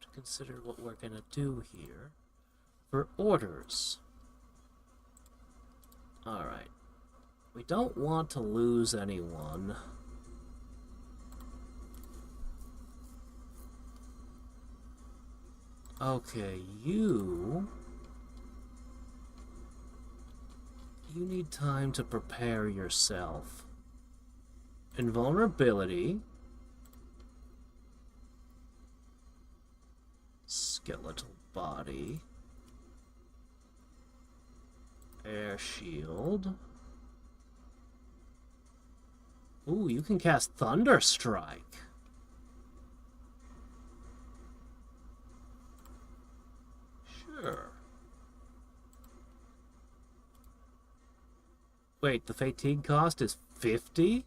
to consider what we're going to do here for orders. Alright. We don't want to lose anyone. Okay, you need time to prepare yourself. Invulnerability. Skeletal body. Air shield. Ooh, you can cast Thunderstrike. Sure. Wait, the fatigue cost is 50?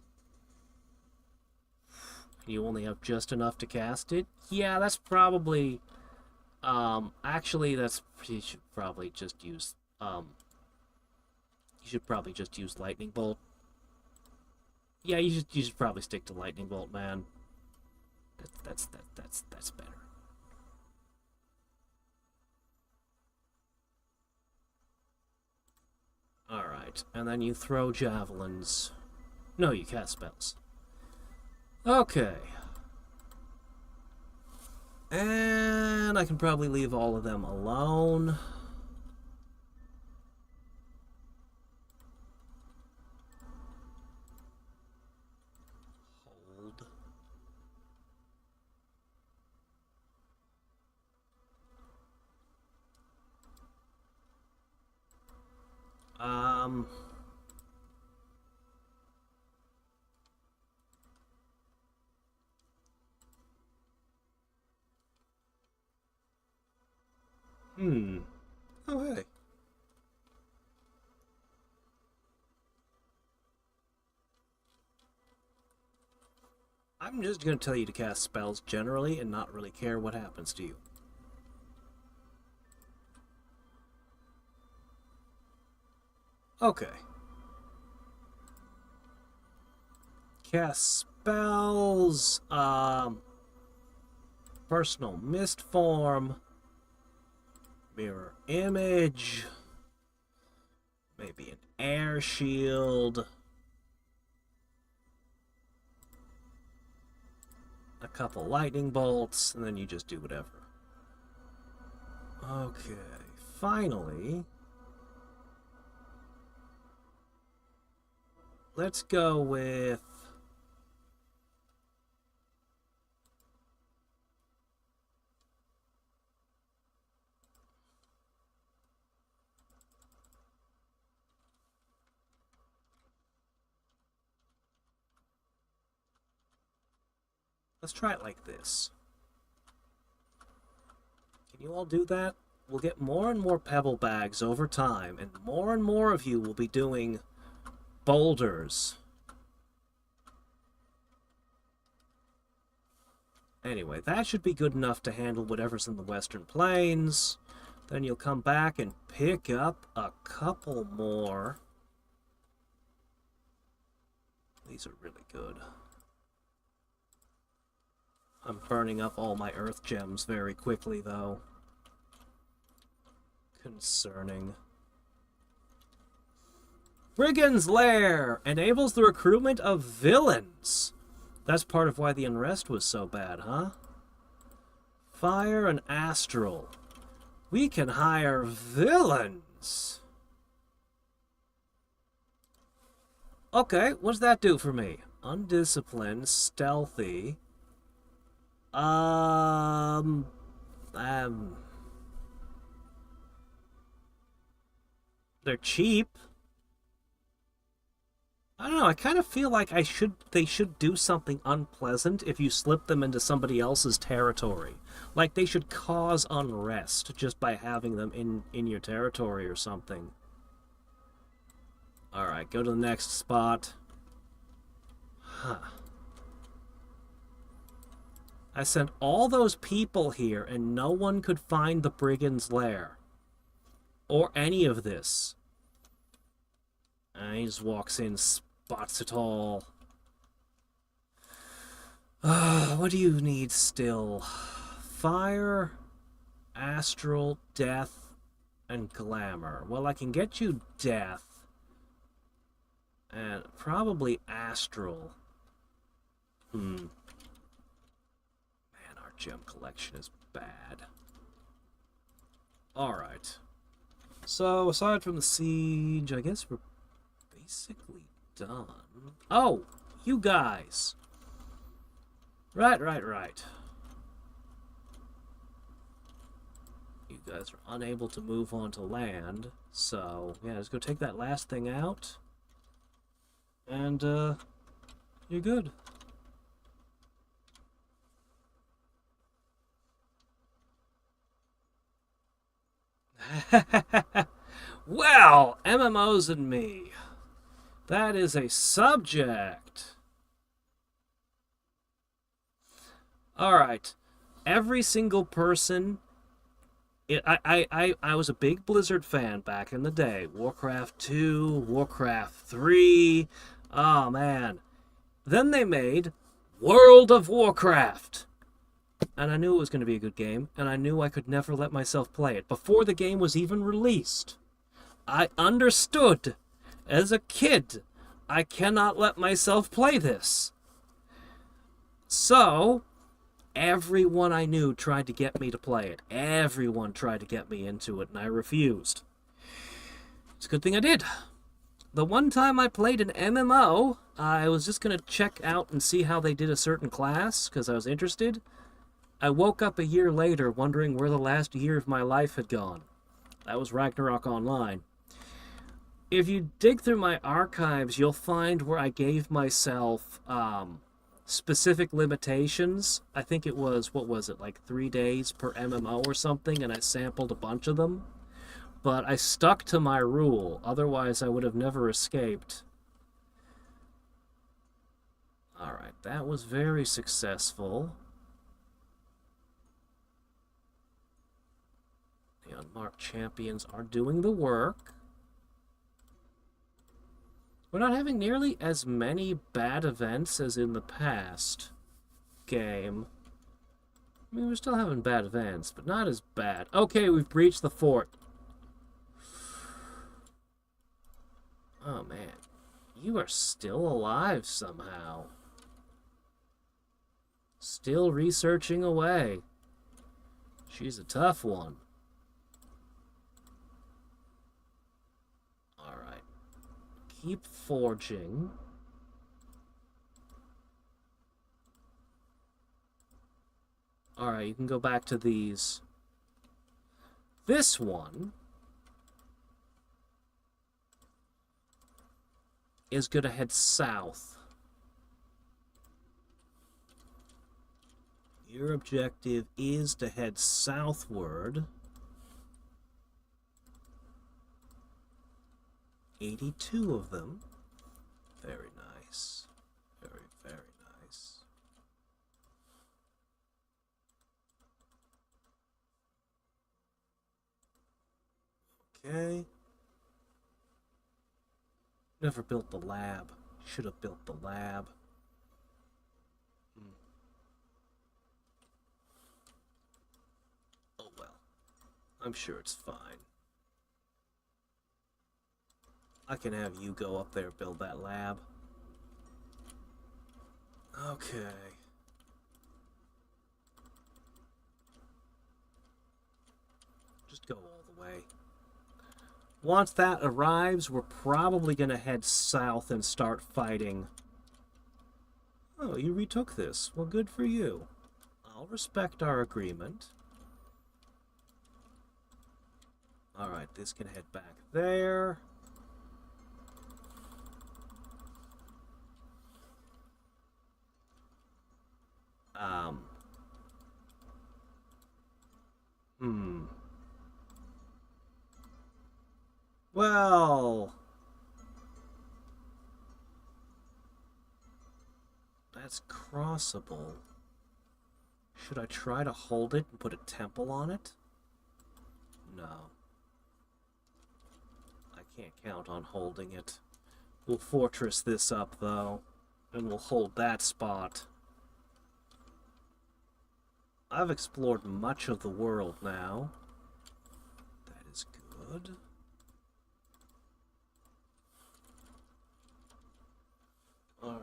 You only have just enough to cast it? Yeah, that's probably... actually, you should probably just use, Lightning Bolt. Yeah, you should probably stick to Lightning Bolt, man. That's better. Alright, and then you throw javelins. No, you cast spells. Okay. And I can probably leave all of them alone. Hold. Oh, hey. I'm just going to tell you to cast spells generally and not really care what happens to you. Okay. Cast spells, personal mist form, mirror image, maybe an air shield, a couple lightning bolts, and then you just do whatever. Okay, finally, let's go with... Let's try it like this. Can you all do that? We'll get more and more pebble bags over time, and more of you will be doing boulders. Anyway, that should be good enough to handle whatever's in the Western Plains. Then you'll come back and pick up a couple more. These are really good. I'm burning up all my earth gems very quickly, though. Concerning. Brigand's Lair enables the recruitment of villains. That's part of why the unrest was so bad, huh? Fire and Astral. We can hire villains. Okay, what's that do for me? Undisciplined, stealthy. They're cheap. I don't know, I kind of feel like they should do something unpleasant if you slip them into somebody else's territory. Like they should cause unrest just by having them in your territory or something. Alright, go to the next spot. Huh. I sent all those people here and no one could find the Brigand's Lair. Or any of this. And he just walks in, spots it all. What do you need still? Fire, Astral, Death, and Glamour. Well, I can get you Death. And probably astral. Man, our gem collection is bad. Alright. So, aside from the siege, I guess we're basically done. Oh! You guys! Right. You guys are unable to move onto land, so, yeah, let's go take that last thing out. And, you're good. Well, MMOs and me. That is a subject. Alright. Every single person... I was a big Blizzard fan back in the day. Warcraft 2, Warcraft 3. Oh, man. Then they made World of Warcraft. And I knew it was going to be a good game, and I knew I could never let myself play it. Before the game was even released, I understood, as a kid, I cannot let myself play this. So, everyone I knew tried to get me to play it. Everyone tried to get me into it, and I refused. It's a good thing I did. The one time I played an MMO, I was just going to check out and see how they did a certain class, because I was interested. I woke up a year later wondering where the last year of my life had gone. That was Ragnarok Online. If you dig through my archives, you'll find where I gave myself specific limitations. I think it was, what was it, like 3 days per MMO or something, and I sampled a bunch of them. But I stuck to my rule, otherwise I would have never escaped. Alright, that was very successful. The unmarked champions are doing the work. We're not having nearly as many bad events as in the past game. I mean, we're still having bad events, but not as bad. Okay, we've breached the fort. Oh, man. You are still alive somehow. Still researching away. She's a tough one. Alright. Keep forging. Alright, you can go back to these. This one is going to head south. Your objective is to head southward. 82 of them. Very nice. Very, very nice. Okay. Never built the lab. Should have built the lab. Oh well. I'm sure it's fine. I can have you go up there and build that lab. Okay. Just go all the way. Once that arrives, we're probably going to head south and start fighting. Oh, you retook this. Well, good for you. I'll respect our agreement. Alright, this can head back there. Well, that's crossable. Should I try to hold it and put a temple on it? No. I can't count on holding it. We'll fortress this up, though, and we'll hold that spot. I've explored much of the world now. That is good. Alright.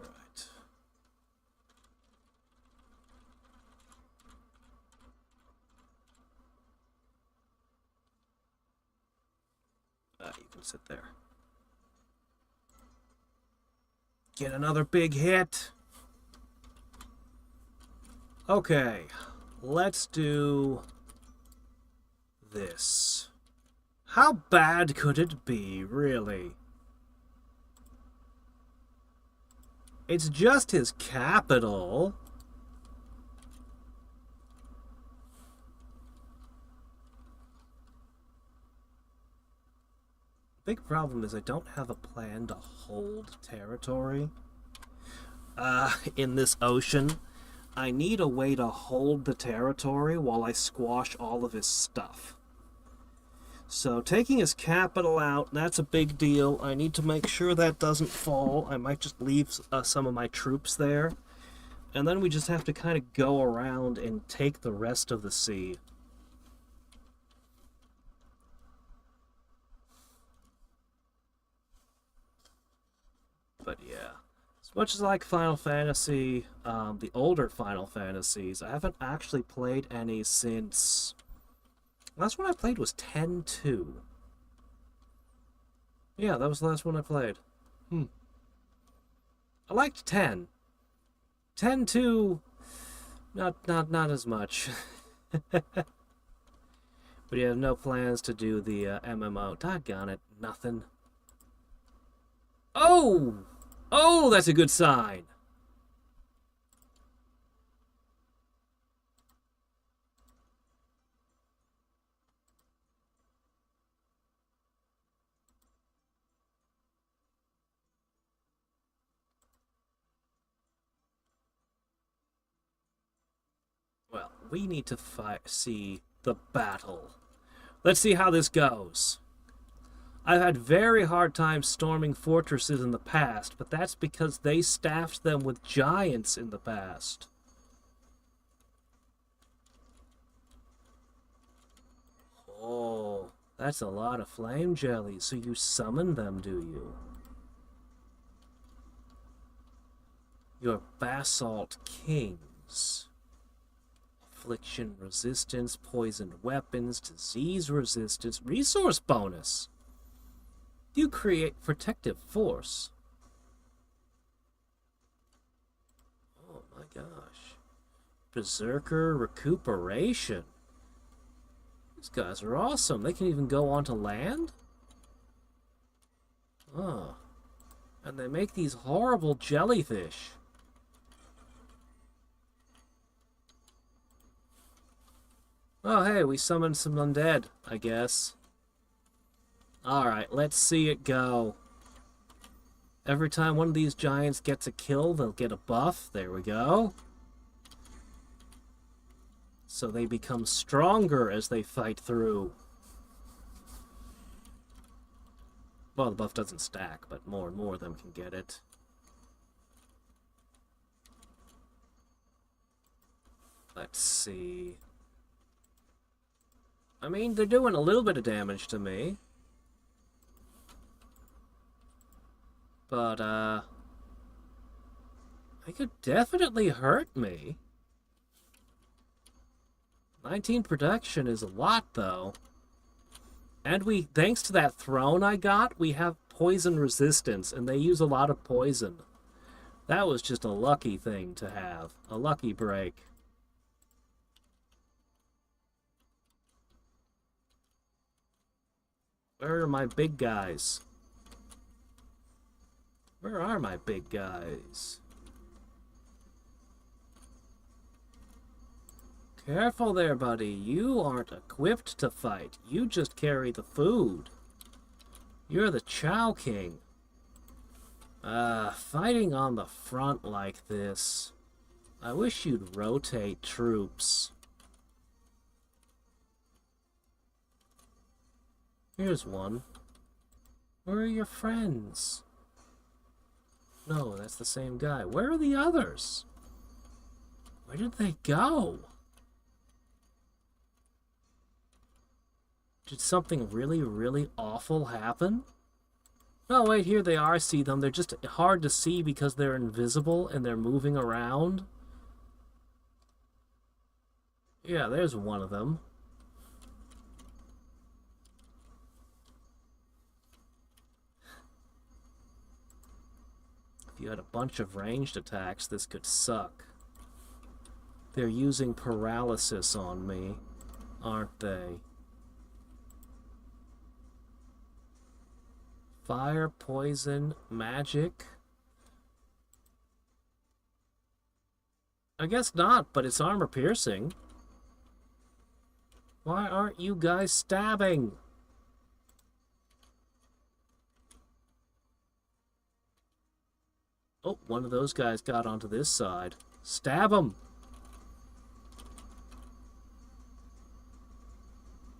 You can sit there. Get another big hit. Okay, let's do this. How bad could it be, really? It's just his capital. Big problem is I don't have a plan to hold territory in this ocean. I need a way to hold the territory while I squash all of his stuff. So taking his capital out, that's a big deal. I need to make sure that doesn't fall. I might just leave some of my troops there. And then we just have to kind of go around and take the rest of the sea. But yeah, as much as I like Final Fantasy, the older Final Fantasies, I haven't actually played any since... Last one I played was 10-2. Yeah, that was the last one I played. I liked 10. 10-2, not as much. But you have no plans to do the MMO. Doggone it, nothing. Oh! Oh, that's a good sign. Well, we need to see the battle. Let's see how this goes. I've had very hard time storming fortresses in the past, but that's because they staffed them with giants in the past. Oh, that's a lot of flame jelly, so you summon them, do you? Your basalt kings. Affliction resistance, poisoned weapons, disease resistance, resource bonus. You create protective force. Oh my gosh. Berserker recuperation. These guys are awesome. They can even go onto land? Oh. And they make these horrible jellyfish. Oh hey, we summoned some undead, I guess. Alright, let's see it go. Every time one of these giants gets a kill, they'll get a buff. There we go. So they become stronger as they fight through. Well, the buff doesn't stack, but more and more of them can get it. Let's see. I mean, they're doing a little bit of damage to me. But, they could definitely hurt me. 19 production is a lot, though. And thanks to that throne I got, we have poison resistance, and they use a lot of poison. That was just a lucky thing to have. A lucky break. Where are my big guys? Where are my big guys? Careful there, buddy. You aren't equipped to fight. You just carry the food. You're the Chow King. Fighting on the front like this. I wish you'd rotate troops. Here's one. Where are your friends? No, that's the same guy. Where are the others? Where did they go? Did something really, really awful happen? No, wait, here they are. I see them. They're just hard to see because they're invisible and they're moving around. Yeah, there's one of them. If you had a bunch of ranged attacks, this could suck. They're using paralysis on me, aren't they? Fire, poison, magic. I guess not, but it's armor piercing. Why aren't you guys stabbing? Oh, one of those guys got onto this side. Stab him!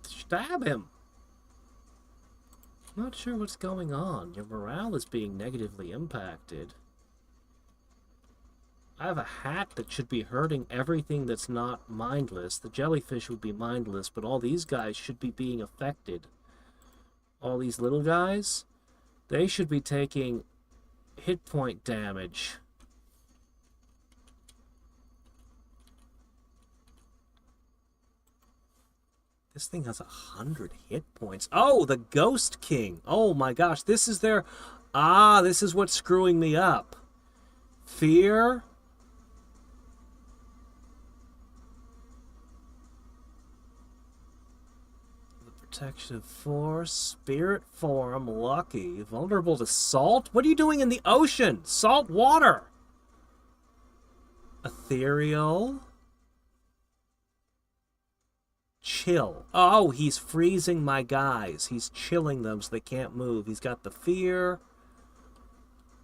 Stab him! Not sure what's going on. Your morale is being negatively impacted. I have a hat that should be hurting everything that's not mindless. The jellyfish would be mindless, but all these guys should be being affected. All these little guys, they should be taking hit point damage. This thing has 100 hit points. Oh, the Ghost King. Oh my gosh, this is their... Ah, this is what's screwing me up. Fear. The protection of force. Spirit form. Lucky. Vulnerable to salt. What are you doing in the ocean? Salt water. Ethereal. Chill. Oh, he's freezing my guys. He's chilling them so they can't move. He's got the fear.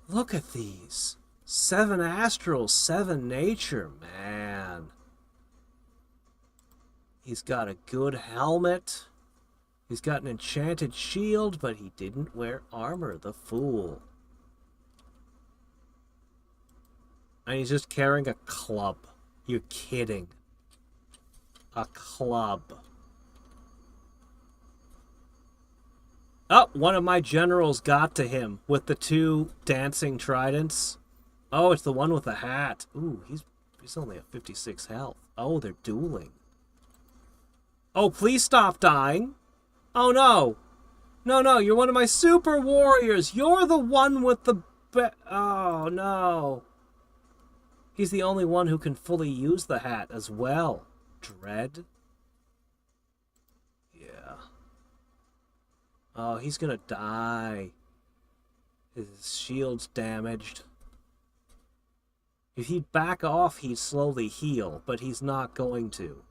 Look at these. 7 astral, 7 nature. Man. He's got a good helmet. He's got an enchanted shield, but he didn't wear armor, the fool. And he's just carrying a club. You're kidding. A club. Oh, one of my generals got to him with the 2 dancing tridents. Oh, it's the one with the hat. Ooh, he's only at 56 health. Oh, they're dueling. Oh, please stop dying. Oh, no. No, no, you're one of my super warriors. You're the one with the... Oh, no. He's the only one who can fully use the hat as well. Dread? Yeah. Oh, he's gonna die. His shield's damaged. If he'd back off, he'd slowly heal, but he's not going to.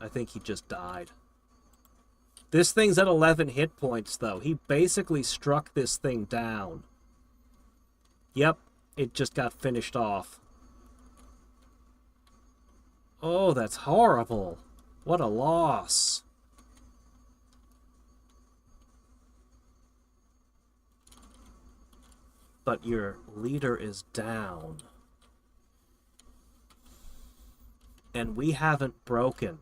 I think he just died. This thing's at 11 hit points, though. He basically struck this thing down. Yep, it just got finished off. Oh, that's horrible. What a loss. But your leader is down. And we haven't broken.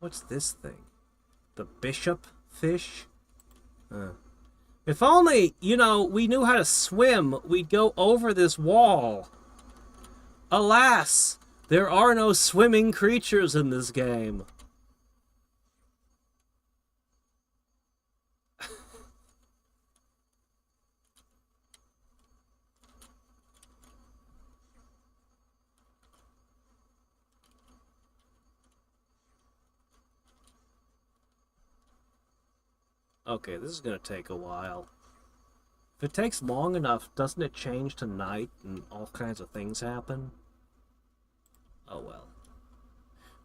What's this thing? The bishop fish? If only, you know, we knew how to swim, we'd go over this wall. Alas, there are no swimming creatures in this game. Okay, this is going to take a while. If it takes long enough, doesn't it change to night and all kinds of things happen? Oh well.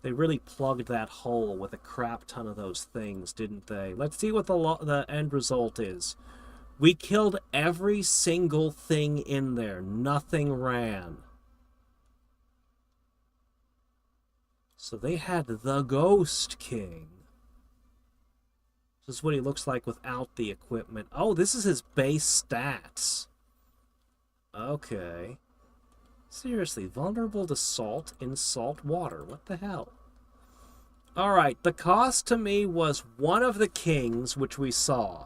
They really plugged that hole with a crap ton of those things, didn't they? Let's see what the end result is. We killed every single thing in there. Nothing ran. So they had the Ghost King. This is what he looks like without the equipment. Oh, this is his base stats. Okay. Seriously, vulnerable to salt in salt water. What the hell? Alright, the cost to me was one of the kings, which we saw.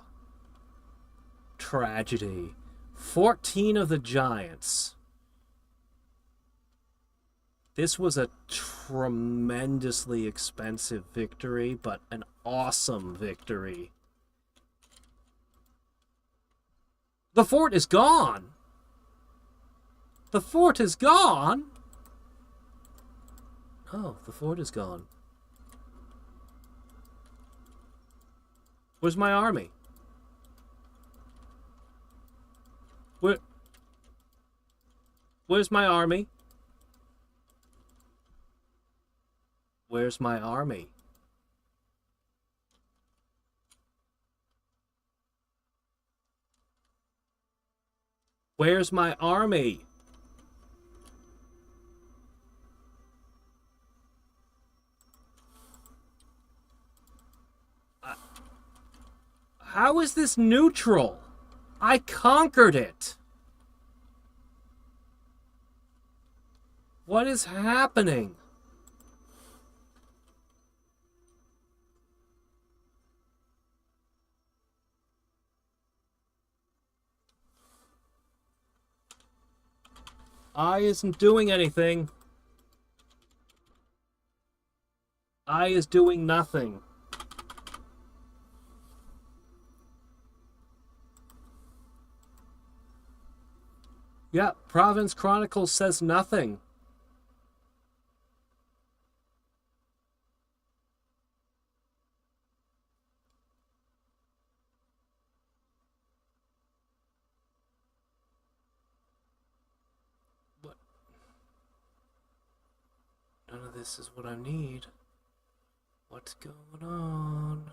Tragedy. 14 of the giants. This was a tremendously expensive victory, but an awesome victory. The fort is gone! The fort is gone? Oh, the fort is gone. Where's my army? Where's my army? Where's my army? Where's my army? How is this neutral? I conquered it. What is happening? I isn't doing anything. I is doing nothing. Yeah, Province Chronicles says nothing. What? None of this is what I need. What's going on?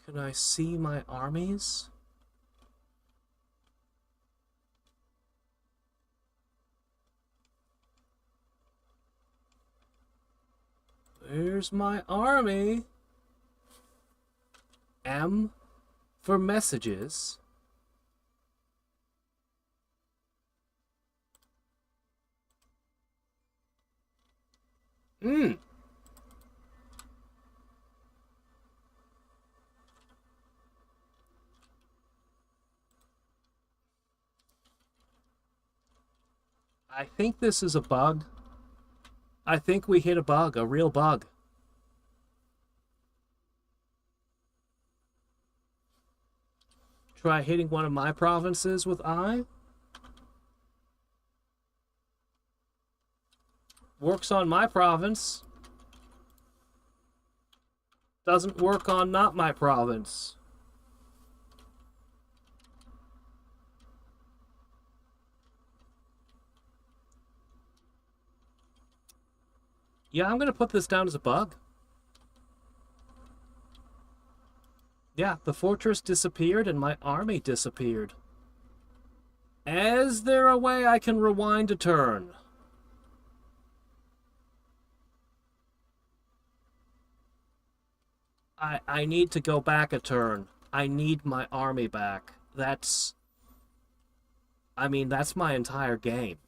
Can I see my armies? Where's my army? M for messages. I think this is a bug. I think we hit a bug, a real bug. Try hitting one of my provinces with I. Works on my province. Doesn't work on not my province. Yeah, I'm going to put this down as a bug. Yeah, the fortress disappeared and my army disappeared. Is there a way I can rewind a turn? I need to go back a turn. I need my army back. That's... I mean, that's my entire game.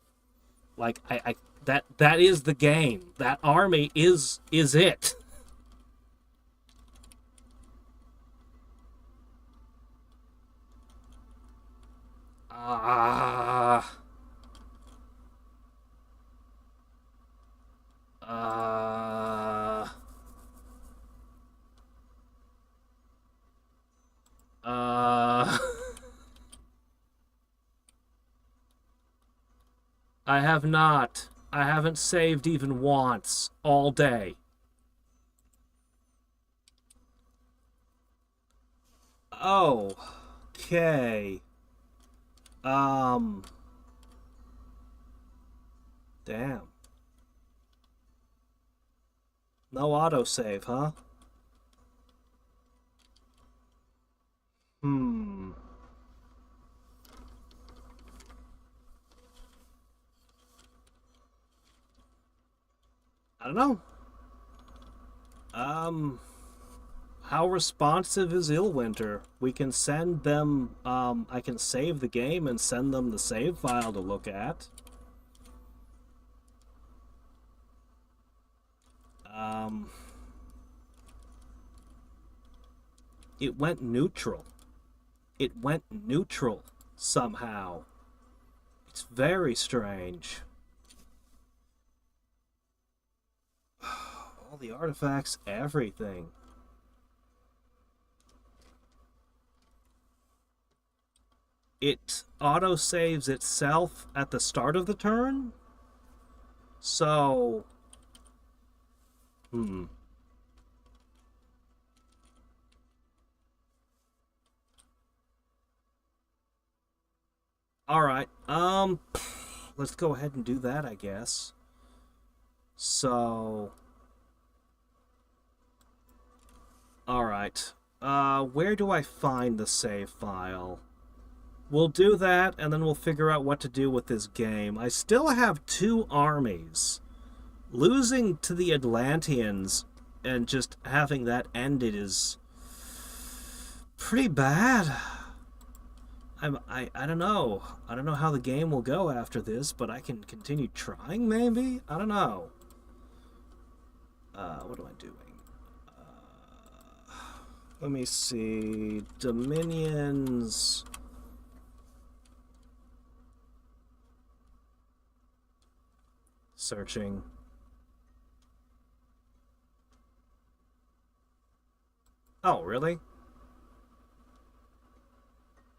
Like, that is the game. That army is it. I have not. I haven't saved even once all day. Oh, okay. Damn. No autosave, huh? I don't know. How responsive is Illwinter? We can send them, I can save the game and send them the save file to look at. It went neutral. It went neutral somehow. It's very strange. All the artifacts, everything. It auto-saves itself at the start of the turn? So... Alright, let's go ahead and do that, I guess. So... Alright, where do I find the save file? We'll do that, and then we'll figure out what to do with this game. I still have 2 armies. Losing to the Atlanteans and just having that ended is pretty bad. I don't know. I don't know how the game will go after this, but I can continue trying, maybe? I don't know. What am I doing? Let me see. Dominions. Searching. Oh, really?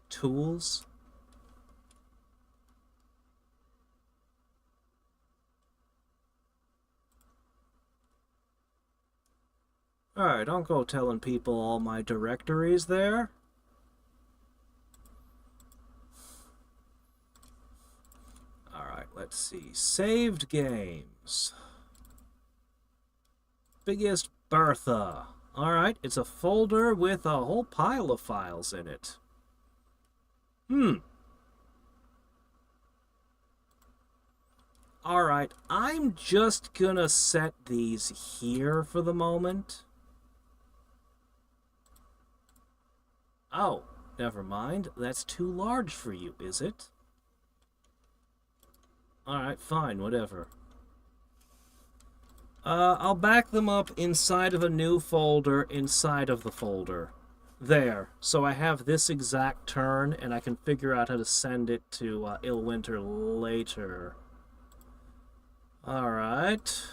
Tools? Alright, don't go telling people all my directories there. Alright, let's see. Saved games. Biggest Bertha. Alright, it's a folder with a whole pile of files in it. Alright, I'm just gonna set these here for the moment. Oh, never mind. That's too large for you, is it? Alright, fine, whatever. I'll back them up inside of a new folder inside of the folder. There. So I have this exact turn, and I can figure out how to send it to Illwinter later. Alright.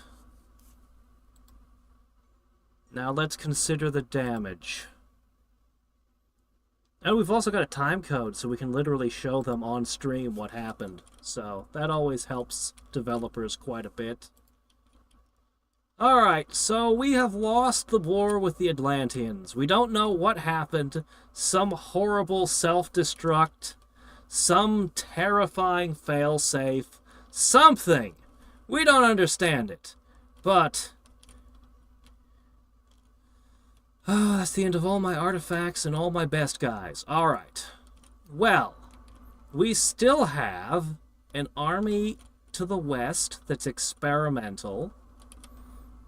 Now let's consider the damage. And we've also got a time code, so we can literally show them on stream what happened. So that always helps developers quite a bit. Alright, so we have lost the war with the Atlanteans. We don't know what happened. Some horrible self-destruct. Some terrifying failsafe. Something! We don't understand it. But... oh, that's the end of all my artifacts and all my best guys. Alright. Well, we still have an army to the west that's experimental,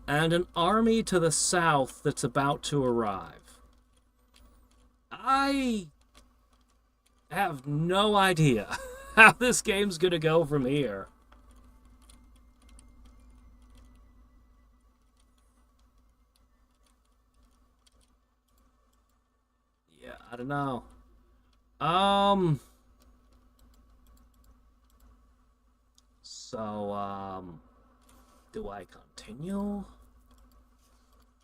and an army to the south that's about to arrive. I have no idea how this game's gonna go from here. Yeah, I don't know. Do I continue?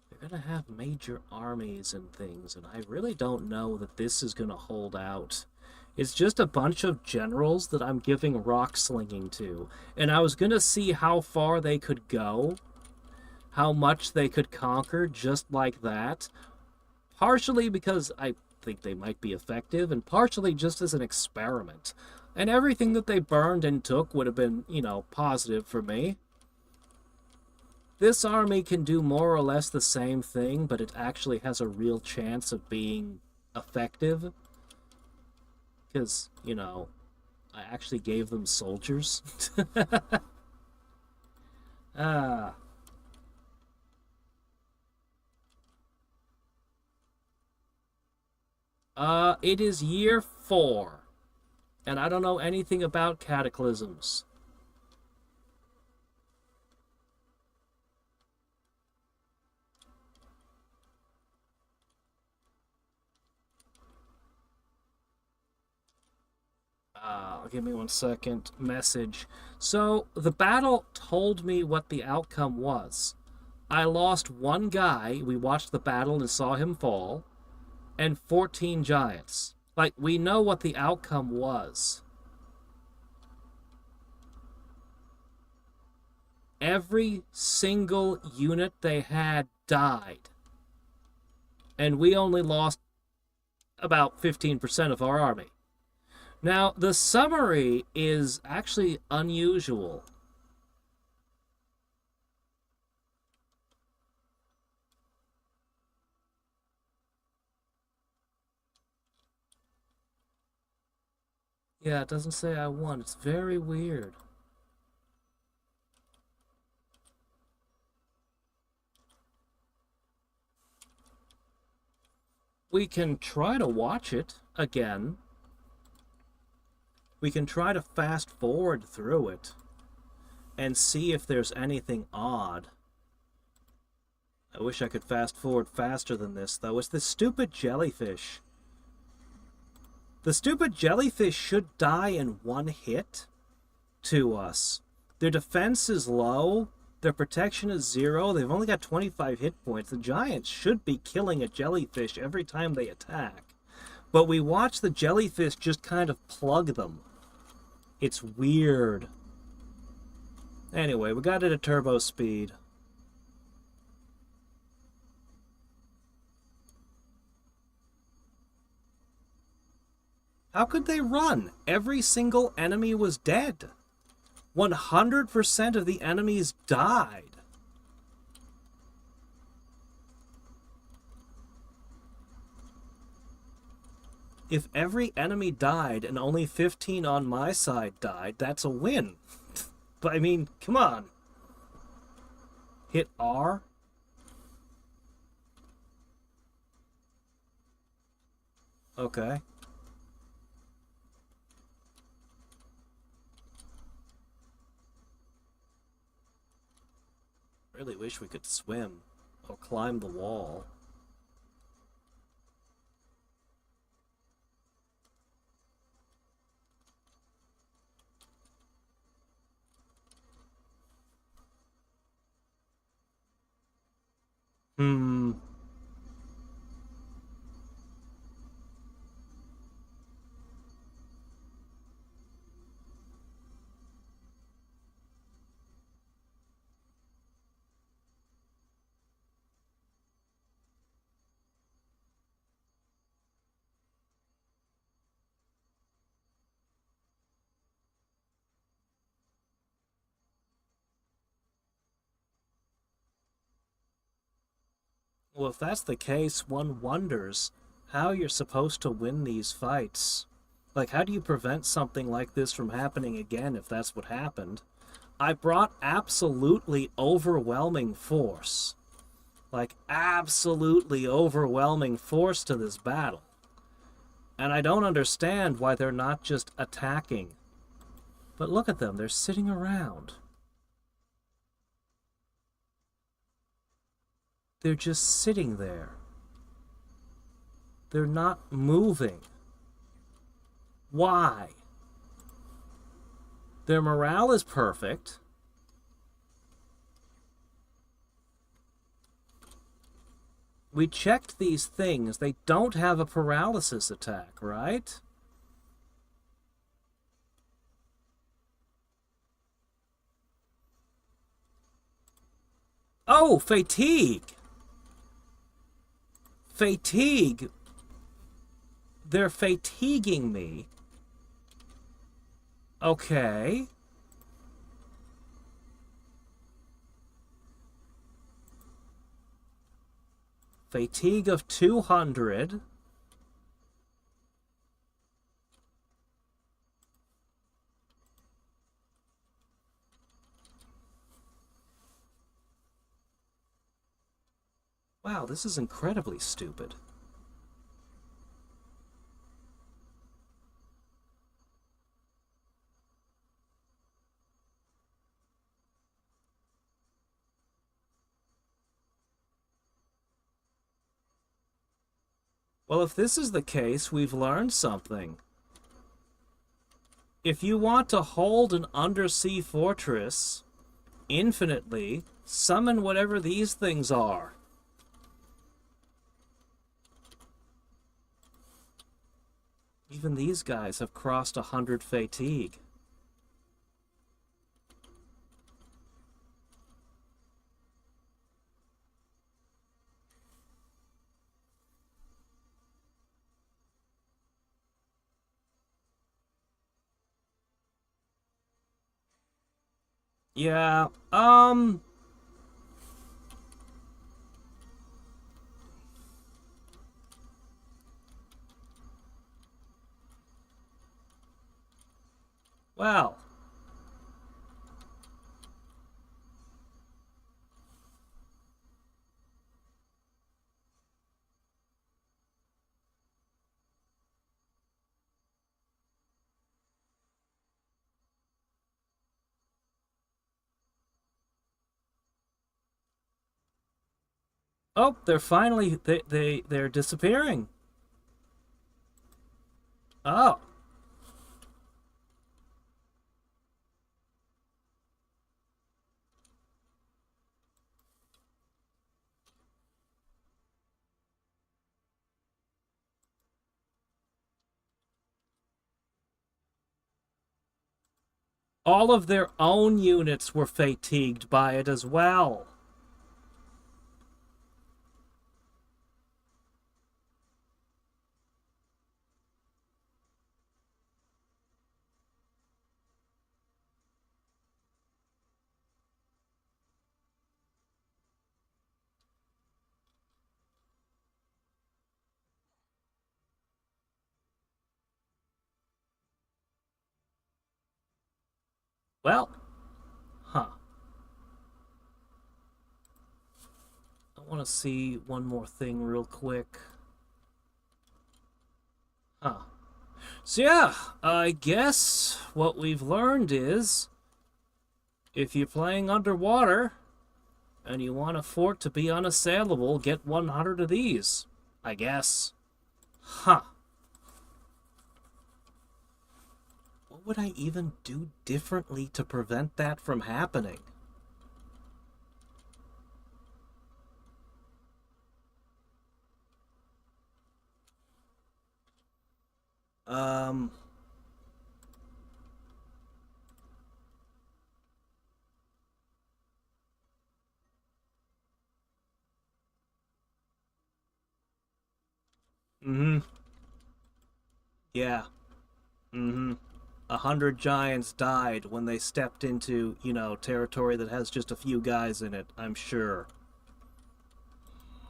They're gonna have major armies and things, and I really don't know that this is gonna hold out. It's just a bunch of generals that I'm giving rock slinging to, and I was gonna see how far they could go, how much they could conquer just like that, partially because I think they might be effective, and partially just as an experiment. And everything that they burned and took would have been, you know, positive for me. This army can do more or less the same thing, but it actually has a real chance of being effective. Because, you know, I actually gave them soldiers. It is year 4. And I don't know anything about cataclysms. Give me 1 second. Message. So, the battle told me what the outcome was. I lost one guy, we watched the battle and saw him fall, and 14 giants. Like, we know what the outcome was. Every single unit they had died. And we only lost about 15% of our army. Now, the summary is actually unusual. Yeah, it doesn't say I won. It's very weird. We can try to watch it again. We can try to fast forward through it and see if there's anything odd. I wish I could fast forward faster than this, though. It's this stupid jellyfish. The stupid jellyfish should die in one hit to us. Their defense is low. Their protection is 0. They've only got 25 hit points. The giants should be killing a jellyfish every time they attack. But we watch the jellyfish just kind of plug them. It's weird. Anyway, we got it at turbo speed. How could they run? Every single enemy was dead. 100% of the enemies died. If every enemy died and only 15 on my side died, that's a win. But I mean, come on. Hit R. Okay. Really wish we could swim or climb the wall. Well, if that's the case, one wonders how you're supposed to win these fights. Like, how do you prevent something like this from happening again if that's what happened? I brought absolutely overwhelming force. Like, absolutely overwhelming force to this battle. And I don't understand why they're not just attacking. But look at them, they're sitting around. They're just sitting there. They're not moving. Why? Their morale is perfect. We checked these things. They don't have a paralysis attack, right? Oh, fatigue! Fatigue. They're fatiguing me. Okay. Fatigue of 200. Wow, this is incredibly stupid. Well, if this is the case, we've learned something. if you want to hold an undersea fortress infinitely, summon whatever these things are. Even these guys have crossed 100 fatigue. Yeah, well, oh, they're finally, they're disappearing. Oh. All of their own units were fatigued by it as well. Well, huh. I want to see one more thing real quick. Huh. So yeah, I guess what we've learned is if you're playing underwater and you want a fort to be unassailable, get 100 of these, I guess. Huh. What would I even do differently to prevent that from happening? Um... Mm-hmm. Yeah. Mm-hmm. 100 giants died when they stepped into, you know, territory that has just a few guys in it, I'm sure.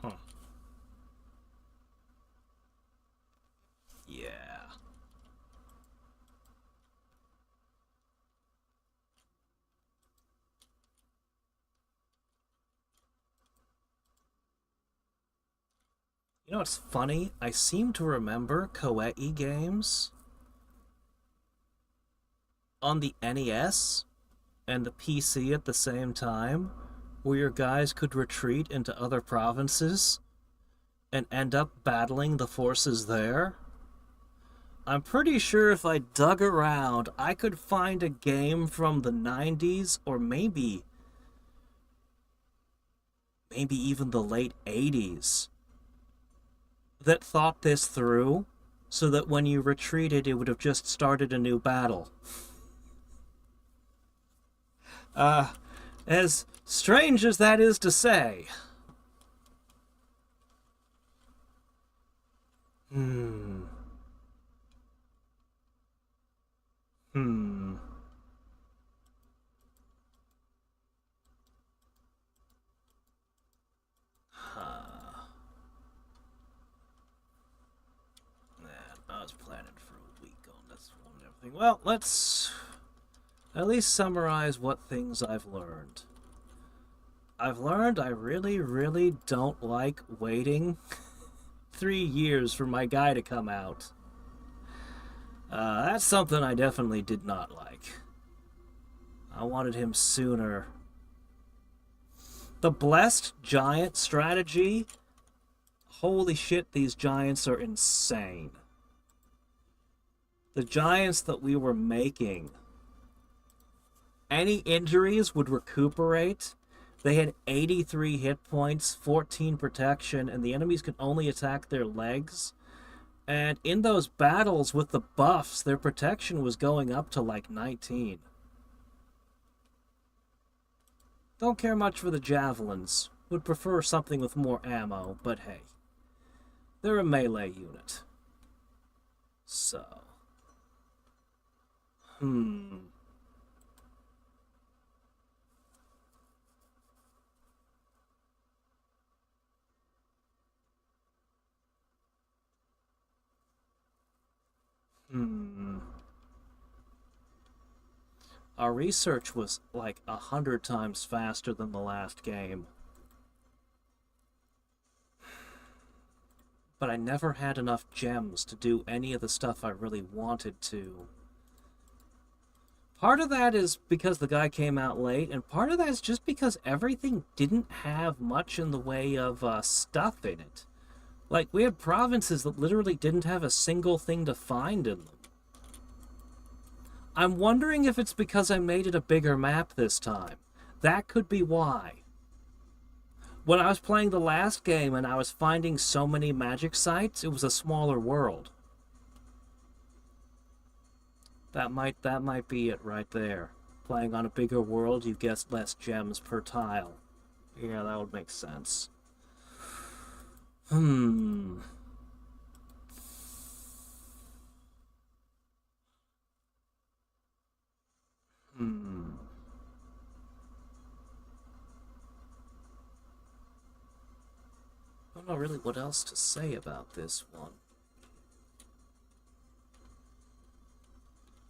Huh. Yeah. You know what's funny? I seem to remember Koei games on the NES and the PC at the same time, where your guys could retreat into other provinces and end up battling the forces there. I'm pretty sure if I dug around, I could find a game from the 90s or maybe even the late 80s that thought this through so that when you retreated, it would have just started a new battle. Uh, as strange as that is to say. Hmm. Hmm. Man, I was planning for a week on this one and everything. Well, let's at least summarize what things I've learned. I've learned I really, really don't like waiting 3 years for my guy to come out. That's something I definitely did not like. I wanted him sooner. The blessed giant strategy. Holy shit, these giants are insane. the giants that we were making, any injuries would recuperate. They had 83 hit points, 14 protection, and the enemies could only attack their legs. And in those battles with the buffs, their protection was going up to like 19. Don't care much for the javelins. Would prefer something with more ammo, but hey. They're a melee unit. So. Our research was like 100 times faster than the last game. But I never had enough gems to do any of the stuff I really wanted to. Part of that is because the guy came out late, and part of that is just because everything didn't have much in the way of stuff in it. Like, we had provinces that literally didn't have a single thing to find in them. I'm wondering if it's because I made it a bigger map this time. That could be why. When I was playing the last game and I was finding so many magic sites, it was a smaller world. That might be it right there. Playing on a bigger world, you get less gems per tile. Yeah, that would make sense. I don't know really what else to say about this one.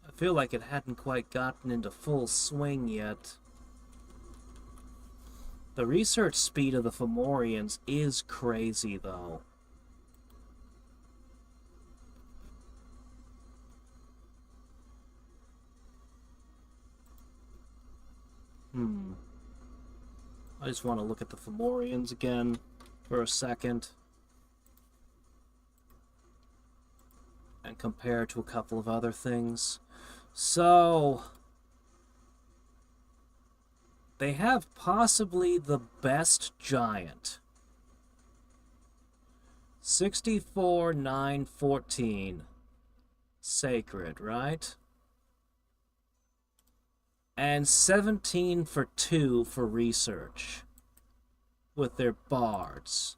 I feel like it hadn't quite gotten into full swing yet. The research speed of the Fomorians is crazy, though. I just want to look at the Fomorians again for a second and compare to a couple of other things. So, they have possibly the best giant. 64, 9, 14. Sacred, right? And 17 for 2 for research with their bards.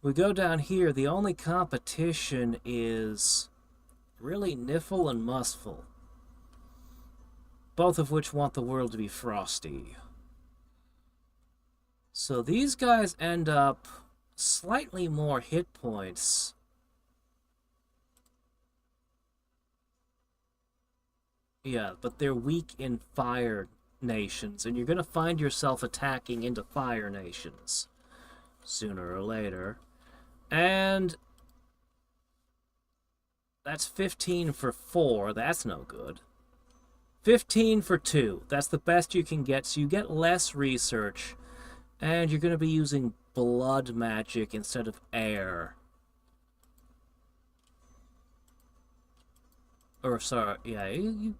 We go down here, the only competition is really Niffle and Musful, both of which want the world to be frosty. So these guys end up slightly more hit points. Yeah, but they're weak in fire nations, and you're going to find yourself attacking into fire nations sooner or later. And that's 15 for 4. That's no good. 15 for 2. That's the best you can get, so you get less research, and you're going to be using blood magic instead of air. Or, sorry, yeah, you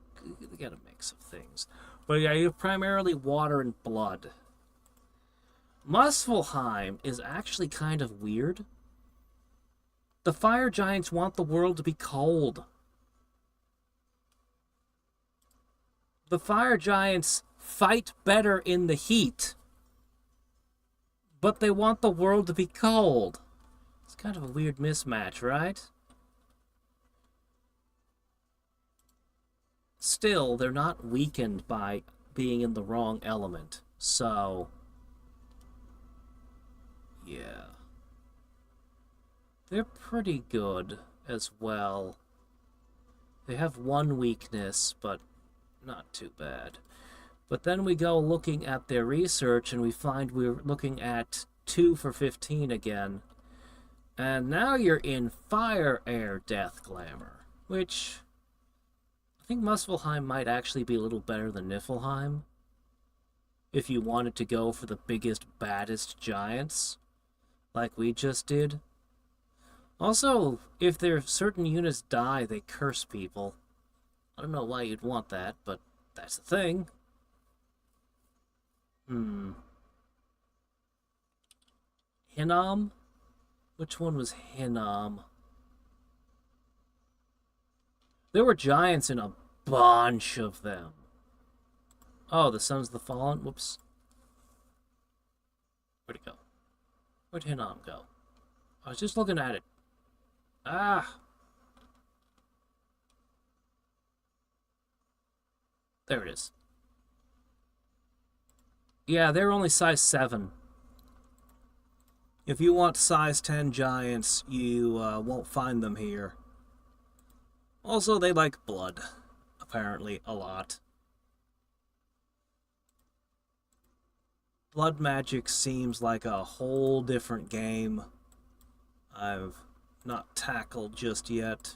get a mix of things. But yeah, you have primarily water and blood. Muspelheim is actually kind of weird. The fire giants want the world to be cold. The fire giants fight better in the heat, but they want the world to be cold. It's kind of a weird mismatch, right? Still, they're not weakened by being in the wrong element, so yeah. They're pretty good as well. They have one weakness, but not too bad. But then we go looking at their research, and we find we're looking at 2 for 15 again. And now you're in Fire, Air, Death, Glamour, which I think Muspelheim might actually be a little better than Niflheim if you wanted to go for the biggest, baddest giants, like we just did. Also, if their certain units die, they curse people. I don't know why you'd want that, but that's the thing. Hinnom? Which one was Hinnom? There were giants in a bunch of them. Oh, the Sons of the Fallen? Whoops. Where'd it go? Where'd Hinnom go? I was just looking at it. Ah! There it is. Yeah, they're only size 7. If you want size 10 giants, you won't find them here. Also, they like blood, apparently, a lot. Blood magic seems like a whole different game I've not tackled just yet.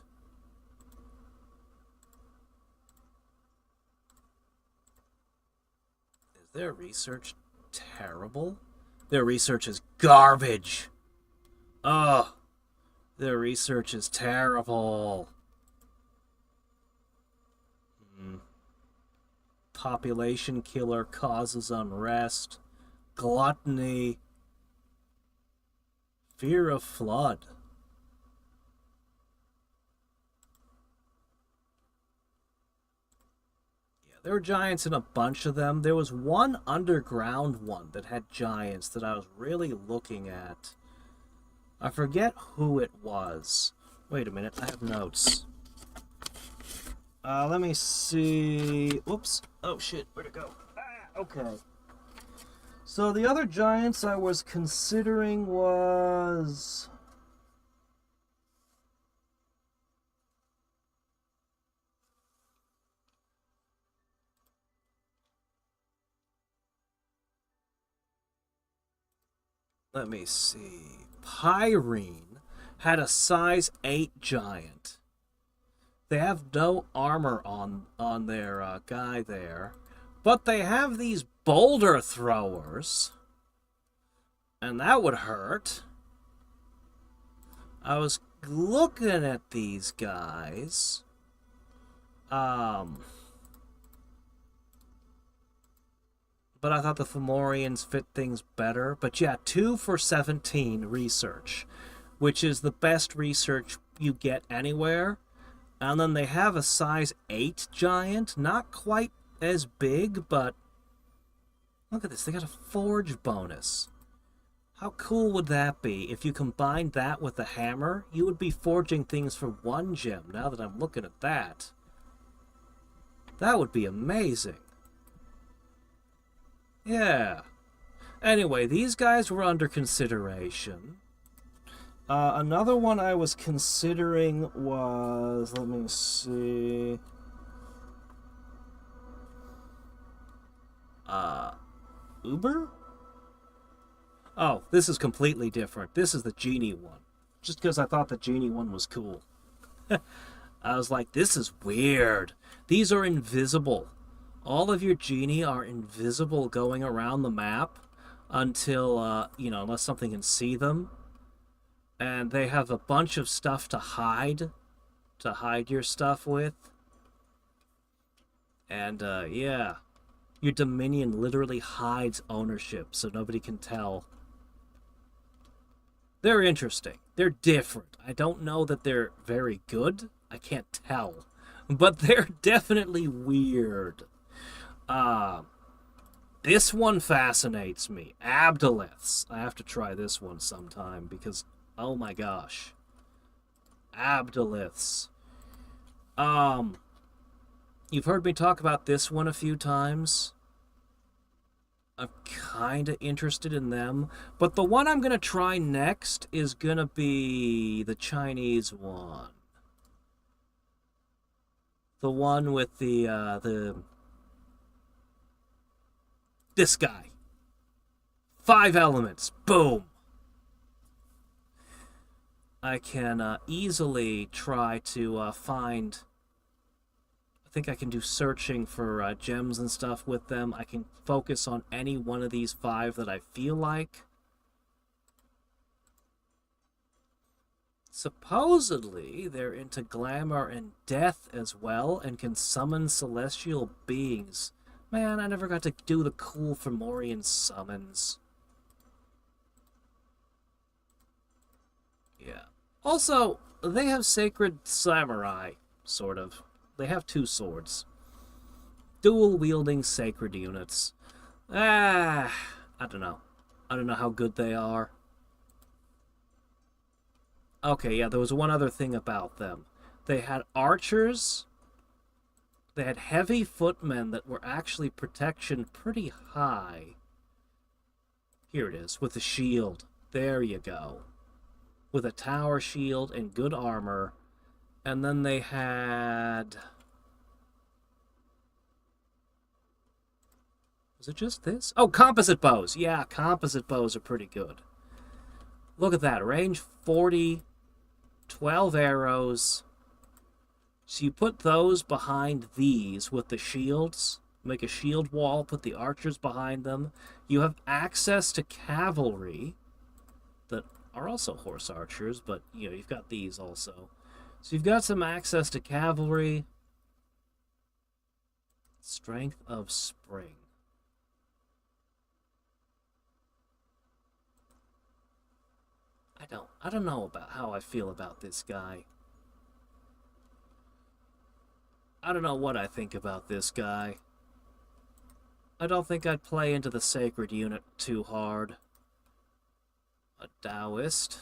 Is their research terrible? Their research is garbage. Ugh. Their research is terrible. Population killer causes unrest. Gluttony. Fear of flood. Yeah, there were giants in a bunch of them. There was one underground one that had giants that I was really looking at. I forget who it was. Wait a minute, I have notes. Let me see. Whoops. Oh shit, where'd it go? Ah, okay. So the other giants I was considering was... Let me see. Pyrene had a size 8 giant. They have no armor on their guy there. But they have these boulder throwers. And that would hurt. I was looking at these guys. But I thought the Fomorians fit things better. But yeah, 2 for 17 research, which is the best research you get anywhere. And then they have a size 8 giant, not quite as big, but look at this, they got a forge bonus. How cool would that be if you combined that with the hammer? You would be forging things for 1 gem, now that I'm looking at that. That would be amazing. Yeah. Anyway, these guys were under consideration. Another one I was considering was, let me see... Uber? Oh, this is completely different. This is the genie one. Just because I thought the genie one was cool. I was like, this is weird. These are invisible. All of your genie are invisible going around the map until, unless something can see them. And they have a bunch of stuff to hide your stuff with. And, yeah. Your Dominion literally hides ownership, so nobody can tell. They're interesting. They're different. I don't know that they're very good. I can't tell. But they're definitely weird. This one fascinates me. Abdoliths. I have to try this one sometime because, oh my gosh. Abdoliths. You've heard me talk about this one a few times. I'm kind of interested in them. But the one I'm going to try next is going to be the Chinese one. The one with this guy. 5 elements. Boom. I can easily try to find... I think I can do searching for gems and stuff with them. I can focus on any one of these 5 that I feel like. Supposedly, they're into glamour and death as well, and can summon celestial beings. Man, I never got to do the cool Fomorian summons. Yeah. Also, they have sacred samurai, sort of. They have 2 swords. Dual-wielding sacred units. I don't know. I don't know how good they are. Okay, yeah, there was one other thing about them. They had archers. They had heavy footmen that were actually protection pretty high. Here it is, with a shield. There you go. With a tower shield and good armor. And then they had... Was it just this? Oh, composite bows. Yeah, composite bows are pretty good. Look at that. Range 40... 12 arrows. So you put those behind these with the shields. Make a shield wall, put the archers behind them. You have access to cavalry that are also horse archers, but you know, you've got these also. So you've got some access to cavalry. Strength of Spring. I don't know about how I feel about this guy. I don't know what I think about this guy. I don't think I'd play into the sacred unit too hard. A Taoist.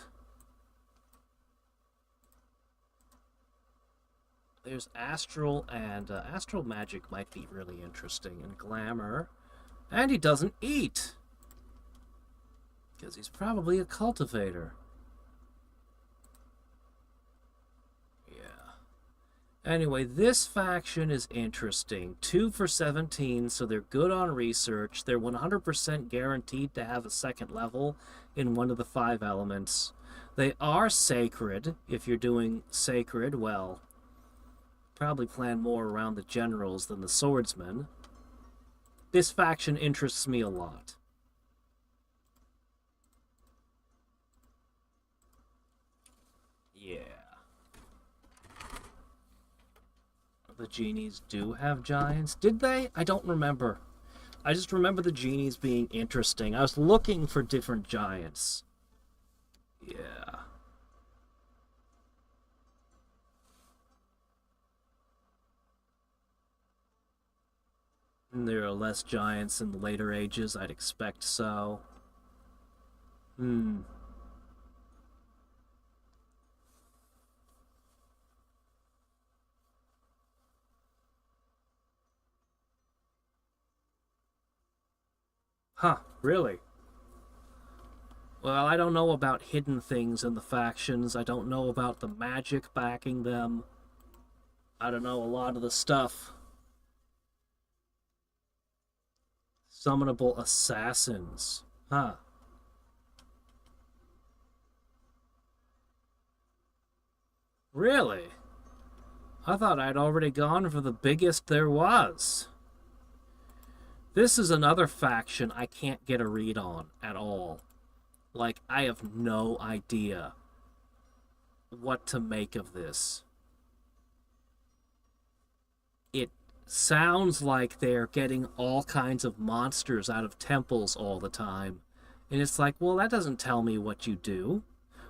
There's Astral, and Astral Magic might be really interesting. And Glamour. And he doesn't eat! Because he's probably a cultivator. Anyway, this faction is interesting. 2 for 17, so they're good on research. They're 100% guaranteed to have a 2nd level in one of the 5 elements. They are sacred. If you're doing sacred, well, probably plan more around the generals than the swordsmen. This faction interests me a lot. Yeah. The genies do have giants. Did they? I don't remember. I just remember the genies being interesting. I was looking for different giants. Yeah. And there are less giants in the later ages. I'd expect so. Huh, really? Well, I don't know about hidden things in the factions. I don't know about the magic backing them. I don't know a lot of the stuff. Summonable assassins. Huh. Really? I thought I'd already gone for the biggest there was. This is another faction I can't get a read on at all. Like, I have no idea what to make of this. It sounds like they're getting all kinds of monsters out of temples all the time. And it's like, well, that doesn't tell me what you do.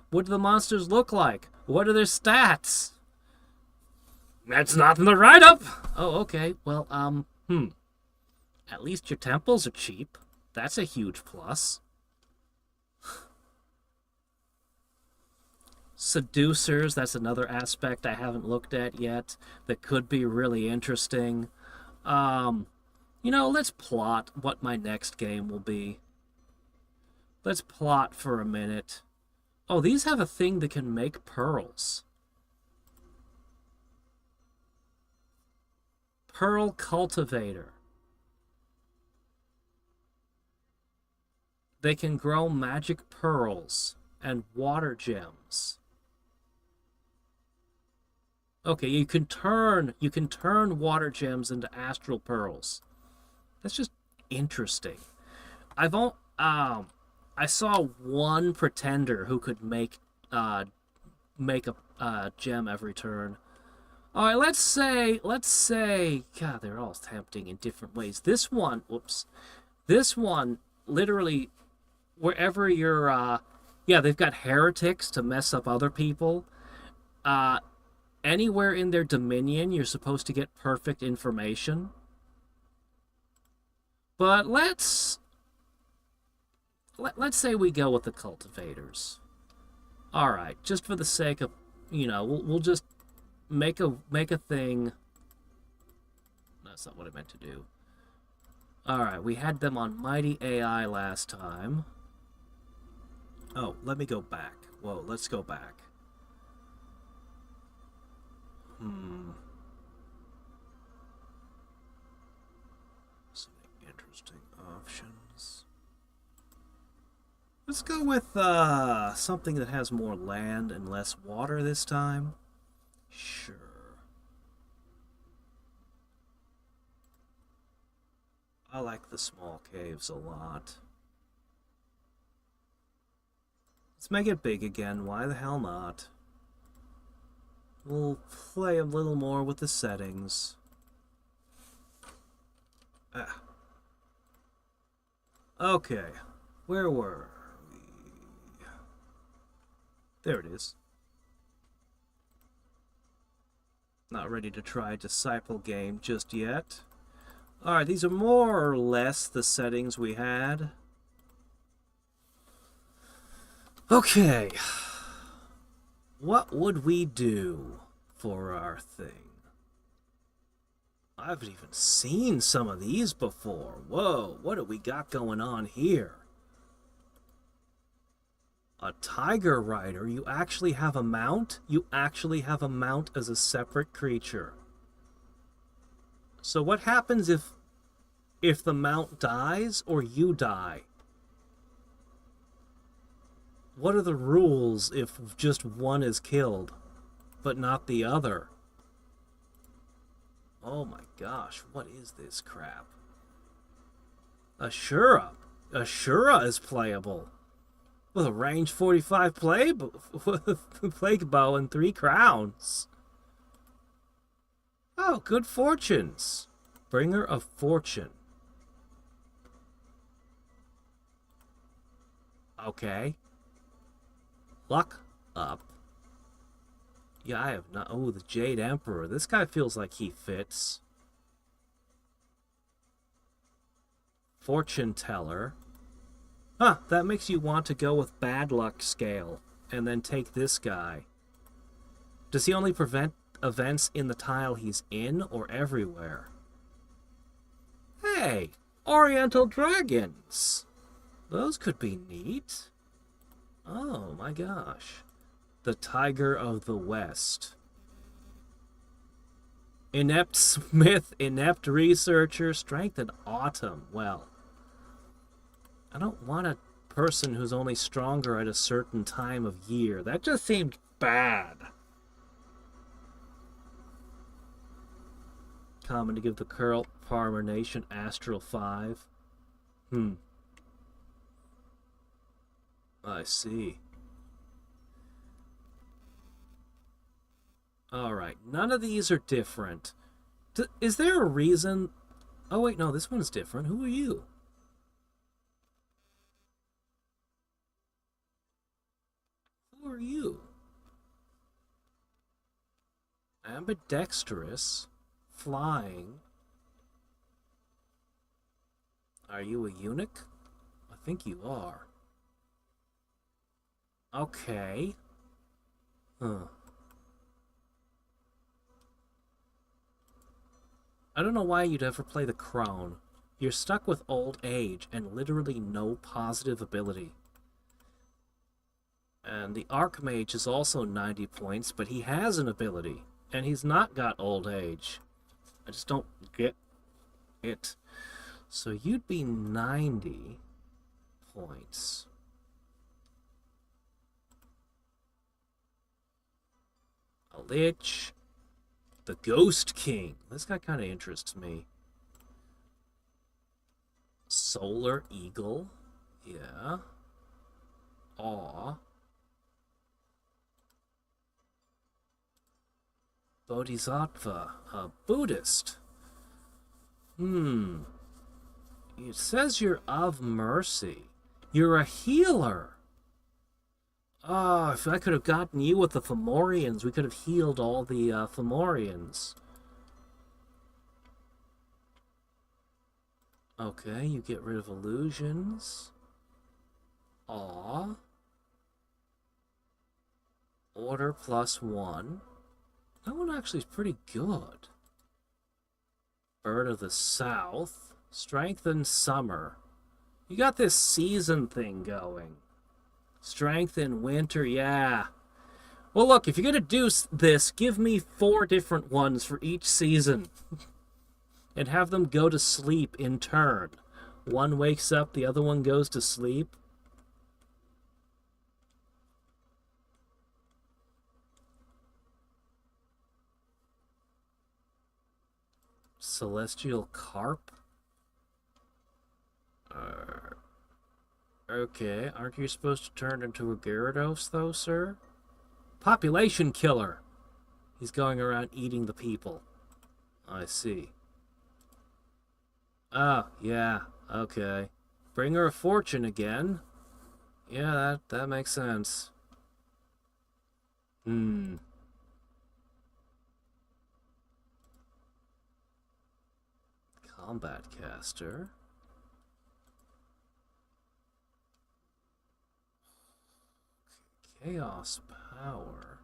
What do the monsters look like? What are their stats? That's not in the write-up! Oh, okay. Well, at least your temples are cheap. That's a huge plus. Seducers, that's another aspect I haven't looked at yet that could be really interesting. You know, let's plot what my next game will be. Let's plot for a minute. Oh, these have a thing that can make pearls. Pearl Cultivator. They can grow magic pearls and water gems. Okay, you can turn water gems into astral pearls. That's just interesting. I saw one pretender who could make make a gem every turn. All right, let's say, God, they're all tempting in different ways. This one, whoops, this one, literally, wherever you're, yeah, they've got heretics to mess up other people. Uh, Anywhere in their dominion, you're supposed to get perfect information. But let's say we go with the cultivators. All right, just for the sake of, we'll just make a thing. That's not what I meant to do. All right, we had them on Mighty AI last time. Oh, let me go back. Whoa, let's go back. Some interesting options. Let's go with something that has more land and less water this time. Sure. I like the small caves a lot. Let's make it big again. Why the hell not? We'll play a little more with the settings. Ah. Okay. Where were we? There it is. Not ready to try a disciple game just yet. Alright, these are more or less the settings we had. Okay. What would we do for our thing? I haven't even seen some of these before. Whoa, what do we got going on here? A tiger rider? You actually have a mount? You actually have a mount as a separate creature. So what happens if the mount dies or you die? What are the rules if just one is killed, but not the other? Oh my gosh, what is this crap? Ashura. Ashura is playable. With a range 45 plague bow and 3 crowns. Oh, good fortunes. Bringer of fortune. Okay. Luck up. Yeah, I have not. Oh, the Jade Emperor. This guy feels like he fits. Fortune Teller. Huh, that makes you want to go with Bad Luck Scale and then take this guy. Does he only prevent events in the tile he's in or everywhere? Hey, Oriental Dragons. Those could be neat. Oh my gosh. The Tiger of the West. Inept Smith, Inept Researcher, Strength and Autumn. Well, I don't want a person who's only stronger at a certain time of year. That just seemed bad. Common to give the Curl Farmer Nation Astral 5. I see. Alright, none of these are different. Is there a reason? Oh wait, no, this one's different. Who are you? Who are you? Ambidextrous. Flying. Are you a eunuch? I think you are. Okay. Huh. I don't know why you'd ever play the crone. You're stuck with old age and literally no positive ability. And the Archmage is also 90 points, but he has an ability. And he's not got old age. I just don't get it. So you'd be 90 points. A Lich. The Ghost King. This guy kind of interests me. Solar Eagle. Yeah. Aw. Bodhisattva, a Buddhist. It says you're of mercy. You're a healer. Oh, if I could have gotten you with the Fomorians, we could have healed all the Fomorians. Okay, you get rid of illusions. Aw. Order +1. That one actually is pretty good. Bird of the South. Strength in summer. You got this season thing going. Strength in winter, yeah. Well, look, if you're going to do this, give me 4 different ones for each season. And have them go to sleep in turn. One wakes up, the other one goes to sleep. Celestial Carp? Okay, aren't you supposed to turn into a Gyarados, though, sir? Population killer! He's going around eating the people. I see. Oh, yeah, okay. Bringer of Fortune again. Yeah, that makes sense. Combat Caster. Chaos Power.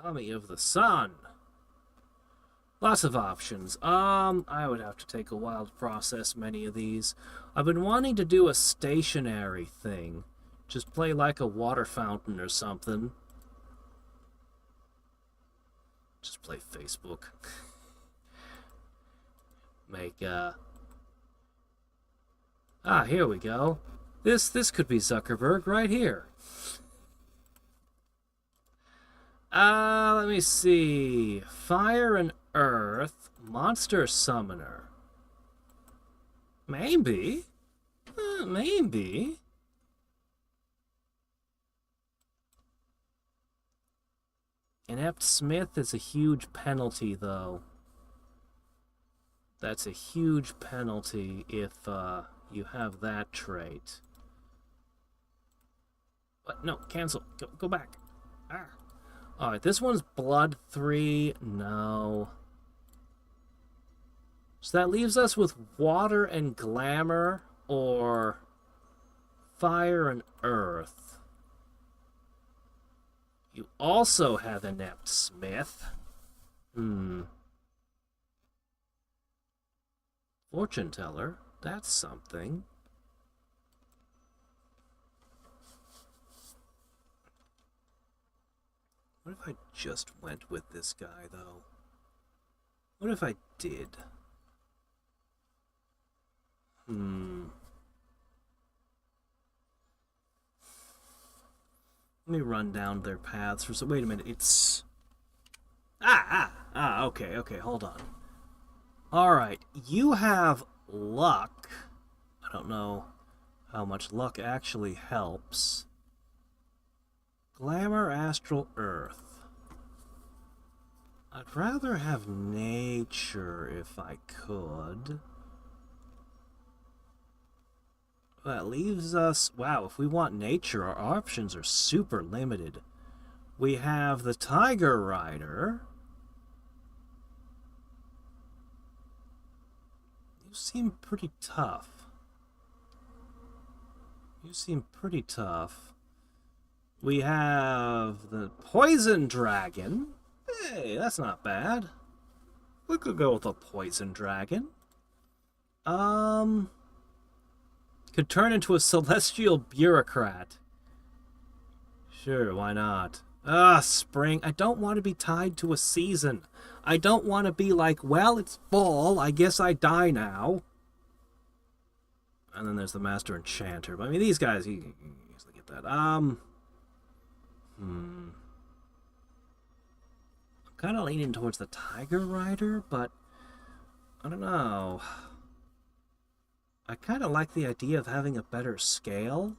Kami of the Sun. Lots of options. I would have to take a while to process many of these. I've been wanting to do a stationary thing. Just play like a water fountain or something. Just play Facebook. Make, Ah, here we go. This could be Zuckerberg right here. Let me see. Fire and Earth, Monster Summoner. Maybe. Maybe. Inept Smith is a huge penalty, though. That's a huge penalty if, you have that trait. What? No, cancel. Go back. Ah. Alright, this one's Blood 3. No. So that leaves us with Water and Glamour, or Fire and Earth. You also have Inept Smith. Fortune Teller. That's something. What if I just went with this guy, though? What if I did? Let me run down their paths for some... Wait a minute, it's... okay, hold on. Alright, you have luck. I don't know how much luck actually helps. Glamour, Astral, Earth. I'd rather have nature if I could. That leaves us... Wow, if we want nature, our options are super limited. We have the Tiger Rider. You seem pretty tough. We have the Poison Dragon. Hey, that's not bad. We could go with a Poison Dragon. Could turn into a Celestial Bureaucrat. Sure, why not? Spring. I don't want to be tied to a season. I don't want to be like, well, it's fall. I guess I die now. And then there's the Master Enchanter. But I mean, these guys, you can easily get that. I'm kind of leaning towards the Tiger Rider, but I don't know. I kind of like the idea of having a better scale.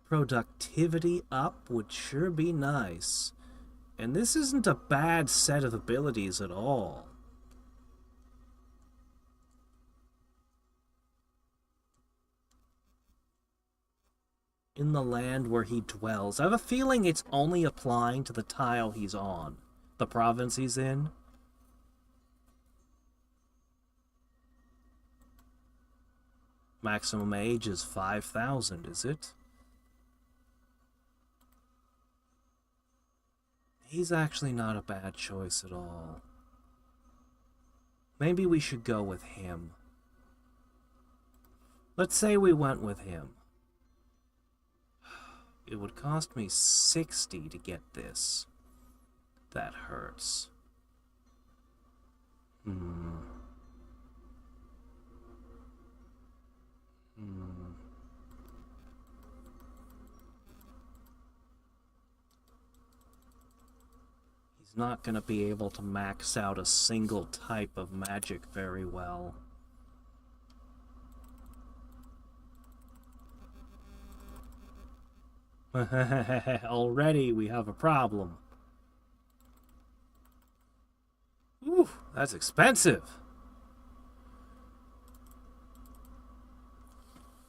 productivity up would sure be nice. And this isn't a bad set of abilities at all. In the land where he dwells. I have a feeling it's only applying to the tile he's on. The province he's in. Maximum age is 5,000, is it? He's actually not a bad choice at all. Maybe we should go with him. Let's say we went with him. It would cost me 60 to get this. That hurts. He's not going to be able to max out a single type of magic very well. Already we have a problem. Ooh, that's expensive.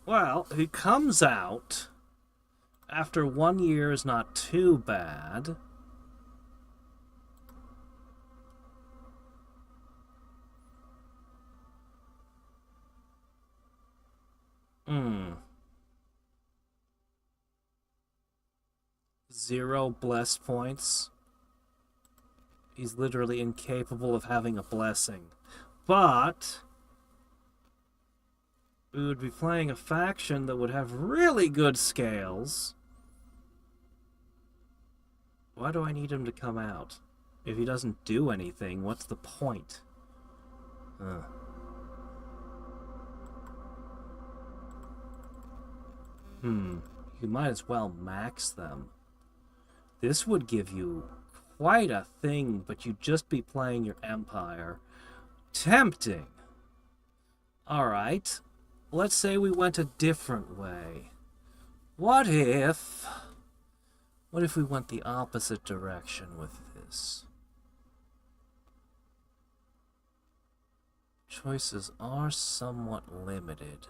Well, he comes out after 1 year is not too bad. Zero bless points. He's literally incapable of having a blessing. But we would be playing a faction that would have really good scales. Why do I need him to come out? If he doesn't do anything, what's the point? You might as well max them. This would give you quite a thing, but you'd just be playing your empire. Tempting. Alright, let's say we went a different way. What if we went the opposite direction with this? Choices are somewhat limited.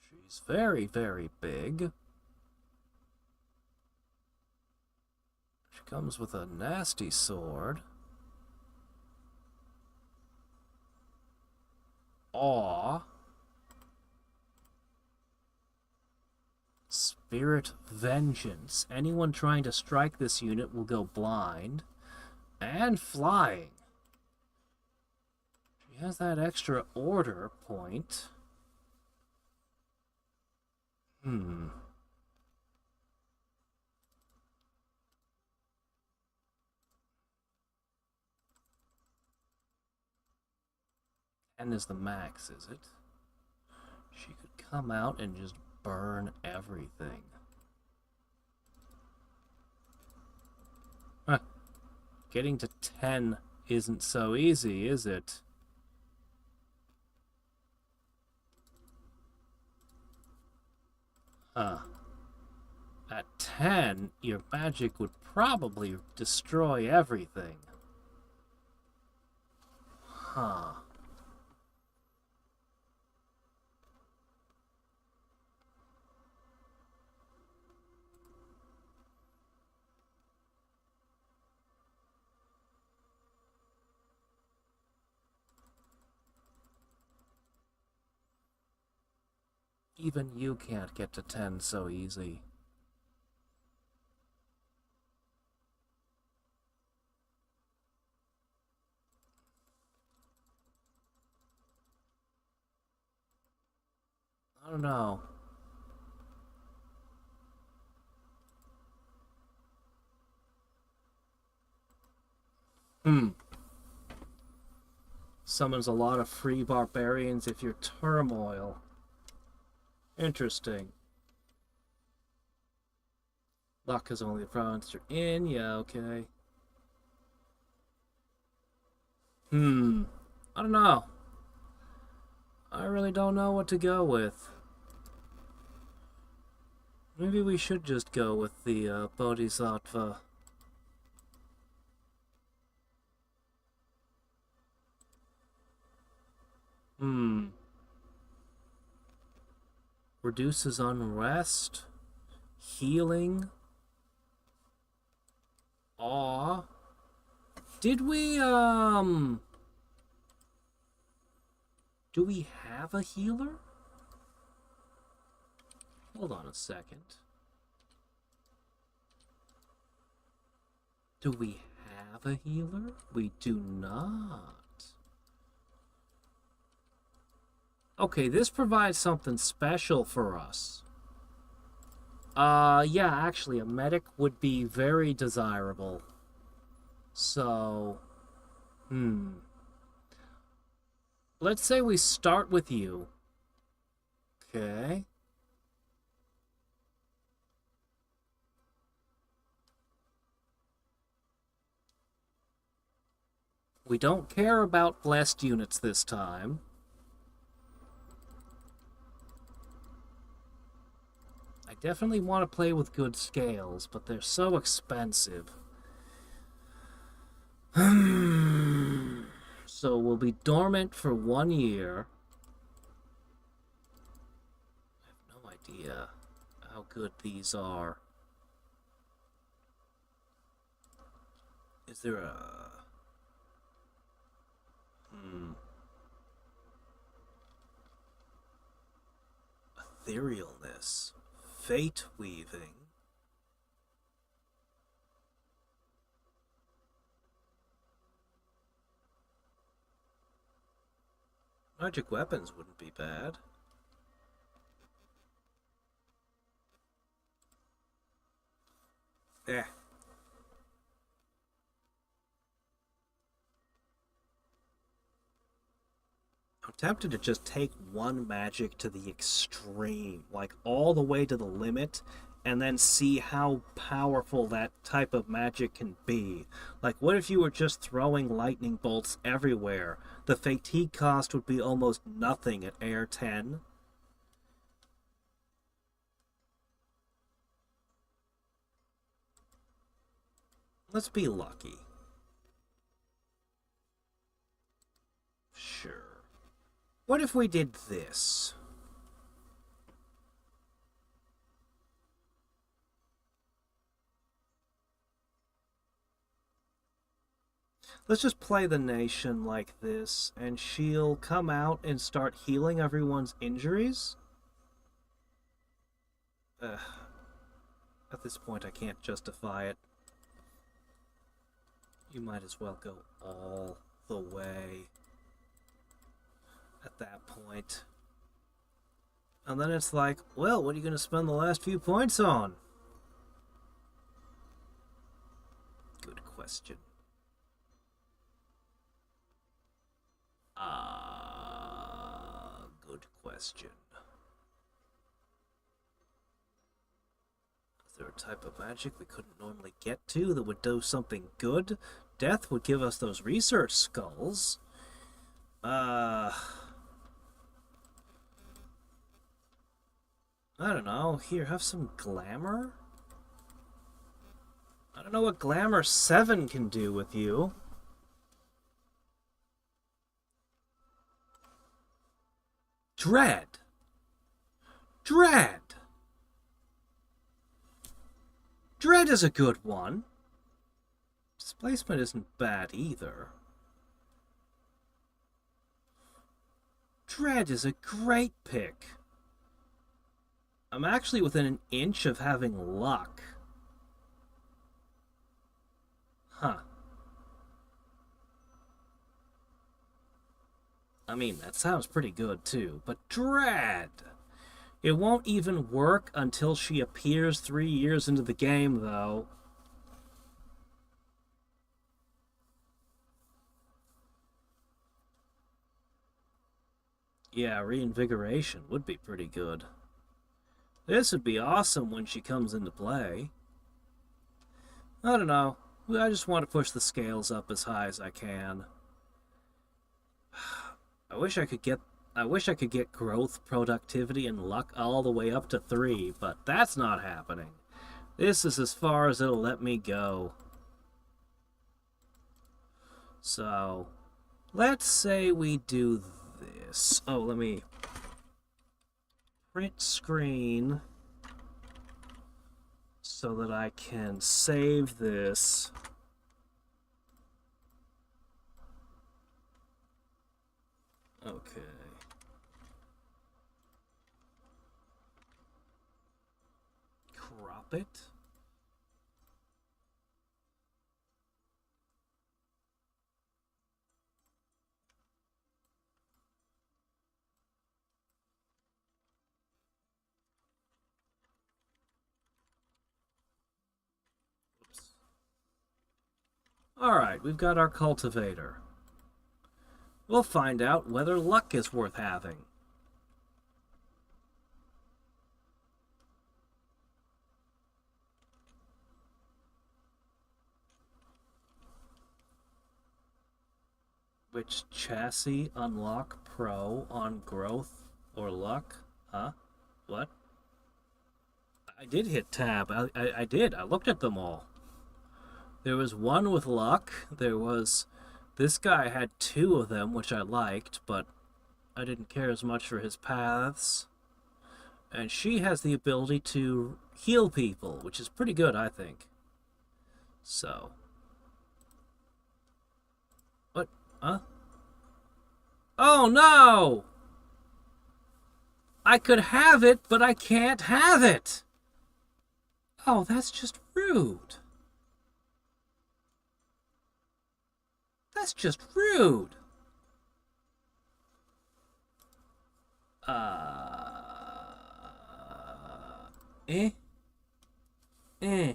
She's very, very big. She comes with a nasty sword. Aw. Spirit Vengeance. Anyone trying to strike this unit will go blind. And flying. She has that extra order point. And is the max, is it? She could come out and just burn everything. Huh. Getting to 10 isn't so easy, is it? At 10, your magic would probably destroy everything. Even you can't get to 10 so easy. I don't know. Summons a lot of free barbarians if you're turmoil. Interesting. Luck is only the province you're in. Yeah, okay. I don't know. I really don't know what to go with. Maybe we should just go with the Bodhisattva. Reduces unrest, healing, awe. Did we, do we have a healer? Hold on a second. Do we have a healer? We do not. Okay, this provides something special for us. Yeah, actually, a medic would be very desirable. So, let's say we start with you. Okay. We don't care about blessed units this time. I definitely want to play with good scales, but they're so expensive. So we'll be dormant for 1 year. I have no idea how good these are. Is there a... Etherealness. Fate weaving. Magic weapons wouldn't be bad. Eh. I'm tempted to just take one magic to the extreme, like all the way to the limit, and then see how powerful that type of magic can be. Like, what if you were just throwing lightning bolts everywhere? The fatigue cost would be almost nothing at Air 10. Let's be lucky. Sure. What if we did this? Let's just play the nation like this, and she'll come out and start healing everyone's injuries? At this point, I can't justify it. You might as well go all the way at that point. And then it's like, well, what are you going to spend the last few points on? Good question. Good question. Is there a type of magic we couldn't normally get to that would do something good? Death would give us those research skulls. I don't know. Here, have some glamour? I don't know what Glamour 7 can do with you. Dread. Dread. Dread is a good one. Displacement isn't bad either. Dread is a great pick. I'm actually within an inch of having luck. Huh. I mean, that sounds pretty good too, but Dread! It won't even work until she appears 3 years into the game, though. Yeah, reinvigoration would be pretty good. This would be awesome when she comes into play. I don't know. I just want to push the scales up as high as I can. I wish I could get growth, productivity, and luck all the way up to 3, but that's not happening. This is as far as it'll let me go. So, let's say we do this. Oh, let me print screen so that I can save this. Okay. Crop it. Alright, we've got our cultivator. We'll find out whether luck is worth having. Which chassis unlock pro on growth or luck? Huh? What? I did hit tab. I did. I looked at them all. There was one with luck. There was... This guy had 2 of them, which I liked, but I didn't care as much for his paths. And she has the ability to heal people, which is pretty good, I think. So. What? Huh? Oh, no! I could have it, but I can't have it! Oh, that's just rude. That's just rude. Eh? Eh.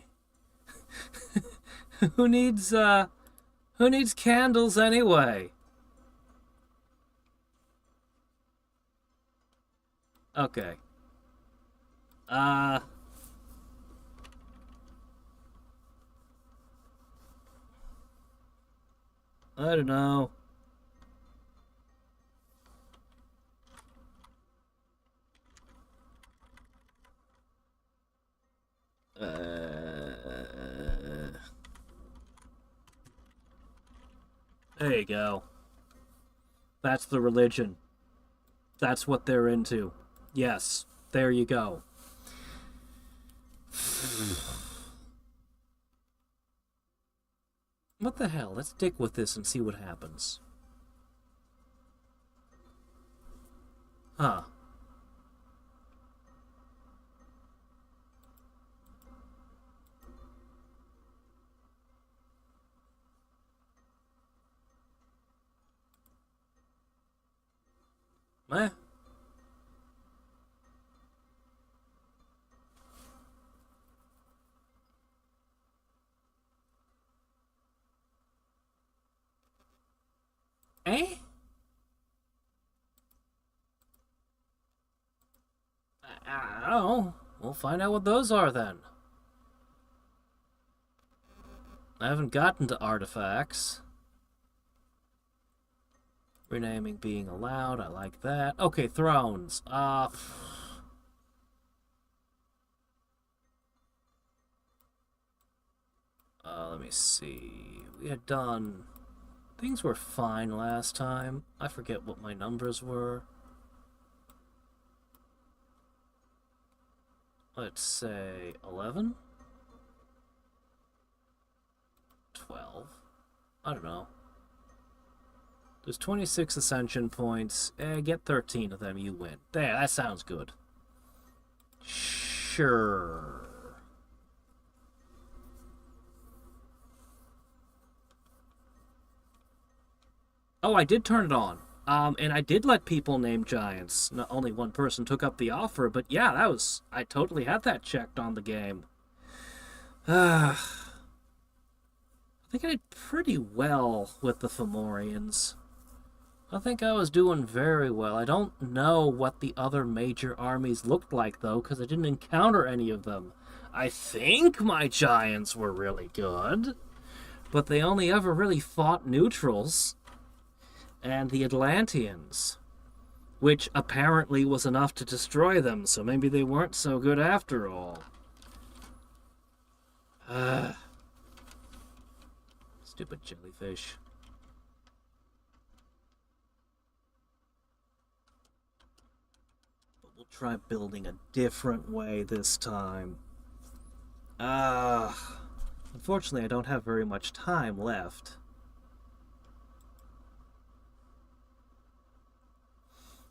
Who needs candles anyway? Okay. I don't know. There you go. That's the religion. That's what they're into. Yes, there you go. What the hell? Let's stick with this and see what happens. Huh. Eh? Eh? I don't know. We'll find out what those are then. I haven't gotten to artifacts. Renaming being allowed. I like that. Okay, thrones. Let me see. We had done... Things were fine last time. I forget what my numbers were. Let's say 11? 12? I don't know. There's 26 ascension points. Get 13 of them, you win. There, that sounds good. Sure. Oh, I did turn it on. And I did let people name giants. Not only one person took up the offer, but yeah, I totally had that checked on the game. I think I did pretty well with the Fomorians. I think I was doing very well. I don't know what the other major armies looked like, though, because I didn't encounter any of them. I think my giants were really good, but they only ever really fought neutrals and the Atlanteans, which apparently was enough to destroy them, so maybe they weren't so good after all. Stupid jellyfish. But we'll try building a different way this time. Unfortunately, I don't have very much time left.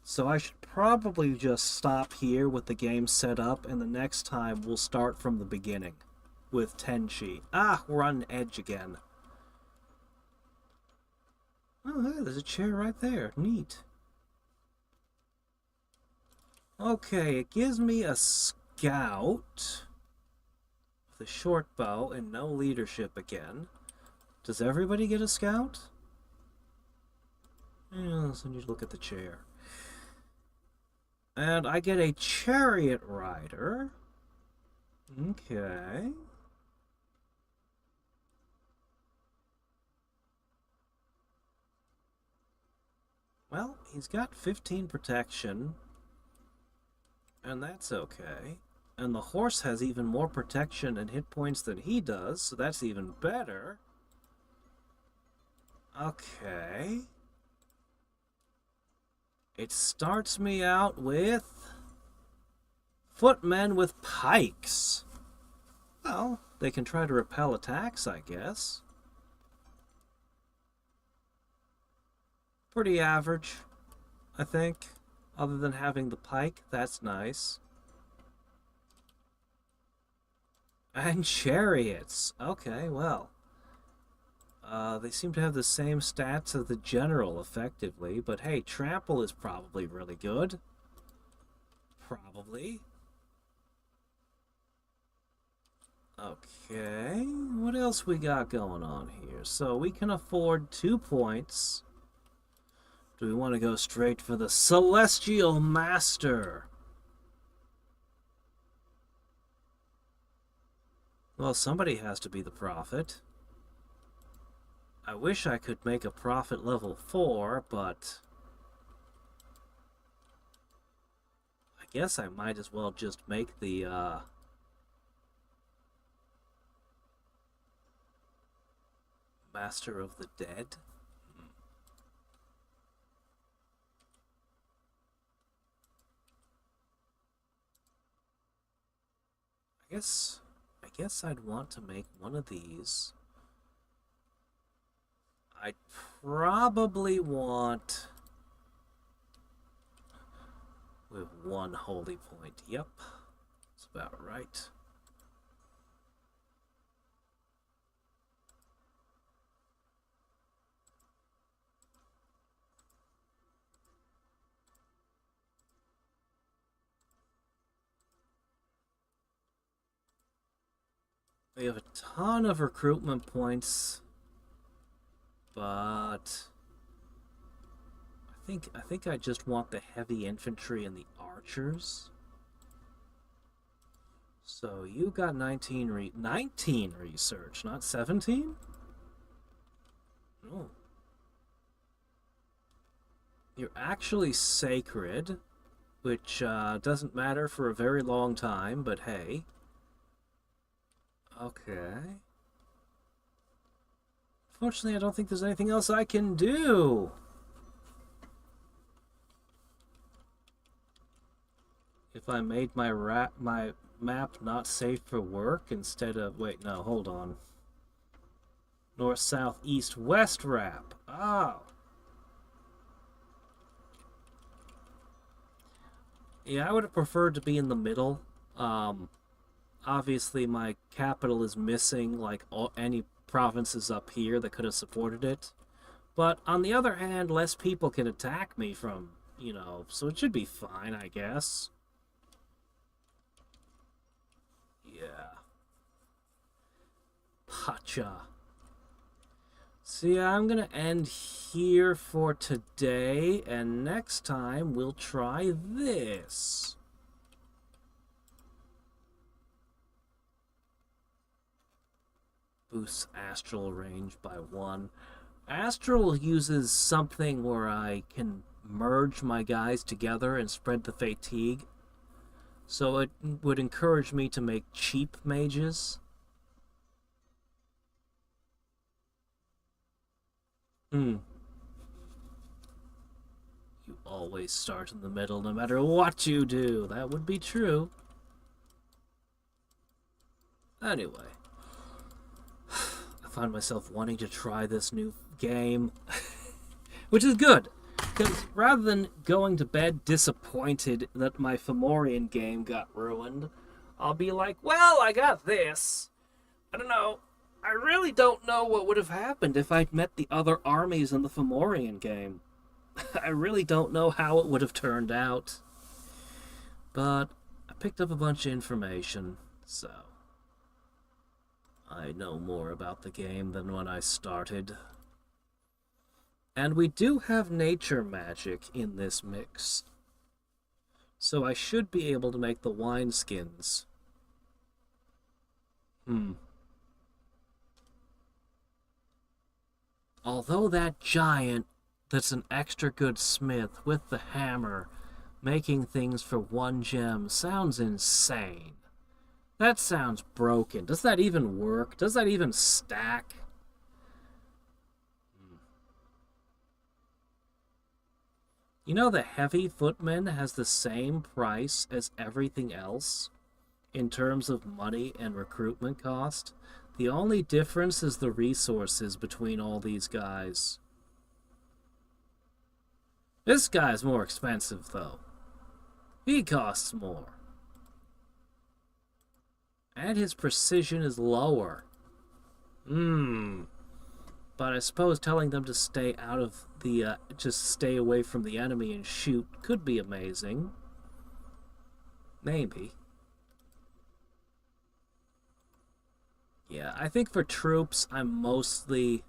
So I should probably just stop here with the game set up, and the next time we'll start from the beginning with Tenchi. We're on an edge again. Oh, hey, there's a chair right there. Neat. Okay, it gives me a scout with a short bow and no leadership again. Does everybody get a scout? Yeah, so I need to look at the chair. And I get a chariot rider. Okay. Well, he's got 15 protection. And that's okay. And the horse has even more protection and hit points than he does, so that's even better. Okay. It starts me out with footmen with pikes. Well, they can try to repel attacks, I guess. Pretty average, I think. Other than having the pike, that's nice. And chariots. Okay, well. They seem to have the same stats as the general, effectively. But hey, trample is probably really good. Probably. Okay, what else we got going on here? So we can afford 2 points. Do we want to go straight for the Celestial Master? Well, somebody has to be the prophet. I wish I could make a prophet level 4, but I guess I might as well just make the Master of the Dead. I guess I'd want to make one of these. I'd probably want with 1 holy point. Yep, that's about right. We have a ton of recruitment points, but I think I just want the heavy infantry and the archers. So you got 19 research, not 17? No. You're actually sacred, which doesn't matter for a very long time, but hey. Okay. Fortunately, I don't think there's anything else I can do. If I made my map not safe for work instead of... Wait, no, hold on. North, south, east, west wrap. Oh. Yeah, I would have preferred to be in the middle. Obviously, my capital is missing, like, any provinces up here that could have supported it. But, on the other hand, less people can attack me from, you know, so it should be fine, I guess. Yeah. Pacha. So yeah, I'm gonna end here for today, and next time we'll try this. Boosts astral range by 1. Astral uses something where I can merge my guys together and spread the fatigue. So it would encourage me to make cheap mages. You always start in the middle no matter what you do. That would be true. Anyway. I find myself wanting to try this new game. Which is good. Because rather than going to bed disappointed that my Fomorian game got ruined, I'll be like, well, I got this. I don't know. I really don't know what would have happened if I'd met the other armies in the Fomorian game. I really don't know how it would have turned out. But I picked up a bunch of information, so I know more about the game than when I started. And we do have nature magic in this mix. So I should be able to make the wineskins. Although that giant that's an extra good smith with the hammer making things for 1 gem sounds insane. That sounds broken. Does that even work? Does that even stack? You know the heavy footman has the same price as everything else in terms of money and recruitment cost? The only difference is the resources between all these guys. This guy's more expensive, though. He costs more. And his precision is lower. But I suppose telling them to stay out of the, just stay away from the enemy and shoot could be amazing. Maybe. Yeah, I think for troops, I'm mostly...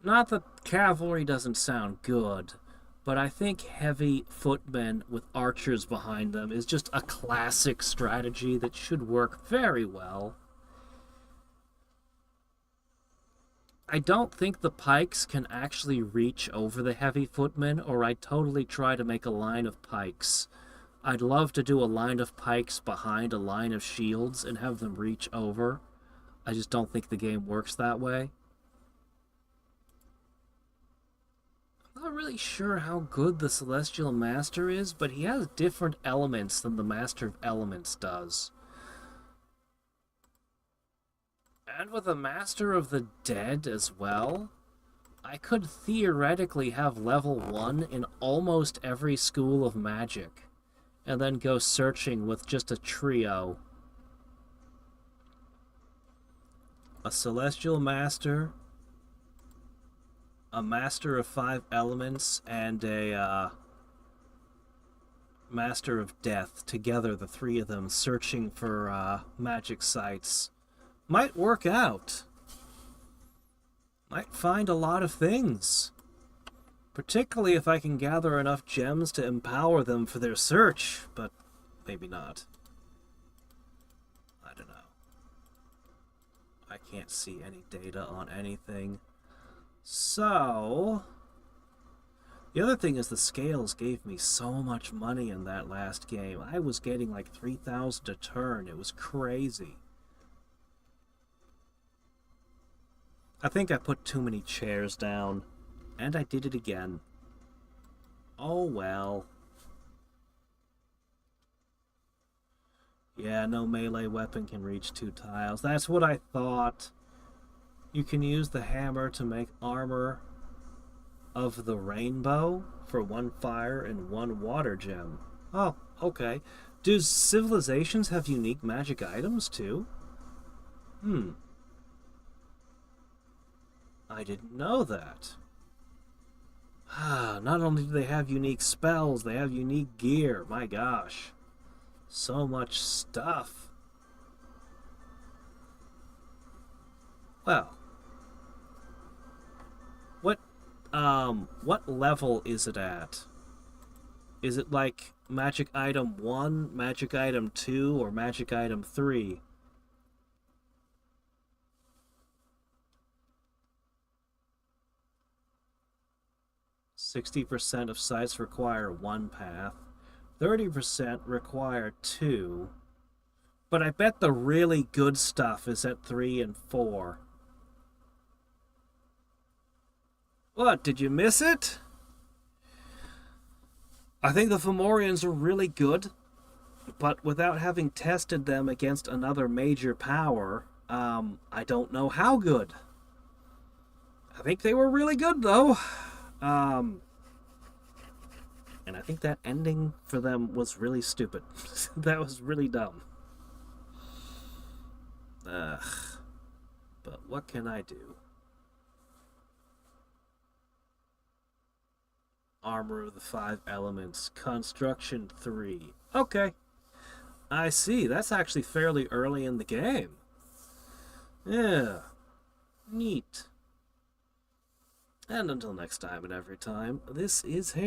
Not that cavalry doesn't sound good, but I think heavy footmen with archers behind them is just a classic strategy that should work very well. I don't think the pikes can actually reach over the heavy footmen, or I'd totally try to make a line of pikes. I'd love to do a line of pikes behind a line of shields and have them reach over. I just don't think the game works that way. I'm not really sure how good the Celestial Master is, but he has different elements than the Master of Elements does. And with a Master of the Dead as well, I could theoretically have level 1 in almost every school of magic, and then go searching with just a trio. A Celestial Master, a Master of 5 Elements, and a Master of Death. Together, the 3 of them searching for magic sites. Might work out. Might find a lot of things. Particularly if I can gather enough gems to empower them for their search, but maybe not. I don't know. I can't see any data on anything. So... The other thing is the scales gave me so much money in that last game. I was getting like 3,000 a turn. It was crazy. I think I put too many chairs down. And I did it again. Oh well. Yeah, no melee weapon can reach 2 tiles. That's what I thought. You can use the hammer to make armor of the rainbow for 1 fire and 1 water gem. Oh, okay. Do civilizations have unique magic items too? I didn't know that. Not only do they have unique spells, they have unique gear. My gosh. So much stuff. Well, what level is it at? Is it like magic item 1, magic item 2, or magic item 3? %60 of sites require 1 path. 30% require 2. But I bet the really good stuff is at 3 and 4. What, did you miss it? I think the Fomorians are really good, but without having tested them against another major power, I don't know how good. I think they were really good, though. And I think that ending for them was really stupid. That was really dumb. Ugh. But what can I do? Armor of the 5 elements. Construction 3. Okay. I see. That's actually fairly early in the game. Yeah. Neat. And until next time and every time, this is